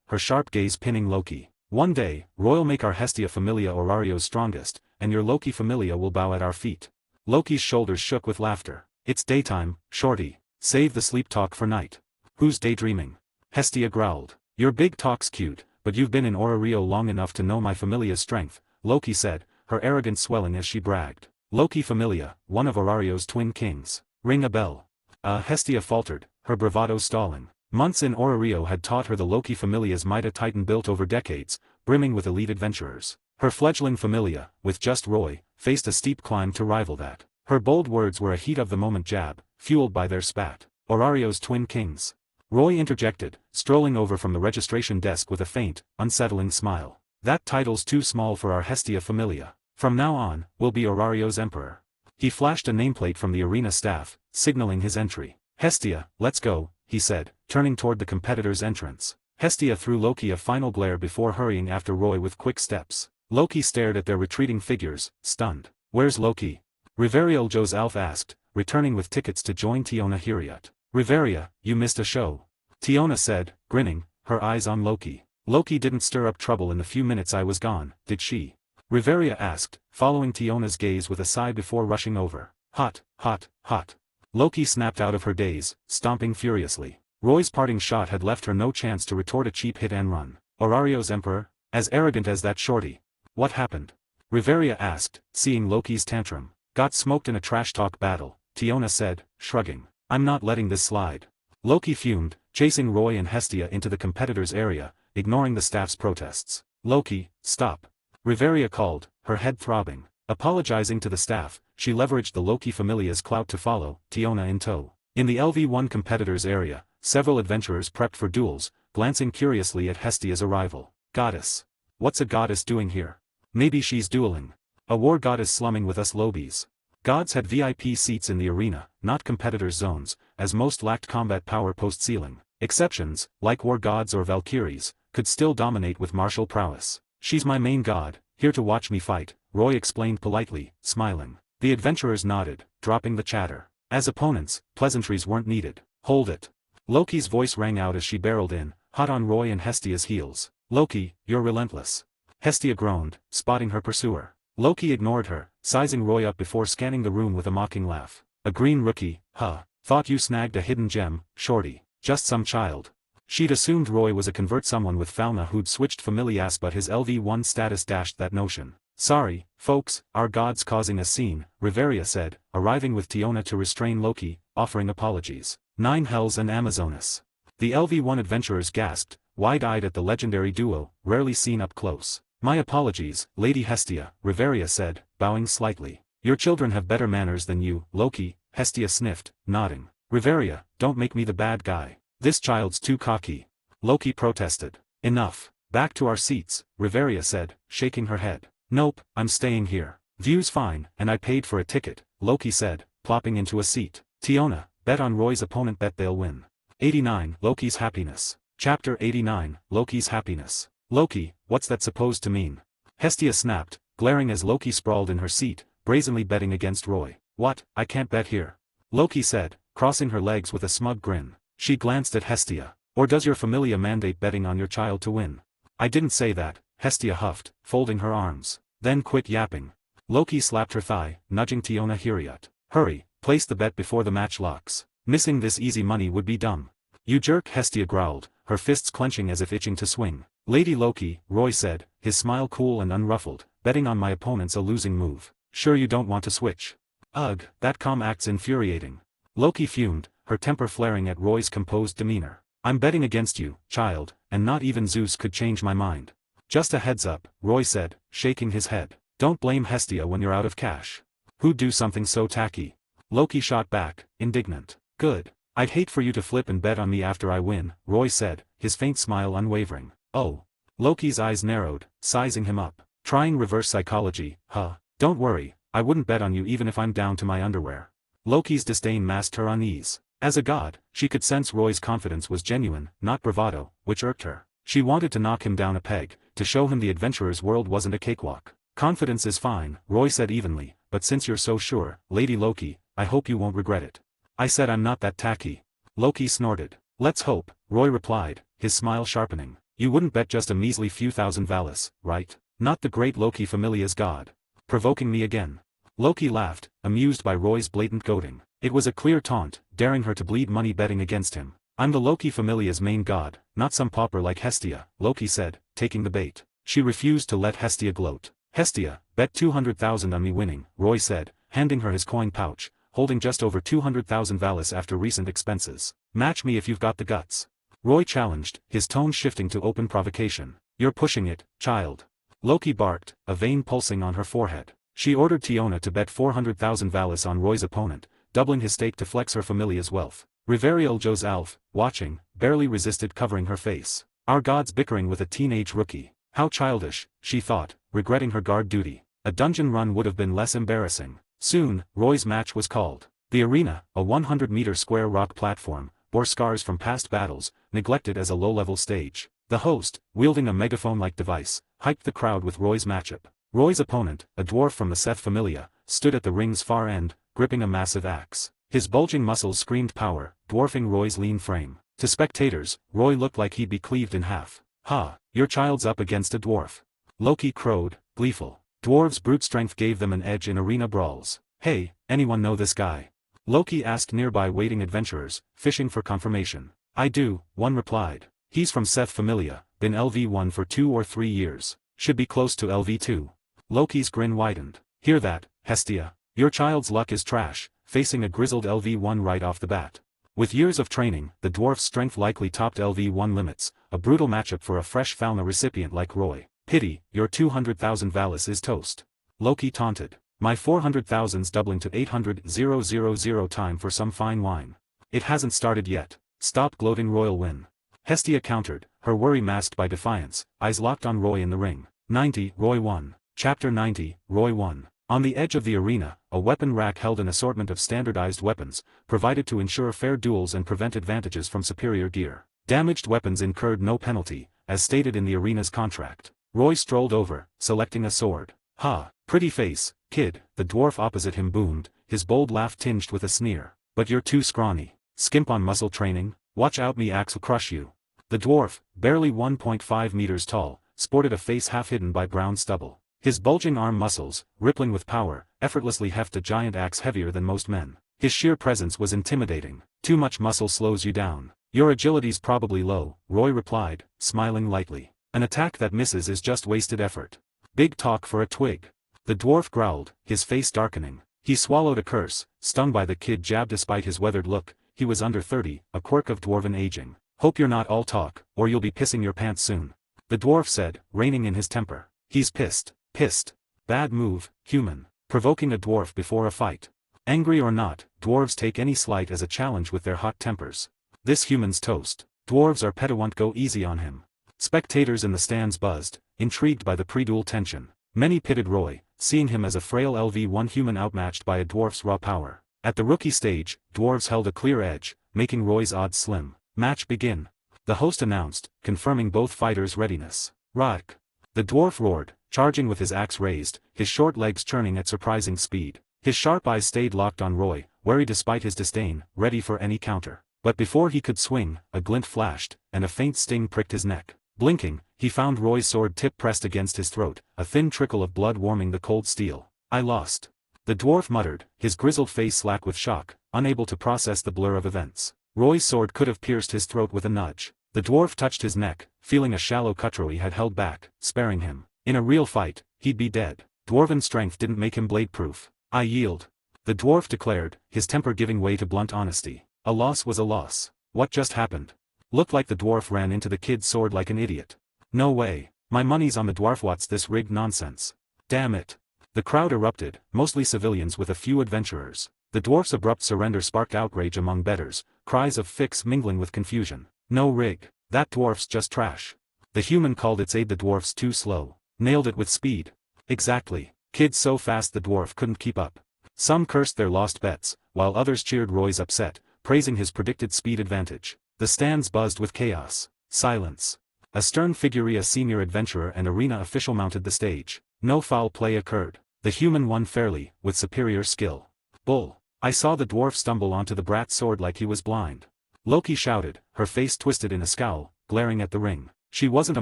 her sharp gaze pinning Loki. One day, Roy'll make our Hestia familia Aurario's strongest, and your Loki familia will bow at our feet. Loki's shoulders shook with laughter. It's daytime, shorty. Save the sleep talk for night. Who's daydreaming? Hestia growled. Your big talk's cute, but you've been in Aurario long enough to know my familia's strength, Loki said, her arrogance swelling as she bragged. Loki familia, one of Aurario's twin kings. Ring a bell. Hestia faltered, her bravado stalling. Months in Aurario had taught her the Loki familia's might, a titan built over decades, brimming with elite adventurers. Her fledgling familia, with just Roy, faced a steep climb to rival that. Her bold words were a heat-of-the-moment jab, fueled by their spat. Aurario's twin kings. Roy interjected, strolling over from the registration desk with a faint, unsettling smile. That title's too small for our Hestia familia. From now on, we'll be Aurario's emperor. He flashed a nameplate from the arena staff, signaling his entry. Hestia, let's go, he said, turning toward the competitor's entrance. Hestia threw Loki a final glare before hurrying after Roy with quick steps. Loki stared at their retreating figures, stunned. Where's Loki? Riveria Joe's Alf asked, returning with tickets to join Tiona Hiriot. Riveria, you missed a show. Tiona said, grinning, her eyes on Loki. Loki didn't stir up trouble in the few minutes I was gone, did she? Riveria asked, following Tiona's gaze with a sigh before rushing over. Hot, hot, hot. Loki snapped out of her daze, stomping furiously. Roy's parting shot had left her no chance to retort a cheap hit and run. Aurario's emperor? As arrogant as that shorty. What happened? Riveria asked, seeing Loki's tantrum. Got smoked in a trash talk battle, Tiona said, shrugging. I'm not letting this slide. Loki fumed, chasing Roy and Hestia into the competitor's area, ignoring the staff's protests. Loki, stop. Riveria called, her head throbbing. Apologizing to the staff, she leveraged the Loki familia's clout to follow, Tiona in tow. In the LV1 competitors area, several adventurers prepped for duels, glancing curiously at Hestia's arrival. Goddess. What's a goddess doing here? Maybe she's dueling. A war goddess slumming with us lobies. Gods had VIP seats in the arena, not competitors' zones, as most lacked combat power post-ceiling. Exceptions, like war gods or valkyries, could still dominate with martial prowess. She's my main god, here to watch me fight, Roy explained politely, smiling. The adventurers nodded, dropping the chatter. As opponents, pleasantries weren't needed. Hold it. Loki's voice rang out as she barreled in, hot on Roy and Hestia's heels. Loki, you're relentless. Hestia groaned, spotting her pursuer. Loki ignored her, sizing Roy up before scanning the room with a mocking laugh. A green rookie, huh? Thought you snagged a hidden gem, shorty. Just some child. She'd assumed Roy was a convert, someone with Falma who'd switched familias, but his LV1 status dashed that notion. Sorry, folks, our god's causing a scene, Riveria said, arriving with Tiona to restrain Loki, offering apologies. 9 hells and Amazonas. The LV1 adventurers gasped, wide-eyed at the legendary duo, rarely seen up close. My apologies, Lady Hestia, Riveria said, bowing slightly. Your children have better manners than you, Loki, Hestia sniffed, nodding. Riveria, don't make me the bad guy. This child's too cocky. Loki protested. Enough. Back to our seats, Riveria said, shaking her head. Nope, I'm staying here. View's fine, and I paid for a ticket, Loki said, plopping into a seat. Tiona, bet on Roy's opponent, bet they'll win. 89. Loki's Happiness. Chapter 89, Loki's Happiness. Loki, what's that supposed to mean? Hestia snapped, glaring as Loki sprawled in her seat, brazenly betting against Roy. What, I can't bet here. Loki said, crossing her legs with a smug grin. She glanced at Hestia. Or does your familia mandate betting on your child to win? I didn't say that, Hestia huffed, folding her arms. Then quit yapping. Loki slapped her thigh, nudging Tiona Hiriot. Hurry, place the bet before the match locks. Missing this easy money would be dumb. You jerk, Hestia growled, her fists clenching as if itching to swing. Lady Loki, Roy said, his smile cool and unruffled, betting on my opponent's a losing move. Sure you don't want to switch? Ugh, that calm act's infuriating. Loki fumed, her temper flaring at Roy's composed demeanor. I'm betting against you, child, and not even Zeus could change my mind. Just a heads up, Roy said, shaking his head. Don't blame Hestia when you're out of cash. Who'd do something so tacky? Loki shot back, indignant. Good. I'd hate for you to flip and bet on me after I win, Roy said, his faint smile unwavering. Oh. Loki's eyes narrowed, sizing him up. Trying reverse psychology, huh? Don't worry, I wouldn't bet on you even if I'm down to my underwear. Loki's disdain masked her unease. As a god, she could sense Roy's confidence was genuine, not bravado, which irked her. She wanted to knock him down a peg, to show him the adventurer's world wasn't a cakewalk. Confidence is fine, Roy said evenly, but since you're so sure, Lady Loki, I hope you won't regret it. I said I'm not that tacky. Loki snorted. Let's hope, Roy replied, his smile sharpening. You wouldn't bet just a measly few thousand valis, right? Not the great Loki Familia's god. Provoking me again. Loki laughed, amused by Roy's blatant goading. It was a clear taunt, daring her to bleed money betting against him. I'm the Loki Familia's main god, not some pauper like Hestia, Loki said, taking the bait. She refused to let Hestia gloat. Hestia, bet 200,000 on me winning, Roy said, handing her his coin pouch, holding just over 200,000 valis after recent expenses. Match me if you've got the guts. Roy challenged, his tone shifting to open provocation. You're pushing it, child. Loki barked, a vein pulsing on her forehead. She ordered Tiona to bet 400,000 valis on Roy's opponent, doubling his stake to flex her familia's wealth. Riveriel Joe's Alf, watching, barely resisted covering her face. Our gods bickering with a teenage rookie. How childish, she thought, regretting her guard duty. A dungeon run would have been less embarrassing. Soon, Roy's match was called. The arena, a 100-meter square rock platform, bore scars from past battles, neglected as a low-level stage. The host, wielding a megaphone-like device, hyped the crowd with Roy's matchup. Roy's opponent, a dwarf from the Seth familia, stood at the ring's far end, gripping a massive axe. His bulging muscles screamed power, dwarfing Roy's lean frame. To spectators, Roy looked like he'd be cleaved in half. Ha, your child's up against a dwarf. Loki crowed, gleeful. Dwarves' brute strength gave them an edge in arena brawls. Hey, anyone know this guy? Loki asked nearby waiting adventurers, fishing for confirmation. I do, one replied. He's from Seth familia, been LV1 for 2 or 3 years. Should be close to LV2. Loki's grin widened. Hear that, Hestia? Your child's luck is trash, facing a grizzled LV1 right off the bat. With years of training, the dwarf's strength likely topped LV1 limits, a brutal matchup for a fresh Falma recipient like Roy. Pity, your 200,000 valis is toast. Loki taunted. My 400,000's doubling to 800,000 time for some fine wine. It hasn't started yet. Stop gloating, Roy'll win. Hestia countered, her worry masked by defiance, eyes locked on Roy in the ring. 90, Roy won. Chapter 90, Roy won. On the edge of the arena, a weapon rack held an assortment of standardized weapons, provided to ensure fair duels and prevent advantages from superior gear. Damaged weapons incurred no penalty, as stated in the arena's contract. Roy strolled over, selecting a sword. Ha, pretty face, kid, the dwarf opposite him boomed, his bold laugh tinged with a sneer. But you're too scrawny. Skimp on muscle training? Watch out, me axe will crush you. The dwarf, barely 1.5 meters tall, sported a face half hidden by brown stubble. His bulging arm muscles, rippling with power, effortlessly heft a giant axe heavier than most men. His sheer presence was intimidating. Too much muscle slows you down. Your agility's probably low, Roy replied, smiling lightly. An attack that misses is just wasted effort. Big talk for a twig. The dwarf growled, his face darkening. He swallowed a curse, stung by the kid jab despite his weathered look. He was under 30, a quirk of dwarven aging. Hope you're not all talk, or you'll be pissing your pants soon. The dwarf said, reining in his temper. He's pissed. Pissed. Bad move, human. Provoking a dwarf before a fight. Angry or not, dwarves take any slight as a challenge with their hot tempers. This human's toast. Dwarves are petawant, go easy on him. Spectators in the stands buzzed, intrigued by the pre-duel tension. Many pitted Roy, seeing him as a frail LV1 human outmatched by a dwarf's raw power. At the rookie stage, dwarves held a clear edge, making Roy's odds slim. Match begin. The host announced, confirming both fighters' readiness. Rock. The dwarf roared, charging with his axe raised, his short legs churning at surprising speed. His sharp eyes stayed locked on Roy, wary despite his disdain, ready for any counter. But before he could swing, a glint flashed, and a faint sting pricked his neck. Blinking, he found Roy's sword tip pressed against his throat, a thin trickle of blood warming the cold steel. I lost. The dwarf muttered, his grizzled face slack with shock, unable to process the blur of events. Roy's sword could have pierced his throat with a nudge. The dwarf touched his neck, feeling a shallow cut Roy had held back, sparing him. In a real fight, he'd be dead. Dwarven strength didn't make him blade-proof. I yield. The dwarf declared, his temper giving way to blunt honesty. A loss was a loss. What just happened? Looked like the dwarf ran into the kid's sword like an idiot. No way. My money's on the dwarf. What's this rigged nonsense? Damn it. The crowd erupted, mostly civilians with a few adventurers. The dwarf's abrupt surrender sparked outrage among bettors, cries of fix mingling with confusion. No rig. That dwarf's just trash. The human called its aid. The dwarf's too slow. Nailed it with speed. Exactly. Kid's so fast the dwarf couldn't keep up. Some cursed their lost bets, while others cheered Roy's upset, praising his predicted speed advantage. The stands buzzed with chaos. Silence. A stern figure, a senior adventurer and arena official, mounted the stage. No foul play occurred. The human won fairly, with superior skill. Bull. I saw the dwarf stumble onto the brat's sword like he was blind. Loki shouted, her face twisted in a scowl, glaring at the ring. She wasn't a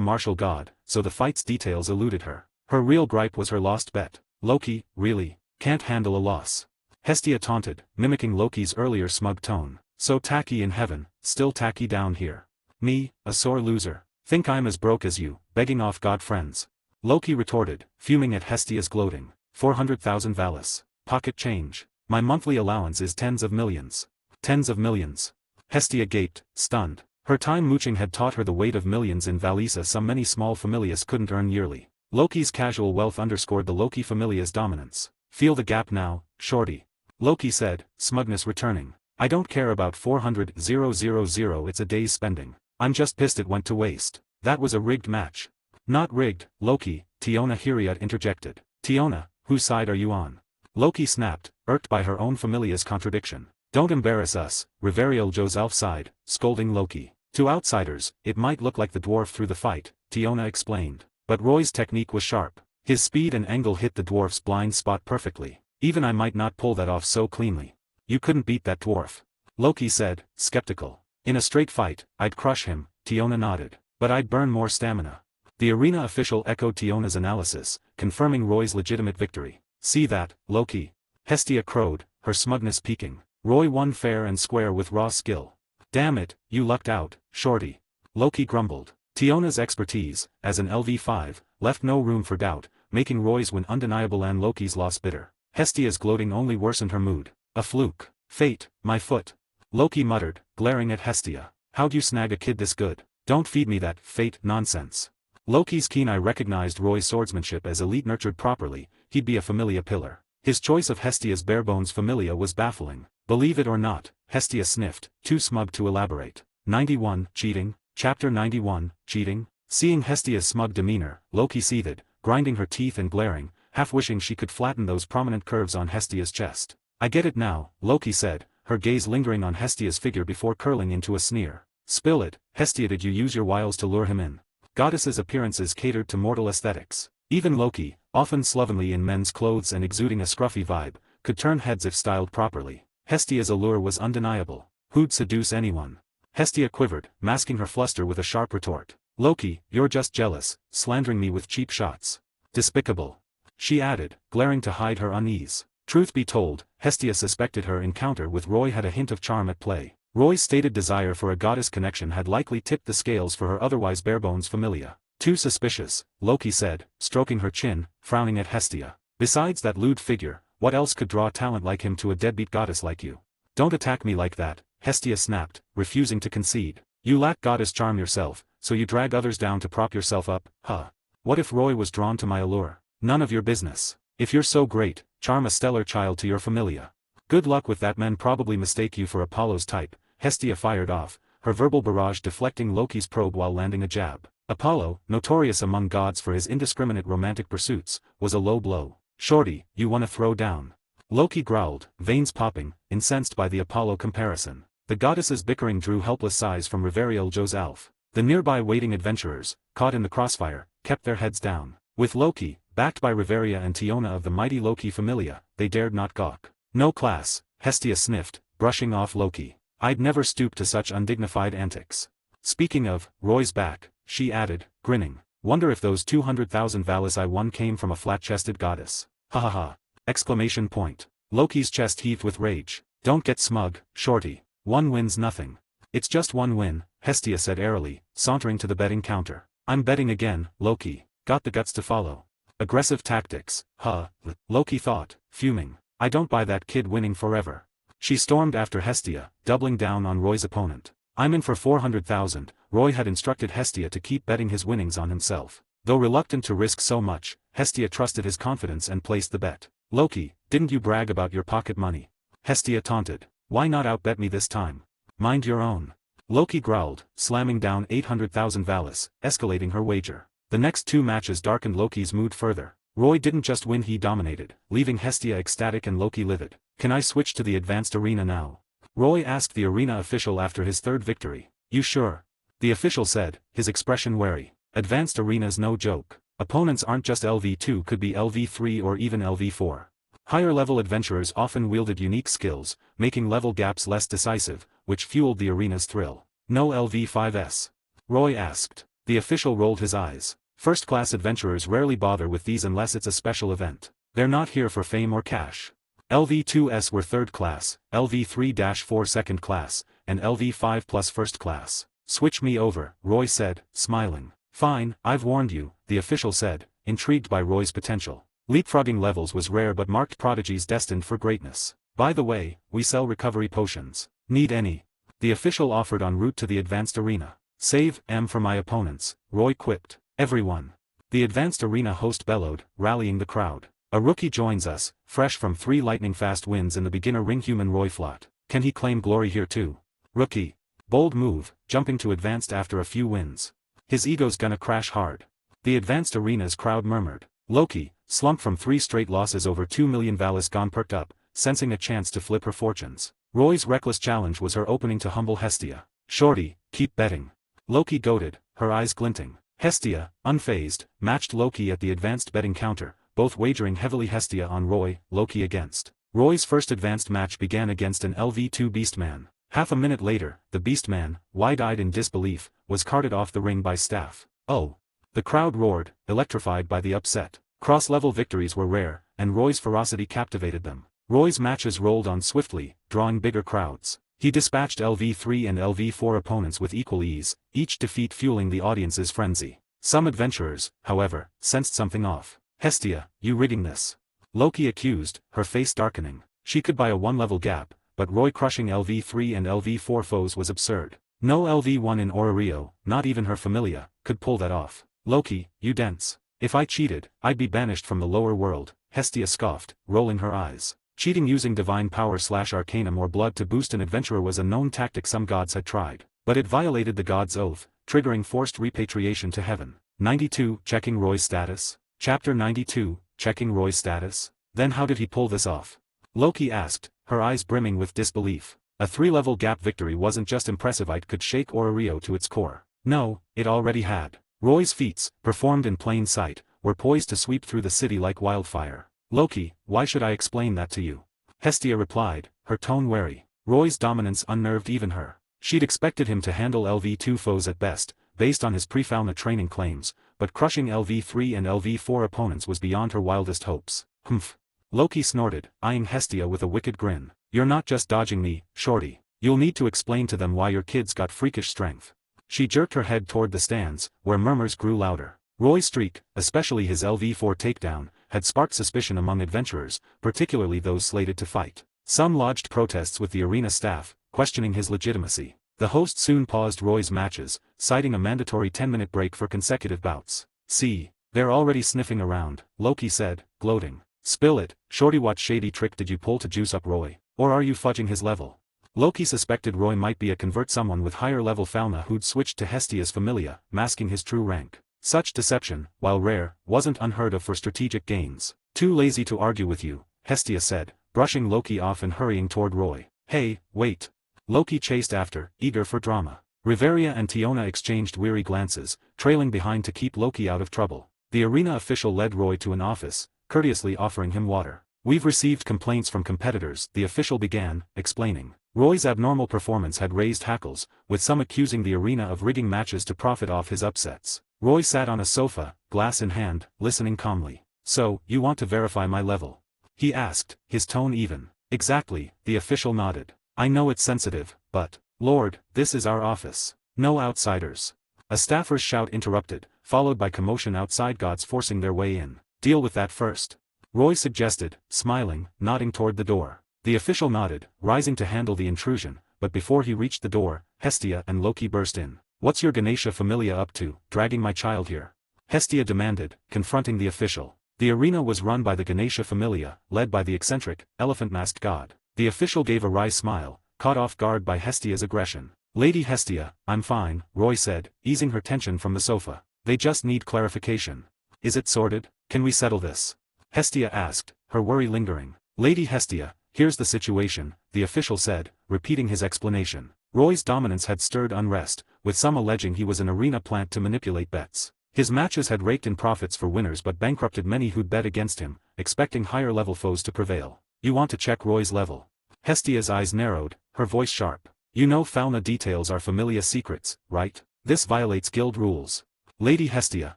martial god, so the fight's details eluded her. Her real gripe was her lost bet. Loki, really, can't handle a loss. Hestia taunted, mimicking Loki's earlier smug tone. So tacky in heaven, still tacky down here. Me, a sore loser. Think I'm as broke as you, begging off god friends. Loki retorted, fuming at Hestia's gloating. 400,000 Valis. Pocket change. My monthly allowance is tens of millions. Tens of millions. Hestia gaped, stunned. Her time mooching had taught her the weight of millions in Valisa some many small familias couldn't earn yearly. Loki's casual wealth underscored the Loki familia's dominance. Feel the gap now, shorty. Loki said, smugness returning. I don't care about 400,000, it's a day's spending. I'm just pissed it went to waste. That was a rigged match. Not rigged, Loki, Tiona Hiriat interjected. Tiona, whose side are you on? Loki snapped, irked by her own familia's contradiction. Don't embarrass us, Riveriel Joself sighed, scolding Loki. To outsiders, it might look like the dwarf threw the fight, Tiona explained. But Roy's technique was sharp. His speed and angle hit the dwarf's blind spot perfectly. Even I might not pull that off so cleanly. You couldn't beat that dwarf. Loki said, skeptical. In a straight fight, I'd crush him, Tiona nodded. But I'd burn more stamina. The arena official echoed Tiona's analysis, confirming Roy's legitimate victory. See that, Loki? Hestia crowed, her smugness peaking. Roy won fair and square with raw skill. Damn it, you lucked out, shorty. Loki grumbled. Tiona's expertise, as an LV5, left no room for doubt, making Roy's win undeniable and Loki's loss bitter. Hestia's gloating only worsened her mood. A fluke. Fate, my foot. Loki muttered, glaring at Hestia. How'd you snag a kid this good? Don't feed me that fate nonsense. Loki's keen eye recognized Roy's swordsmanship as elite. Nurtured properly, he'd be a familia pillar. His choice of Hestia's barebones familia was baffling. Believe it or not, Hestia sniffed, too smug to elaborate. 91, cheating. Chapter 91, cheating. Seeing Hestia's smug demeanor, Loki seethed, grinding her teeth and glaring, half wishing she could flatten those prominent curves on Hestia's chest. I get it now, Loki said, her gaze lingering on Hestia's figure before curling into a sneer. Spill it, Hestia. Did you use your wiles to lure him in? Goddesses' appearances catered to mortal aesthetics. Even Loki, often slovenly in men's clothes and exuding a scruffy vibe, could turn heads if styled properly. Hestia's allure was undeniable. Who'd seduce anyone? Hestia quivered, masking her fluster with a sharp retort. Loki, you're just jealous, slandering me with cheap shots. Despicable. She added, glaring to hide her unease. Truth be told, Hestia suspected her encounter with Roy had a hint of charm at play. Roy's stated desire for a goddess connection had likely tipped the scales for her otherwise barebones familia. Too suspicious, Loki said, stroking her chin, frowning at Hestia. Besides that lewd figure, what else could draw talent like him to a deadbeat goddess like you? Don't attack me like that, Hestia snapped, refusing to concede. You lack goddess charm yourself, so you drag others down to prop yourself up, huh? What if Roy was drawn to my allure? None of your business. If you're so great, charm a stellar child to your familia. Good luck with that. Men probably mistake you for Apollo's type, Hestia fired off, her verbal barrage deflecting Loki's probe while landing a jab. Apollo, notorious among gods for his indiscriminate romantic pursuits, was a low blow. Shorty, you wanna throw down? Loki growled, veins popping, incensed by the Apollo comparison. The goddesses' bickering drew helpless sighs from Riveriel Joself. The nearby waiting adventurers, caught in the crossfire, kept their heads down. With Loki, backed by Riveria and Tiona of the mighty Loki familia, they dared not gawk. No class, Hestia sniffed, brushing off Loki. I'd never stoop to such undignified antics. Speaking of, Roy's back, she added, grinning. Wonder if those 200,000 Valis I won came from a flat-chested goddess. Ha ha ha. Exclamation point. Loki's chest heaved with rage. Don't get smug, shorty. One win's nothing. It's just one win, Hestia said airily, sauntering to the betting counter. I'm betting again, Loki. Got the guts to follow. Aggressive tactics, huh, Loki thought, fuming. I don't buy that kid winning forever. She stormed after Hestia, doubling down on Roy's opponent. I'm in for 400,000, Roy had instructed Hestia to keep betting his winnings on himself. Though reluctant to risk so much, Hestia trusted his confidence and placed the bet. Loki, didn't you brag about your pocket money? Hestia taunted. Why not outbet me this time? Mind your own. Loki growled, slamming down 800,000 Valis, escalating her wager. The next two matches darkened Loki's mood further. Roy didn't just win, he dominated, leaving Hestia ecstatic and Loki livid. Can I switch to the advanced arena now? Roy asked the arena official after his third victory. You sure? The official said, his expression wary. Advanced arena's no joke. Opponents aren't just LV2, could be LV3 or even LV4. Higher-level adventurers often wielded unique skills, making level gaps less decisive, which fueled the arena's thrill. No LV5s? Roy asked. The official rolled his eyes. First-class adventurers rarely bother with these unless it's a special event. They're not here for fame or cash. LV2s were third class, LV3-4 second class, and LV5 plus first class. Switch me over, Roy said, smiling. Fine, I've warned you, the official said, intrigued by Roy's potential. Leapfrogging levels was rare but marked prodigies destined for greatness. By the way, we sell recovery potions. Need any? The official offered en route to the advanced arena. Save M for my opponents, Roy quipped. Everyone. The advanced arena host bellowed, rallying the crowd. A rookie joins us, fresh from 3 lightning-fast wins in the beginner ring. Human Roy flat. Can he claim glory here too? Rookie. Bold move, jumping to advanced after a few wins. His ego's gonna crash hard. The advanced arena's crowd murmured. Loki, slumped from 3 straight losses over 2 million Valis gone, perked up, sensing a chance to flip her fortunes. Roy's reckless challenge was her opening to humble Hestia. Shorty, keep betting. Loki goaded, her eyes glinting. Hestia, unfazed, matched Loki at the advanced betting counter, both wagering heavily. Hestia on Roy, Loki against. Roy's first advanced match began against an LV2 Beastman. Half a minute later, the Beastman, wide-eyed in disbelief, was carted off the ring by staff. Oh! The crowd roared, electrified by the upset. Cross-level victories were rare, and Roy's ferocity captivated them. Roy's matches rolled on swiftly, drawing bigger crowds. He dispatched LV3 and LV4 opponents with equal ease, each defeat fueling the audience's frenzy. Some adventurers, however, sensed something off. Hestia, you rigging this? Loki accused, her face darkening. She could buy a 1-level gap, but Roy crushing LV3 and LV4 foes was absurd. No LV1 in Orario, not even her familia, could pull that off. Loki, you dense. If I cheated, I'd be banished from the lower world, Hestia scoffed, rolling her eyes. Cheating using divine power/arcanum or blood to boost an adventurer was a known tactic some gods had tried, but it violated the god's oath, triggering forced repatriation to heaven. 92. Checking Roy's status? Chapter 92, Checking Roy's status? Then how did he pull this off? Loki asked, her eyes brimming with disbelief. A 3-level gap victory wasn't just impressive, it could shake Orario to its core. No, it already had. Roy's feats, performed in plain sight, were poised to sweep through the city like wildfire. Loki, why should I explain that to you? Hestia replied, her tone wary. Roy's dominance unnerved even her. She'd expected him to handle LV2 foes at best, based on his pre-Falma training claims, but crushing LV3 and LV4 opponents was beyond her wildest hopes. Humph. Loki snorted, eyeing Hestia with a wicked grin. You're not just dodging me, shorty. You'll need to explain to them why your kid's got freakish strength. She jerked her head toward the stands, where murmurs grew louder. Roy's streak, especially his LV4 takedown, had sparked suspicion among adventurers, particularly those slated to fight. Some lodged protests with the arena staff, questioning his legitimacy. The host soon paused Roy's matches, citing a mandatory 10-minute break for consecutive bouts. See, they're already sniffing around, Loki said, gloating. Spill it, shorty. What shady trick did you pull to juice up Roy? Or are you fudging his level? Loki suspected Roy might be a convert, someone with higher level Falma who'd switched to Hestia's familia, masking his true rank. Such deception, while rare, wasn't unheard of for strategic gains. Too lazy to argue with you, Hestia said, brushing Loki off and hurrying toward Roy. Hey, wait. Loki chased after, eager for drama. Riveria and Tiona exchanged weary glances, trailing behind to keep Loki out of trouble. The arena official led Roy to an office, courteously offering him water. We've received complaints from competitors, the official began, explaining. Roy's abnormal performance had raised hackles, with some accusing the arena of rigging matches to profit off his upsets. Roy sat on a sofa, glass in hand, listening calmly. So, you want to verify my level? He asked, his tone even. Exactly, the official nodded. I know it's sensitive, but, Lord, this is our office. No outsiders. A staffer's shout interrupted, followed by commotion outside, gods forcing their way in. Deal with that first. Roy suggested, smiling, nodding toward the door. The official nodded, rising to handle the intrusion, but before he reached the door, Hestia and Loki burst in. What's your Ganesha Familia up to, dragging my child here? Hestia demanded, confronting the official. The arena was run by the Ganesha Familia, led by the eccentric, elephant-masked god. The official gave a wry smile, caught off guard by Hestia's aggression. Lady Hestia, I'm fine, Roy said, easing her tension from the sofa. They just need clarification. Is it sorted? Can we settle this? Hestia asked, her worry lingering. Lady Hestia, here's the situation, the official said, repeating his explanation. Roy's dominance had stirred unrest, with some alleging he was an arena plant to manipulate bets. His matches had raked in profits for winners but bankrupted many who'd bet against him, expecting higher-level foes to prevail. You want to check Roy's level? Hestia's eyes narrowed, her voice sharp. You know Falma details our familia secrets, right? This violates guild rules. Lady Hestia,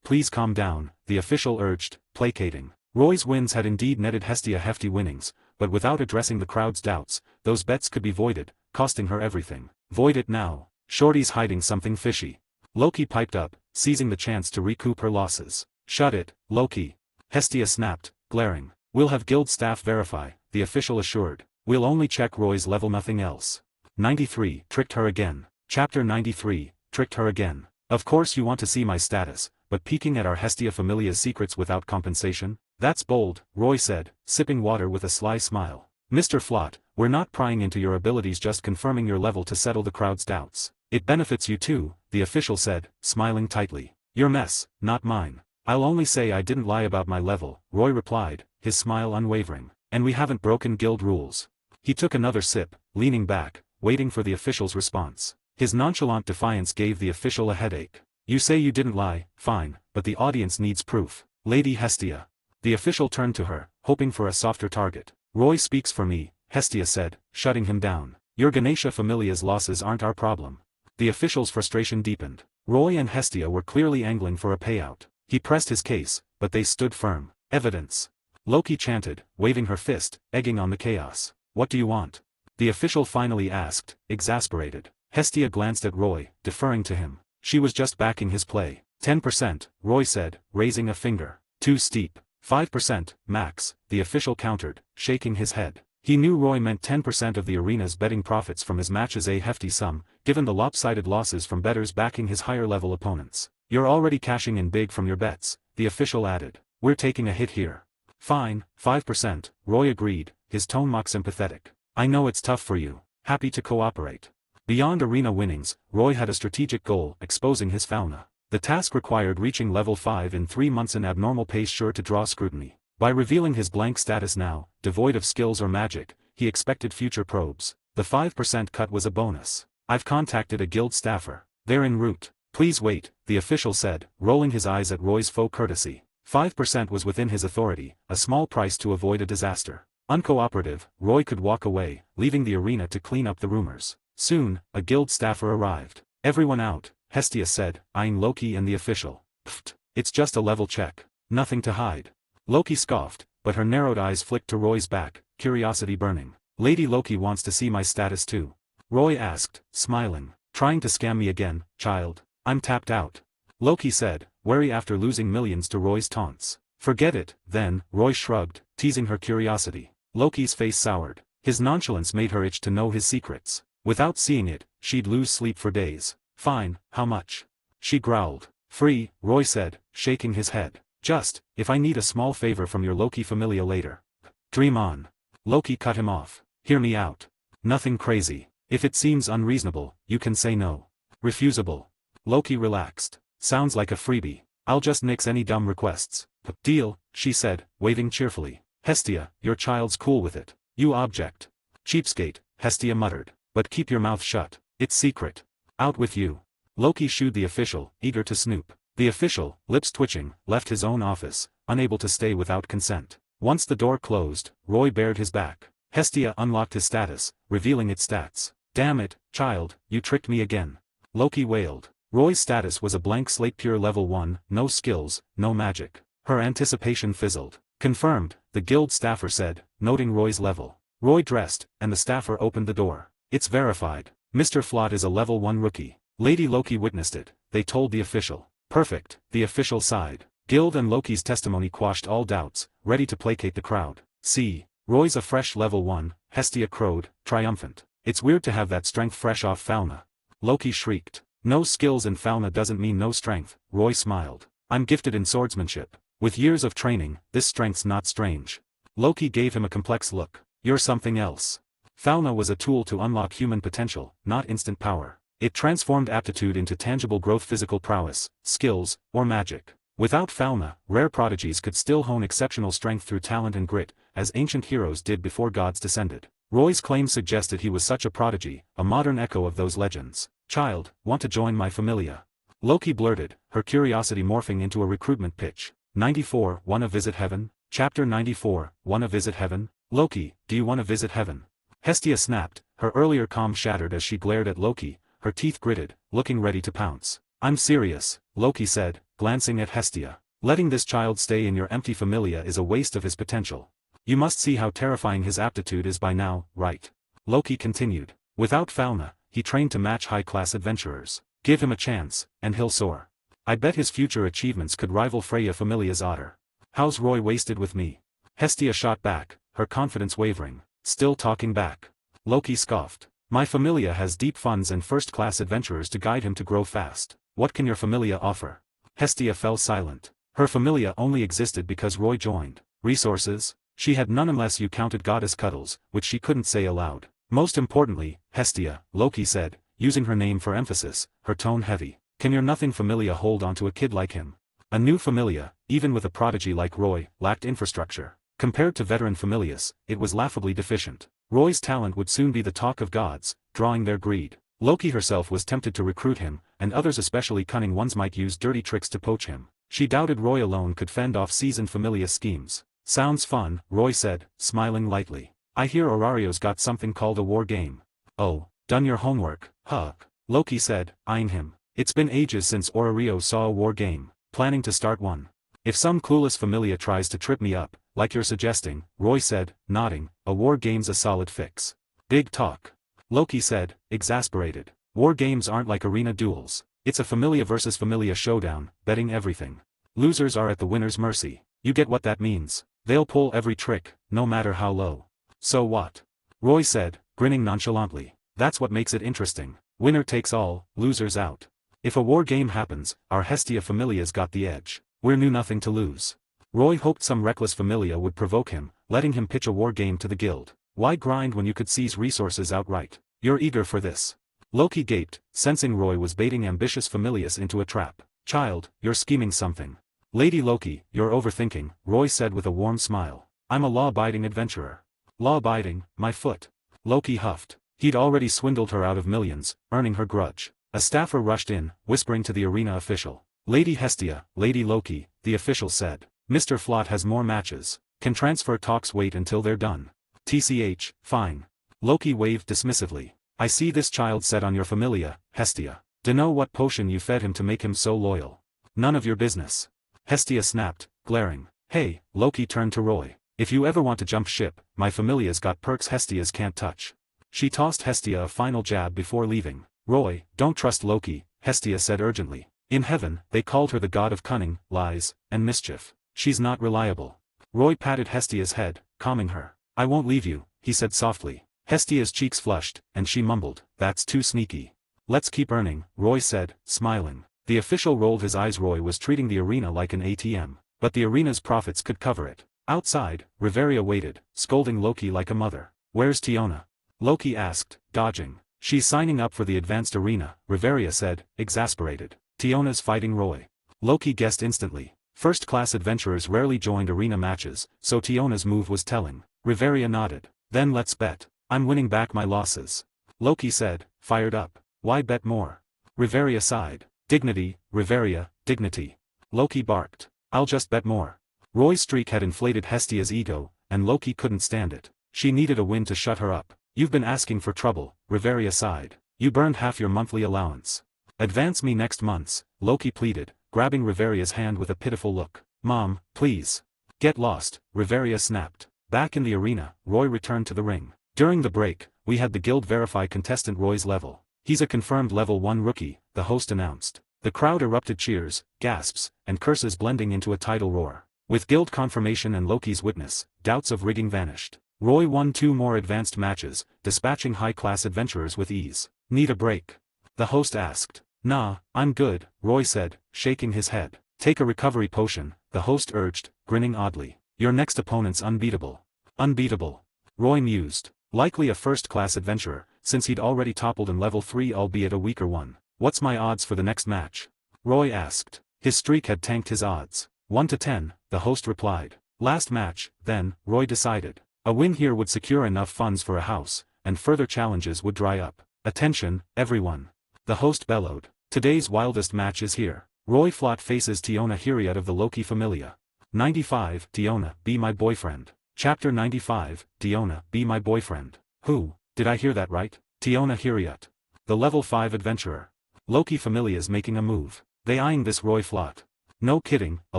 please calm down, the official urged, placating. Roy's wins had indeed netted Hestia hefty winnings, but without addressing the crowd's doubts, those bets could be voided, costing her everything. Void it now. Shorty's hiding something fishy. Loki piped up, seizing the chance to recoup her losses. Shut it, Loki. Hestia snapped, glaring. We'll have guild staff verify, the official assured. We'll only check Roy's level, nothing else. 93. Tricked her again. Chapter 93. Tricked her again. Of course you want to see my status, but peeking at our Hestia Familia's secrets without compensation? That's bold, Roy said, sipping water with a sly smile. Mr. Flott, we're not prying into your abilities, just confirming your level to settle the crowd's doubts. It benefits you too, the official said, smiling tightly. Your mess, not mine. I'll only say I didn't lie about my level, Roy replied, his smile unwavering. And we haven't broken guild rules. He took another sip, leaning back, waiting for the official's response. His nonchalant defiance gave the official a headache. You say you didn't lie, fine, but the audience needs proof. Lady Hestia. The official turned to her, hoping for a softer target. Roy speaks for me, Hestia said, shutting him down. Your Ganesha Familia's losses aren't our problem. The official's frustration deepened. Roy and Hestia were clearly angling for a payout. He pressed his case, but they stood firm. Evidence. Loki chanted, waving her fist, egging on the chaos. What do you want? The official finally asked, exasperated. Hestia glanced at Roy, deferring to him. She was just backing his play. 10%, Roy said, raising a finger. Too steep. 5%, max, the official countered, shaking his head. He knew Roy meant 10% of the arena's betting profits from his matches, a hefty sum, given the lopsided losses from bettors backing his higher-level opponents. You're already cashing in big from your bets, the official added. We're taking a hit here. Fine, 5%, Roy agreed, his tone mock sympathetic. I know it's tough for you. Happy to cooperate. Beyond arena winnings, Roy had a strategic goal, exposing his fauna. The task required reaching level 5 in 3 months, an abnormal pace sure to draw scrutiny. By revealing his blank status now, devoid of skills or magic, he expected future probes. The 5% cut was a bonus. I've contacted a guild staffer. They're en route. Please wait, the official said, rolling his eyes at Roy's faux courtesy. 5% was within his authority, a small price to avoid a disaster. Uncooperative, Roy could walk away, leaving the arena to clean up the rumors. Soon, a guild staffer arrived. Everyone out, Hestia said, eyeing Loki and the official. Pfft, it's just a level check. Nothing to hide. Loki scoffed, but her narrowed eyes flicked to Roy's back, curiosity burning. Lady Loki wants to see my status too. Roy asked, smiling. Trying to scam me again, child? I'm tapped out. Loki said, wary after losing millions to Roy's taunts. Forget it, then, Roy shrugged, teasing her curiosity. Loki's face soured. His nonchalance made her itch to know his secrets. Without seeing it, she'd lose sleep for days. Fine, how much? She growled. Free, Roy said, shaking his head. Just, if I need a small favor from your Loki familia later. Dream on. Loki cut him off. Hear me out. Nothing crazy. If it seems unreasonable, you can say no. Refusable. Loki relaxed. Sounds like a freebie. I'll just nix any dumb requests. Deal, she said, waving cheerfully. Hestia, your child's cool with it. You object. Cheapskate, Hestia muttered. But keep your mouth shut. It's secret. Out with you. Loki shooed the official, eager to snoop. The official, lips twitching, left his own office, unable to stay without consent. Once the door closed, Roy bared his back. Hestia unlocked his status, revealing its stats. Damn it, child, you tricked me again. Loki wailed. Roy's status was a blank slate, pure level 1, no skills, no magic. Her anticipation fizzled. Confirmed, the guild staffer said, noting Roy's level. Roy dressed, and the staffer opened the door. It's verified. Mr. Flott is a level 1 rookie. Lady Loki witnessed it, they told the official. Perfect, the official sighed. Guild and Loki's testimony quashed all doubts, ready to placate the crowd. See, Roy's a fresh level 1, Hestia crowed, triumphant. It's weird to have that strength fresh off Falma. Loki shrieked. No skills in Falma doesn't mean no strength, Roy smiled. I'm gifted in swordsmanship. With years of training, this strength's not strange. Loki gave him a complex look. You're something else. Falma was a tool to unlock human potential, not instant power. It transformed aptitude into tangible growth, physical prowess, skills, or magic. Without Falma, rare prodigies could still hone exceptional strength through talent and grit, as ancient heroes did before gods descended. Roy's claim suggested he was such a prodigy, a modern echo of those legends. Child, want to join my familia? Loki blurted, her curiosity morphing into a recruitment pitch. 94, wanna visit heaven? Chapter 94, wanna visit heaven? Loki, do you wanna visit heaven? Hestia snapped, her earlier calm shattered as she glared at Loki, her teeth gritted, looking ready to pounce. I'm serious, Loki said, glancing at Hestia. Letting this child stay in your empty familia is a waste of his potential. You must see how terrifying his aptitude is by now, right? Loki continued. Without Falma, he trained to match high-class adventurers. Give him a chance, and he'll soar. I bet his future achievements could rival Freya Familia's otter. How's Roy wasted with me? Hestia shot back, her confidence wavering. Still talking back. Loki scoffed. My familia has deep funds and first-class adventurers to guide him to grow fast. What can your familia offer? Hestia fell silent. Her familia only existed because Roy joined. Resources? She had none unless you counted goddess cuddles, which she couldn't say aloud. Most importantly, Hestia, Loki said, using her name for emphasis, her tone heavy. Can your nothing familia hold on to a kid like him? A new familia, even with a prodigy like Roy, lacked infrastructure. Compared to veteran familias, it was laughably deficient. Roy's talent would soon be the talk of gods, drawing their greed. Loki herself was tempted to recruit him, and others especially cunning ones might use dirty tricks to poach him. She doubted Roy alone could fend off seasoned familia schemes. Sounds fun, Roy said, smiling lightly. I hear Aurario's got something called a war game. Oh, done your homework, huh? Loki said, eyeing him. It's been ages since Aurario saw a war game. Planning to start one. If some clueless familia tries to trip me up, like you're suggesting, Roy said, nodding, a war game's a solid fix. Big talk. Loki said, exasperated. War games aren't like arena duels. It's a familia versus familia showdown, betting everything. Losers are at the winner's mercy. You get what that means. They'll pull every trick, no matter how low. So what? Roy said, grinning nonchalantly. That's what makes it interesting. Winner takes all, losers out. If a war game happens, our Hestia familia's got the edge. We're knew nothing to lose. Roy hoped some reckless familia would provoke him, letting him pitch a war game to the guild. Why grind when you could seize resources outright? You're eager for this. Loki gaped, sensing Roy was baiting ambitious familias into a trap. Child, you're scheming something. Lady Loki, you're overthinking, Roy said with a warm smile. I'm a law-abiding adventurer. Law-abiding, my foot. Loki huffed. He'd already swindled her out of millions, earning her grudge. A staffer rushed in, whispering to the arena official. Lady Hestia, Lady Loki, the official said. Mr. Flott has more matches. Can transfer talks wait until they're done? TCH, fine. Loki waved dismissively. I see this child set on your familia, Hestia. Dunno what potion you fed him to make him so loyal. None of your business. Hestia snapped, glaring. Hey, Loki turned to Roy. If you ever want to jump ship, my familia's got perks Hestia's can't touch. She tossed Hestia a final jab before leaving. Roy, don't trust Loki, Hestia said urgently. In heaven, they called her the god of cunning, lies, and mischief. She's not reliable. Roy patted Hestia's head, calming her. I won't leave you, he said softly. Hestia's cheeks flushed, and she mumbled, that's too sneaky. Let's keep earning, Roy said, smiling. The official rolled his eyes. Roy was treating the arena like an ATM, but the arena's profits could cover it. Outside, Riveria waited, scolding Loki like a mother. Where's Tiona? Loki asked, dodging. She's signing up for the advanced arena, Riveria said, exasperated. Tiona's fighting Roy. Loki guessed instantly. First-class adventurers rarely joined arena matches, so Tiona's move was telling. Riveria nodded. Then let's bet. I'm winning back my losses. Loki said, fired up. Why bet more? Riveria sighed. Dignity, Riveria, dignity. Loki barked. I'll just bet more. Roy's streak had inflated Hestia's ego, and Loki couldn't stand it. She needed a win to shut her up. You've been asking for trouble, Riveria sighed. You burned half your monthly allowance. Advance me next month's, Loki pleaded, grabbing Riveria's hand with a pitiful look. Mom, please. Get lost, Riveria snapped. Back in the arena, Roy returned to the ring. During the break, we had the guild verify contestant Roy's level. He's a confirmed level 1 rookie, the host announced. The crowd erupted cheers, gasps, and curses blending into a tidal roar. With guild confirmation and Loki's witness, doubts of rigging vanished. Roy won 2 more advanced matches, dispatching high-class adventurers with ease. Need a break? The host asked. Nah, I'm good, Roy said, shaking his head. Take a recovery potion, the host urged, grinning oddly. Your next opponent's unbeatable. Unbeatable. Roy mused. Likely a first-class adventurer, since he'd already toppled in level 3 albeit a weaker one. What's my odds for the next match? Roy asked. His streak had tanked his odds. 1 to 10, the host replied. Last match, then, Roy decided. A win here would secure enough funds for a house, and further challenges would dry up. Attention, everyone. The host bellowed. Today's wildest match is here. Roy Flott faces Tiona Hiriot of the Loki Familia. 95, Tiona, be my boyfriend. Chapter 95, Tiona, be my boyfriend. Who? Did I hear that right? Tiona Hiriot. The level 5 adventurer. Loki Familia's making a move. They eyeing this Roy Flott. No kidding, a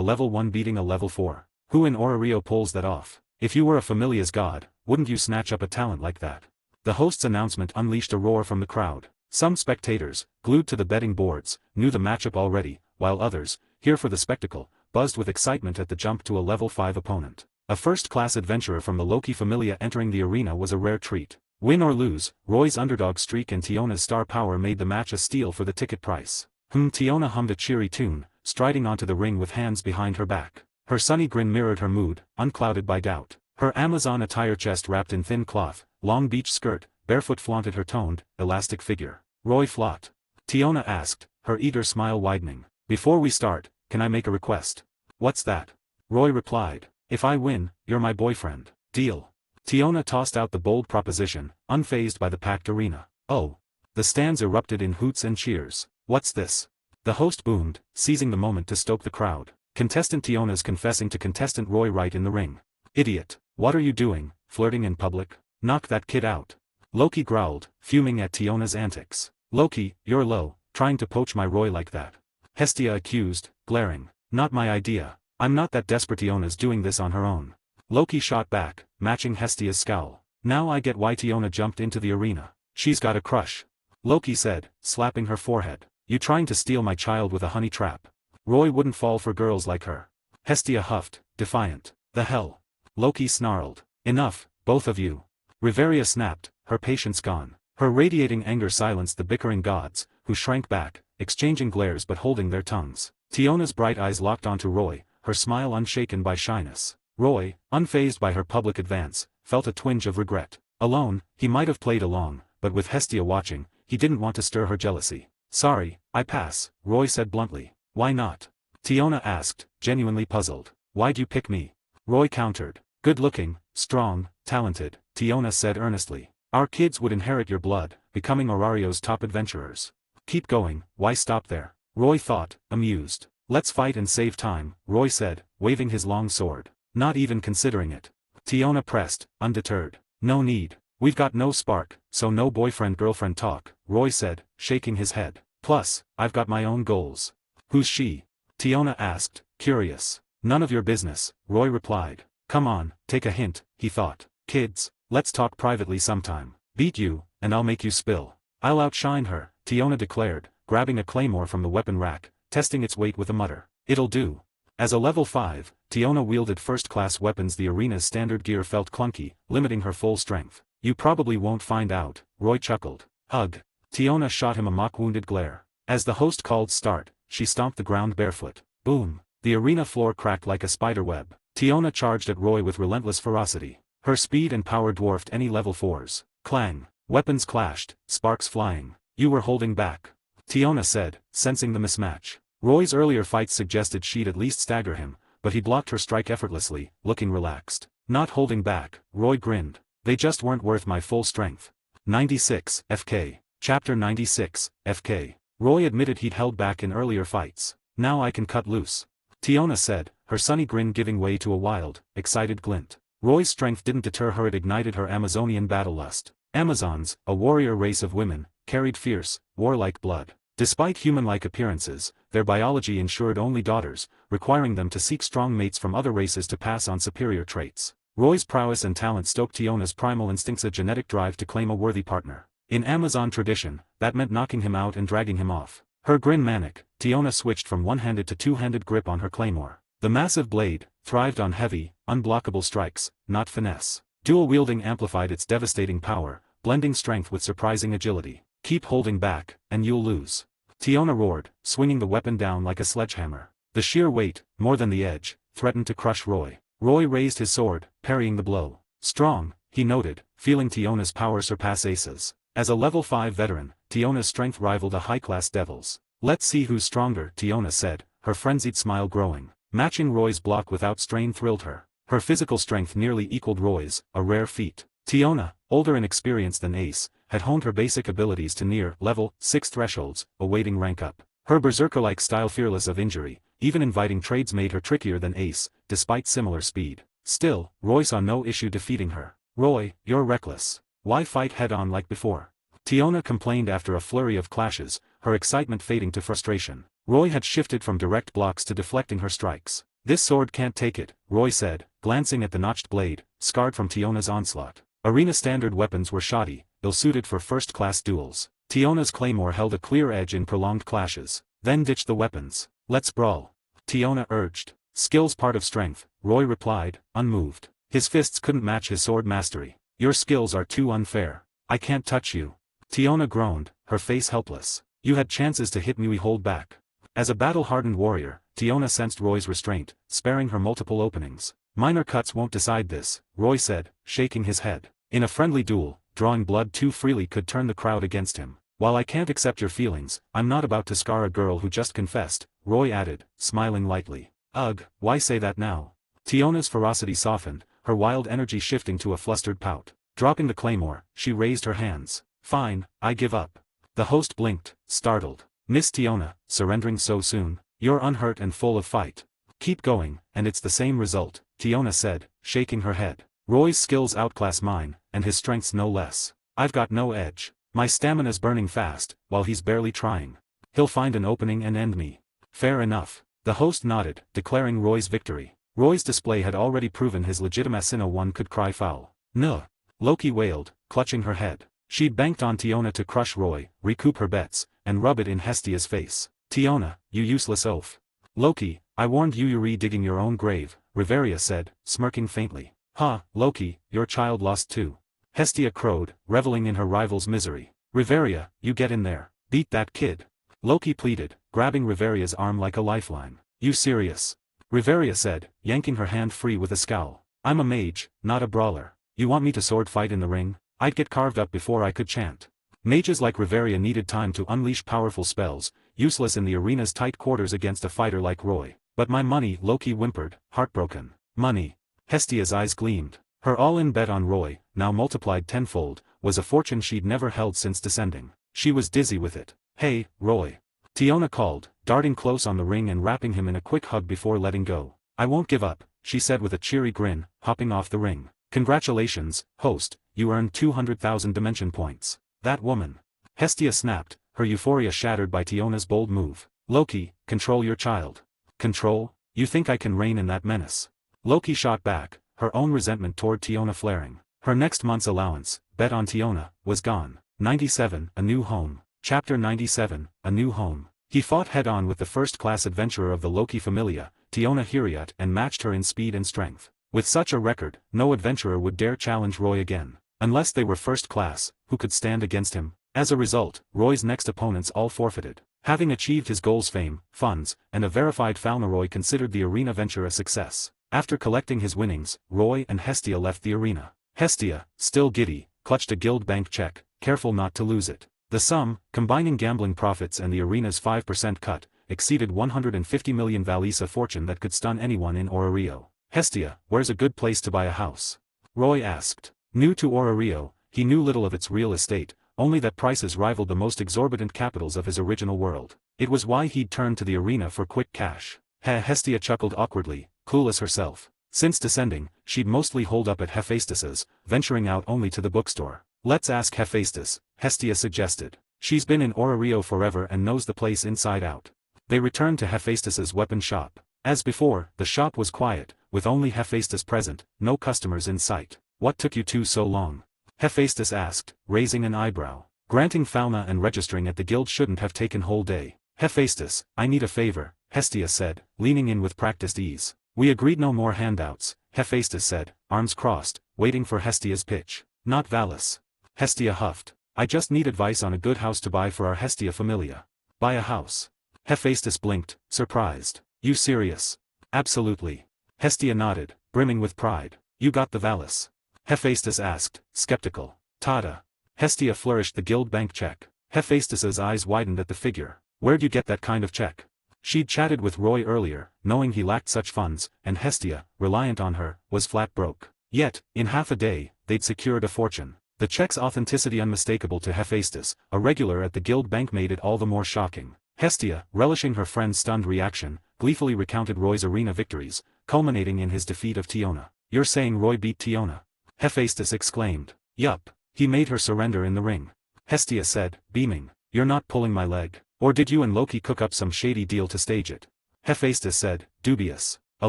level 1 beating a level 4. Who in Orario pulls that off? If you were a Familia's god, wouldn't you snatch up a talent like that? The host's announcement unleashed a roar from the crowd. Some spectators, glued to the betting boards, knew the matchup already, while others, here for the spectacle, buzzed with excitement at the jump to a level 5 opponent. A first-class adventurer from the Loki Familia entering the arena was a rare treat. Win or lose, Roy's underdog streak and Tiona's star power made the match a steal for the ticket price. Tiona hummed a cheery tune, striding onto the ring with hands behind her back. Her sunny grin mirrored her mood, unclouded by doubt. Her Amazon attire chest wrapped in thin cloth, long beach skirt, barefoot flaunted her toned, elastic figure. Roy Flott? Tiona asked, her eager smile widening. Before we start, can I make a request? What's that? Roy replied. If I win, you're my boyfriend. Deal. Tiona tossed out the bold proposition, unfazed by the packed arena. Oh. The stands erupted in hoots and cheers. What's this? The host boomed, seizing the moment to stoke the crowd. Contestant Tiona's confessing to contestant Roy right in the ring. Idiot. What are you doing, flirting in public? Knock that kid out. Loki growled, fuming at Tiona's antics. Loki, you're low, trying to poach my Roy like that. Hestia accused, glaring. Not my idea. I'm not that desperate. Tiona's doing this on her own. Loki shot back, matching Hestia's scowl. Now I get why Tiona jumped into the arena. She's got a crush. Loki said, slapping her forehead. You trying to steal my child with a honey trap? Roy wouldn't fall for girls like her. Hestia huffed, defiant. The hell? Loki snarled. Enough, both of you. Riveria snapped, her patience gone. Her radiating anger silenced the bickering gods, who shrank back, exchanging glares but holding their tongues. Tiona's bright eyes locked onto Roy, her smile unshaken by shyness. Roy, unfazed by her public advance, felt a twinge of regret. Alone, he might have played along, but with Hestia watching, he didn't want to stir her jealousy. Sorry, I pass, Roy said bluntly. Why not? Tiona asked, genuinely puzzled. Why'd you pick me? Roy countered. Good-looking, strong, talented, Tiona said earnestly. Our kids would inherit your blood, becoming Orario's top adventurers. Keep going, why stop there? Roy thought, amused. Let's fight and save time, Roy said, waving his long sword. Not even considering it. Tiona pressed, undeterred. No need. We've got no spark, so no boyfriend-girlfriend talk, Roy said, shaking his head. Plus, I've got my own goals. Who's she? Tiona asked, curious. None of your business, Roy replied. Come on, take a hint, he thought. Kids, let's talk privately sometime. Beat you, and I'll make you spill. I'll outshine her, Tiona declared, grabbing a claymore from the weapon rack, testing its weight with a mutter. It'll do. As a level 5, Tiona wielded first-class weapons. The arena's standard gear felt clunky, limiting her full strength. You probably won't find out, Roy chuckled. Ugh. Tiona shot him a mock-wounded glare. As the host called start, she stomped the ground barefoot. Boom. The arena floor cracked like a spider web. Tiona charged at Roy with relentless ferocity. Her speed and power dwarfed any level 4's. Clang. Weapons clashed, sparks flying. You were holding back. Tiona said, sensing the mismatch. Roy's earlier fights suggested she'd at least stagger him, but he blocked her strike effortlessly, looking relaxed. Not holding back, Roy grinned. They just weren't worth my full strength. 96, FK. Chapter 96, FK. Roy admitted he'd held back in earlier fights. Now I can cut loose. Tiona said, her sunny grin giving way to a wild, excited glint. Roy's strength didn't deter her, it ignited her Amazonian battle lust. Amazons, a warrior race of women, carried fierce, warlike blood. Despite human-like appearances, their biology ensured only daughters, requiring them to seek strong mates from other races to pass on superior traits. Roy's prowess and talent stoked Tiona's primal instincts, a genetic drive to claim a worthy partner. In Amazon tradition, that meant knocking him out and dragging him off. Her grin manic, Tiona switched from one-handed to two-handed grip on her claymore. The massive blade thrived on heavy, unblockable strikes, not finesse. Dual-wielding amplified its devastating power, blending strength with surprising agility. Keep holding back, and you'll lose. Tiona roared, swinging the weapon down like a sledgehammer. The sheer weight, more than the edge, threatened to crush Roy. Roy raised his sword, parrying the blow. Strong, he noted, feeling Tiona's power surpass Ace's. As a level 5 veteran, Tiona's strength rivaled a high-class devil's. Let's see who's stronger, Tiona said, her frenzied smile growing. Matching Roy's block without strain thrilled her. Her physical strength nearly equaled Roy's, a rare feat. Tiona, older and experienced than Ace, had honed her basic abilities to near level 6 thresholds, awaiting rank up. Her berserker-like style, fearless of injury, even inviting trades, made her trickier than Ace, despite similar speed. Still, Roy saw no issue defeating her. Roy, you're reckless. Why fight head-on like before? Tiona complained after a flurry of clashes, her excitement fading to frustration. Roy had shifted from direct blocks to deflecting her strikes. This sword can't take it, Roy said, glancing at the notched blade, scarred from Tiona's onslaught. Arena standard weapons were shoddy, ill-suited for first-class duels. Tiona's claymore held a clear edge in prolonged clashes. Then ditch the weapons. Let's brawl. Tiona urged. Skill's part of strength, Roy replied, unmoved. His fists couldn't match his sword mastery. Your skills are too unfair. I can't touch you. Tiona groaned, her face helpless. You had chances to hit me, we hold back. As a battle-hardened warrior, Tiona sensed Roy's restraint, sparing her multiple openings. Minor cuts won't decide this, Roy said, shaking his head. In a friendly duel, drawing blood too freely could turn the crowd against him. While I can't accept your feelings, I'm not about to scar a girl who just confessed, Roy added, smiling lightly. Ugh, why say that now? Tiona's ferocity softened, her wild energy shifting to a flustered pout. Dropping the claymore, she raised her hands. Fine, I give up. The host blinked, startled. Miss Tiona, surrendering so soon? You're unhurt and full of fight. Keep going, and it's the same result, Tiona said, shaking her head. Roy's skills outclass mine, and his strength's no less. I've got no edge. My stamina's burning fast, while he's barely trying. He'll find an opening and end me. Fair enough. The host nodded, declaring Roy's victory. Roy's display had already proven his legitimacy, no one could cry foul. No. Loki wailed, clutching her head. She'd banked on Tiona to crush Roy, recoup her bets, and rub it in Hestia's face. Tiona, you useless oaf. Loki, I warned you, you're digging your own grave, Riveria said, smirking faintly. Huh, Loki, your child lost too. Hestia crowed, reveling in her rival's misery. Riveria, you get in there. Beat that kid. Loki pleaded, grabbing Riveria's arm like a lifeline. You serious? Riveria said, yanking her hand free with a scowl. I'm a mage, not a brawler. You want me to sword fight in the ring? I'd get carved up before I could chant. Mages like Riveria needed time to unleash powerful spells, useless in the arena's tight quarters against a fighter like Roy. But my money, Loki whimpered, heartbroken. Money. Hestia's eyes gleamed. Her all-in bet on Roy, now multiplied tenfold, was a fortune she'd never held since descending. She was dizzy with it. Hey, Roy. Tiona called, darting close on the ring and wrapping him in a quick hug before letting go. I won't give up, she said with a cheery grin, hopping off the ring. Congratulations, host, you earned 200,000 dimension points. That woman. Hestia snapped, her euphoria shattered by Tiona's bold move. Loki, control your child. Control? You think I can rein in that menace? Loki shot back, her own resentment toward Tiona flaring. Her next month's allowance, bet on Tiona, was gone. 97, A New Home. Chapter 97, A New Home. He fought head-on with the first-class adventurer of the Loki Familia, Tiona Hiriat, and matched her in speed and strength. With such a record, no adventurer would dare challenge Roy again. Unless they were first-class, who could stand against him? As a result, Roy's next opponents all forfeited. Having achieved his goals, fame, funds, and a verified Falma, Roy considered the arena venture a success. After collecting his winnings, Roy and Hestia left the arena. Hestia, still giddy, clutched a guild bank check, careful not to lose it. The sum, combining gambling profits and the arena's 5% cut, exceeded 150 million Valisa, fortune that could stun anyone in Orario. Hestia, where's a good place to buy a house? Roy asked. New to Orario, he knew little of its real estate, only that prices rivaled the most exorbitant capitals of his original world. It was why he'd turned to the arena for quick cash. Hestia chuckled awkwardly, clueless herself. Since descending, she'd mostly holed up at Hephaestus's, venturing out only to the bookstore. Let's ask Hephaestus, Hestia suggested. She's been in Rio forever and knows the place inside out. They returned to Hephaestus's weapon shop. As before, the shop was quiet, with only Hephaestus present, no customers in sight. What took you two so long? Hephaestus asked, raising an eyebrow. Granting Falma and registering at the guild shouldn't have taken whole day. Hephaestus, I need a favor, Hestia said, leaning in with practiced ease. We agreed no more handouts, Hephaestus said, arms crossed, waiting for Hestia's pitch. Not Valus. Hestia huffed. I just need advice on a good house to buy for our Hestia familia. Buy a house. Hephaestus blinked, surprised. You serious? Absolutely. Hestia nodded, brimming with pride. You got the Valus? Hephaestus asked, skeptical. Tada. Hestia flourished the guild bank check. Hephaestus's eyes widened at the figure. Where'd you get that kind of check? She'd chatted with Roy earlier, knowing he lacked such funds, and Hestia, reliant on her, was flat broke. Yet, in half a day, they'd secured a fortune. The check's authenticity unmistakable to Hephaestus, a regular at the guild bank, made it all the more shocking. Hestia, relishing her friend's stunned reaction, gleefully recounted Roy's arena victories, culminating in his defeat of Tiona. You're saying Roy beat Tiona? Hephaestus exclaimed. Yup. He made her surrender in the ring. Hestia said, beaming. You're not pulling my leg. Or did you and Loki cook up some shady deal to stage it? Hephaestus said, dubious. A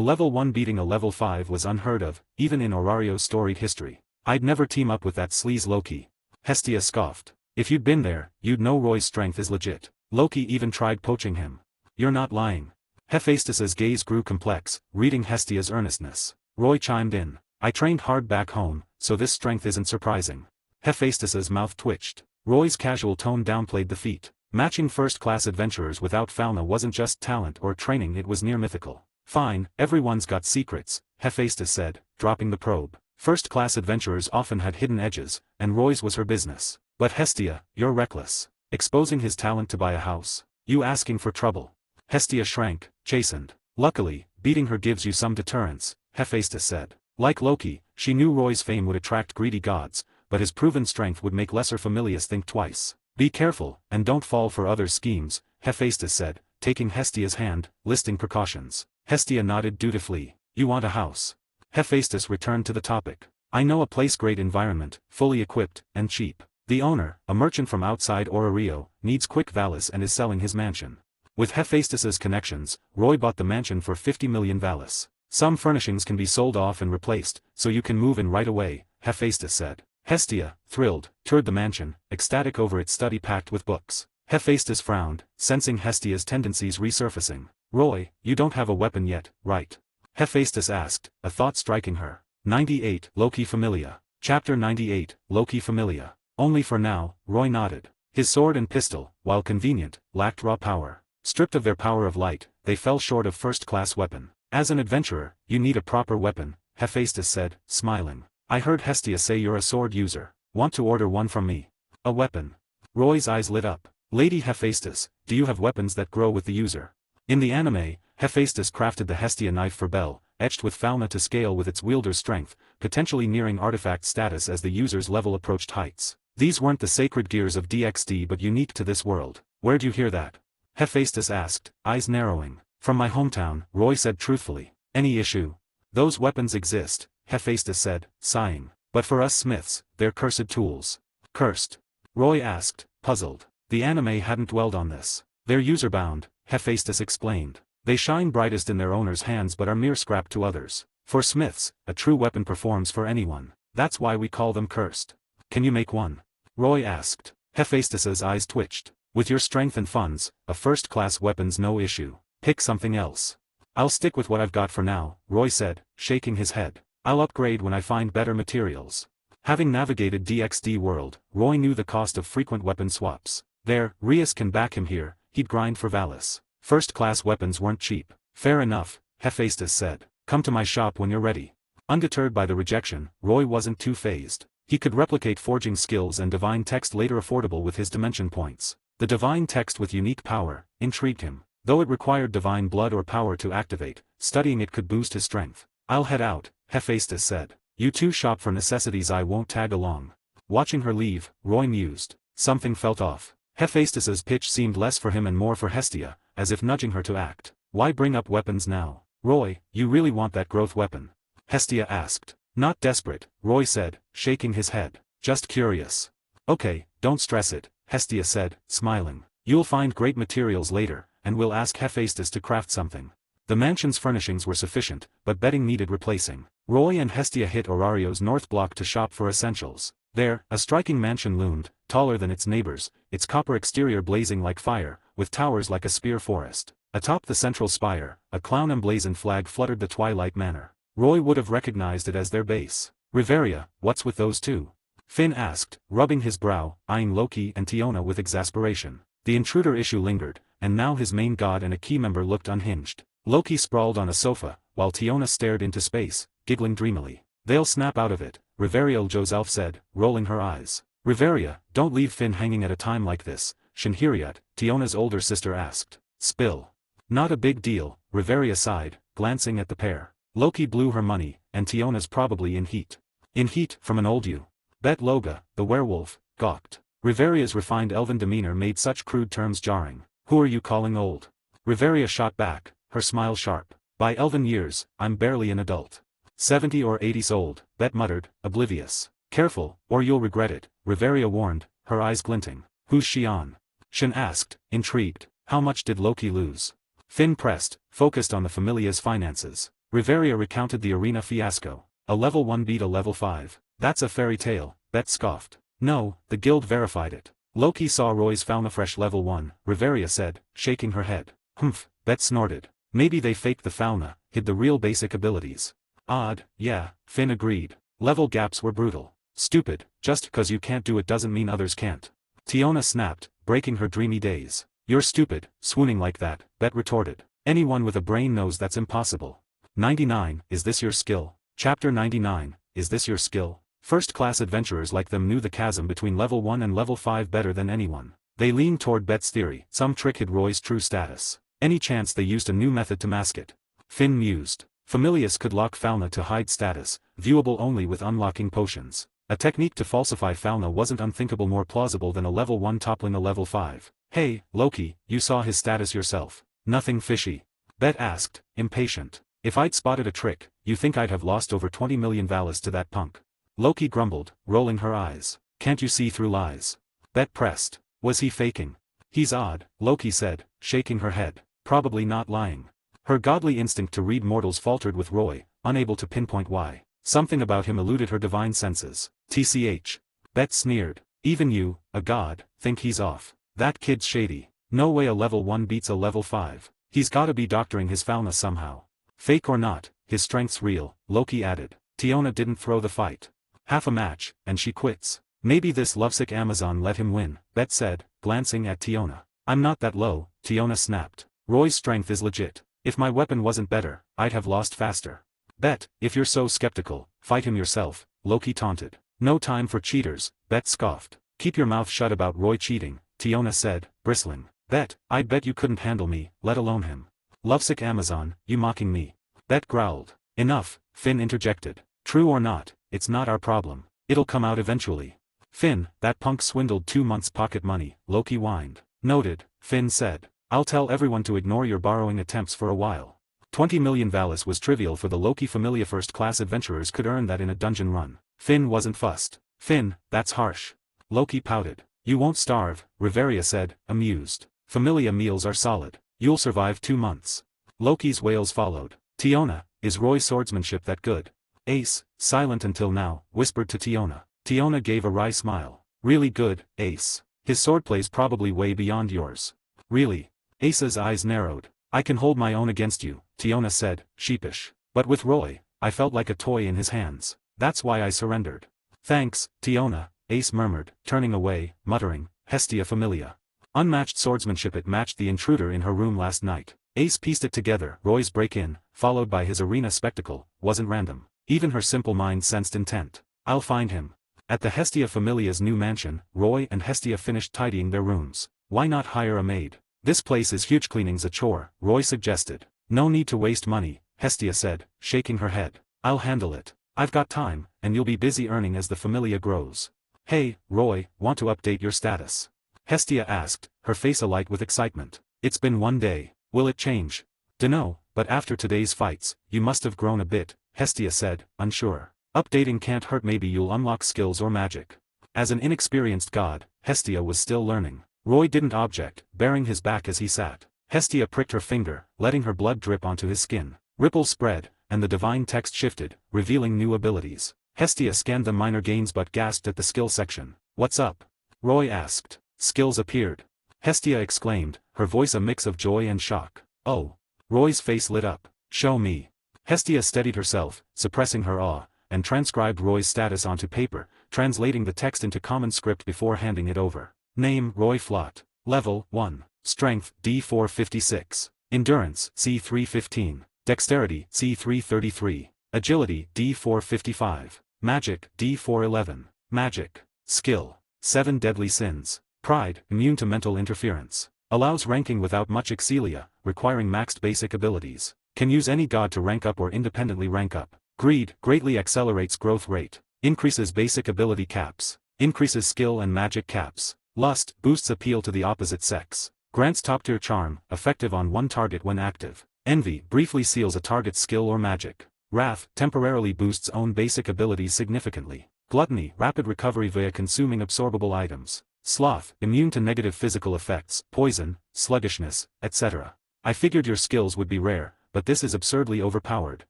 level 1 beating a level 5 was unheard of, even in Orario's storied history. I'd never team up with that sleaze Loki. Hestia scoffed. If you'd been there, you'd know Roy's strength is legit. Loki even tried poaching him. You're not lying. Hephaestus's gaze grew complex, reading Hestia's earnestness. Roy chimed in. I trained hard back home, so this strength isn't surprising. Hephaestus's mouth twitched. Roy's casual tone downplayed the feat. Matching first-class adventurers without Falma wasn't just talent or training, it was near mythical. Fine, everyone's got secrets, Hephaestus said, dropping the probe. First-class adventurers often had hidden edges, and Roy's was her business. But Hestia, you're reckless. Exposing his talent to buy a house. You asking for trouble. Hestia shrank, chastened. Luckily, beating her gives you some deterrence, Hephaestus said. Like Loki, she knew Roy's fame would attract greedy gods, but his proven strength would make lesser familiars think twice. Be careful, and don't fall for others' schemes, Hephaestus said, taking Hestia's hand, listing precautions. Hestia nodded dutifully. You want a house? Hephaestus returned to the topic. I know a place, great environment, fully equipped, and cheap. The owner, a merchant from outside Rio, needs quick Valus and is selling his mansion. With Hephaestus's connections, Roy bought the mansion for 50 million Valus. Some furnishings can be sold off and replaced, so you can move in right away, Hephaestus said. Hestia, thrilled, toured the mansion, ecstatic over its study packed with books. Hephaestus frowned, sensing Hestia's tendencies resurfacing. Roy, you don't have a weapon yet, right? Hephaestus asked, a thought striking her. 98, Loki Familia. Chapter 98, Loki Familia. Only for now, Roy nodded. His sword and pistol, while convenient, lacked raw power. Stripped of their power of light, they fell short of first-class weapon. As an adventurer, you need a proper weapon, Hephaestus said, smiling. I heard Hestia say you're a sword user. Want to order one from me? A weapon. Roy's eyes lit up. Lady Hephaestus, do you have weapons that grow with the user? In the anime, Hephaestus crafted the Hestia knife for Bell, etched with Falma to scale with its wielder's strength, potentially nearing artifact status as the user's level approached heights. These weren't the sacred gears of DxD but unique to this world. Where'd you hear that? Hephaestus asked, eyes narrowing. From my hometown, Roy said truthfully. Any issue? Those weapons exist, Hephaestus said, sighing. But for us smiths, they're cursed tools. Cursed? Roy asked, puzzled. The anime hadn't dwelled on this. They're user-bound, Hephaestus explained. They shine brightest in their owner's hands but are mere scrap to others. For smiths, a true weapon performs for anyone. That's why we call them cursed. Can you make one? Roy asked. Hephaestus's eyes twitched. With your strength and funds, a first-class weapon's no issue. Pick something else. I'll stick with what I've got for now, Roy said, shaking his head. I'll upgrade when I find better materials. Having navigated DxD world, Roy knew the cost of frequent weapon swaps. There, Rias can back him here, he'd grind for Valus. First-class weapons weren't cheap. Fair enough, Hephaestus said. Come to my shop when you're ready. Undeterred by the rejection, Roy wasn't too phased. He could replicate forging skills and divine text later affordable with his dimension points. The divine text with unique power intrigued him. Though it required divine blood or power to activate, studying it could boost his strength. I'll head out, Hephaestus said. You two shop for necessities, I won't tag along. Watching her leave, Roy mused. Something felt off. Hephaestus's pitch seemed less for him and more for Hestia, as if nudging her to act. Why bring up weapons now? Roy, you really want that growth weapon? Hestia asked. Not desperate, Roy said, shaking his head. Just curious. Okay, don't stress it, Hestia said, smiling. You'll find great materials later, and we'll ask Hephaestus to craft something. The mansion's furnishings were sufficient, but bedding needed replacing. Roy and Hestia hit Orario's north block to shop for essentials. There, a striking mansion loomed, taller than its neighbors, its copper exterior blazing like fire, with towers like a spear forest. Atop the central spire, a clown-emblazoned flag fluttered the twilight manor. Roy would have recognized it as their base. Riveria, what's with those two? Finn asked, rubbing his brow, eyeing Loki and Tiona with exasperation. The intruder issue lingered, and now his main god and a key member looked unhinged. Loki sprawled on a sofa, while Tiona stared into space, giggling dreamily. They'll snap out of it, Riveria Joself said, rolling her eyes. Riveria, don't leave Finn hanging at a time like this, Shinhiriat, Tiona's older sister asked. Spill. Not a big deal, Riveria sighed, glancing at the pair. Loki blew her money, and Tiona's probably in heat. In heat, from an old you. Bet Loga, the werewolf, gawked. Riveria's refined elven demeanor made such crude terms jarring. Who are you calling old? Riveria shot back, her smile sharp. By elven years, I'm barely an adult. 70 or 80s old, Bet muttered, oblivious. Careful, or you'll regret it, Riveria warned, her eyes glinting. Who's she on? Shin asked, intrigued. How much did Loki lose? Finn pressed, focused on the Familia's finances. Riveria recounted the arena fiasco. A level 1 beat a level 5. That's a fairy tale, Bet scoffed. No, the guild verified it. Loki saw Roy's Falma fresh level 1, Riveria said, shaking her head. Humph, Bet snorted. Maybe they faked the Falma, hid the real basic abilities. Odd, yeah, Finn agreed. Level gaps were brutal. Stupid, just 'cause you can't do it doesn't mean others can't. Tiona snapped, breaking her dreamy daze. You're stupid, swooning like that, Bet retorted. Anyone with a brain knows that's impossible. 99, is this your skill? Chapter 99, is this your skill? First-class adventurers like them knew the chasm between level 1 and level 5 better than anyone. They leaned toward Bet's theory, some trick hid Roy's true status. Any chance they used a new method to mask it. Finn mused. Familius could lock Falna to hide status, viewable only with unlocking potions. A technique to falsify Falna wasn't unthinkable more plausible than a level 1 toppling a level 5. Hey, Loki, you saw his status yourself. Nothing fishy. Bet asked, impatient. If I'd spotted a trick, you think I'd have lost over 20 million valis to that punk? Loki grumbled, rolling her eyes. Can't you see through lies? Bet pressed. Was he faking? He's odd, Loki said, shaking her head. Probably not lying. Her godly instinct to read mortals faltered with Roy, unable to pinpoint why. Something about him eluded her divine senses. TCH. Bet sneered. Even you, a god, think he's off. That kid's shady. No way a level 1 beats a level 5. He's gotta be doctoring his Falna somehow. Fake or not, his strength's real, Loki added. Tiona didn't throw the fight. Half a match, and she quits. Maybe this lovesick Amazon let him win, Bet said, glancing at Tiona. I'm not that low, Tiona snapped. Roy's strength is legit. If my weapon wasn't better, I'd have lost faster. Bet, if you're so skeptical, fight him yourself, Loki taunted. No time for cheaters, Bet scoffed. Keep your mouth shut about Roy cheating, Tiona said, bristling. Bet, I bet you couldn't handle me, let alone him. Lovesick Amazon, you mocking me. Bet growled. Enough, Finn interjected. True or not, it's not our problem. It'll come out eventually. Finn, that punk swindled 2 months' pocket money, Loki whined. Noted, Finn said. I'll tell everyone to ignore your borrowing attempts for a while. 20 million valis was trivial for the Loki Familia first-class adventurers could earn that in a dungeon run. Finn wasn't fussed. Finn, that's harsh. Loki pouted. You won't starve, Riveria said, amused. Familia meals are solid. You'll survive 2 months. Loki's wails followed. Tiona, is Roy's swordsmanship that good? Ace, silent until now, whispered to Tiona. Tiona gave a wry smile. Really good, Ace. His swordplay's probably way beyond yours. Really? Ace's eyes narrowed. I can hold my own against you, Tiona said, sheepish. But with Roy, I felt like a toy in his hands. That's why I surrendered. Thanks, Tiona, Ace murmured, turning away, muttering, Hestia Familia. Unmatched swordsmanship. It matched the intruder in her room last night. Ace pieced it together. Roy's break-in, followed by his arena spectacle, wasn't random. Even her simple mind sensed intent. I'll find him. At the Hestia Familia's new mansion, Roy and Hestia finished tidying their rooms. Why not hire a maid? This place is huge, cleaning's a chore, Roy suggested. No need to waste money, Hestia said, shaking her head. I'll handle it. I've got time, and you'll be busy earning as the Familia grows. Hey, Roy, want to update your status? Hestia asked, her face alight with excitement. It's been 1 day. Will it change? Dunno, but after today's fights, you must have grown a bit, Hestia said, unsure. Updating can't hurt, maybe you'll unlock skills or magic. As an inexperienced god, Hestia was still learning. Roy didn't object, baring his back as he sat. Hestia pricked her finger, letting her blood drip onto his skin. Ripples spread, and the divine text shifted, revealing new abilities. Hestia scanned the minor gains but gasped at the skill section. What's up? Roy asked. Skills appeared. Hestia exclaimed, her voice a mix of joy and shock. Oh. Roy's face lit up. Show me. Hestia steadied herself, suppressing her awe, and transcribed Roy's status onto paper, translating the text into common script before handing it over. Name Roy Flott. Level 1. Strength D456. Endurance C315. Dexterity C333. Agility D455. Magic D411. Magic. Skill. 7 Deadly Sins. Pride, immune to mental interference. Allows ranking without much excelia, requiring maxed basic abilities. Can use any god to rank up or independently rank up. Greed, greatly accelerates growth rate. Increases basic ability caps. Increases skill and magic caps. Lust, boosts appeal to the opposite sex. Grants top-tier charm, effective on one target when active. Envy, briefly seals a target's skill or magic. Wrath, temporarily boosts own basic abilities significantly. Gluttony, rapid recovery via consuming absorbable items. Sloth, immune to negative physical effects, poison, sluggishness, etc. I figured your skills would be rare, but this is absurdly overpowered,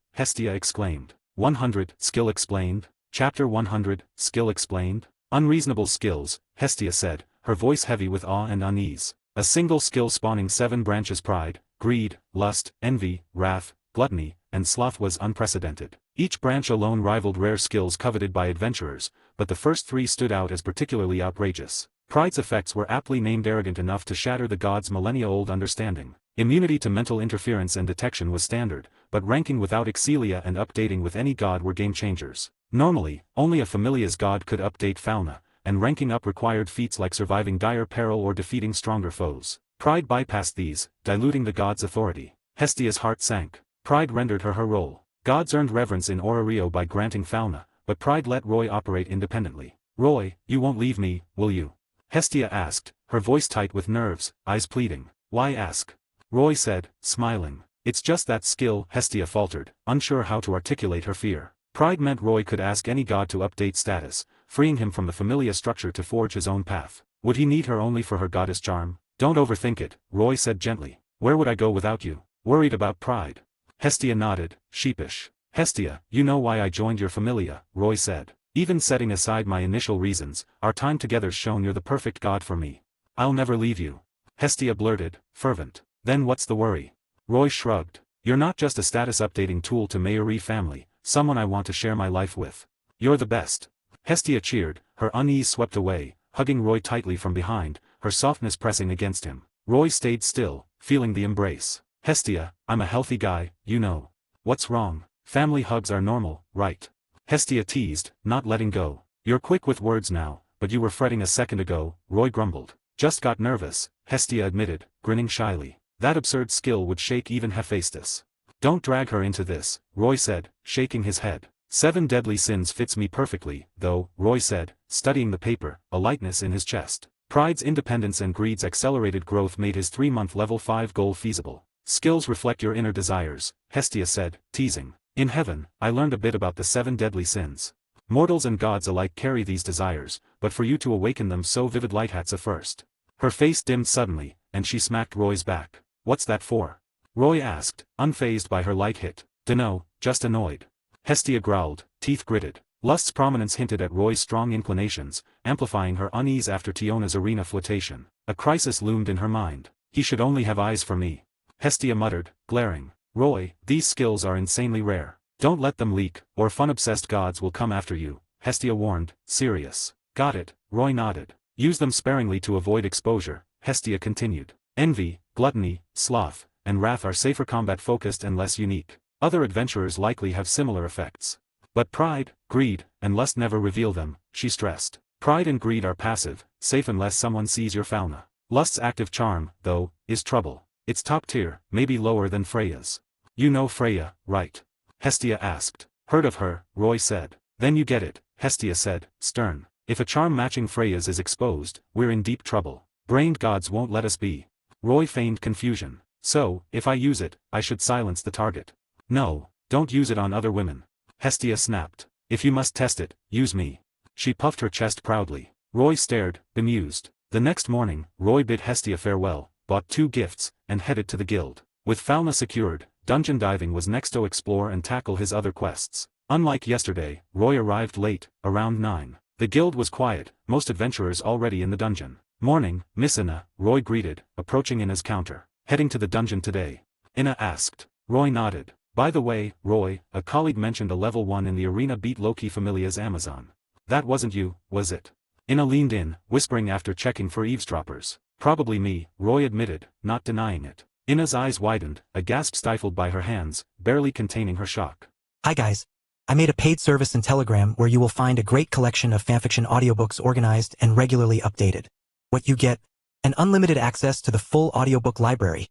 Hestia exclaimed. 100, Skill Explained? Chapter 100, Skill Explained? Unreasonable skills, Hestia said, her voice heavy with awe and unease. A single skill spawning 7 branches: pride, greed, lust, envy, wrath, gluttony, and sloth was unprecedented. Each branch alone rivaled rare skills coveted by adventurers, but the first 3 stood out as particularly outrageous. Pride's effects were aptly named arrogant enough to shatter the god's millennia-old understanding. Immunity to mental interference and detection was standard, but ranking without excelia and updating with any god were game-changers. Normally, only a familiar's god could update Falma, and ranking up required feats like surviving dire peril or defeating stronger foes. Pride bypassed these, diluting the god's authority. Hestia's heart sank. Pride rendered her role. Gods earned reverence in Orario by granting Falma, but pride let Roy operate independently. Roy, you won't leave me, will you? Hestia asked, her voice tight with nerves, eyes pleading. Why ask? Roy said, smiling. It's just that skill, Hestia faltered, unsure how to articulate her fear. Pride meant Roy could ask any god to update status, freeing him from the familiar structure to forge his own path. Would he need her only for her goddess charm? Don't overthink it, Roy said gently. Where would I go without you? Worried about pride. Hestia nodded, sheepish. Hestia, you know why I joined your familia, Roy said. Even setting aside my initial reasons, our time together's shown you're the perfect god for me. I'll never leave you. Hestia blurted, fervent. Then what's the worry? Roy shrugged. You're not just a status updating tool to Mayuri family, someone I want to share my life with. You're the best. Hestia cheered, her unease swept away, hugging Roy tightly from behind, her softness pressing against him. Roy stayed still, feeling the embrace. Hestia, I'm a healthy guy, you know. What's wrong? Family hugs are normal, right? Hestia teased, not letting go. You're quick with words now, but you were fretting a second ago, Roy grumbled. Just got nervous, Hestia admitted, grinning shyly. That absurd skill would shake even Hephaestus. Don't drag her into this, Roy said, shaking his head. 7 Deadly Sins fits me perfectly, though, Roy said, studying the paper, a lightness in his chest. Pride's independence and greed's accelerated growth made his 3-month level 5 goal feasible. Skills reflect your inner desires, Hestia said, teasing. In heaven, I learned a bit about the 7 deadly sins. Mortals and gods alike carry these desires, but for you to awaken them so vivid lighthat's a first. Her face dimmed suddenly, and she smacked Roy's back. What's that for? Roy asked, unfazed by her light hit. Dunno, just annoyed. Hestia growled, teeth gritted. Lust's prominence hinted at Roy's strong inclinations, amplifying her unease after Tiona's arena flirtation. A crisis loomed in her mind. He should only have eyes for me. Hestia muttered, glaring. Roy, these skills are insanely rare. Don't let them leak, or fun-obsessed gods will come after you, Hestia warned, serious. Got it, Roy nodded. Use them sparingly to avoid exposure, Hestia continued. Envy, gluttony, sloth, and wrath are safer combat-focused and less unique. Other adventurers likely have similar effects. But pride, greed, and lust never reveal them, she stressed. Pride and greed are passive, safe unless someone sees your fauna. Lust's active charm, though, is trouble. It's top tier, maybe lower than Freya's. You know Freya, right? Hestia asked. Heard of her, Roy said. Then you get it, Hestia said, stern. If a charm matching Freya's is exposed, we're in deep trouble. Brained gods won't let us be. Roy feigned confusion. So, if I use it, I should silence the target. No, don't use it on other women. Hestia snapped. If you must test it, use me. She puffed her chest proudly. Roy stared, bemused. The next morning, Roy bid Hestia farewell, bought 2 gifts, and headed to the guild. With Falma secured, dungeon diving was next to explore and tackle his other quests. Unlike yesterday, Roy arrived late, around 9. The guild was quiet, most adventurers already in the dungeon. Morning, Miss Ina, Roy greeted, approaching Ina's counter. Heading to the dungeon today? Ina asked. Roy nodded. By the way, Roy, a colleague mentioned a level 1 in the arena beat Loki Familia's Amazon. That wasn't you, was it? Ina leaned in, whispering after checking for eavesdroppers. Probably me, Roy admitted, not denying it. Ina's eyes widened, a gasp stifled by her hands, barely containing her shock. Hi guys. I made a paid service in Telegram where you will find a great collection of fanfiction audiobooks organized and regularly updated. What you get? An unlimited access to the full audiobook library.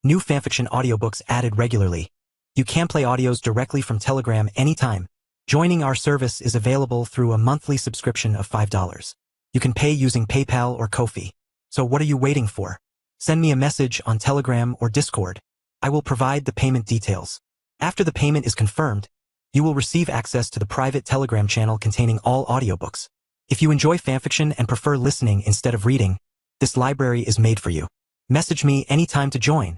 New fanfiction audiobooks added regularly. You can play audios directly from Telegram anytime. Joining our service is available through a monthly subscription of $5. You can pay using PayPal or Ko-fi. So what are you waiting for? Send me a message on Telegram or Discord. I will provide the payment details. After the payment is confirmed, you will receive access to the private Telegram channel containing all audiobooks. If you enjoy fanfiction and prefer listening instead of reading, this library is made for you. Message me anytime to join.